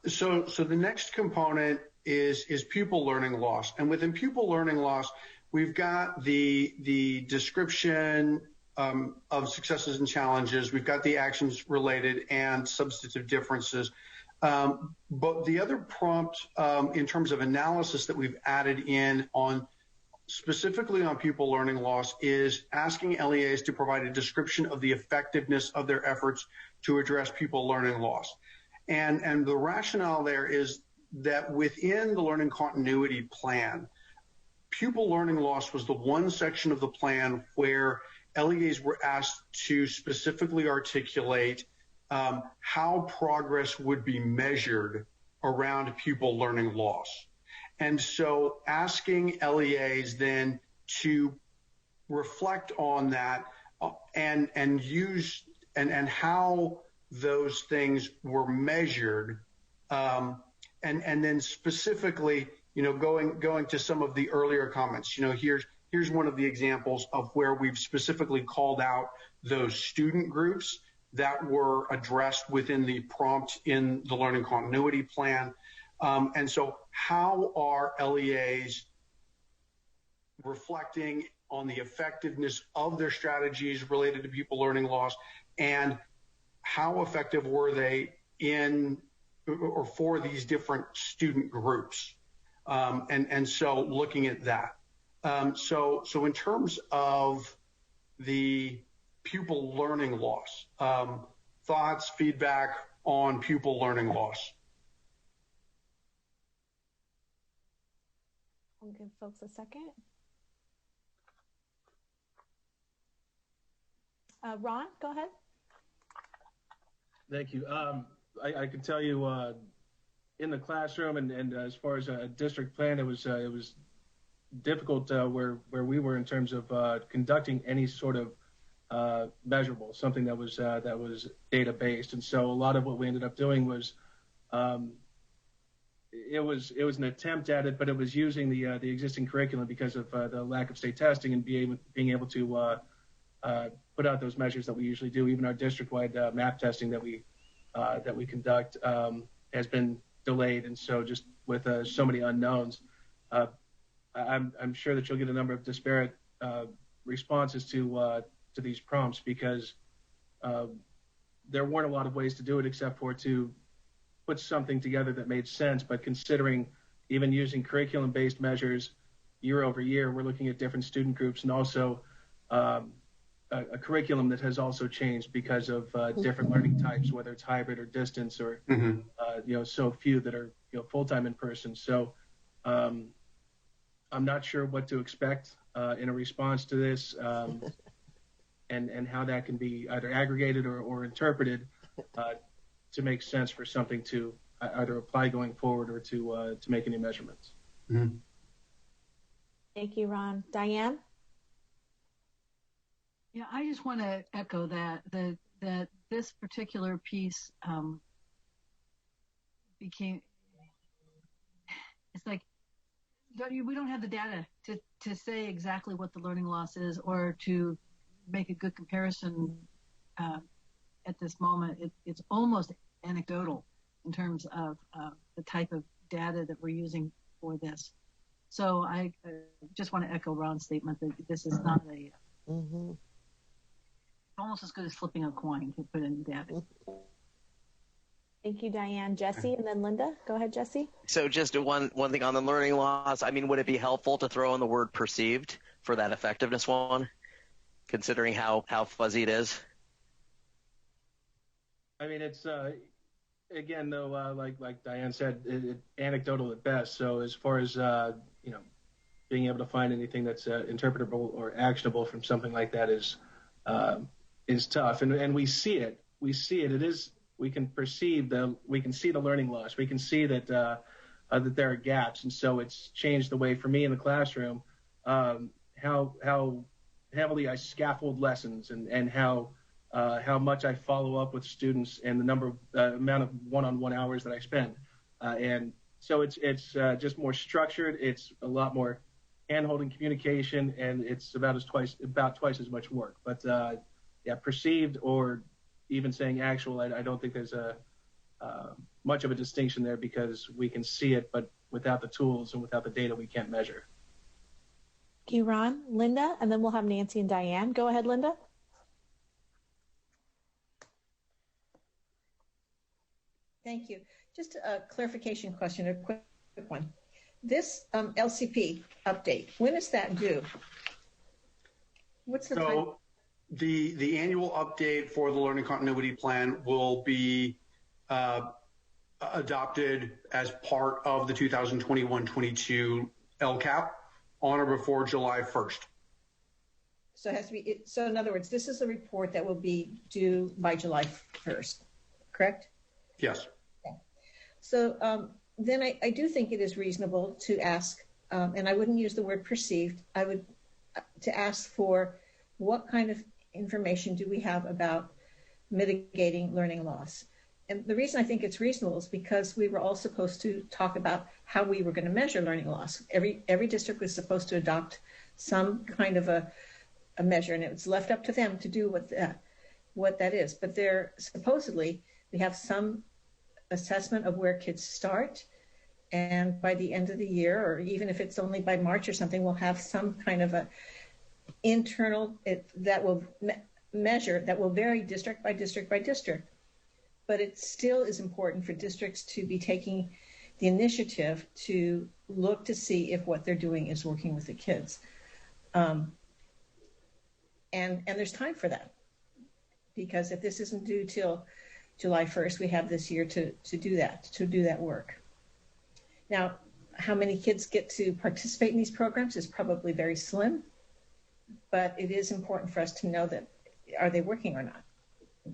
J: So the next component is pupil learning loss. And within pupil learning loss, we've got the description of successes and challenges. We've got the actions related and substantive differences. But the other prompt in terms of analysis that we've added in on specifically on pupil learning loss is asking LEAs to provide a description of the effectiveness of their efforts to address pupil learning loss. And the rationale there is that within the learning continuity plan, pupil learning loss was the one section of the plan where LEAs were asked to specifically articulate how progress would be measured around pupil learning loss. And so asking LEAs then to reflect on that and use and how those things were measured, and then specifically, going to some of the earlier comments, here's one of the examples of where we've specifically called out those student groups that were addressed within the prompt in the learning continuity plan. And so how are LEAs reflecting on the effectiveness of their strategies related to pupil learning loss, and how effective were they in or for these different student groups? And so looking at that. So in terms of the pupil learning loss, thoughts, feedback on pupil learning loss?
A: I'll give folks a second. Ron, go ahead.
B: Thank you. I can tell you in the classroom and as far as a district plan, it was difficult where we were in terms of conducting any sort of measurable, something that was data based. And so a lot of what we ended up doing was it was an attempt at it, but it was using the existing curriculum because of the lack of state testing and being able to put out those measures that we usually do. Even our district-wide map testing that we conduct has been delayed, and so just with so many unknowns, I'm sure that you'll get a number of disparate responses to these prompts, because there weren't a lot of ways to do it except for to put something together that made sense. But considering even using curriculum-based measures year over year, we're looking at different student groups, and also a curriculum that has also changed because of different learning types, whether it's hybrid or distance, or so few that are full-time in person. So I'm not sure what to expect in a response to this, and how that can be either aggregated or interpreted to make sense for something to either apply going forward or to make any measurements.
J: Mm-hmm.
A: Thank you, Ron. Diane?
V: Yeah, I just want to echo that this particular piece became, it's like, we don't have the data to say exactly what the learning loss is, or to make a good comparison at this moment. It's almost anecdotal in terms of the type of data that we're using for this. So I just want to echo Ron's statement that this is not a almost as good as flipping a coin to put in data.
A: Thank you, Diane. Jesse, and then Linda. Go ahead, Jesse.
G: So just one thing on the learning loss. I mean, would it be helpful to throw in the word perceived for that effectiveness one, considering how fuzzy it is?
B: I mean, it's again, though, like Diane said, it anecdotal at best. So as far as being able to find anything that's interpretable or actionable from something like that is tough, and we see it. It is we can see the learning loss. We can see that that there are gaps, and so it's changed the way for me in the classroom how heavily I scaffold lessons and how much I follow up with students and the amount of one-on-one hours that I spend, and so it's just more structured. It's a lot more hand-holding communication, and it's about twice as much work. But perceived or even saying actual, I don't think there's much of a distinction there because we can see it, but without the tools and without the data, we can't measure.
A: Thank you, Ron. Linda, and then we'll have Nancy and Diane. Go ahead, Linda.
I: Thank you. Just a clarification question, a quick one. This LCP update, when is that due? What's the time?
J: The annual update for the Learning Continuity Plan will be adopted as part of the 2021-22 LCAP on or before July 1st.
I: So it has to be. So in other words, this is a report that will be due by July 1st, correct?
J: Yes.
I: Okay. So then I do think it is reasonable to ask, and I wouldn't use the word perceived. I would to ask for what kind of information do we have about mitigating learning loss. And the reason I think it's reasonable is because we were all supposed to talk about how we were going to measure learning loss. Every district was supposed to adopt some kind of a measure, and it was left up to them to do what that is. But they're supposedly, we have some assessment of where kids start, and by the end of the year, or even if it's only by March or something, we'll have some kind of a internal that will measure, that will vary district by district by district. But it still is important for districts to be taking the initiative to look to see if what they're doing is working with the kids. And there's time for that, because if this isn't due till July 1st, we have this year to do that work. Now, how many kids get to participate in these programs is probably very slim, but it is important for us to know that, are they working or not?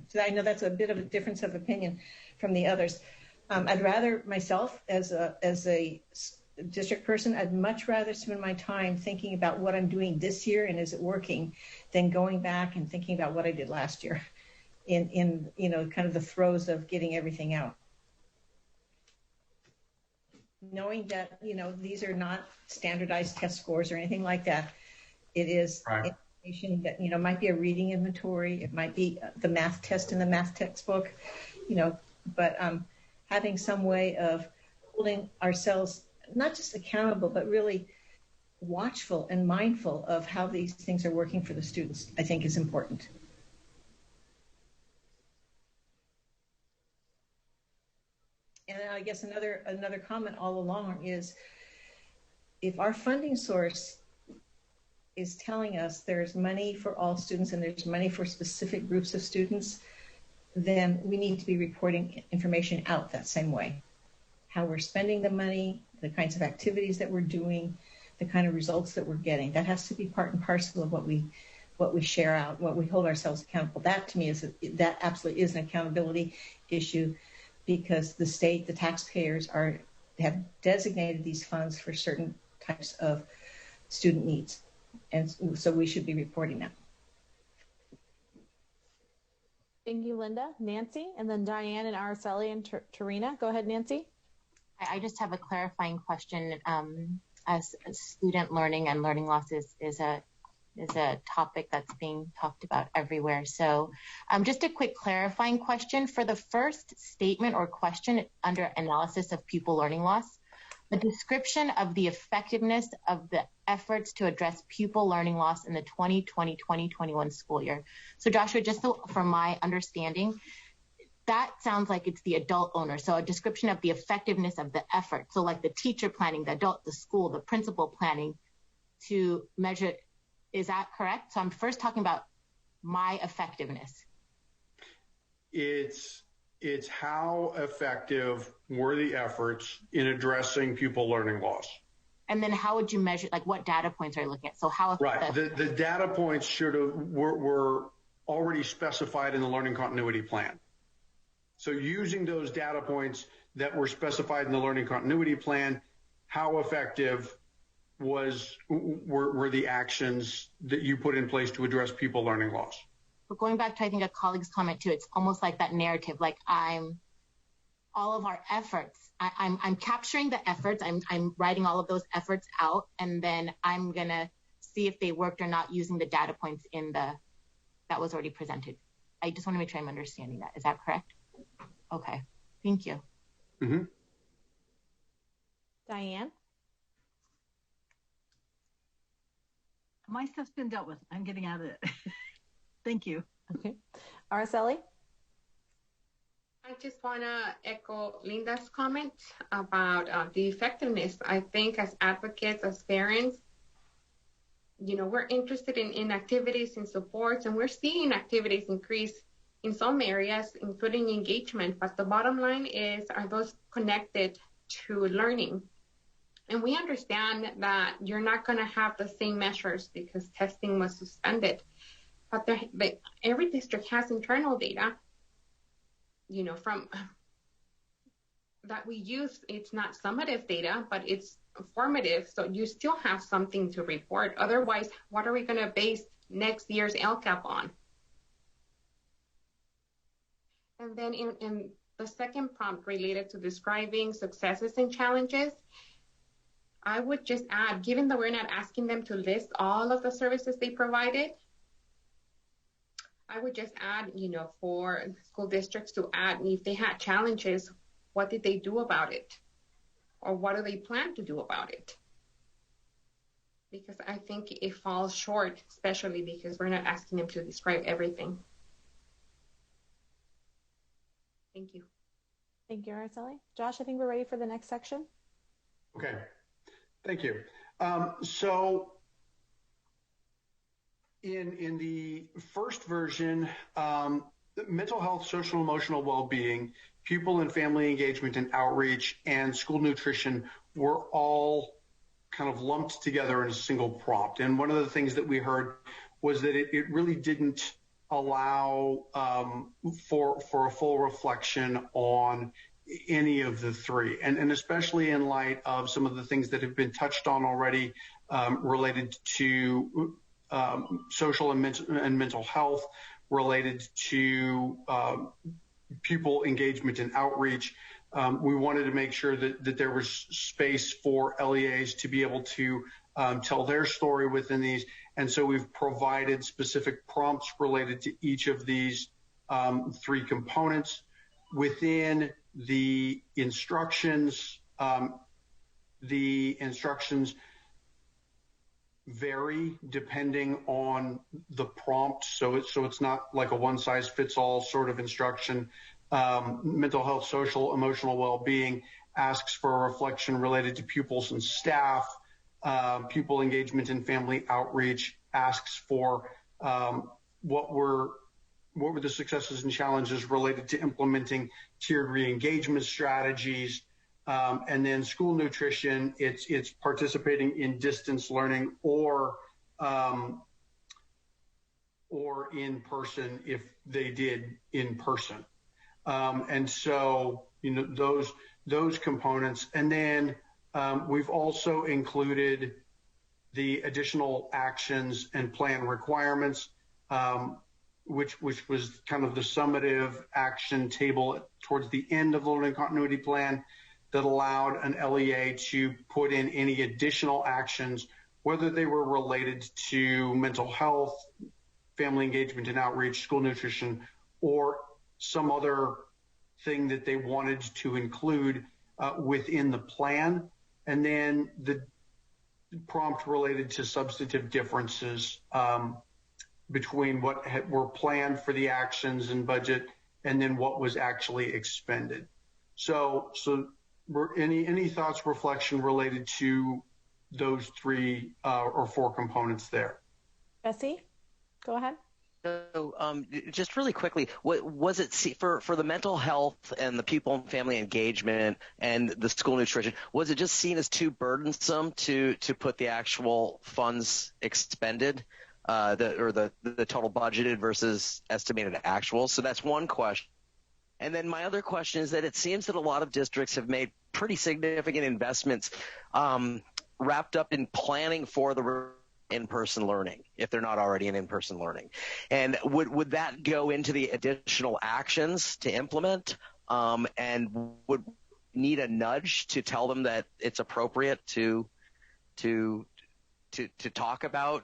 I: So I know that's a bit of a difference of opinion from the others. I'd rather myself, as a district person, I'd much rather spend my time thinking about what I'm doing this year and is it working, than going back and thinking about what I did last year in kind of the throes of getting everything out. Knowing that, these are not standardized test scores or anything like that. It is information that, might be a reading inventory. It might be the math test in the math textbook, but having some way of holding ourselves not just accountable, but really watchful and mindful of how these things are working for the students, I think is important. And I guess another comment all along is, if our funding source is telling us there's money for all students and there's money for specific groups of students, then we need to be reporting information out that same way. How we're spending the money, the kinds of activities that we're doing, the kind of results that we're getting. That has to be part and parcel of what we share out, what we hold ourselves accountable. That to me that absolutely is an accountability issue, because the state, the taxpayers have designated these funds for certain types of student needs. And so we should be reporting that.
A: Thank you, Linda. Nancy, and then Diane and Araceli and Tarina. Go ahead, Nancy.
P: I just have a clarifying question. As student learning and learning loss is a topic that's being talked about everywhere. So just a quick clarifying question. For the first statement or question under analysis of pupil learning loss, a description of the effectiveness of the efforts to address pupil learning loss in the 2020-2021 school year. So Joshua, just from my understanding, that sounds like it's the adult owner. So a description of the effectiveness of the effort. So like the teacher planning, the adult, the school, the principal planning to measure. Is that correct? So I'm first talking about my effectiveness.
J: It's how effective were the efforts in addressing pupil learning loss.
P: And then how would you measure, like what data points are you looking at? So how effective?
J: Right, the data points were already specified in the learning continuity plan. So using those data points that were specified in the learning continuity plan, how effective were the actions that you put in place to address pupil learning loss?
P: But going back to, I think, a colleague's comment too, it's almost like that narrative, like all of our efforts, I'm capturing the efforts, I'm writing all of those efforts out, and then I'm gonna see if they worked or not using the data points that was already presented. I just want to make sure I'm understanding that. Is that correct? Okay, thank you.
J: Mm-hmm.
A: Diane?
V: My stuff's been dealt with. I'm getting out of it. Thank you.
A: Okay. Araceli?
K: I just want to echo Linda's comment about the effectiveness. I think as advocates, as parents, we're interested in activities and supports, and we're seeing activities increase in some areas, including engagement. But the bottom line is, are those connected to learning? And we understand that you're not going to have the same measures because testing was suspended. But every district has internal data, from that we use. It's not summative data, but it's formative. So you still have something to report. Otherwise, what are we going to base next year's LCAP on? And then in the second prompt related to describing successes and challenges, I would just add, given that we're not asking them to list all of the services they provided, I would just add, for school districts to add, if they had challenges, what did they do about it? Or what do they plan to do about it? Because I think it falls short, especially because we're not asking them to describe everything. Thank you.
A: Thank you, Araceli. Josh, I think we're ready for the next section.
J: Okay. Thank you. So in the first version, mental health, social emotional well-being, pupil and family engagement and outreach, and school nutrition were all kind of lumped together in a single prompt. And one of the things that we heard was that it really didn't allow for a full reflection on any of the three, and especially in light of some of the things that have been touched on already related to social and mental health, related to pupil engagement and outreach. We wanted to make sure that there was space for LEAs to be able to tell their story within these. And so we've provided specific prompts related to each of these three components. Within the instructions vary depending on the prompt. So it's not like a one-size-fits-all sort of instruction. Mental health, social, emotional well-being asks for a reflection related to pupils and staff. Pupil engagement and family outreach asks for what were the successes and challenges related to implementing tiered re-engagement strategies. And then school nutrition, it's participating in distance learning or in person if they did in person. And so, those components. And then we've also included the additional actions and plan requirements, which was kind of the summative action table towards the end of the learning continuity plan that allowed an LEA to put in any additional actions, whether they were related to mental health, family engagement and outreach, school nutrition, or some other thing that they wanted to include within the plan. And then the prompt related to substantive differences between what were planned for the actions and budget and then what was actually expended. So any thoughts, reflection related to those three or four components there?
A: Bessie, go ahead.
G: So just really quickly, what was it for the mental health and the pupil and family engagement and the school nutrition? Was it just seen as too burdensome to put the actual funds expended, the total budgeted versus estimated actual? So that's one question. And then my other question is that it seems that a lot of districts have made pretty significant investments wrapped up in planning for the in-person learning, if they're not already in in-person learning. And would that go into the additional actions to implement, and would need a nudge to tell them that it's appropriate to talk about,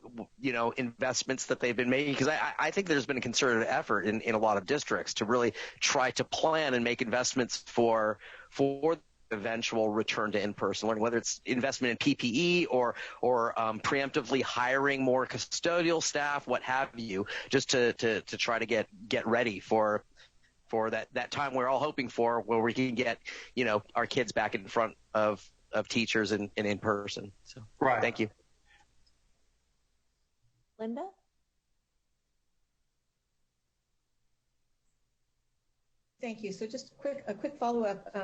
G: investments that they've been making? Because I think there's been a concerted effort in a lot of districts to really try to plan and make investments for eventual return to in-person learning, whether it's investment in PPE or preemptively hiring more custodial staff, what have you, just to try to get ready for that time we're all hoping for, where we can get, our kids back in front of teachers and in person. So
J: right.
G: Thank you.
A: Linda?
I: Thank you. So just a quick follow-up.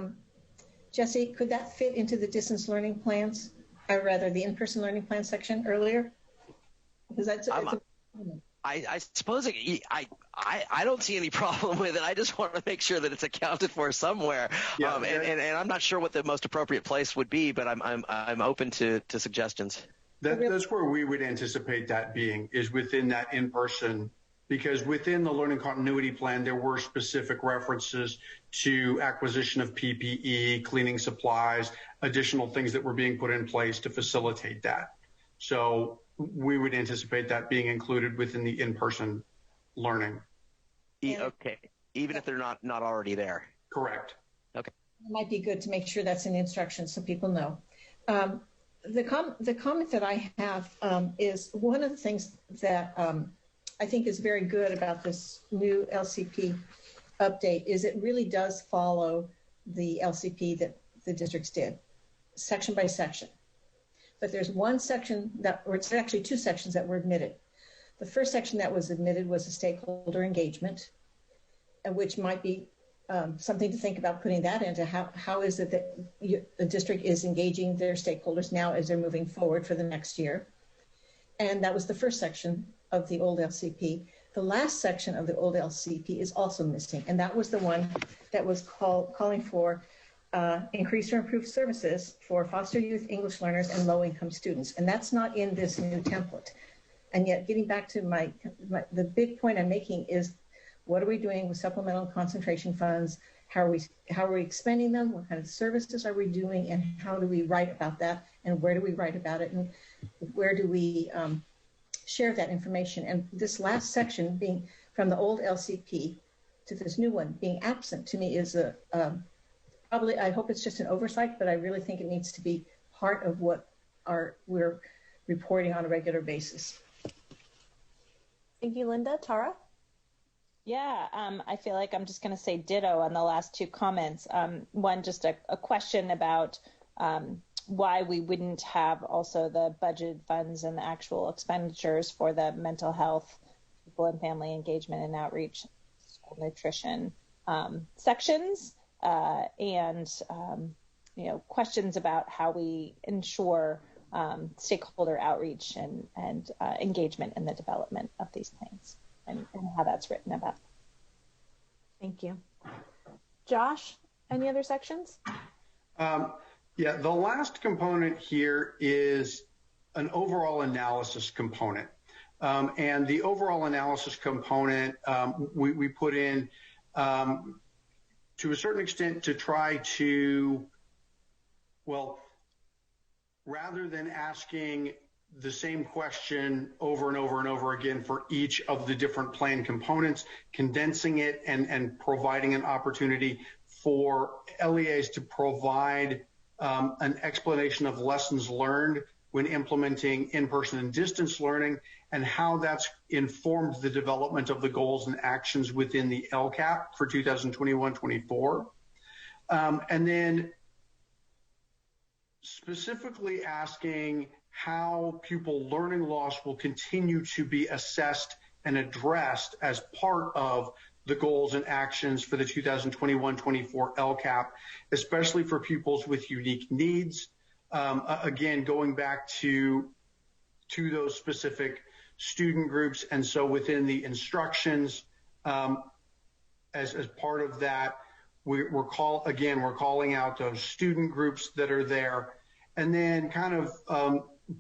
I: Jesse, could that fit into the distance learning plans, or rather the in-person learning plan section earlier? Because that's
G: I suppose I don't see any problem with it. I just want to make sure that it's accounted for somewhere. Yeah, and I'm not sure what the most appropriate place would be, but I'm open to suggestions.
J: That's where we would anticipate that being, is within that in-person, because within the learning continuity plan, there were specific references to acquisition of PPE, cleaning supplies, additional things that were being put in place to facilitate that. So we would anticipate that being included within the in-person learning.
G: Okay, even if they're not already there.
J: Correct.
G: Okay.
I: It might be good to make sure that's in the instructions so people know. The comment that I have is one of the things that I think is very good about this new LCP update is it really does follow the LCP that the districts did, section by section. But there's one section or it's actually two sections that were omitted. The first section that was omitted was the stakeholder engagement, which might be something to think about putting that into. How is it that the district is engaging their stakeholders now as they're moving forward for the next year? And that was the first section of the old LCP. The last section of the old LCP is also missing, and that was the one that was calling for increased or improved services for foster youth English learners and low-income students, and that's not in this new template. And yet, getting back to the big point I'm making is, what are we doing with supplemental concentration funds? How are we expending them? What kind of services are we doing? And how do we write about that? And where do we write about it? And where do we share that information? And this last section, being from the old LCP to this new one, being absent to me is probably, I hope it's just an oversight, but I really think it needs to be part of what we're reporting on a regular basis.
A: Thank you, Linda. Tara?
O: Yeah, I feel like I'm just going to say ditto on the last two comments. One, just a question about why we wouldn't have also the budgeted funds and the actual expenditures for the mental health, people and family engagement and outreach, school nutrition sections, and questions about how we ensure stakeholder outreach and engagement in the development of these plans. And how that's written about.
A: Thank you. Josh, any other sections?
J: Yeah, the last component here is an overall analysis component. And the overall analysis component we put in to a certain extent to try to, well, rather than asking the same question over and over and over again for each of the different plan components, condensing it and providing an opportunity for LEAs to provide an explanation of lessons learned when implementing in-person and distance learning and how that's informed the development of the goals and actions within the LCAP for 2021-24. And then specifically asking how pupil learning loss will continue to be assessed and addressed as part of the goals and actions for the 2021-24 LCAP, especially for pupils with unique needs. Again, going back to those specific student groups. And so within the instructions, as part of that, we're calling out those student groups that are there, and then kind of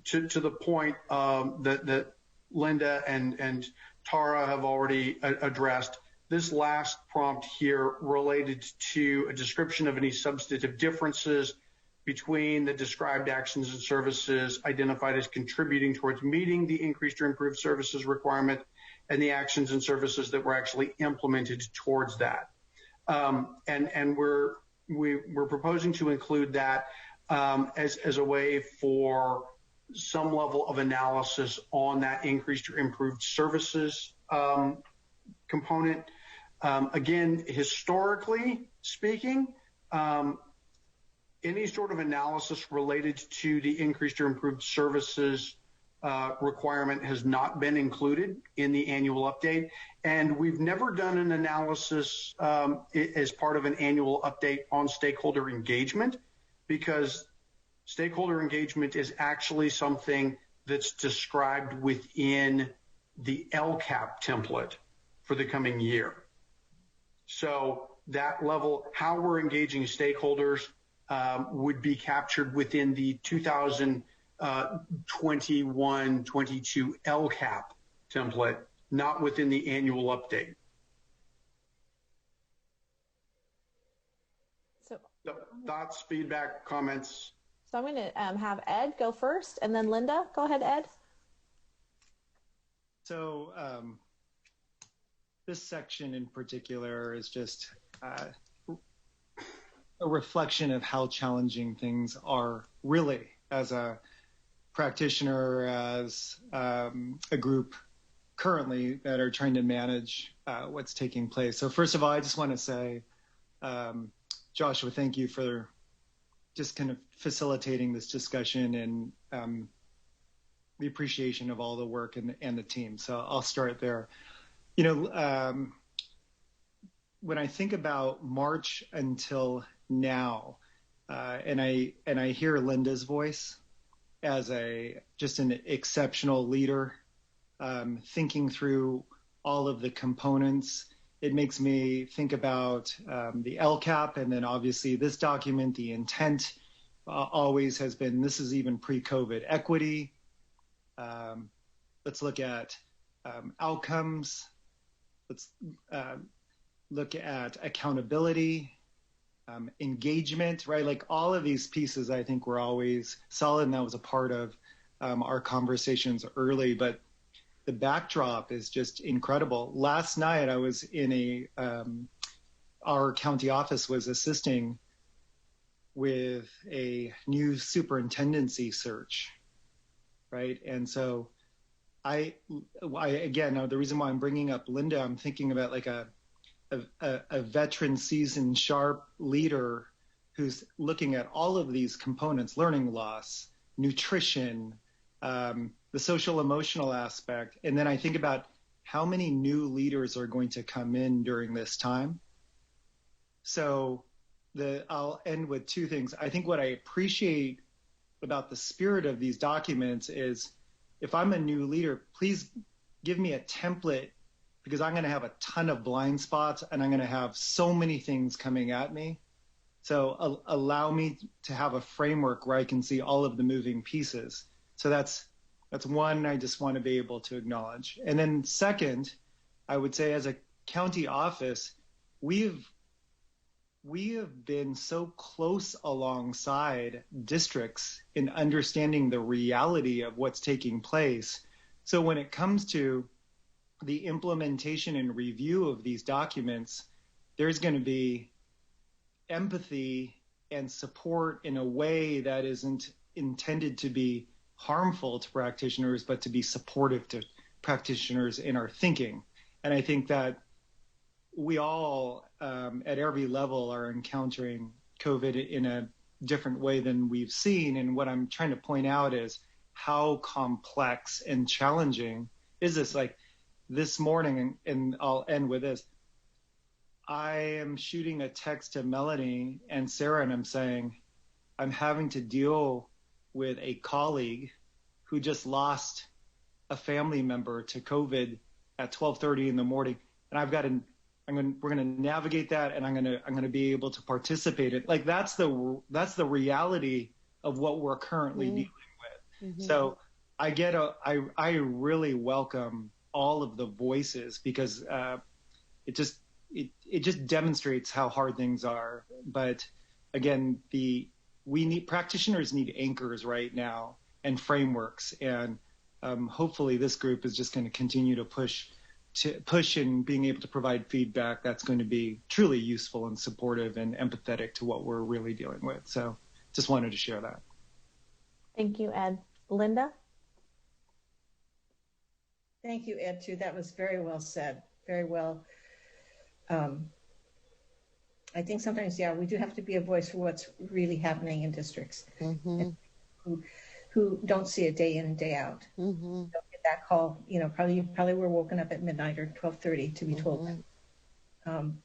J: to the point that Linda and Tara have already addressed. This last prompt here related to a description of any substantive differences between the described actions and services identified as contributing towards meeting the increased or improved services requirement and the actions and services that were actually implemented towards that. And we're proposing to include that as a way for some level of analysis on that increased or improved services component. Again, historically speaking, any sort of analysis related to the increased or improved services requirement has not been included in the annual update. And we've never done an analysis as part of an annual update on stakeholder engagement, because stakeholder engagement is actually something that's described within the LCAP template for the coming year. So that level, how we're engaging stakeholders, would be captured within the 2021-22 LCAP template, not within the annual update.
A: So
J: thoughts, feedback, comments?
A: So I'm going to have Ed go first, and then Linda. Go ahead, Ed.
R: So this section in particular is just a reflection of how challenging things are really as a practitioner, as a group currently that are trying to manage what's taking place. So first of all, I just want to say, Joshua, thank you for just kind of facilitating this discussion and the appreciation of all the work and the team. So I'll start there. You know, when I think about March until now, and I hear Linda's voice as just an exceptional leader, thinking through all of the components, it makes me think about the LCAP, and then obviously this document, the intent always has been, this is even pre-COVID, equity. Let's look at outcomes. Let's look at accountability, engagement, right? Like all of these pieces, I think were always solid, and that was a part of our conversations early, but the backdrop is just incredible. Last night I was in our county office was assisting with a new superintendency search, right? And so I again, the reason why I'm bringing up Linda, I'm thinking about like a veteran, seasoned, sharp leader who's looking at all of these components, learning loss, nutrition, the social emotional aspect. And then I think about how many new leaders are going to come in during this time. So I'll end with two things. I think what I appreciate about the spirit of these documents is, if I'm a new leader, please give me a template, because I'm going to have a ton of blind spots and I'm going to have so many things coming at me. So allow me to have a framework where I can see all of the moving pieces. So that's one I just want to be able to acknowledge. And then second, I would say as a county office, we have been so close alongside districts in understanding the reality of what's taking place. So when it comes to the implementation and review of these documents, there's going to be empathy and support in a way that isn't intended to be harmful to practitioners, but to be supportive to practitioners in our thinking. And I think that we all at every level are encountering COVID in a different way than we've seen. And what I'm trying to point out is how complex and challenging is this. Like this morning, and I'll end with this, I am shooting a text to Melanie and Sarah, and I'm saying, I'm having to deal with a colleague who just lost a family member to COVID at 12:30 in the morning. And I've got we're going to navigate that, and I'm going to be able to participate in. Like that's the reality of what we're currently dealing with. So I really welcome all of the voices, because it just demonstrates how hard things are. But again, practitioners need anchors right now and frameworks, and hopefully this group is just going to continue to push in being able to provide feedback that's going to be truly useful and supportive and empathetic to what we're really dealing with. So just wanted to share that.
A: Thank you, Ed. Linda?
I: Thank you, Ed, too. That was very well said. Very well. I think sometimes, we do have to be a voice for what's really happening in districts who don't see it day in and day out. Don't get that call. Probably we're woken up at midnight or 12:30 to be told that. And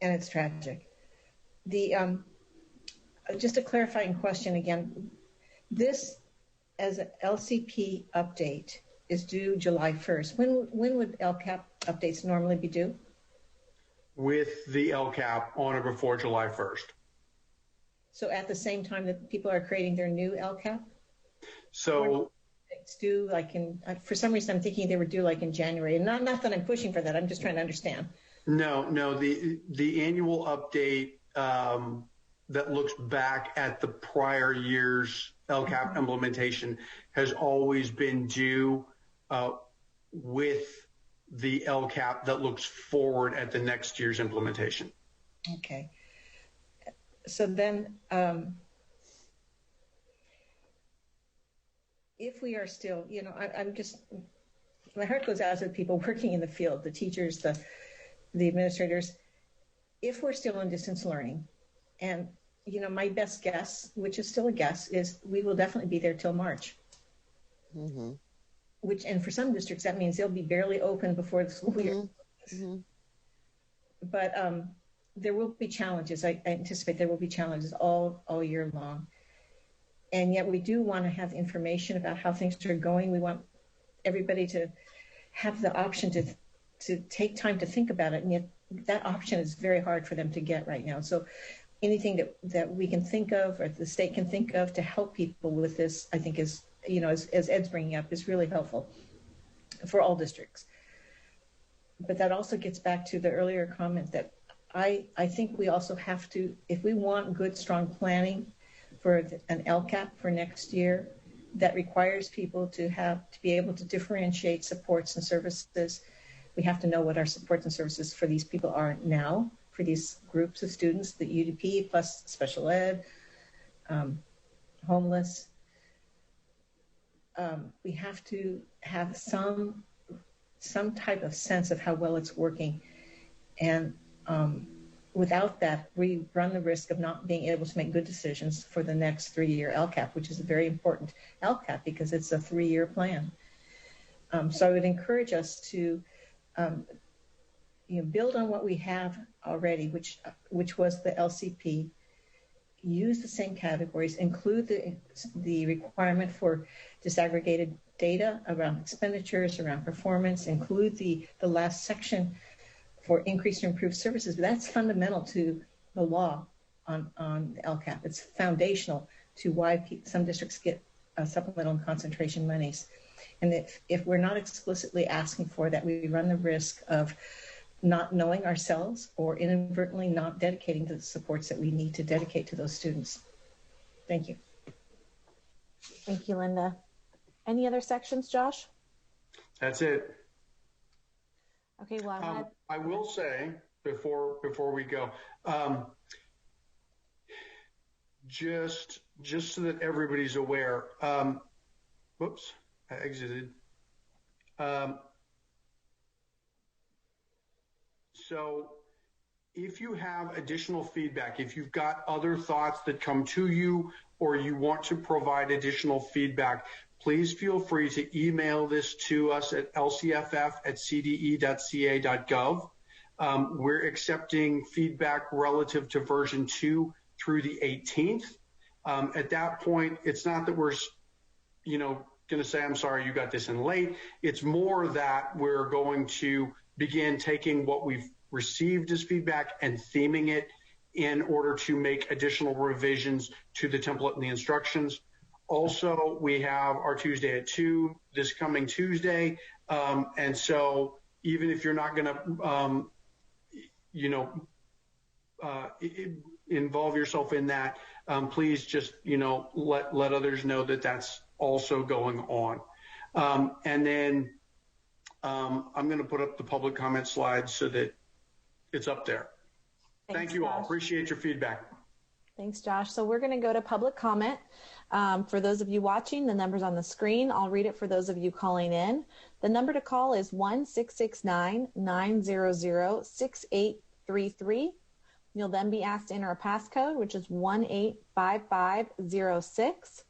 I: it's tragic. Just a clarifying question again. This, as an LCP update, is due July 1st. When would LCAP updates normally be due?
J: With the LCAP on or before July 1st.
I: So at the same time that people are creating their new LCAP?
J: So
I: it's due like for some reason I'm thinking they were due like in January. And not that I'm pushing for that, I'm just trying to understand.
J: No, the annual update that looks back at the prior year's LCAP implementation has always been due with the LCAP that looks forward at the next year's implementation.
I: Okay. So then, if we are still, I'm just, my heart goes out to the people working in the field, the teachers, the administrators. If we're still in distance learning, and my best guess, which is still a guess, is we will definitely be there till March. And for some districts, that means they'll be barely open before the school year. But there will be challenges. I anticipate there will be challenges all year long. And yet we do want to have information about how things are going. We want everybody to have the option to take time to think about it. And yet that option is very hard for them to get right now. So anything that we can think of, or the state can think of, to help people with this, I think is, as Ed's bringing up, is really helpful for all districts. But that also gets back to the earlier comment that I think we also have to, if we want good, strong planning for an LCAP for next year, that requires people to be able to differentiate supports and services. We have to know what our supports and services for these people are now, for these groups of students, the UDP plus special ed, homeless. We have to have some type of sense of how well it's working. And without that, we run the risk of not being able to make good decisions for the next 3-year LCAP, which is a very important LCAP because it's a 3-year plan. So I would encourage us to build on what we have already, which was the LCP, use the same categories, include the requirement for disaggregated data around expenditures, around performance, include the last section for increased or improved services. But that's fundamental to the law on LCAP. It's foundational to why some districts get supplemental and concentration monies. And if we're not explicitly asking for that, we run the risk of not knowing ourselves or inadvertently not dedicating to the supports that we need to dedicate to those students. Thank you.
A: Thank you, Linda. Any other sections, Josh?
J: That's it.
A: Okay, well,
J: I will say before we go, just so that everybody's aware, whoops, I exited. So if you have additional feedback, if you've got other thoughts that come to you or you want to provide additional feedback, please feel free to email this to us at lcff@cde.ca.gov. We're accepting feedback relative to version 2 through the 18th. At that point, it's not that we're, going to say, I'm sorry you got this in late. It's more that we're going to begin taking what we've received as feedback and theming it in order to make additional revisions to the template and the instructions. Also, we have our Tuesday at 2 this coming Tuesday. And so even if you're not going to, involve yourself in that, please just, let others know that that's also going on. And then I'm going to put up the public comment slide so that it's up there. Thank you all. Appreciate your feedback.
A: Thanks, Josh. So we're going to go to public comment. For those of you watching, the number's on the screen. I'll read it for those of you calling in. The number to call is 1-669-900-6833. You'll then be asked to enter a passcode, which is 185506.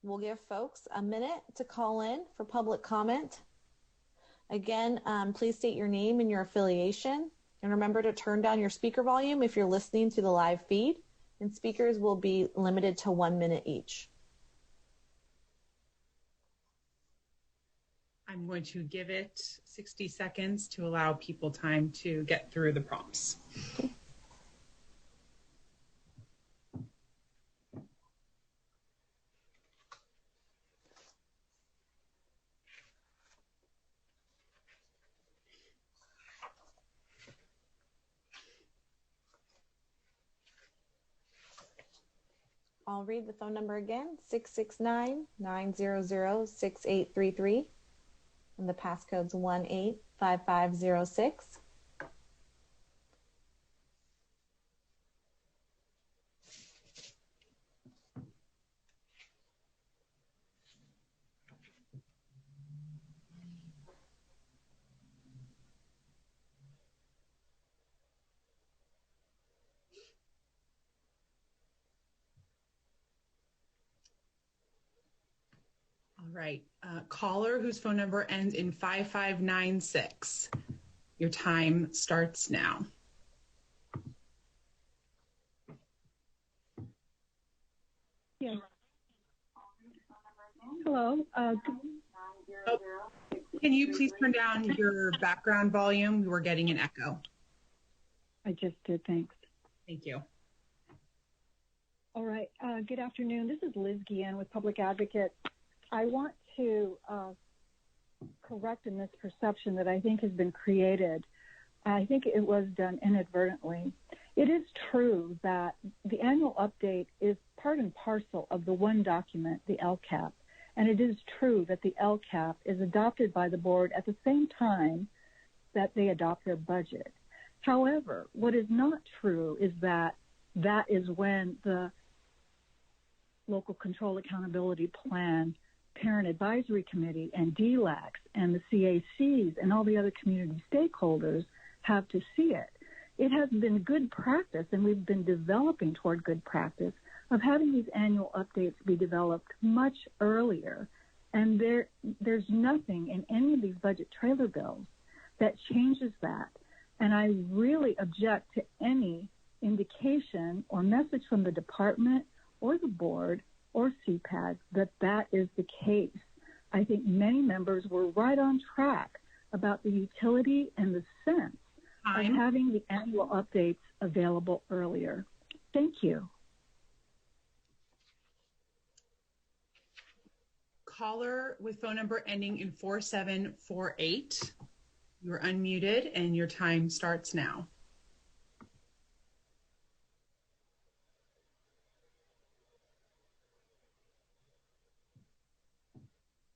A: We'll give folks a minute to call in for public comment. Again, please state your name and your affiliation. And remember to turn down your speaker volume if you're listening to the live feed. And speakers will be limited to 1 minute each.
E: I'm going to give it 60 seconds to allow people time to get through the prompts. Okay.
A: I'll read the phone number again, 669-900-6833. And the passcode's 185506.
E: All right. Caller whose phone number ends in 5596. Your time starts now.
F: Yeah. Hello.
E: Can you please turn down your background volume? We're getting an echo.
F: I just did, thanks.
E: Thank you.
F: All right. Good afternoon. This is Liz Guillen with Public Advocate. I want to correct a misperception that I think has been created. I think it was done inadvertently. It is true that the annual update is part and parcel of the one document, the LCAP, and it is true that the LCAP is adopted by the board at the same time that they adopt their budget. However, what is not true is that that is when the Local Control Accountability Plan, Parent Advisory Committee, and DLACs, and the CACs, and all the other community stakeholders have to see it. It has been good practice, and we've been developing toward good practice of having these annual updates be developed much earlier. And there's nothing in any of these budget trailer bills that changes that. And I really object to any indication or message from the department or the board or CPAG that that is the case. I think many members were right on track about the utility and the sense of having the annual updates available earlier. Thank you.
E: Caller with phone number ending in 4748. You're unmuted and your time starts now.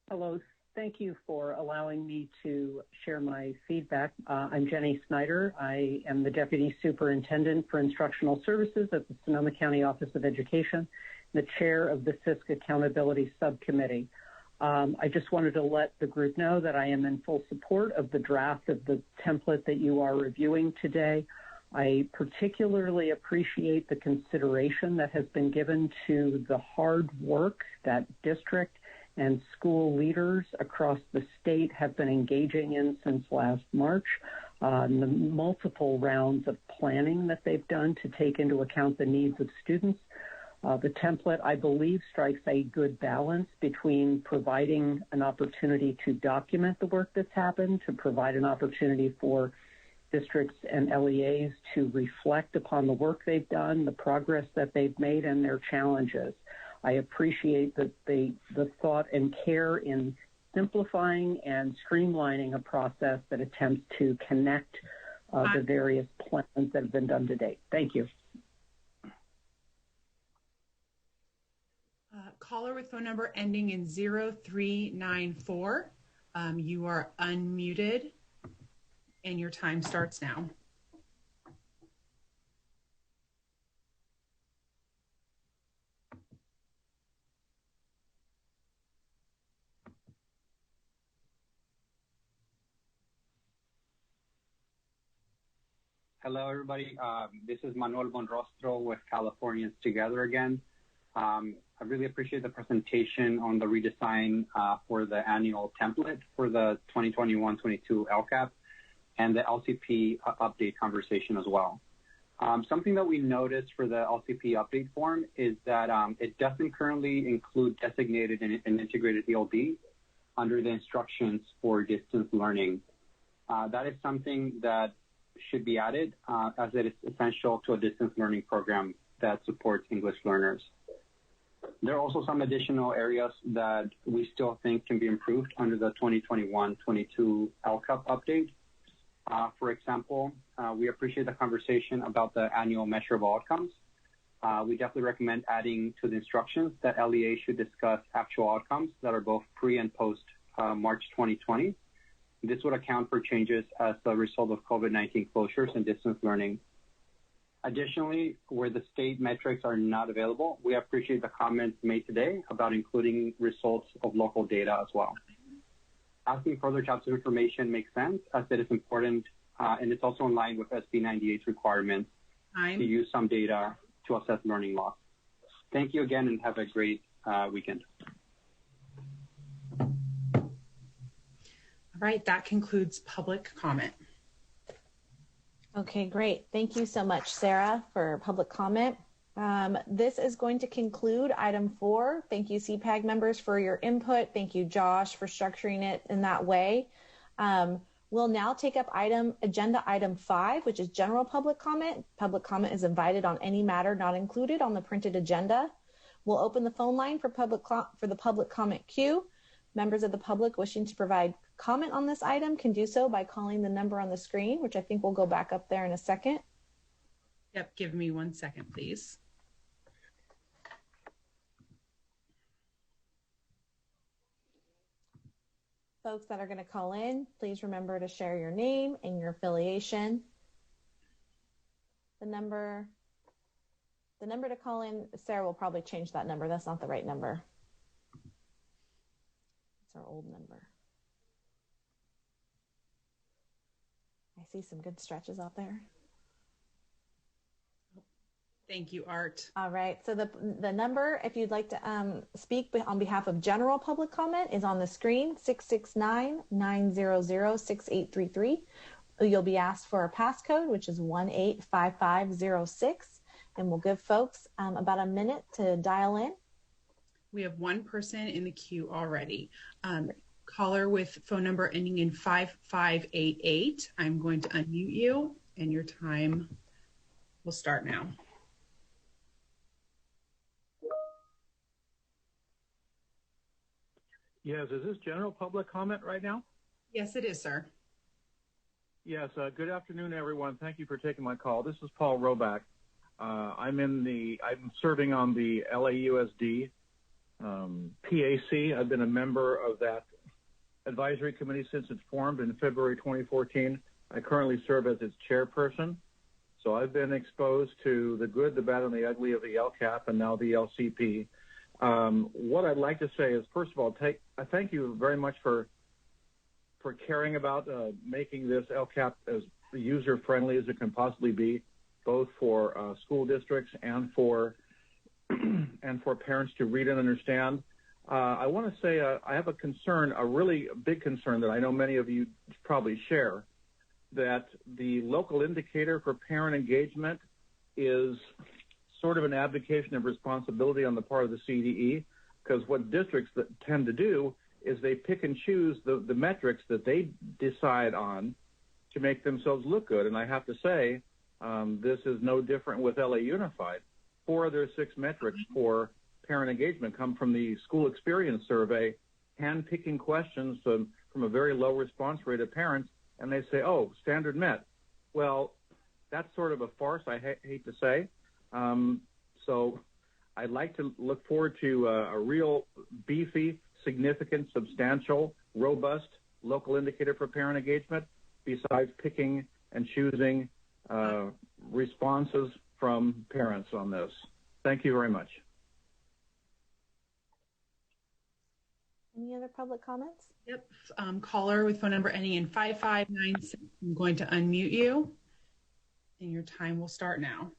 Q: Hello. Thank you for allowing me to share my feedback. I'm Jenny Snyder. I am the Deputy Superintendent for Instructional Services at the Sonoma County Office of Education, the chair of the CISC Accountability Subcommittee. I just wanted to let the group know that I am in full support of the draft of the template that you are reviewing today. I particularly appreciate the consideration that has been given to the hard work that district and school leaders across the state have been engaging in since last March, the multiple rounds of planning that they've done to take into account the needs of students. The template, I believe, strikes a good balance between providing an opportunity to document the work that's happened, to provide an opportunity for districts and LEAs to reflect upon the work they've done, the progress that they've made, and their challenges. I appreciate the thought and care in simplifying and streamlining a process that attempts to connect the various plans that have been done to date. Thank you.
E: Caller with phone number ending in 0394. You are unmuted and your time starts now.
S: Hello, everybody. This is Manuel Bonrostro with Californians Together again. I really appreciate the presentation on the redesign for the annual template for the 2021-22 LCAP and the LCP update conversation as well. Something that we noticed for the LCP update form is that it doesn't currently include designated and integrated ELD under the instructions for distance learning. That is something that should be added as it is essential to a distance learning program that supports English learners. There are also some additional areas that we still think can be improved under the 2021-22 LCAP update. For example, we appreciate the conversation about the annual measurable outcomes. We definitely recommend adding to the instructions that LEA should discuss actual outcomes that are both pre and post March 2020. This would account for changes as a result of COVID-19 closures and distance learning. Additionally, where the state metrics are not available, we appreciate the comments made today about including results of local data as well. Asking further types of information makes sense as it is important and it's also in line with SB 98's requirements to use some data to assess learning loss. Thank you again and have a great weekend.
E: All right, that concludes public comment.
A: Okay, great. Thank you so much, Sarah, for public comment. This is going to conclude item 4. Thank you, CPAG members, for your input. Thank you, Josh, for structuring it in that way. We'll now take up agenda item 5, which is general public comment. Public comment is invited on any matter not included on the printed agenda. We'll open the phone line for the public comment queue. Members of the public wishing to provide comment on this item can do so by calling the number on the screen, which I think we'll go back up there in a second.
E: Yep, give me 1 second, please.
A: Folks that are going to call in, please remember to share your name and your affiliation. The number to call in, Sarah will probably change that number. That's not the right number. It's our old number. I see some good stretches out there.
E: Thank you, Art.
A: All right. So the number, if you'd like to speak on behalf of general public comment, is on the screen, 669-900-6833. You'll be asked for a passcode, which is 185506, and we'll give folks about a minute to dial in.
E: We have one person in the queue already. Caller with phone number ending in 5588. I'm going to unmute you, and your time will start now.
U: Yes, is this general public comment right now?
E: Yes, it is, sir.
U: Yes, good afternoon, everyone. Thank you for taking my call. This is Paul Roback. I'm serving on the LAUSD PAC. I've been a member of that advisory committee since it formed in February 2014. I currently serve as its chairperson. So I've been exposed to the good, the bad, and the ugly of the LCAP and now the LCP. What I'd like to say is, first of all, I thank you very much for caring about making this LCAP as user-friendly as it can possibly be, both for school districts and for parents to read and understand. I want to say I have a concern, a really big concern that I know many of you probably share, that the local indicator for parent engagement is sort of an abdication of responsibility on the part of the CDE, because what districts that tend to do is they pick and choose the metrics that they decide on to make themselves look good. And I have to say, this is no different with LA Unified. 4 of their 6 metrics for parent engagement come from the school experience survey, hand-picking questions from a very low response rate of parents, and they say, oh, standard met. Well, that's sort of a farce, I hate to say. So I'd like to look forward to a real beefy, significant, substantial, robust local indicator for parent engagement, besides picking and choosing responses from parents on this. Thank you very much.
A: Any other public comments?
E: Yep. Caller with phone number ending in 5596. I'm going to unmute you, and your time will start now.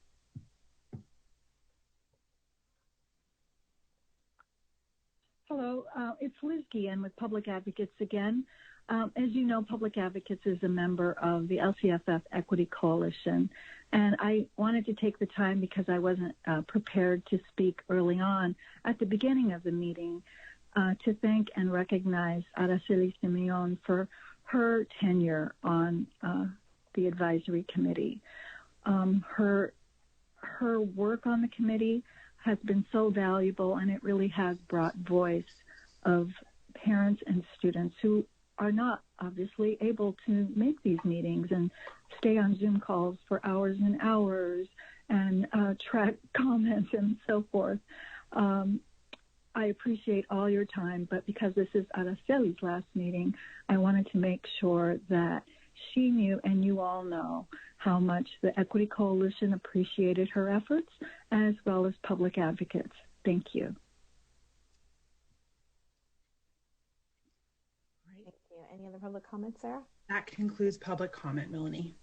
F: Hello, it's Liz Guillen with Public Advocates again. As you know, Public Advocates is a member of the LCFF Equity Coalition, and I wanted to take the time because I wasn't prepared to speak early on at the beginning of the meeting to thank and recognize Araceli Simeon for her tenure on the advisory committee. Her work on the committee has been so valuable, and it really has brought voice of parents and students who are not obviously able to make these meetings and stay on Zoom calls for hours and hours and track comments and so forth. I appreciate all your time, but because this is Araceli's last meeting, I wanted to make sure that she knew, and you all know, how much the Equity Coalition appreciated her efforts, as well as Public Advocates. Thank you.
A: Thank you. Any other public comments, Sarah?
E: That concludes public comment, Melanie.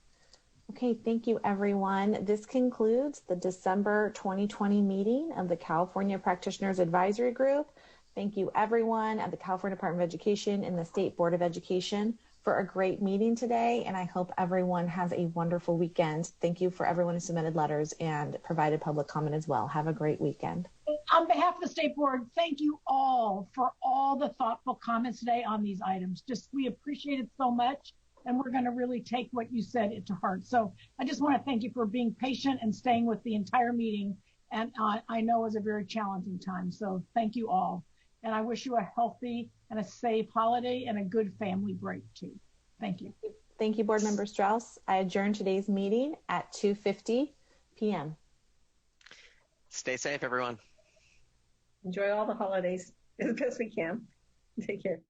A: Okay, thank you, everyone. This concludes the December 2020 meeting of the California Practitioners Advisory Group. Thank you, everyone at the California Department of Education and the State Board of Education for a great meeting today, and I hope everyone has a wonderful weekend. Thank you for everyone who submitted letters and provided public comment as well. Have a great weekend.
H: On behalf of the State Board, thank you all for all the thoughtful comments today on these items. We appreciate it so much, and we're going to really take what you said to heart. So I just want to thank you for being patient and staying with the entire meeting, and I know it was a very challenging time. So thank you all. And I wish you a healthy and a safe holiday and a good family break too. Thank you.
A: Thank you, Board Member Strauss. I adjourn today's meeting at 2:50 p.m.
G: Stay safe, everyone.
I: Enjoy all the holidays as best we can. Take care.